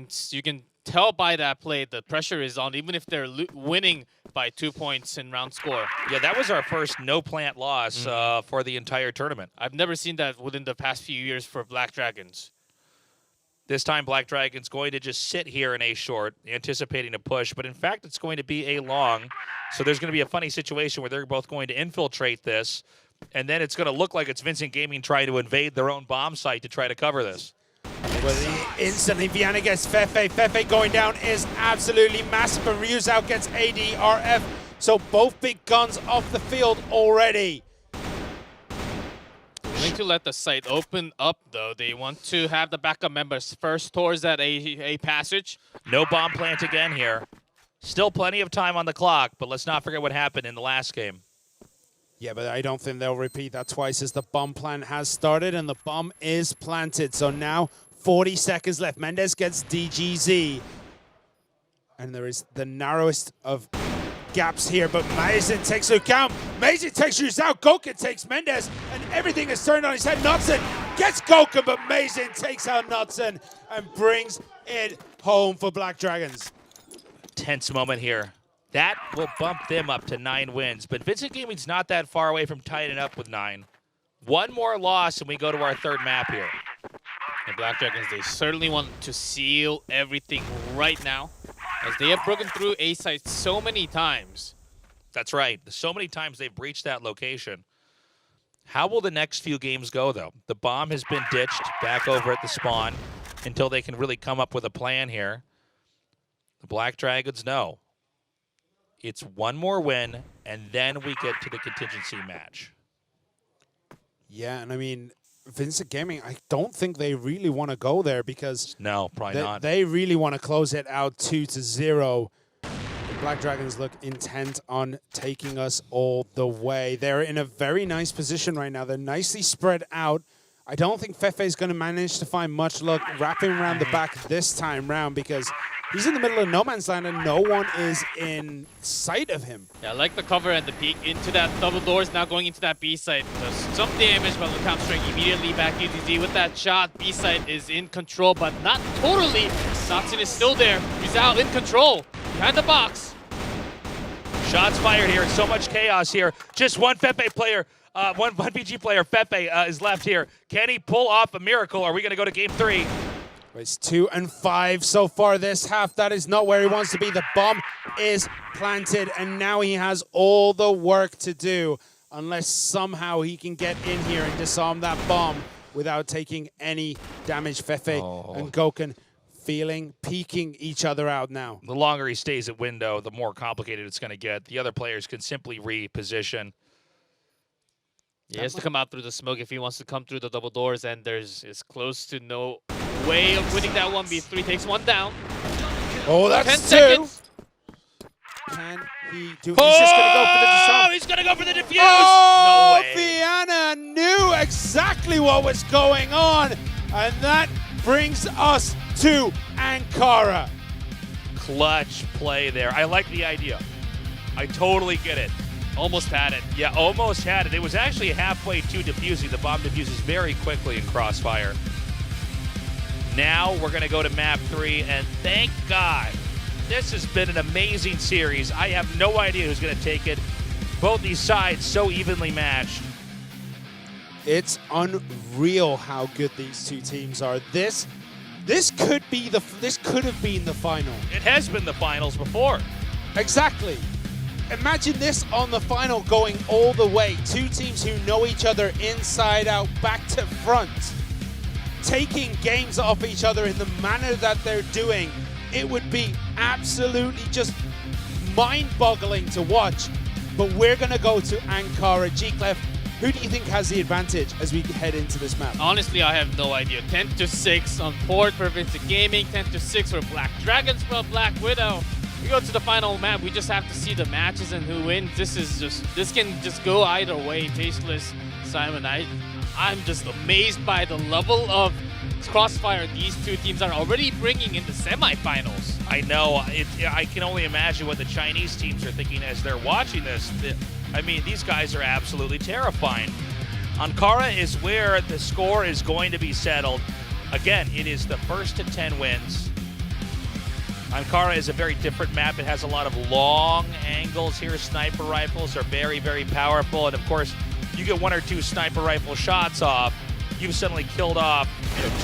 [SPEAKER 4] can tell by that play the pressure is on, even if they're winning by 2 points in round score.
[SPEAKER 2] Yeah, that was our first no-plant loss for the entire tournament.
[SPEAKER 4] I've never seen that within the past few years for Black Dragons.
[SPEAKER 2] This time, Black Dragon's going to just sit here in a short, anticipating a push, but in fact, it's going to be a long. So there's going to be a funny situation where they're both going to infiltrate this, and then it's going to look like it's Vincent Gaming trying to invade their own bomb site to try to cover this.
[SPEAKER 3] Well, instantly, Viana gets Fefe. Fefe going down is absolutely massive, and Ryuzao gets ADRF. So both big guns off the field already.
[SPEAKER 4] They need to let the site open up, though. They want to have the backup members first towards that A passage.
[SPEAKER 2] No bomb plant again here. Still plenty of time on the clock, but let's not forget what happened in the last game.
[SPEAKER 3] Yeah, but I don't think they'll repeat that twice, as the bomb plant has started and the bomb is planted. So now 40 seconds left. Mendez gets DGZ. And there is the narrowest of gaps here, but Mason takes into account. Mason takes Ryuzao. Goken takes Mendez, and everything is turned on his head. Knudsen gets Goken, but Mason takes out Knudsen and brings it home for Black Dragons.
[SPEAKER 2] Tense moment here. That will bump them up to 9 wins, but Vincent Gaming's not that far away from tying it up with 9. One more loss, and we go to our third map here.
[SPEAKER 4] The Black Dragons, they certainly want to seal everything right now, as they have broken through A site so many times.
[SPEAKER 2] That's right. So many times they've breached that location. How will the next few games go, though? The bomb has been ditched back over at the spawn until they can really come up with a plan here. The Black Dragons know it's one more win, and then we get to the contingency match.
[SPEAKER 3] Yeah, and I mean, Vincent Gaming, I don't think they really want to go there, because
[SPEAKER 2] no, probably not.
[SPEAKER 3] They really want to close it out 2-0. The Black Dragons look intent on taking us all the way. They're in a very nice position right now. They're nicely spread out. I don't think Fefe is going to manage to find much luck wrapping around the back this time round, because he's in the middle of no man's land and no one is in sight of him.
[SPEAKER 4] Yeah, I like the cover and the peek into that double doors, now going into that B site. Does some damage, but look out straight immediately back UTZ with that shot. B site is in control, but not totally. Knudsen is still there. He's out in control, behind the box.
[SPEAKER 2] Shots fired here. So much chaos here. Just one Fefe player, one VG player, Fefe, is left here. Can he pull off a miracle? Are we going to go to game 3?
[SPEAKER 3] It's 2-5 so far this half. That is not where he wants to be. The bomb is planted, and now he has all the work to do, unless somehow he can get in here and disarm that bomb without taking any damage. Fefe and Goken peeking each other out now.
[SPEAKER 2] The longer he stays at window, the more complicated it's going to get. The other players can simply reposition.
[SPEAKER 4] He has to come out through the smoke if he wants to come through the double doors, and it's close to no way of winning that 1v3. Takes one down.
[SPEAKER 3] Oh, that's
[SPEAKER 4] 10
[SPEAKER 3] 2.
[SPEAKER 4] seconds.
[SPEAKER 3] Can he do? He's just going to go for the disarm.
[SPEAKER 2] He's going to go for the defuse.
[SPEAKER 3] Oh,
[SPEAKER 2] No way.
[SPEAKER 3] Viana knew exactly what was going on, and that brings us to Ankara.
[SPEAKER 2] Clutch play there. I like the idea. I totally get it.
[SPEAKER 4] Almost had it.
[SPEAKER 2] Yeah, almost had it. It was actually halfway to defusing. The bomb defuses very quickly in Crossfire. Now we're going to go to map 3, and thank God. This has been an amazing series. I have no idea who's going to take it. Both these sides so evenly matched.
[SPEAKER 3] It's unreal how good these two teams are. This could have been the final.
[SPEAKER 2] It has been the finals before.
[SPEAKER 3] Exactly. Imagine this on the final going all the way. Two teams who know each other inside out, back to front, taking games off each other in the manner that they're doing. It would be absolutely just mind-boggling to watch. But we're going to go to Ankara. G-Clef, who do you think has the advantage as we head into this map?
[SPEAKER 4] Honestly, I have no idea. 10-6 on Port for Vincent Gaming, 10-6 for Black Dragons from Black Widow. We go to the final map. We just have to see the matches and who wins. This can just go either way. Tasteless, Simon. I'm just amazed by the level of crossfire these two teams are already bringing in the semifinals.
[SPEAKER 2] I know. I can only imagine what the Chinese teams are thinking as they're watching this. I mean, these guys are absolutely terrifying. Ankara is where the score is going to be settled. Again, it is the first to 10 wins. Ankara is a very different map. It has a lot of long angles here. Sniper rifles are very, very powerful. And of course, you get 1 or 2 sniper rifle shots off, you've suddenly killed off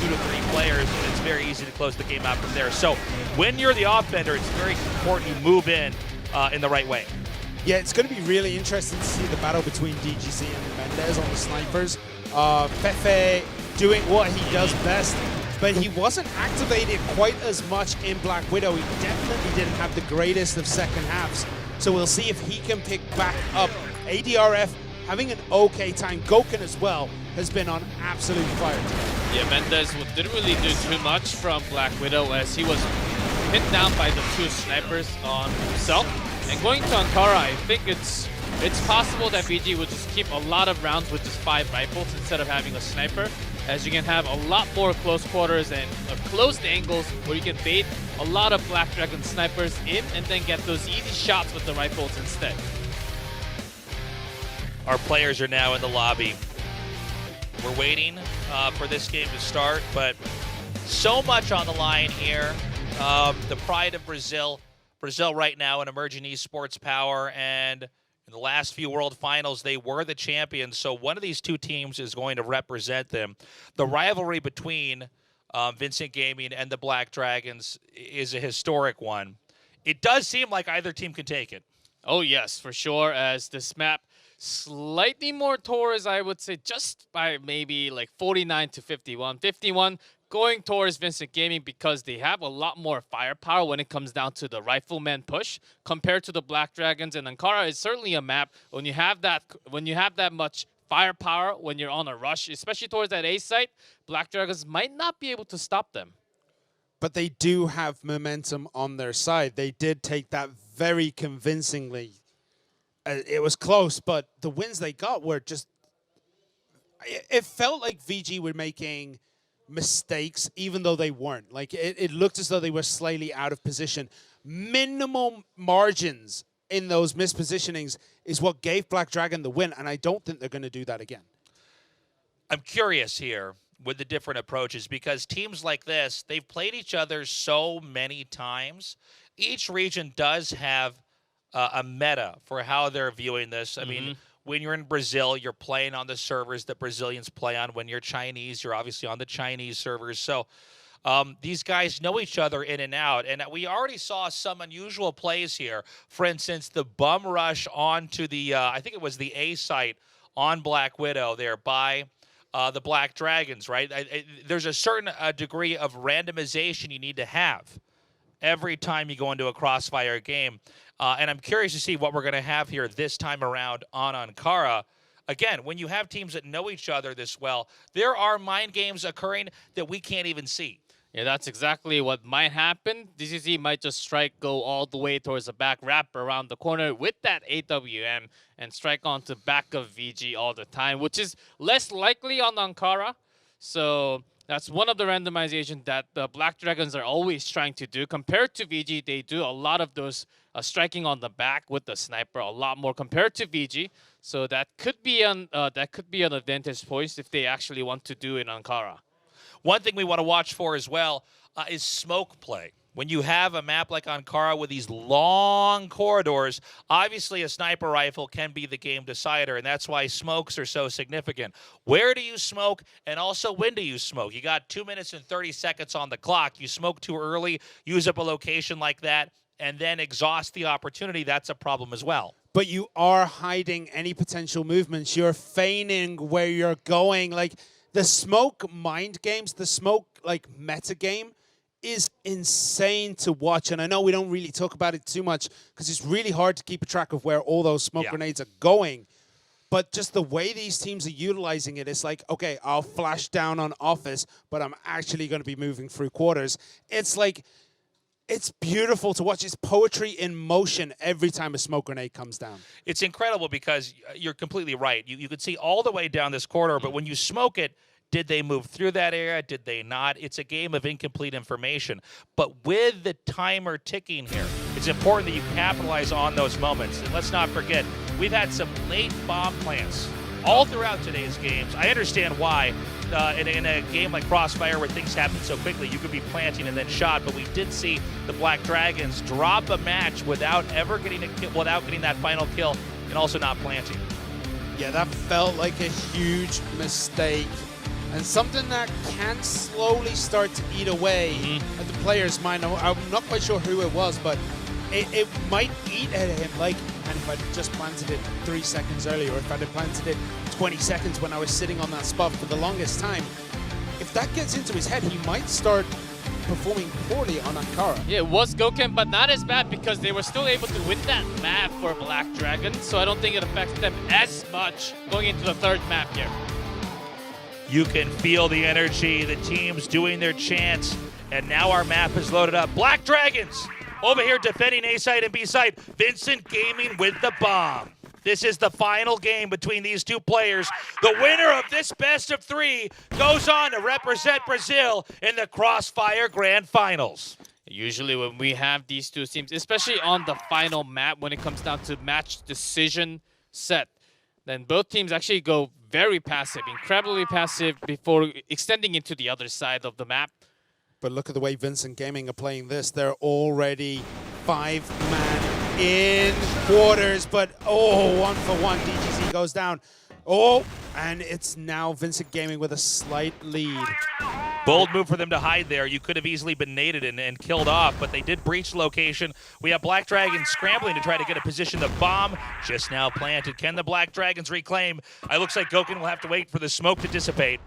[SPEAKER 2] 2 to 3 players, and it's very easy to close the game out from there. So when you're the offender, it's very important you move in the right way.
[SPEAKER 3] Yeah, it's going to be really interesting to see the battle between DGC and Mendez on the snipers. Fefe doing what he does best, but he wasn't activated quite as much in Black Widow. He definitely didn't have the greatest of second halves. So we'll see if he can pick back up. ADRF having an okay time. Goken as well has been on absolute fire today.
[SPEAKER 4] Yeah, Mendez didn't really do too much from Black Widow as he was pinned down by the 2 snipers on himself. And going to Ankara, I think it's possible that VG would just keep a lot of rounds with just 5 rifles instead of having a sniper, as you can have a lot more close quarters and closed angles where you can bait a lot of Black Dragon snipers in and then get those easy shots with the rifles instead.
[SPEAKER 2] Our players are now in the lobby. We're waiting for this game to start, but so much on the line here. The pride of Brazil. Brazil right now an emerging esports power, and in the last few World Finals, they were the champions, so one of these two teams is going to represent them. The rivalry between Vincent Gaming and the Black Dragons is a historic one. It does seem like either team can take it.
[SPEAKER 4] Oh yes, for sure, as this map slightly more towards, I would say, just by maybe like 49 to 51. 51 going towards Vincent Gaming because they have a lot more firepower when it comes down to the rifleman push compared to the Black Dragons. And Ankara is certainly a map when you have that much firepower when you're on a rush, especially towards that A site, Black Dragons might not be able to stop them.
[SPEAKER 3] But they do have momentum on their side. They did take that very convincingly. It was close, but the wins they got were just... It felt like VG were making mistakes, even though they weren't. Like, it looked as though they were slightly out of position. Minimal margins in those mispositionings is what gave Black Dragon the win, and I don't think they're going to do that again.
[SPEAKER 2] I'm curious here with the different approaches because teams like this, they've played each other so many times. Each region does have a meta for how they're viewing this. I mean, when you're in Brazil, you're playing on the servers that Brazilians play on. When you're Chinese, you're obviously on the Chinese servers. So these guys know each other in and out. And we already saw some unusual plays here. For instance, the bum rush onto the, I think it was the A site on Black Widow there by the Black Dragons, right? There's a certain degree of randomization you need to have every time you go into a crossfire game. And I'm curious to see what we're going to have here this time around on Ankara. Again, when you have teams that know each other this well, there are mind games occurring that we can't even see.
[SPEAKER 4] Yeah, that's exactly what might happen. DCC might just strike, go all the way towards the back, wrap around the corner with that AWM, and strike onto back of VG all the time, which is less likely on Ankara. So that's one of the randomization that the Black Dragons are always trying to do. Compared to VG, they do a lot of those striking on the back with the sniper, a lot more compared to VG. So that could be an advantage point if they actually want to do it in Ankara.
[SPEAKER 2] One thing we want to watch for as well is smoke play. When you have a map like Ankara with these long corridors, obviously a sniper rifle can be the game decider, and that's why smokes are so significant. Where do you smoke, and also when do you smoke? You got 2 minutes and 30 seconds on the clock. You smoke too early, use up a location like that, and then exhaust the opportunity. That's a problem as well.
[SPEAKER 3] But you are hiding any potential movements. You're feigning where you're going. Like, the smoke mind games, the smoke, like, meta game is insane to watch. And I know we don't really talk about it too much because it's really hard to keep a track of where all those smoke grenades are going. But just the way these teams are utilizing it, it's like, okay, I'll flash down on office, but I'm actually going to be moving through quarters. It's like, it's beautiful to watch. It's poetry in motion every time a smoke grenade comes down.
[SPEAKER 2] It's incredible because you're completely right. You could see all the way down this corridor, but when you smoke it, did they move through that area? Did they not? It's a game of incomplete information. But with the timer ticking here, it's important that you capitalize on those moments. And let's not forget, we've had some late bomb plants all throughout today's games. I understand why. In a game like Crossfire where things happen so quickly, you could be planting and then shot, but we did see the Black Dragons drop a match without ever getting a kill, without getting that final kill, and also not planting.
[SPEAKER 3] Yeah, that felt like a huge mistake. And something that can slowly start to eat away at the player's mind. I'm not quite sure who it was, but it might eat at him. Like, and if I'd just planted it 3 seconds earlier, or if I'd have planted it 20 seconds when I was sitting on that spot for the longest time, if that gets into his head, he might start performing poorly on Ankara.
[SPEAKER 4] Yeah, it was Goken, but not as bad because they were still able to win that map for Black Dragon, so I don't think it affects them as much going into the third map here.
[SPEAKER 2] You can feel the energy, the teams doing their chants, and now our map is loaded up. Black Dragons over here defending A side and B side. Vincent Gaming with the bomb. This is the final game between these two players. The winner of this best of three goes on to represent Brazil in the Crossfire Grand Finals.
[SPEAKER 4] Usually when we have these two teams, especially on the final map, when it comes down to match decision set, then both teams actually go very passive, incredibly passive before extending into the other side of the map.
[SPEAKER 3] But look at the way Vincent Gaming are playing this. They're already 5-man in quarters, but oh, 1-for-1. DGZ goes down. Oh, and it's now Vincent Gaming with a slight lead.
[SPEAKER 2] Bold move for them to hide there. You could have easily been naded and killed off, but they did breach location. We have Black Dragons scrambling to try to get a position. The bomb just now planted. Can the Black Dragons reclaim? It looks like Goken will have to wait for the smoke to dissipate.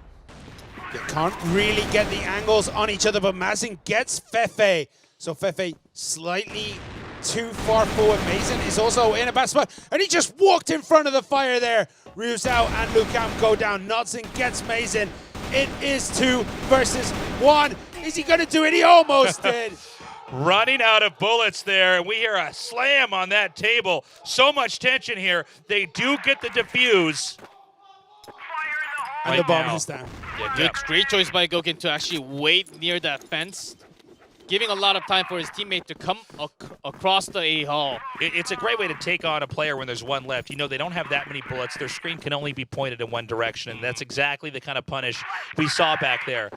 [SPEAKER 3] They can't really get the angles on each other, but Mazin gets Fefe. So Fefe slightly too far forward. Mason is also in a bad spot, and he just walked in front of the fire there. Ryuzao and Lukam go down. Nodson gets Mason. It is 2 versus 1. Is he going to do it? He almost did.
[SPEAKER 2] Running out of bullets there. We hear a slam on that table. So much tension here. They do get the defuse.
[SPEAKER 3] And the bomb is down.
[SPEAKER 4] Yeah, great choice by Goken to actually wait near that fence, giving a lot of time for his teammate to come across the A hall.
[SPEAKER 2] It's a great way to take on a player when there's one left. You know, they don't have that many bullets. Their screen can only be pointed in one direction, and that's exactly the kind of punish we saw back there.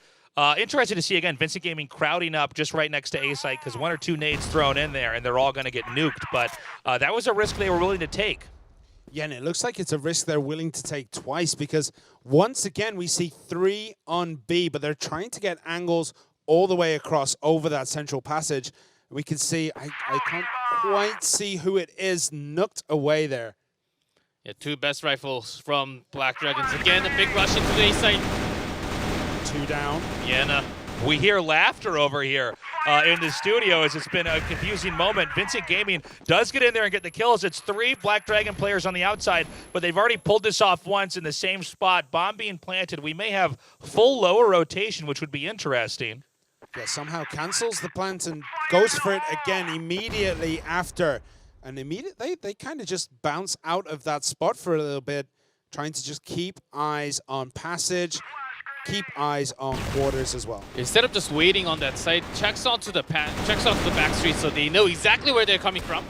[SPEAKER 2] Interesting to see, again, Vincent Gaming crowding up just right next to A-Site because 1 or 2 nades thrown in there, and they're all going to get nuked. But that was a risk they were willing to take.
[SPEAKER 3] Yeah, and it looks like it's a risk they're willing to take twice because once again we see 3 on B, but they're trying to get angles all the way across over that central passage. We can see, I can't quite see who it is, nooked away there.
[SPEAKER 4] Yeah, 2 best rifles from Black Dragons. Again, a big rush into the A site.
[SPEAKER 3] 2 down.
[SPEAKER 4] Vienna.
[SPEAKER 2] We hear laughter over here in the studio as it's been a confusing moment. Vincent Gaming does get in there and get the kills. It's 3 Black Dragon players on the outside, but they've already pulled this off once in the same spot. Bomb being planted. We may have full lower rotation, which would be interesting.
[SPEAKER 3] Yeah, somehow cancels the plant and goes for it again immediately after. And immediately they kind of just bounce out of that spot for a little bit, trying to just keep eyes on passage. Keep eyes on quarters as well.
[SPEAKER 4] Instead of just waiting on that site, checks onto the back street so they know exactly where they're coming from.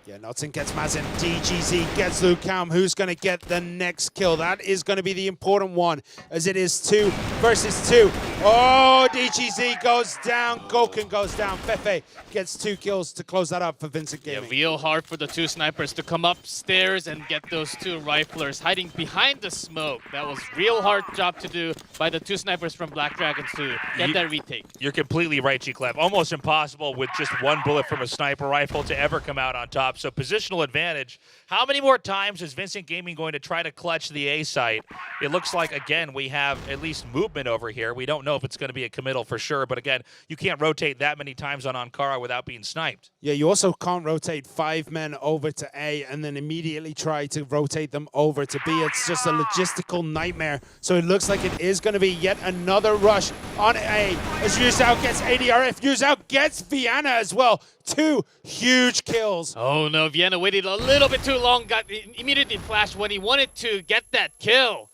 [SPEAKER 3] Yeah, Notson gets Mazin. DGZ gets Lucam. Who's going to get the next kill? That is going to be the important one, as it is 2 versus 2. Oh, DGZ goes down. Goken goes down. Fefe gets 2 kills to close that up for Vincent Gaming.
[SPEAKER 4] Yeah, real hard for the 2 snipers to come upstairs and get those 2 riflers hiding behind the smoke. That was real hard job to do by the 2 snipers from Black Dragons to get that retake.
[SPEAKER 2] You're completely right, G-Clef. Almost impossible with just 1 bullet from a sniper rifle to ever come out on top. So positional advantage. How many more times is Vincent Gaming going to try to clutch the A site? It looks like, again, we have at least movement over here. We don't know if it's going to be a committal for sure, but again, you can't rotate that many times on Ankara without being sniped.
[SPEAKER 3] Yeah, you also can't rotate 5 men over to A and then immediately try to rotate them over to B. It's just a logistical nightmare. So it looks like it is going to be yet another rush on A as Yuzhao gets ADRF. Yuzhao gets Vienna as well. 2 huge kills.
[SPEAKER 4] Oh no, Vienna waited a little bit too long, got immediately flashed when he wanted to get that kill.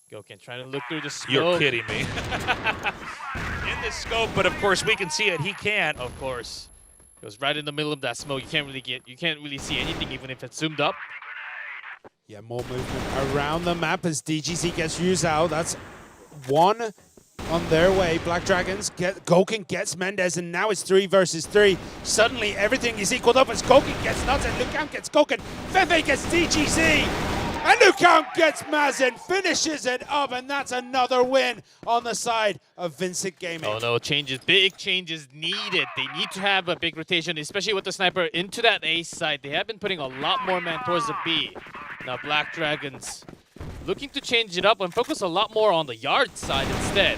[SPEAKER 4] Goken trying to look through the smoke.
[SPEAKER 2] You're kidding me. In the scope, but of course we can see it. He can't.
[SPEAKER 4] Of course. Goes right in the middle of that smoke. You can't really see anything even if it's zoomed up.
[SPEAKER 3] Yeah, more movement around the map as DGZ gets Yuzhao. That's 1 on their way. Black Dragons Goken gets Mendez, and now it's 3 versus 3. Suddenly everything is equaled up as Goken gets nuts and Lucam gets Goken. Fefe gets DGZ. And Lucam gets Mazin, finishes it up, and that's another win on the side of Vincent Gaming.
[SPEAKER 4] Oh no, changes, big changes needed. They need to have a big rotation, especially with the sniper into that A side. They have been putting a lot more men towards the B. Now Black Dragons looking to change it up and focus a lot more on the yard side instead.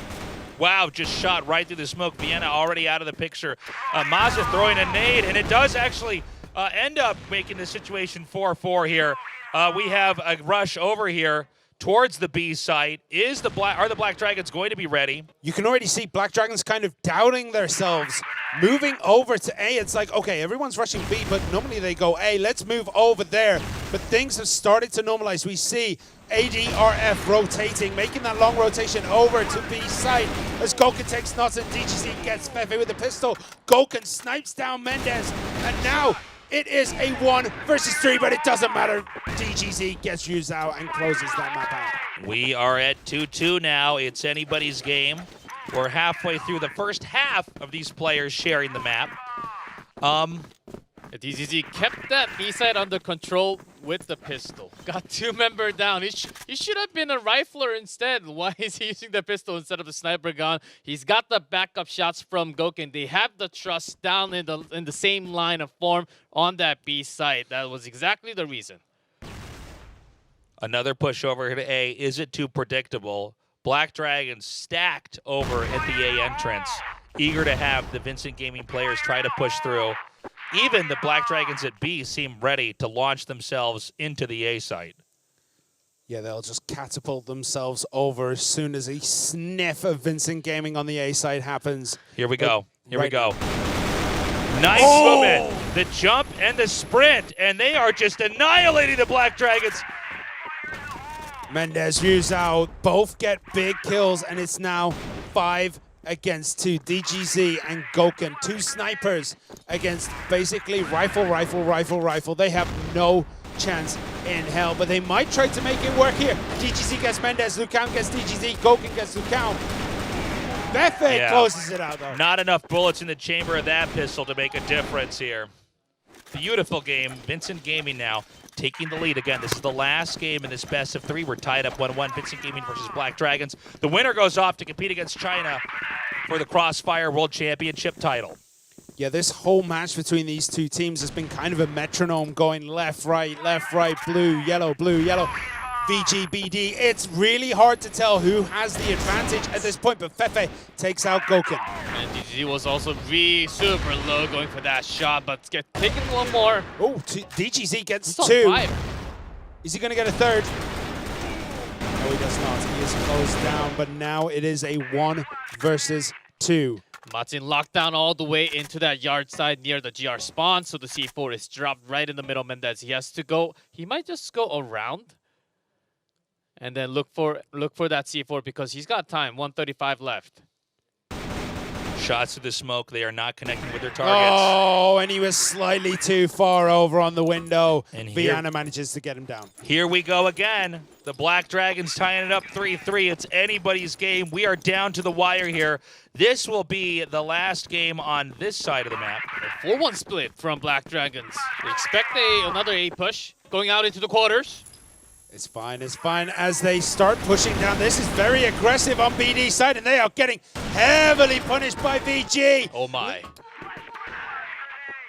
[SPEAKER 2] Wow, just shot right through the smoke. Vienna already out of the picture. Mazin throwing a nade, and it does actually end up making the situation 4-4 here. We have a rush over here towards the B site. Are the Black Dragons going to be ready?
[SPEAKER 3] You can already see Black Dragons kind of doubting themselves, moving over to A. It's like, okay, everyone's rushing B, but normally they go A. Let's move over there. But things have started to normalize. We see ADRF rotating, making that long rotation over to B site as Goken takes Nuts and DGZ gets Fefe with a pistol. Goken snipes down Mendez, and now it is a 1 versus 3, but it doesn't matter. DGZ gets Yuzhao and closes that map out.
[SPEAKER 2] We are at 2-2 now. It's anybody's game. We're halfway through the first half of these players sharing the map.
[SPEAKER 4] DGZ kept that B side under control with the pistol. Got 2 members down. He should have been a rifler instead. Why is he using the pistol instead of the sniper gun? He's got the backup shots from Goken. They have the trust down in the same line of form on that B side. That was exactly the reason.
[SPEAKER 2] Another push over to A. Is it too predictable? Black Dragons stacked over at the A entrance, eager to have the Vincent Gaming players try to push through. Even the Black Dragons at B seem ready to launch themselves into the A site.
[SPEAKER 3] Yeah, they'll just catapult themselves over as soon as a sniff of Vincent Gaming on the A side happens.
[SPEAKER 2] Here we go. Here we go.
[SPEAKER 3] Now.
[SPEAKER 2] Nice movement. The jump and the sprint, and they are just annihilating the Black Dragons.
[SPEAKER 3] Mendez, Yuzhao both get big kills, and it's now 5 against 2. DGZ and Goken, 2 snipers against basically rifle. They have no chance in hell, but they might try to make it work here. DGZ gets Mendez, Lucam gets DGZ, Goken gets Lucam. Fefe closes it out though.
[SPEAKER 2] Not enough bullets in the chamber of that pistol to make a difference here. Beautiful game. Vincent Gaming now taking the lead again. This is the last game in this best of 3. We're tied up 1-1. Vincent Gaming versus Black Dragons. The winner goes off to compete against China for the Crossfire World Championship title.
[SPEAKER 3] Yeah, this whole match between these 2 teams has been kind of a metronome going left, right, blue, yellow, VGBD. It's really hard to tell who has the advantage at this point, but Fefe takes out Goken.
[SPEAKER 4] And DGZ was also really super low going for that shot, but taking 1 more.
[SPEAKER 3] Oh, DGZ gets 2. Is he going to get a 3rd? No, he does not. He is closed down, but now it is a 1 versus 2.
[SPEAKER 4] Martin locked down all the way into that yard side near the GR spawn, so the C4 is dropped right in the middle. Mendez, he has to go. He might just go around and then look for that C4 because he's got time. 135 left.
[SPEAKER 2] Shots to the smoke. They are not connecting with their targets.
[SPEAKER 3] Oh, and he was slightly too far over on the window.
[SPEAKER 2] And
[SPEAKER 3] Vienna manages to get him down.
[SPEAKER 2] Here we go again. The Black Dragons tying it up 3-3. It's anybody's game. We are down to the wire here. This will be the last game on this side of the map.
[SPEAKER 4] A 4-1 split from Black Dragons. They expect another A push going out into the quarters.
[SPEAKER 3] It's fine as they start pushing down. This is very aggressive on BD's side, and they are getting heavily punished by VG.
[SPEAKER 2] Oh my.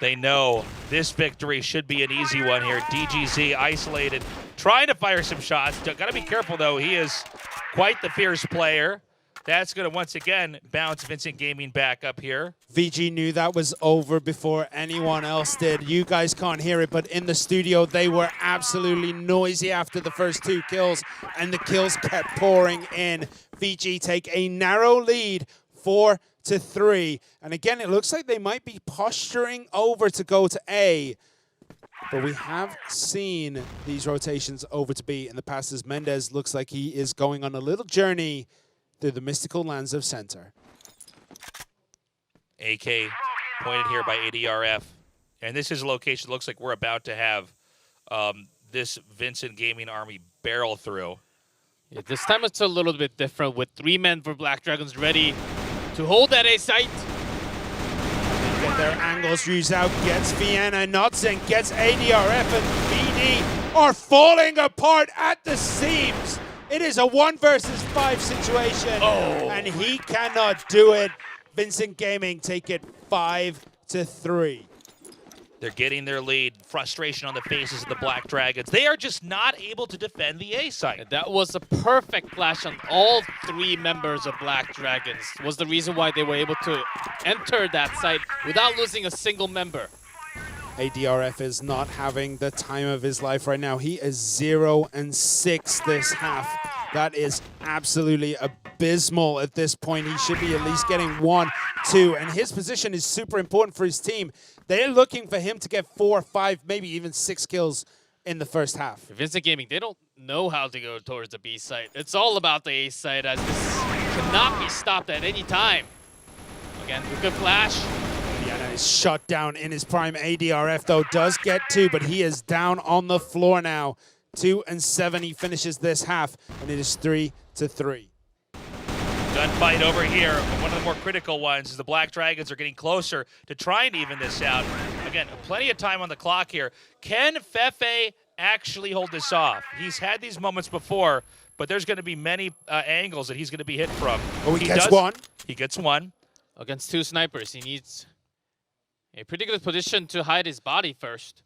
[SPEAKER 2] They know this victory should be an easy one here. DGZ isolated, trying to fire some shots. Gotta be careful though, he is quite the fierce player. That's gonna once again bounce Vincent Gaming back up here.
[SPEAKER 3] VG knew that was over before anyone else did. You guys can't hear it, but in the studio, they were absolutely noisy after the first 2 kills, and the kills kept pouring in. VG take a narrow lead, 4-3. And again, it looks like they might be posturing over to go to A. But we have seen these rotations over to B in the past, as Mendez looks like he is going on a little journey through the mystical lands of Center.
[SPEAKER 2] AK pointed here by ADRF. And this is a location, looks like we're about to have this Vincent Gaming army barrel through.
[SPEAKER 4] Yeah, this time it's a little bit different with 3 men for Black Dragons ready to hold that A site.
[SPEAKER 3] Get their angles used out, gets Vienna nuts and gets ADRF, and BD are falling apart at the seams. It is a 1 versus 5 situation, and he cannot do it. Vincent Gaming take it 5-3.
[SPEAKER 2] They're getting their lead. Frustration on the faces of the Black Dragons. They are just not able to defend the A site.
[SPEAKER 4] That was a perfect flash on all 3 members of Black Dragons. Was the reason why they were able to enter that site without losing a single member.
[SPEAKER 3] ADRF is not having the time of his life right now. He is 0-6 this half. That is absolutely abysmal at this point. He should be at least getting 1, 2, and his position is super important for his team. They're looking for him to get 4, 5, maybe even 6 kills in the first half.
[SPEAKER 4] Vincent Gaming, they don't know how to go towards the B site. It's all about the A site, as this cannot be stopped at any time. Again, a good flash.
[SPEAKER 3] Vienna is shut down in his prime. ADRF, though, does get 2, but he is down on the floor now. 2-7, he finishes this half, and it is 3-3.
[SPEAKER 2] Gunfight over here. One of the more critical ones is the Black Dragons are getting closer to trying to even this out. Again, plenty of time on the clock here. Can Fefe actually hold this off? He's had these moments before, but there's going to be many angles that he's going to be hit from.
[SPEAKER 3] Oh, he gets 1.
[SPEAKER 2] He gets 1.
[SPEAKER 4] Against 2 snipers, he needs a pretty good position to hide his body first.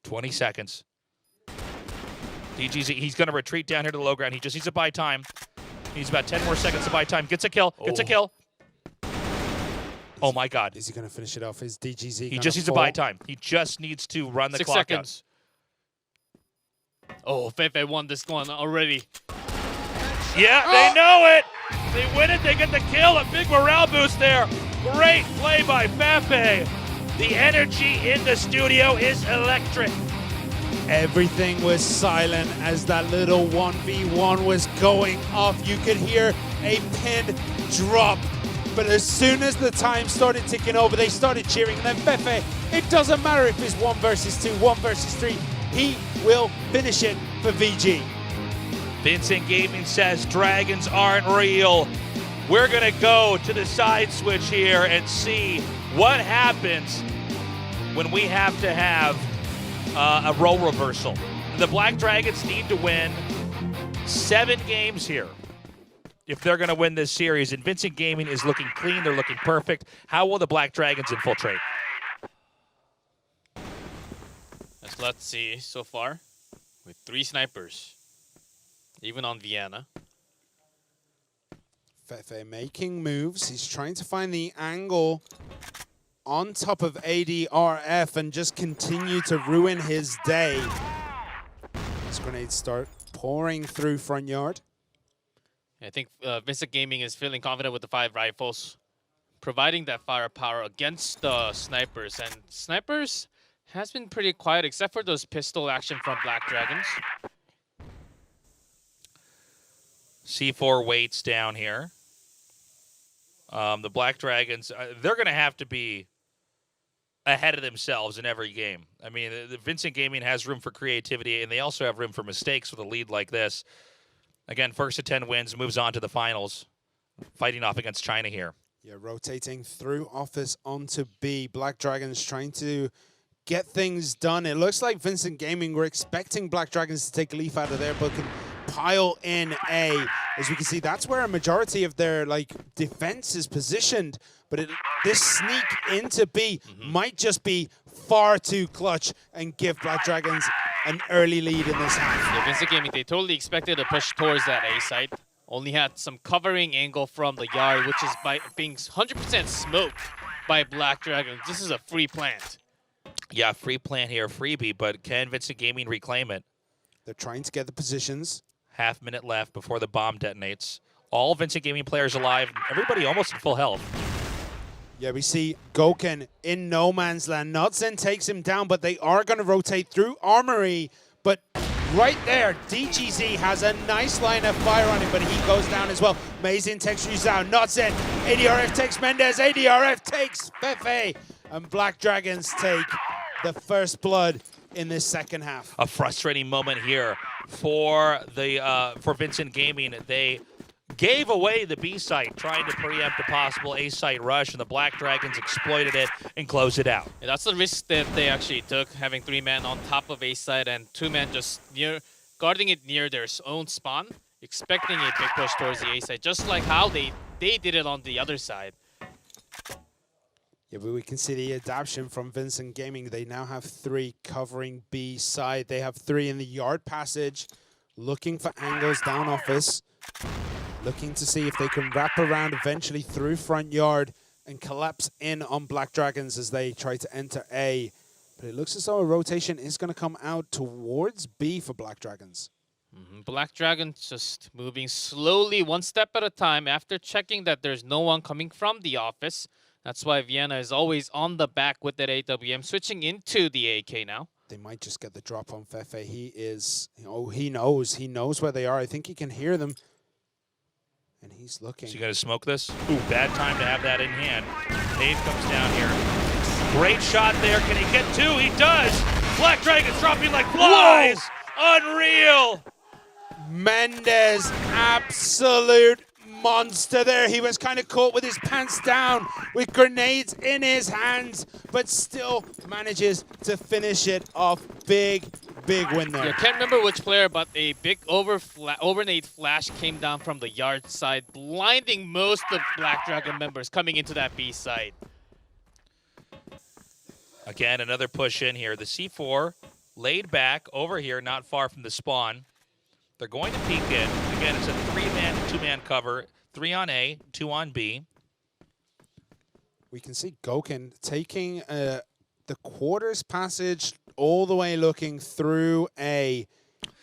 [SPEAKER 2] 20 seconds. DGZ, he's going to retreat down here to the low ground. He just needs to buy time. He needs about 10 more seconds to buy time. Gets a kill. Gets a kill. Oh, my God.
[SPEAKER 3] Is he going to finish it off? Is DGZ
[SPEAKER 2] He just needs to buy time. He just needs to run the
[SPEAKER 4] 6
[SPEAKER 2] clock
[SPEAKER 4] seconds. Oh, Fefe won this one already.
[SPEAKER 2] Yeah, they know it. They win it. They get the kill. A big morale boost there. Great play by Fefe. The energy in the studio is electric.
[SPEAKER 3] Everything was silent as that little 1v1 was going off. You could hear a pin drop. But as soon as the time started ticking over, they started cheering. And then Fefe, it doesn't matter if it's 1 versus 2, 1 versus 3. He will finish it for VG.
[SPEAKER 2] Vincent Gaming says Dragons aren't real. We're going to go to the side switch here and see what happens when we have to have a role reversal. The Black Dragons need to win 7 games here if they're going to win this series. And Vincent Gaming is looking clean. They're looking perfect. How will the Black Dragons infiltrate?
[SPEAKER 4] Let's see so far with 3 snipers, even on Vienna.
[SPEAKER 3] Fefe making moves. He's trying to find the angle on top of ADRF and just continue to ruin his day. These grenades start pouring through front yard.
[SPEAKER 4] I think Vincent Gaming is feeling confident with the 5 rifles, providing that firepower against the snipers. And snipers has been pretty quiet, except for those pistol action from Black Dragons.
[SPEAKER 2] C4 waits down here. The Black Dragons, they're going to have to be ahead of themselves in every game. I mean, the Vincent Gaming has room for creativity, and they also have room for mistakes with a lead like this. Again, first to 10 wins, moves on to the finals, fighting off against China here.
[SPEAKER 3] Yeah, rotating through office onto B. Black Dragons trying to get things done. It looks like Vincent Gaming, we're expecting Black Dragons to take a leaf out of their book and pile in A. As we can see, that's where a majority of their defense is positioned. But this sneak into B might just be far too clutch and give Black Dragons an early lead in this half.
[SPEAKER 4] Yeah, Vincent Gaming, they totally expected to push towards that A site. Only had some covering angle from the yard, which is by being 100% smoked by Black Dragons. This is a free plant.
[SPEAKER 2] Yeah, free plant here, freebie, but can Vincent Gaming reclaim it?
[SPEAKER 3] They're trying to get the positions.
[SPEAKER 2] Half minute left before the bomb detonates. All Vincent Gaming players alive, everybody almost in full health.
[SPEAKER 3] Yeah, we see Goken in no man's land. Nodzen takes him down, but they are going to rotate through Armory. But right there, DGZ has a nice line of fire on him, but he goes down as well. Mazin takes Rizal, Nodzen, ADRF takes Mendez, ADRF takes Fefe, and Black Dragons take the first blood in this second half.
[SPEAKER 2] A frustrating moment here for Vincent Gaming. They gave away the B site, trying to preempt a possible A site rush, and the Black Dragons exploited it and closed it out.
[SPEAKER 4] Yeah, that's the risk that they actually took, having 3 men on top of A site and 2 men just guarding it near their own spawn, expecting a big push towards the A site, just like how they did it on the other side.
[SPEAKER 3] Yeah, but we can see the adaptation from Vincent Gaming. They now have 3 covering B side. They have 3 in the yard passage, looking for angles down office, looking to see if they can wrap around eventually through front yard and collapse in on Black Dragons as they try to enter A. But it looks as though a rotation is going to come out towards B for Black Dragons.
[SPEAKER 4] Black Dragons just moving slowly, 1 step at a time, after checking that there's no one coming from the office. That's why Vienna is always on the back with that AWM, switching into the AK now.
[SPEAKER 3] They might just get the drop on Fefe. He is, he knows where they are. I think he can hear them. And he's looking.
[SPEAKER 2] So you got to smoke this? Ooh, bad time to have that in hand. Nade comes down here. Great shot there. Can he get 2? He does. Black Dragons dropping like flies. Whoa. Unreal.
[SPEAKER 3] Mendez, absolute monster there. He was kind of caught with his pants down with grenades in his hands, but still manages to finish it off. Big win there.
[SPEAKER 4] I can't remember which player, but a big overnade flash came down from the yard side, blinding most of Black Dragon members coming into that B side.
[SPEAKER 2] Again, another push in here. The C4 laid back over here, not far from the spawn. They're going to peek in. Again, it's a 3-man, 2-man cover. 3 on A, 2 on B.
[SPEAKER 3] We can see Goken taking the quarters passage all the way looking through A.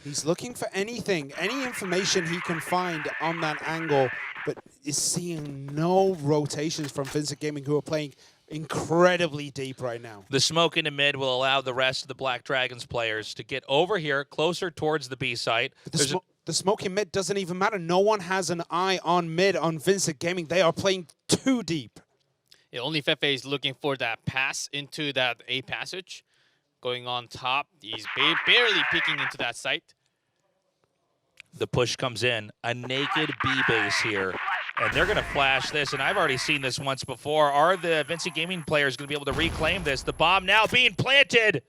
[SPEAKER 3] He's looking for anything, any information he can find on that angle, but is seeing no rotations from Vincent Gaming, who are playing incredibly deep right now.
[SPEAKER 2] The smoke in the mid will allow the rest of the Black Dragons players to get over here, closer towards the B site.
[SPEAKER 3] The smoke in mid doesn't even matter. No one has an eye on mid on Vincent Gaming. They are playing too deep.
[SPEAKER 4] Yeah, only Fefe is looking for that pass into that A passage. Going on top, he's barely peeking into that site.
[SPEAKER 2] The push comes in, a naked B base here, and they're going to flash this, and I've already seen this once before. Are the Vincent Gaming players going to be able to reclaim this? The bomb now being planted.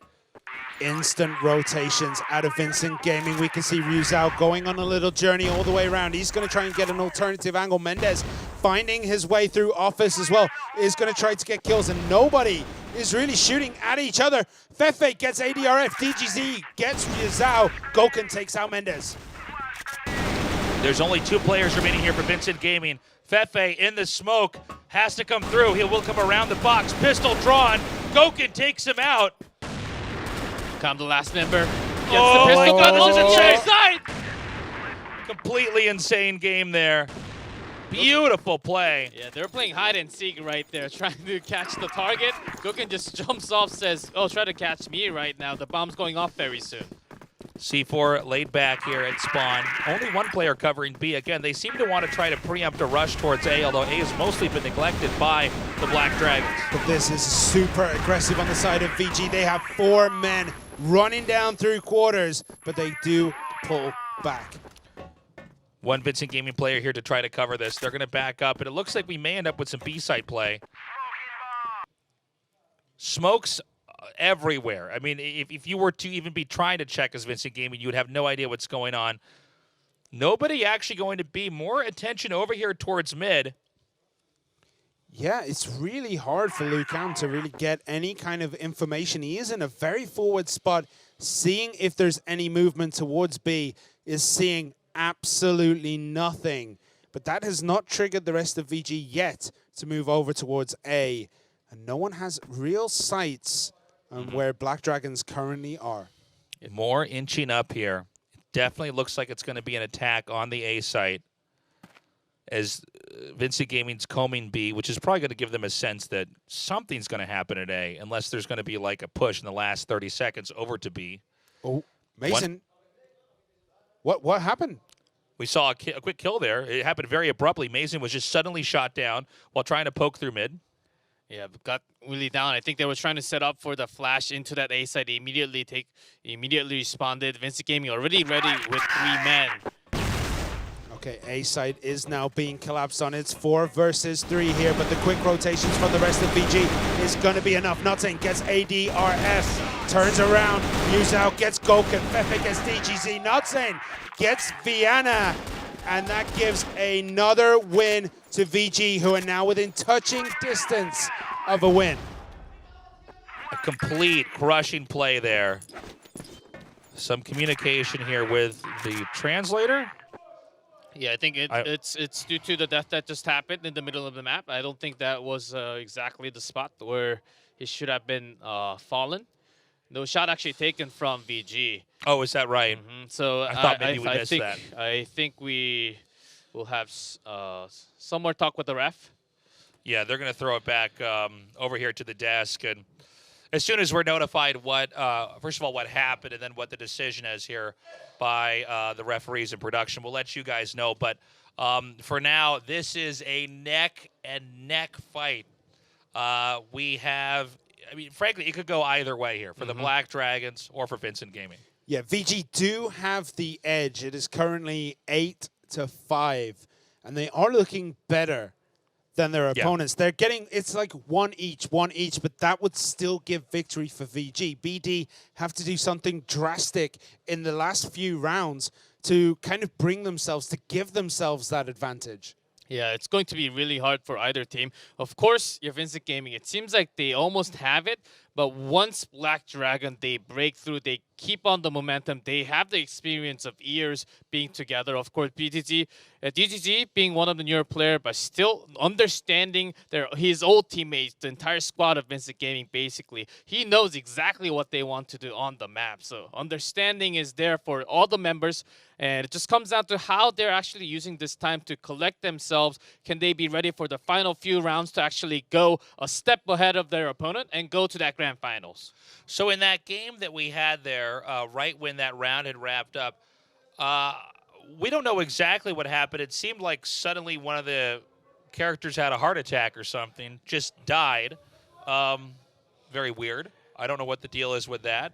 [SPEAKER 3] Instant rotations out of Vincent Gaming. We can see Rizal going on a little journey all the way around. He's going to try and get an alternative angle. Mendez finding his way through office as well, is going to try to get kills, and nobody is really shooting at each other. Fefe gets ADRF, DGZ gets Rizal, Goken takes out Mendez.
[SPEAKER 2] There's only 2 players remaining here for Vincent Gaming. Fefe in the smoke, has to come through. He will come around the box, pistol drawn. Goken takes him out.
[SPEAKER 4] Come the last member. Gets the pistol gun on the chase side.
[SPEAKER 2] Completely insane game there. Beautiful play.
[SPEAKER 4] Yeah, they're playing hide and seek right there, trying to catch the target. Goken just jumps off, says, oh, try to catch me right now. The bomb's going off very soon.
[SPEAKER 2] C4 laid back here at spawn. Only one player covering B. Again, they seem to want to try to preempt a rush towards A, although A has mostly been neglected by the Black Dragons.
[SPEAKER 3] But this is super aggressive on the side of VG. They have 4 men running down through quarters, but they do pull back.
[SPEAKER 2] One Vincent Gaming player here to try to cover this. They're going to back up, and it looks like we may end up with some B-side play. Smokes everywhere. I mean, if you were to even be trying to check as Vincent Gaming, you would have no idea what's going on. Nobody actually going to be. More attention over here towards mid.
[SPEAKER 3] Yeah, it's really hard for Lucan to really get any kind of information. He is in a very forward spot. Seeing if there's any movement towards B is seeing absolutely nothing. But that has not triggered the rest of VG yet to move over towards A. And no one has real sights on where Black Dragons currently are.
[SPEAKER 2] More inching up here. It definitely looks like it's going to be an attack on the A site as Vincent Gaming's combing B, which is probably going to give them a sense that something's going to happen at A, unless there's going to be like a push in the last 30 seconds over to B.
[SPEAKER 3] Oh, Mason. What happened?
[SPEAKER 2] We saw a quick kill there. It happened very abruptly. Mason was just suddenly shot down while trying to poke through mid.
[SPEAKER 4] Yeah, got really down. I think they were trying to set up for the flash into that A side. They immediately responded. Vincent Gaming already ready with 3 men.
[SPEAKER 3] Okay, A side is now being collapsed on. It's 4 versus 3 here, but the quick rotations from the rest of VG is going to be enough. Nothing gets ADRS, turns around, Muzau gets Goken, Fefe gets DGZ, Nothing gets Vienna, and that gives another win to VG, who are now within touching distance of a win.
[SPEAKER 2] A complete crushing play there. Some communication here with the translator.
[SPEAKER 4] Yeah, I think it's due to the death that just happened in the middle of the map. I don't think that was exactly the spot where he should have been fallen. No shot actually taken from VG.
[SPEAKER 2] Oh, is that right?
[SPEAKER 4] So
[SPEAKER 2] I thought maybe we missed that.
[SPEAKER 4] I think we will have some more talk with the ref.
[SPEAKER 2] Yeah, they're going to throw it back over here to the desk. And as soon as we're notified what, first of all, what happened and then what the decision is here by the referees in production, we'll let you guys know. But for now, this is a neck-and-neck fight. We have, I mean, frankly, it could go either way here for the Black Dragons or for Vincent Gaming.
[SPEAKER 3] Yeah, VG do have the edge. It is currently 8-5, and they are looking better than their opponents. They're getting, it's like one each, but that would still give victory for VG. BD have to do something drastic in the last few rounds to kind of bring themselves, to give themselves that advantage.
[SPEAKER 4] Yeah, it's going to be really hard for either team. Of course, your Vincent Gaming, it seems like they almost have it, but once Black Dragon, they break through, they keep on the momentum, they have the experience of years being together. Of course, DGG being one of the newer players, but still understanding his old teammates, the entire squad of Vincent Gaming, basically. He knows exactly what they want to do on the map. So understanding is there for all the members, and it just comes down to how they're actually using this time to collect themselves. Can they be ready for the final few rounds to actually go a step ahead of their opponent and go to that grand finals?
[SPEAKER 2] So in that game that we had there, right when that round had wrapped up, we don't know exactly what happened. It seemed like suddenly one of the characters had a heart attack or something, just died. Very weird. I don't know what the deal is with that.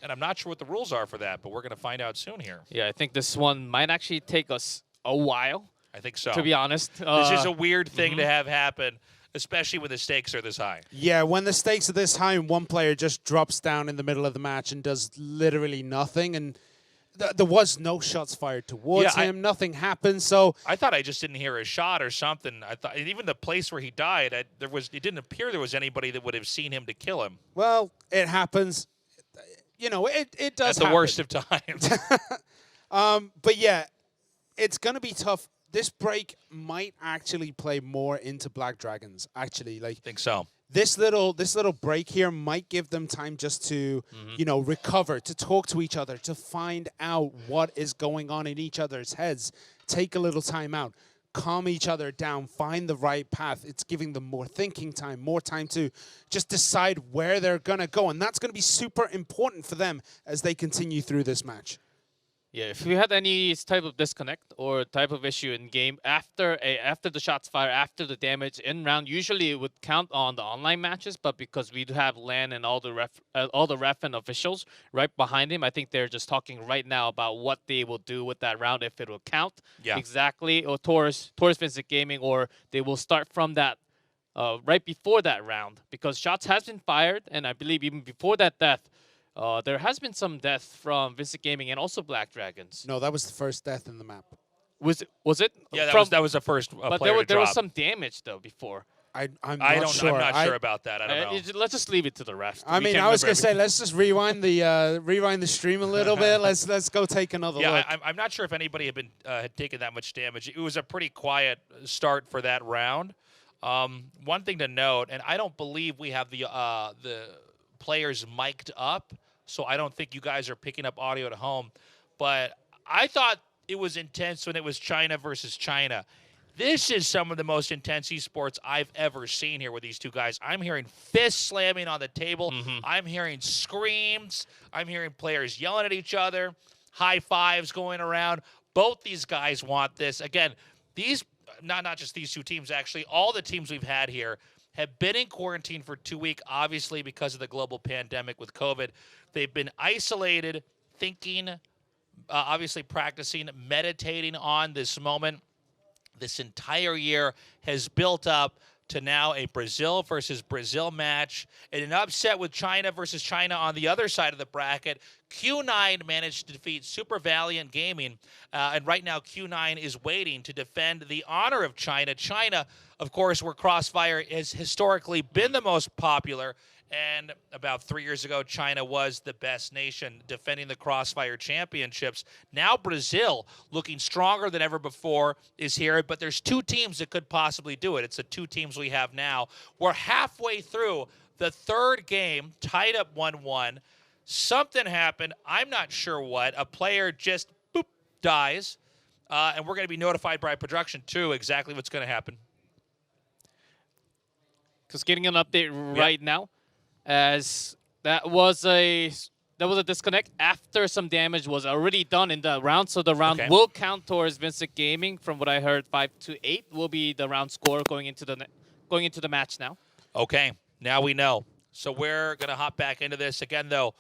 [SPEAKER 2] And I'm not sure what the rules are for that, but we're going to find out soon here.
[SPEAKER 4] Yeah, I think this one might actually take us a while.
[SPEAKER 2] I think so.
[SPEAKER 4] To be honest.
[SPEAKER 2] This is a weird thing to have happen, especially when the stakes are this high.
[SPEAKER 3] Yeah, when the stakes are this high and one player just drops down in the middle of the match and does literally nothing, and there was no shots fired towards him, nothing happened, so...
[SPEAKER 2] I thought I just didn't hear a shot or something. I thought even the place where he died, it didn't appear there was anybody that would have seen him to kill him.
[SPEAKER 3] Well, it happens. You know, it does happen.
[SPEAKER 2] At the worst of times.
[SPEAKER 3] But yeah, it's going to be tough. This break might actually play more into Black Dragons, actually. Like,
[SPEAKER 2] I think so.
[SPEAKER 3] This little break here might give them time just to, you know, recover, to talk to each other, to find out what is going on in each other's heads. Take a little time out. calm each other down, find the right path. It's giving them more thinking time, more time to just decide where they're going to go. And that's going to be super important for them as they continue through this match.
[SPEAKER 4] Yeah, if we had any type of disconnect or type of issue in game after the shots fired, after the damage in round, usually it would count on the online matches. But because we do have LAN and all the ref and officials right behind him, I think they're just talking right now about what they will do with that round, if it will count exactly or towards Vincent Gaming, or they will start from that right before that round, because shots has been fired, and I believe even before that death. There has been some death from Vincent Gaming and also Black Dragons.
[SPEAKER 3] No, that was the first death in the map.
[SPEAKER 4] Was it?
[SPEAKER 2] Yeah, that was the first
[SPEAKER 4] but
[SPEAKER 2] player
[SPEAKER 4] there was some damage though before.
[SPEAKER 3] I'm not sure.
[SPEAKER 2] I'm not sure about that. I don't know.
[SPEAKER 4] Let's just leave it to the refs.
[SPEAKER 3] I mean, I was gonna say let's just rewind the stream a little bit. Let's go take another look.
[SPEAKER 2] I'm not sure if anybody had taken that much damage. It was a pretty quiet start for that round. One thing to note, and I don't believe we have the players mic'd up, so I don't think you guys are picking up audio at home. But I thought it was intense when it was China versus China. This is some of the most intense esports I've ever seen here with these two guys. I'm hearing fists slamming on the table. I'm hearing screams. I'm hearing players yelling at each other, high fives going around. Both these guys want this. Again, these not just these two teams, actually, all the teams we've had here have been in quarantine for 2 weeks, obviously because of the global pandemic with COVID. They've been isolated, thinking, obviously practicing, meditating on this moment. This entire year has built up to now a Brazil versus Brazil match, and an upset with China versus China on the other side of the bracket. Q9 managed to defeat Super Valiant Gaming, and right now Q9 is waiting to defend the honor of China. China, of course, where Crossfire has historically been the most popular, and about 3 years ago, China was the best nation defending the Crossfire Championships. Now Brazil, looking stronger than ever before, is here, but there's two teams that could possibly do it. It's the two teams we have now. We're halfway through the third game, tied up 1-1. Something happened. I'm not sure what. A player just, boop, dies, and we're going to be notified by production, too, exactly what's going to happen.
[SPEAKER 4] Because getting an update right now, as that was a disconnect after some damage was already done in the round, so the round will count towards Vincent Gaming. From what I heard, 5-8 will be the round score going into the match now.
[SPEAKER 2] Okay, now we know. So we're gonna hop back into this again, though.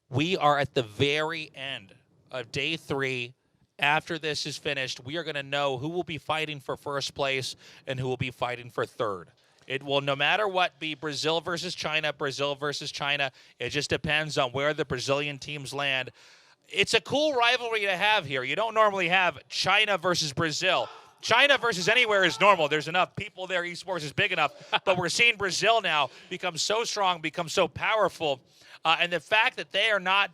[SPEAKER 2] We are at the very end of day 3. After this is finished, we are gonna know who will be fighting for first place and who will be fighting for third. It will, no matter what, be Brazil versus China, Brazil versus China. It just depends on where the Brazilian teams land. It's a cool rivalry to have here. You don't normally have China versus Brazil. China versus anywhere is normal. There's enough people there. Esports is big enough. But we're seeing Brazil now become so strong, become so powerful. And the fact that they are not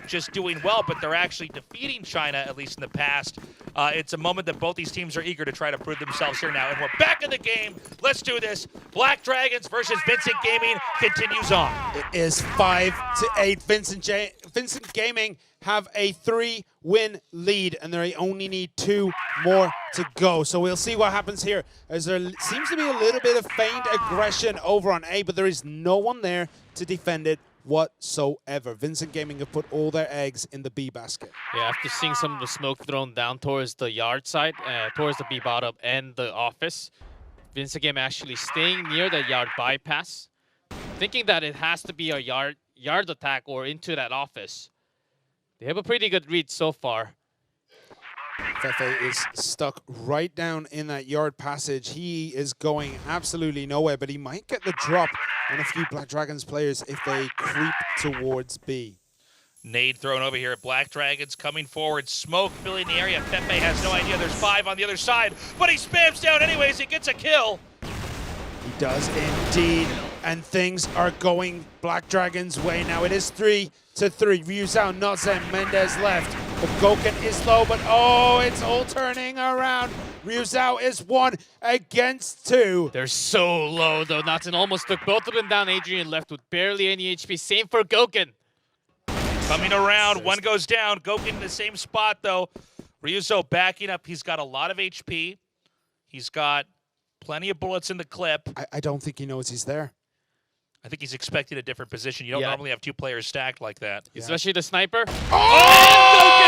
[SPEAKER 2] just doing well, but they're actually defeating China, at least in the past, it's a moment that both these teams are eager to try to prove themselves here now. And we're back in the game. Let's do this. Black Dragons versus Vincent Gaming continues on.
[SPEAKER 3] It is 5-8. Vincent Gaming have a 3-win lead, and they only need 2 more to go. So we'll see what happens here, as there seems to be a little bit of feigned aggression over on A, but there is no one there to defend it whatsoever. Vincent Gaming have put all their eggs in the B basket.
[SPEAKER 4] Yeah, after seeing some of the smoke thrown down towards the yard side, towards the B bottom and the office, Vincent Gaming actually staying near the yard bypass, thinking that it has to be a yard attack or into that office. They have a pretty good read so far.
[SPEAKER 3] Fefe is stuck right down in that yard passage. He is going absolutely nowhere, but he might get the drop on a few Black Dragons players if they creep towards B.
[SPEAKER 2] Nade thrown over here at Black Dragons, coming forward. Smoke filling the area. Fefe has no idea there's 5 on the other side, but he spams down anyways. He gets a kill.
[SPEAKER 3] He does indeed, and things are going Black Dragons' way now. It is 3-3. Ryuzao, Nozen, Mendez left. But Goken is low, but oh, it's all turning around. Ryuzao is 1 against 2.
[SPEAKER 4] They're so low, though. Nozen almost took both of them down. Adrian left with barely any HP. Same for Goken.
[SPEAKER 2] Coming around, one goes down. Goken in the same spot, though. Ryuzao backing up. He's got a lot of HP. He's got plenty of bullets in the clip.
[SPEAKER 3] I don't think he knows he's there.
[SPEAKER 2] I think he's expecting a different position. You don't normally have 2 players stacked like that.
[SPEAKER 4] Especially the sniper.
[SPEAKER 2] Oh!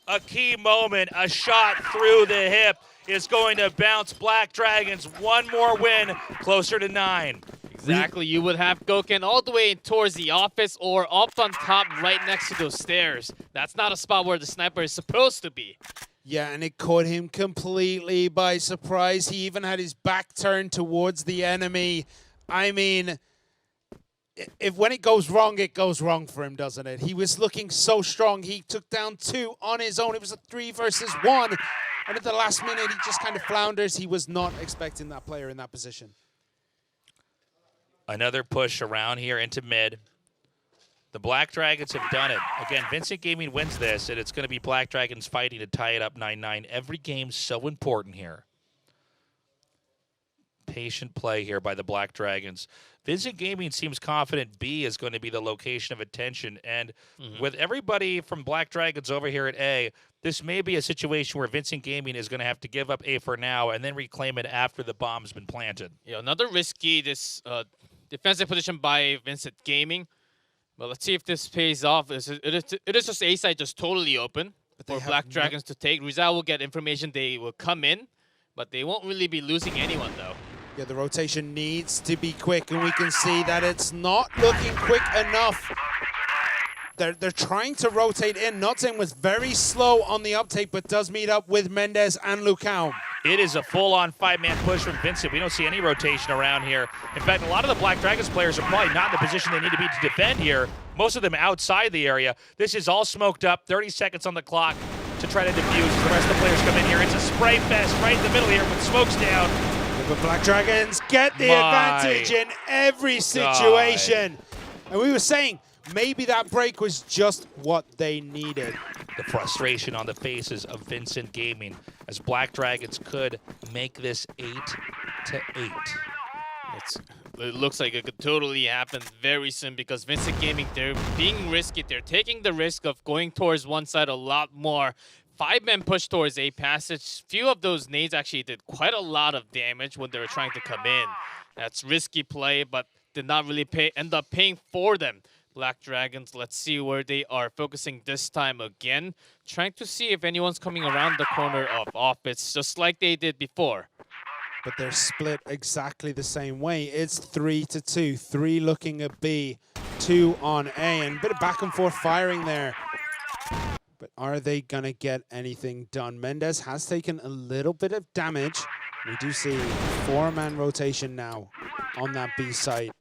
[SPEAKER 2] A key moment, a shot through the hip is going to bounce Black Dragons one more win, closer to 9.
[SPEAKER 4] Exactly, you would have Goken all the way towards the office or up on top right next to those stairs. That's not a spot where the sniper is supposed to be.
[SPEAKER 3] Yeah, and it caught him completely by surprise. He even had his back turned towards the enemy. I mean, if when it goes wrong for him, doesn't it? He was looking so strong. He took down 2 on his own. It was a 3 versus 1. And at the last minute, he just kind of flounders. He was not expecting that player in that position.
[SPEAKER 2] Another push around here into mid. The Black Dragons have done it. Again, Vincent Gaming wins this, and it's going to be Black Dragons fighting to tie it up 9-9. Every game's so important here. Patient play here by the Black Dragons. Vincent Gaming seems confident B is going to be the location of attention. And with everybody from Black Dragons over here at A, this may be a situation where Vincent Gaming is going to have to give up A for now and then reclaim it after the bomb's been planted.
[SPEAKER 4] Yeah, another risky defensive position by Vincent Gaming. But let's see if this pays off. It is just A side just totally open for Black Dragons to take. Rizal will get information. They will come in, but they won't really be losing anyone, though.
[SPEAKER 3] Yeah, the rotation needs to be quick, and we can see that it's not looking quick enough. They're trying to rotate in. Notzing was very slow on the uptake, but does meet up with Mendez and Lucao.
[SPEAKER 2] It is a full-on 5-man push from Vincent. We don't see any rotation around here. In fact, a lot of the Black Dragons players are probably not in the position they need to be to defend here. Most of them outside the area. This is all smoked up. 30 seconds on the clock to try to defuse as the rest of the players come in here. It's a spray fest right in the middle here with smokes down.
[SPEAKER 3] The Black Dragons get the advantage in every situation. And we were saying, maybe that break was just what they needed.
[SPEAKER 2] The frustration on the faces of Vincent Gaming as Black Dragons could make this 8-8.
[SPEAKER 4] It looks like it could totally happen very soon because Vincent Gaming, they're being risky. They're taking the risk of going towards one side a lot more. 5-man push towards A passage. Few of those nades actually did quite a lot of damage when they were trying to come in. That's risky play, but did not really end up paying for them. Black Dragons, let's see where they are focusing this time again. Trying to see if anyone's coming around the corner of office, just like they did before.
[SPEAKER 3] But they're split exactly the same way. It's 3-2. 3 looking at B, 2 on A, and a bit of back and forth firing there. But are they gonna get anything done? Mendez has taken a little bit of damage. We do see 4-man rotation now on that B site.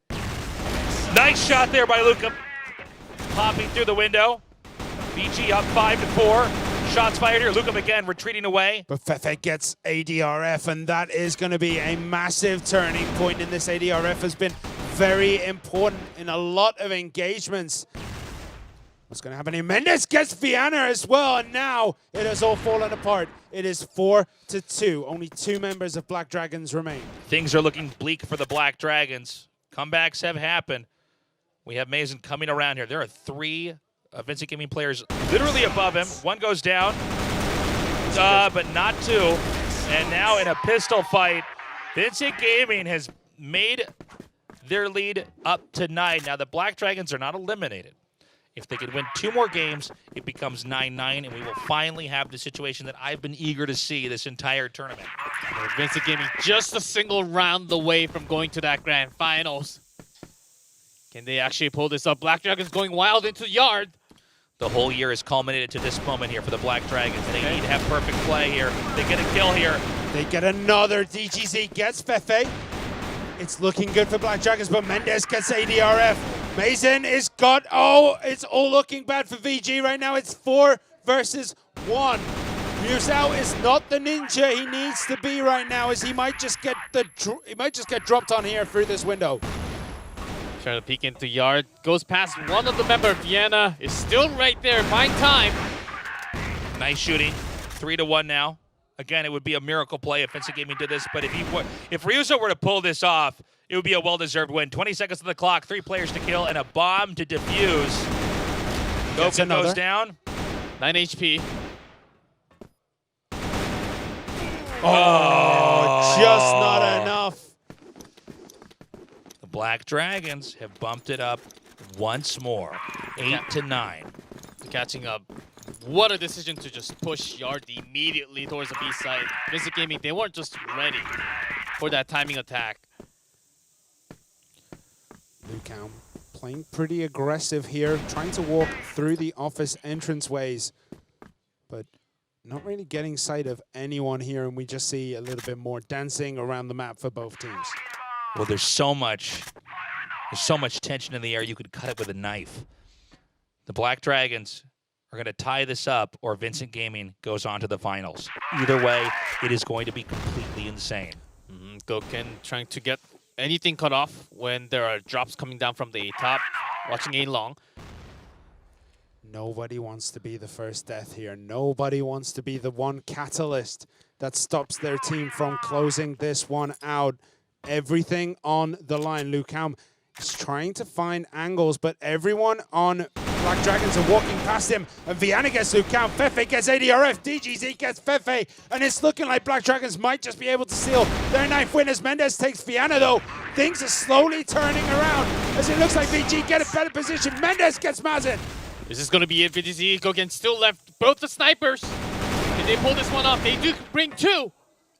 [SPEAKER 2] Nice shot there by Luca. Popping through the window. BG up 5-4. Shots fired here. Luca again retreating away.
[SPEAKER 3] But Fefe gets ADRF, and that is going to be a massive turning point in this. ADRF has been very important in a lot of engagements. What's going to happen here? Mendez gets Viana as well, and now it has all fallen apart. It is 4-2. Only 2 members of Black Dragons remain.
[SPEAKER 2] Things are looking bleak for the Black Dragons. Comebacks have happened. We have Mason coming around here. There are 3 Vincent Gaming players literally above him. 1 goes down, but not 2. And now in a pistol fight, Vincent Gaming has made their lead up to 9. Now the Black Dragons are not eliminated. If they can win 2 more games, it becomes 9-9, and we will finally have the situation that I've been eager to see this entire tournament.
[SPEAKER 4] Vincent Gaming just a single round away from going to that grand finals. Can they actually pull this up? Black Dragons going wild into the yard.
[SPEAKER 2] The whole year has culminated to this moment here for the Black Dragons. They need to have perfect play here. They get a kill here.
[SPEAKER 3] They get another. DGZ gets Fefe. It's looking good for Black Dragons, but Mendez gets ADRF. Mason is got, it's all looking bad for VG right now. It's 4 versus 1. Musao is not the ninja he needs to be right now, as he might just get dropped on here through this window.
[SPEAKER 4] Trying to peek into yard, goes past one of the members. Vienna is still right there, buying time.
[SPEAKER 2] Nice shooting, 3-1 now. Again, it would be a miracle play if Vincent Gaming did this, but if Ryuzo were to pull this off, it would be a well-deserved win. 20 seconds on the clock, 3 players to kill, and a bomb to defuse. Goku goes down.
[SPEAKER 4] 9 HP.
[SPEAKER 3] Oh, just not enough.
[SPEAKER 2] The Black Dragons have bumped it up once more, 8-9.
[SPEAKER 4] Catching up. What a decision to just push Yard immediately towards the B side. Visit Gaming, they weren't just ready for that timing attack.
[SPEAKER 3] Lucam playing pretty aggressive here, trying to walk through the office entranceways, but not really getting sight of anyone here, and we just see a little bit more dancing around the map for both teams.
[SPEAKER 2] Well, there's so much tension in the air, you could cut it with a knife. The Black Dragons are going to tie this up, or Vincent Gaming goes on to the finals. Either way, it is going to be completely insane.
[SPEAKER 4] Goken trying to get anything cut off when there are drops coming down from the top. Watching A long.
[SPEAKER 3] Nobody wants to be the first death here. Nobody wants to be the one catalyst that stops their team from closing this one out. Everything on the line. Lucam is trying to find angles, but everyone on Black Dragons are walking past him. And Viana gets Lucam, Fefe gets ADRF, DGZ gets Fefe, and it's looking like Black Dragons might just be able to seal their 9th win as Mendez takes Viana, though. Things are slowly turning around as it looks like VG get a better position. Mendez gets Mazin.
[SPEAKER 4] Is this going to be it? VGZ, Goken still left both the snipers. Can they pull this one off? They do bring 2.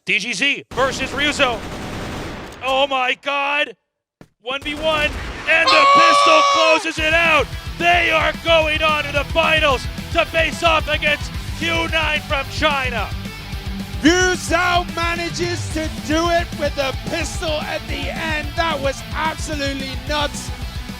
[SPEAKER 2] DGZ versus Ryuzo. Oh my God. 1v1, and the pistol closes it out. They are going on to the finals to face off against Q9 from China.
[SPEAKER 3] Yu Zhao manages to do it with the pistol at the end. That was absolutely nuts.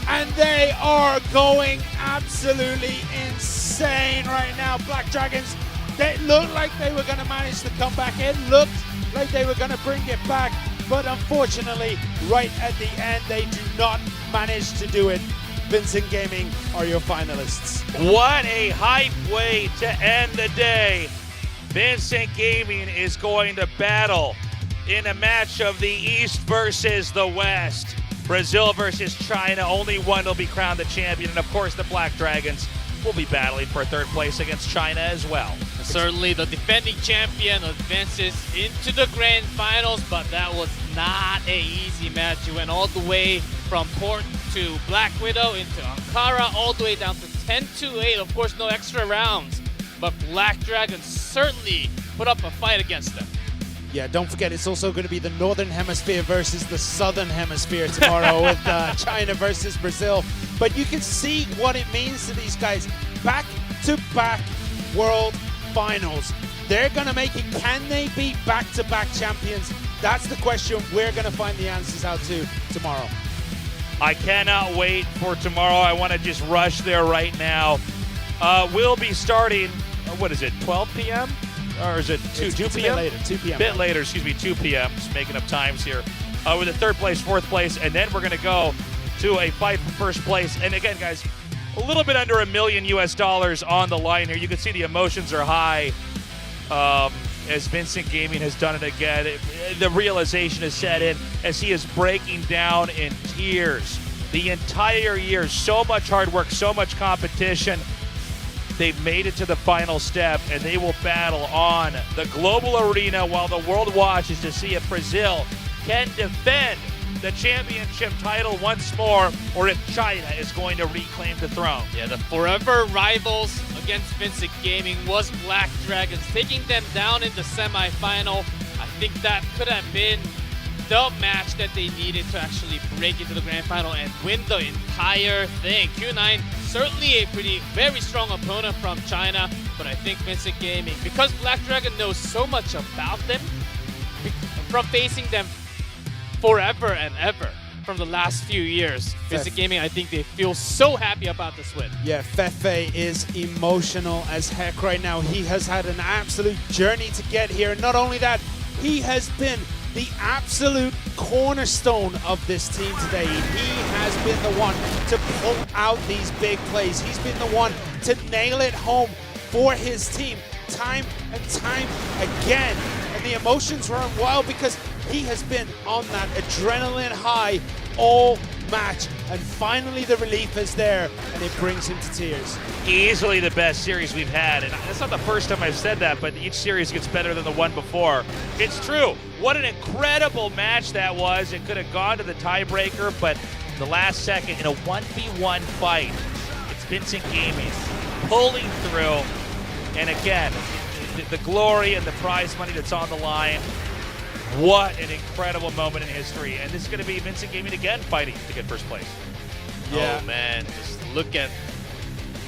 [SPEAKER 3] And they are going absolutely insane right now. Black Dragons, they looked like they were going to manage to come back. It looked like they were going to bring it back. But unfortunately, right at the end, they do not manage to do it. Vincent Gaming are your finalists.
[SPEAKER 2] What a hype way to end the day. Vincent Gaming is going to battle in a match of the East versus the West. Brazil versus China, only one will be crowned the champion. And of course, the Black Dragons will be battling for 3rd place against China as well.
[SPEAKER 4] Certainly the defending champion advances into the grand finals, but that was not an easy match. You went all the way from Port to Black Widow into Ankara, all the way down to 10-8. Of course, no extra rounds, but Black Dragons certainly put up a fight against them.
[SPEAKER 3] Yeah, don't forget, it's also going to be the Northern Hemisphere versus the Southern Hemisphere tomorrow with China versus Brazil. But you can see what it means to these guys. Back-to-back World Finals. They're going to make it. Can they be back-to-back champions? That's the question we're going to find the answers out to tomorrow.
[SPEAKER 2] I cannot wait for tomorrow. I want to just rush there right now. We'll be starting, what is it, 12 p.m.? Or is it 2 p.m.?
[SPEAKER 3] 2 p.m.
[SPEAKER 2] Bit later, excuse me, 2 p.m. Just making up times here. With the 3rd place, 4th place, and then we're going to go to a fight for 1st place. And again, guys, a little bit under $1 million on the line here. You can see the emotions are high as Vincent Gaming has done it again. The realization is set in as he is breaking down in tears. The entire year, so much hard work, so much competition. They've made it to the final step, and they will battle on the global arena while the world watches to see if Brazil can defend the championship title once more, or if China is going to reclaim the throne.
[SPEAKER 4] Yeah, the forever rivals against Vincent Gaming was Black Dragons, taking them down in the semifinal. I think that could have been the match that they needed to actually break into the grand final and win the entire thing. Q9, certainly a very strong opponent from China, but I think Vincent Gaming, because Black Dragon knows so much about them, from facing them forever and ever from the last few years, Vincent Gaming, I think they feel so happy about this win.
[SPEAKER 3] Yeah, Fefe is emotional as heck right now. He has had an absolute journey to get here. Not only that, he has been the absolute cornerstone of this team today. He has been the one to pull out these big plays. He's been the one to nail it home for his team time and time again. And the emotions run wild because he has been on that adrenaline high all match, and finally the relief is there, and it brings him to tears.
[SPEAKER 2] Easily the best series we've had, and that's not the first time I've said that, but each series gets better than the one before. It's true. What an incredible match that was. It could have gone to the tiebreaker, but the last second in a 1v1 fight, it's Vincent Gaming pulling through, and again, the glory and the prize money that's on the line. What an incredible moment in history, and this is going to be Vincent Gaming again fighting to get first place.
[SPEAKER 4] Yeah. Oh man, just look at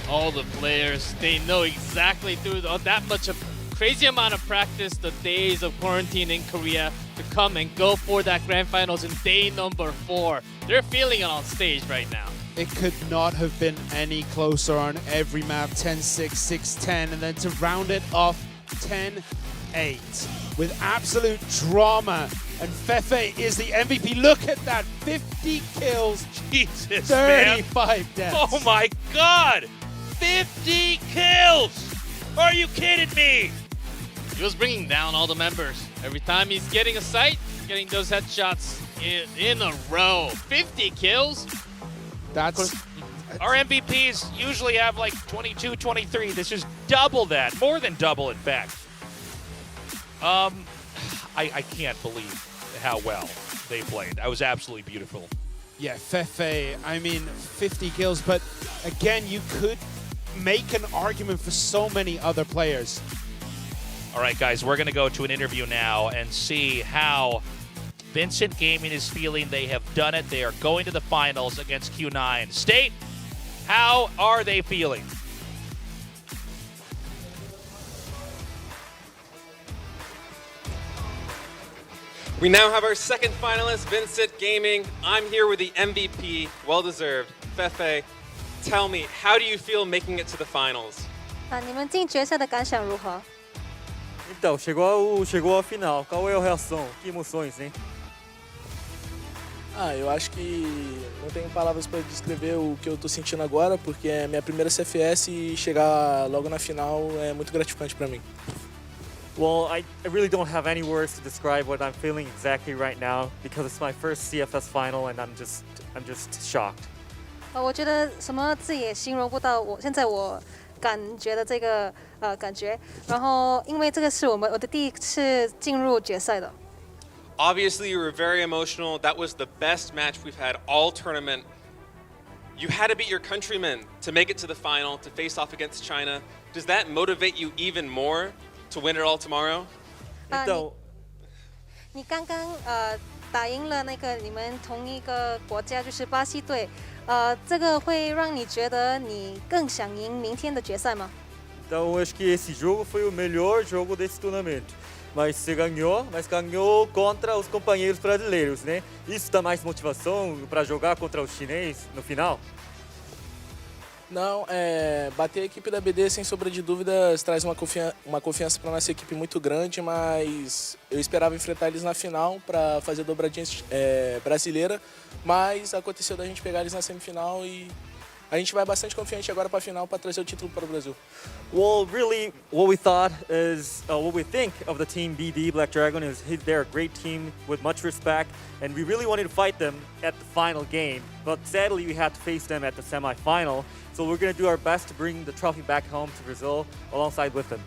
[SPEAKER 4] all the players. They know exactly through that much of crazy amount of practice, the days of quarantine in Korea, to come and go for that grand finals in day number 4. They're feeling it on stage right now.
[SPEAKER 3] It could not have been any closer on every map. 10-6, 6-10, and then to round it off 10-8 with absolute drama. And Fefe is the MVP. Look at that, 50 kills,
[SPEAKER 2] Jesus,
[SPEAKER 3] 35 deaths.
[SPEAKER 2] Oh my God, 50 kills! Are you kidding me?
[SPEAKER 4] He was bringing down all the members. Every time he's getting a sight, getting those headshots in a row. 50 kills?
[SPEAKER 3] That's...
[SPEAKER 2] Our MVPs usually have like 22, 23. This is double that, more than double in fact. I can't believe how well they played. That was absolutely beautiful.
[SPEAKER 3] Yeah, Fefe, I mean, 50 kills, but again, you could make an argument for so many other players.
[SPEAKER 2] All right, guys, we're going to go to an interview now and see how Vincent Gaming is feeling. They have done it. They are going to the finals against Q9. State, how are they feeling?
[SPEAKER 1] We now have our second finalist, Vincent Gaming. I'm here with the MVP, well-deserved, Fefe. Tell me, how do you feel making it to the finals?
[SPEAKER 5] 你们进决赛的感想如何？
[SPEAKER 8] Então, chegou a final. Qual é a reação? Que emoções, hein?
[SPEAKER 11] Eu acho que não tenho palavras para descrever o que eu estou sentindo agora, porque é minha primeira CFS e chegar logo na final é muito gratificante para mim.
[SPEAKER 8] Well, I really don't have any words to describe what I'm feeling exactly right now because it's my first CFS final and I'm just shocked.
[SPEAKER 5] 我觉得什么字也形容不到现在我感觉的这个感觉。然后因为这个是我的第一次进入决赛的。
[SPEAKER 1] Obviously, you were very emotional. That was the best match we've had all tournament. You had to beat your countrymen to make it to the final, to face off against China. Does that motivate you even more to win it all tomorrow?
[SPEAKER 5] 你刚刚打赢了那个你们同一个国家，就是巴西队，这个会让你觉得你更想赢明天的决赛吗？
[SPEAKER 8] Então, acho que esse jogo foi o melhor jogo desse torneio. Mas você ganhou, mas ganhou contra os companheiros brasileiros, né? Isso dá mais motivação para jogar contra os chineses no final?
[SPEAKER 11] Não, bater a equipe da BD, sem sombra de dúvidas, traz uma confiança para nossa equipe muito grande, mas eu esperava enfrentar eles na final para fazer dobradinha brasileira, mas aconteceu da gente pegar eles na semifinal e a gente vai bastante confiante agora para a final para trazer o título para o Brasil.
[SPEAKER 8] Well, really, what we thought is, what we think of the team BD Black Dragon is they're a great team with much respect, and we really wanted to fight them at the final game, but sadly we had to face them at the semifinal. So we're going to do our best to bring the trophy back home to Brazil alongside with them.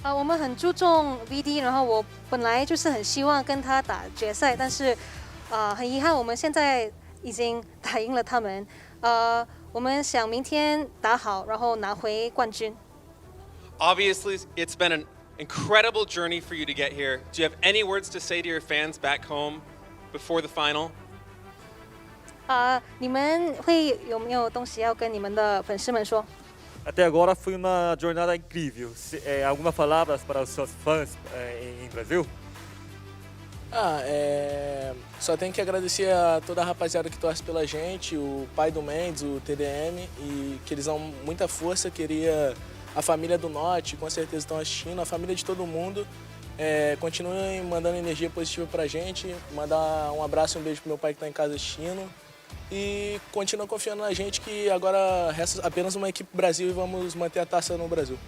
[SPEAKER 5] 我们很注重 VD， 然后我本来就是很希望跟他打决赛，但是很遗憾我们现在已经打赢了他们。我们想明天打好，然后拿回冠军。
[SPEAKER 1] Obviously, it's been an incredible journey for you to get here. Do you have any words to say to your fans back home before the final?
[SPEAKER 5] 你们有没有东西要跟你们的粉丝们说？
[SPEAKER 8] Até agora foi uma jornada incrível. Algumas palavras para os seus fãs em Brasil?
[SPEAKER 11] Só tenho que agradecer a toda a rapaziada que torce pela gente, o pai do Mendes, o TDM, e que eles dão muita força. Queria a família do Norte, com certeza estão assistindo, a família de todo mundo. Continuem mandando energia positiva pra gente, mandar um abraço e um beijo pro meu pai que está em casa assistindo. E continua confiando na gente que agora resta apenas uma equipe Brasil e vamos manter a taça no Brasil.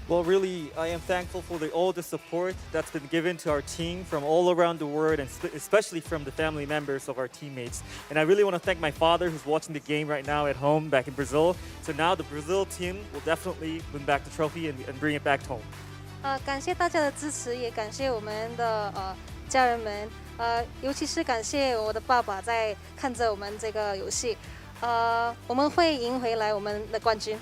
[SPEAKER 8] Well, really, I am thankful for all the support that's been given to our team from all around the world, and especially from the family members of our teammates. And I really want to thank my father, who's watching the game right now at home back in Brazil. So now the Brazil team will definitely win back the trophy and bring it back home.
[SPEAKER 5] 感谢大家的支持，也感谢我们的家人们，尤其是感谢我的爸爸在看着我们这个游戏，我们会赢回来我们的冠军。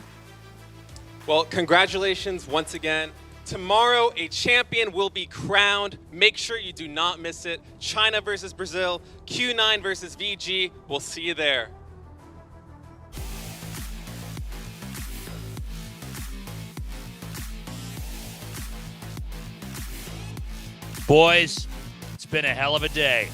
[SPEAKER 1] Well, congratulations once again. Tomorrow, a champion will be crowned. Make sure you do not miss it. China versus Brazil, Q9 versus VG. We'll see you there.
[SPEAKER 2] Boys, it's been a hell of a day.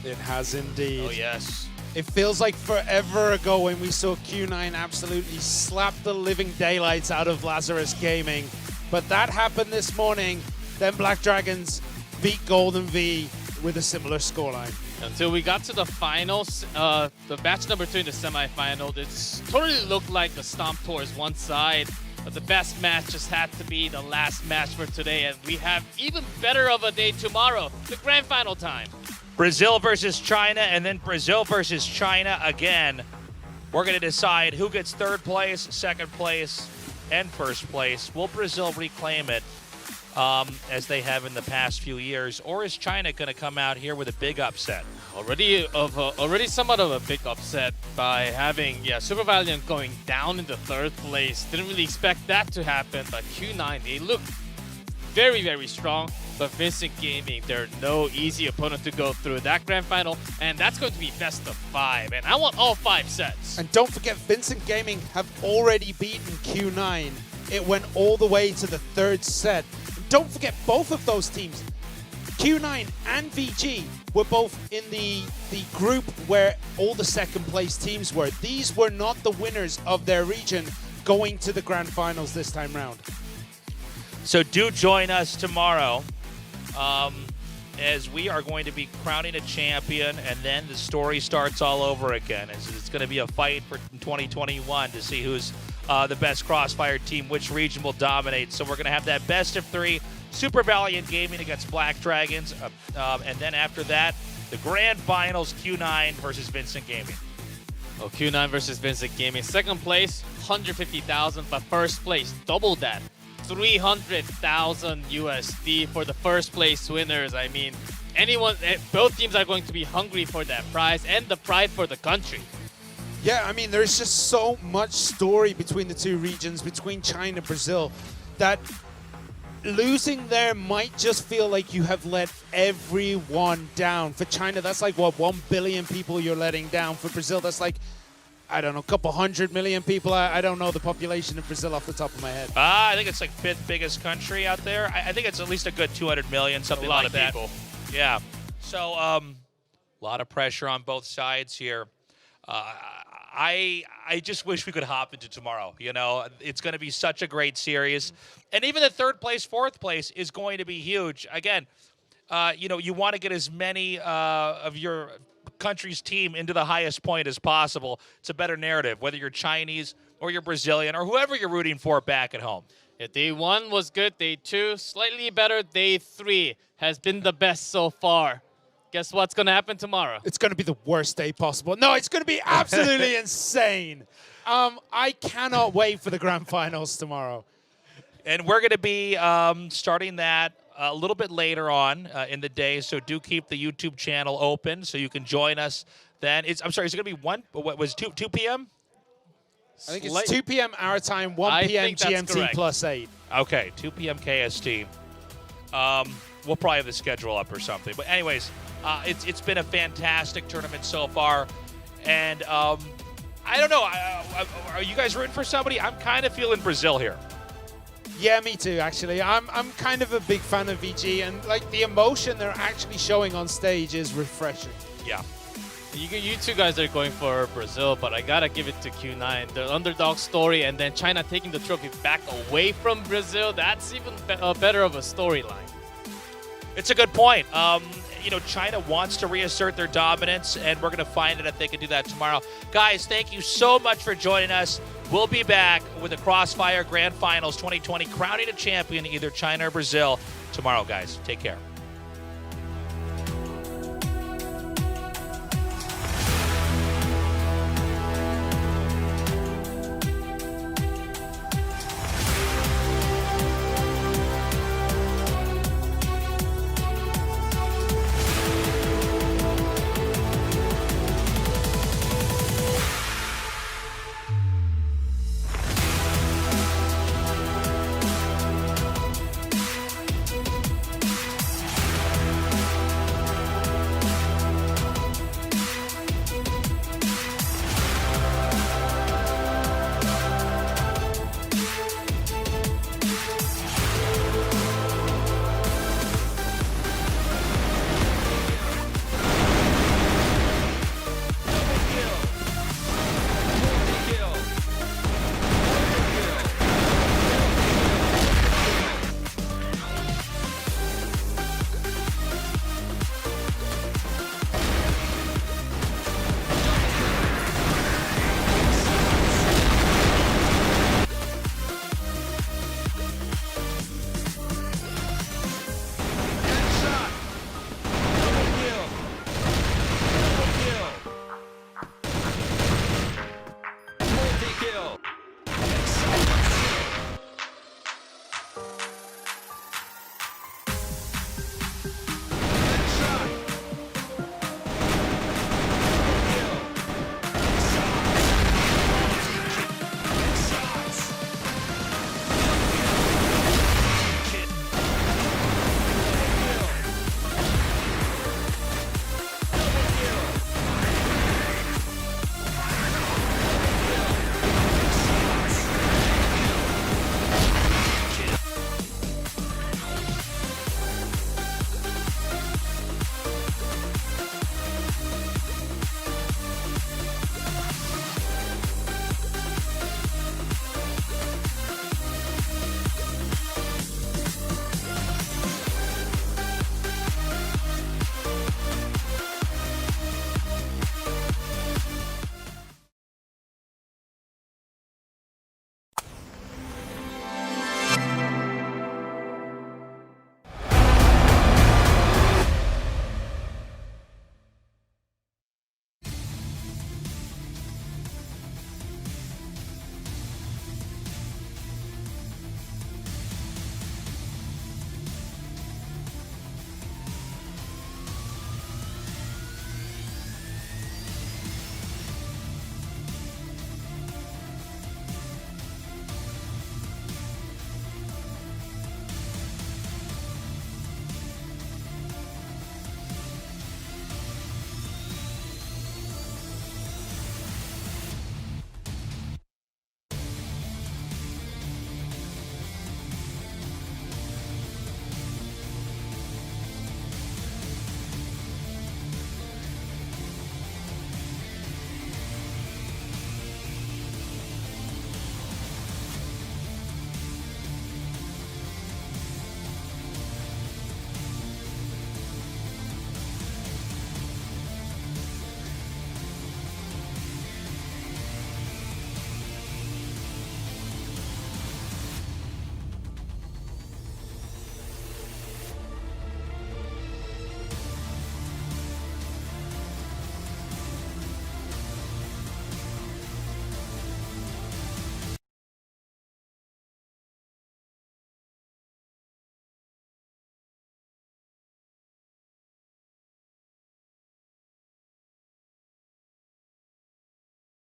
[SPEAKER 3] It has indeed.
[SPEAKER 2] Oh, yes.
[SPEAKER 3] It feels like forever ago when we saw Q9 absolutely slap the living daylights out of Lazarus Gaming. But that happened this morning. Then Black Dragons beat Golden V with a similar scoreline.
[SPEAKER 4] Until we got to the finals, the match number 2 in the semifinal, it totally looked like the stomp towards one side. But the best match just had to be the last match for today, and we have even better of a day tomorrow, the grand final time.
[SPEAKER 2] Brazil versus China, and then Brazil versus China again. We're going to decide who gets third place, second place, and first place. Will Brazil reclaim it as they have in the past few years, or is China going to come out here with a big upset?
[SPEAKER 4] Already somewhat of a big upset by having Super Valiant going down into third place. Didn't really expect that to happen, but Q9, they look very, very strong. But Vincent Gaming, they're no easy opponent to go through that grand final, and that's going to be best of 5, and I want all 5 sets.
[SPEAKER 3] And don't forget, Vincent Gaming have already beaten Q9. It went all the way to the third set. And don't forget, both of those teams, Q9 and VG, were both in the group where all the second place teams were. These were not the winners of their region going to the grand finals this time round.
[SPEAKER 2] So do join us tomorrow. As we are going to be crowning a champion, and then the story starts all over again. It's going to be a fight for 2021 to see who's the best Crossfire team, which region will dominate. So we're going to have that best of 3, Super Valiant Gaming against Black Dragons, and then after that, the grand finals, Q9 versus Vincent Gaming.
[SPEAKER 4] Oh, Q9 versus Vincent Gaming. Second place, 150,000, but first place, double that. 300,000 USD for the first place winners. I mean, both teams are going to be hungry for that prize and the pride for the country.
[SPEAKER 3] Yeah, I mean, there's just so much story between the two regions, between China and Brazil, that losing there might just feel like you have let everyone down. For China, that's like, what, 1 billion people you're letting down. For Brazil, that's like, I don't know, a couple 100 million people. I don't know the population of Brazil off the top of my head.
[SPEAKER 2] I think it's like 5th biggest country out there. I think it's at least a good 200 million, something like that.
[SPEAKER 4] A lot of people.
[SPEAKER 2] Yeah. So a lot of pressure on both sides here. I just wish we could hop into tomorrow. You know, it's going to be such a great series. And even the third place, fourth place is going to be huge. Again, you know, you want to get as many of your country's team into the highest point as possible. It's a better narrative, whether you're Chinese or you're Brazilian or whoever you're rooting for back at home.
[SPEAKER 4] Yeah, day 1 was good. Day 2, slightly better. Day 3 has been the best so far. Guess what's going to happen tomorrow?
[SPEAKER 3] It's going to be the worst day possible. No, it's going to be absolutely insane. I cannot wait for the grand finals tomorrow.
[SPEAKER 2] And we're going to be starting that a little bit later on in the day, so do keep the YouTube channel open so you can join us then. I'm sorry, is it going to be 2 p.m.?
[SPEAKER 3] I think it's 2 p.m. our time, 1 p.m. GMT plus 8.
[SPEAKER 2] Okay, 2 p.m. KST. We'll probably have the schedule up or something. But anyways, it's been a fantastic tournament so far. And I don't know, are you guys rooting for somebody? I'm kind of feeling Brazil here.
[SPEAKER 3] Yeah, me too, actually. I'm kind of a big fan of VG, and like the emotion they're actually showing on stage is refreshing.
[SPEAKER 2] Yeah.
[SPEAKER 4] You two guys are going for Brazil, but I gotta give it to Q9. The underdog story, and then China taking the trophy back away from Brazil, that's even better of a storyline.
[SPEAKER 2] It's a good point. China wants to reassert their dominance, and we're going to find out if they can do that tomorrow. Guys, thank you so much for joining us. We'll be back with the Crossfire Grand Finals 2020, crowning a champion, either China or Brazil, tomorrow, guys. Take care.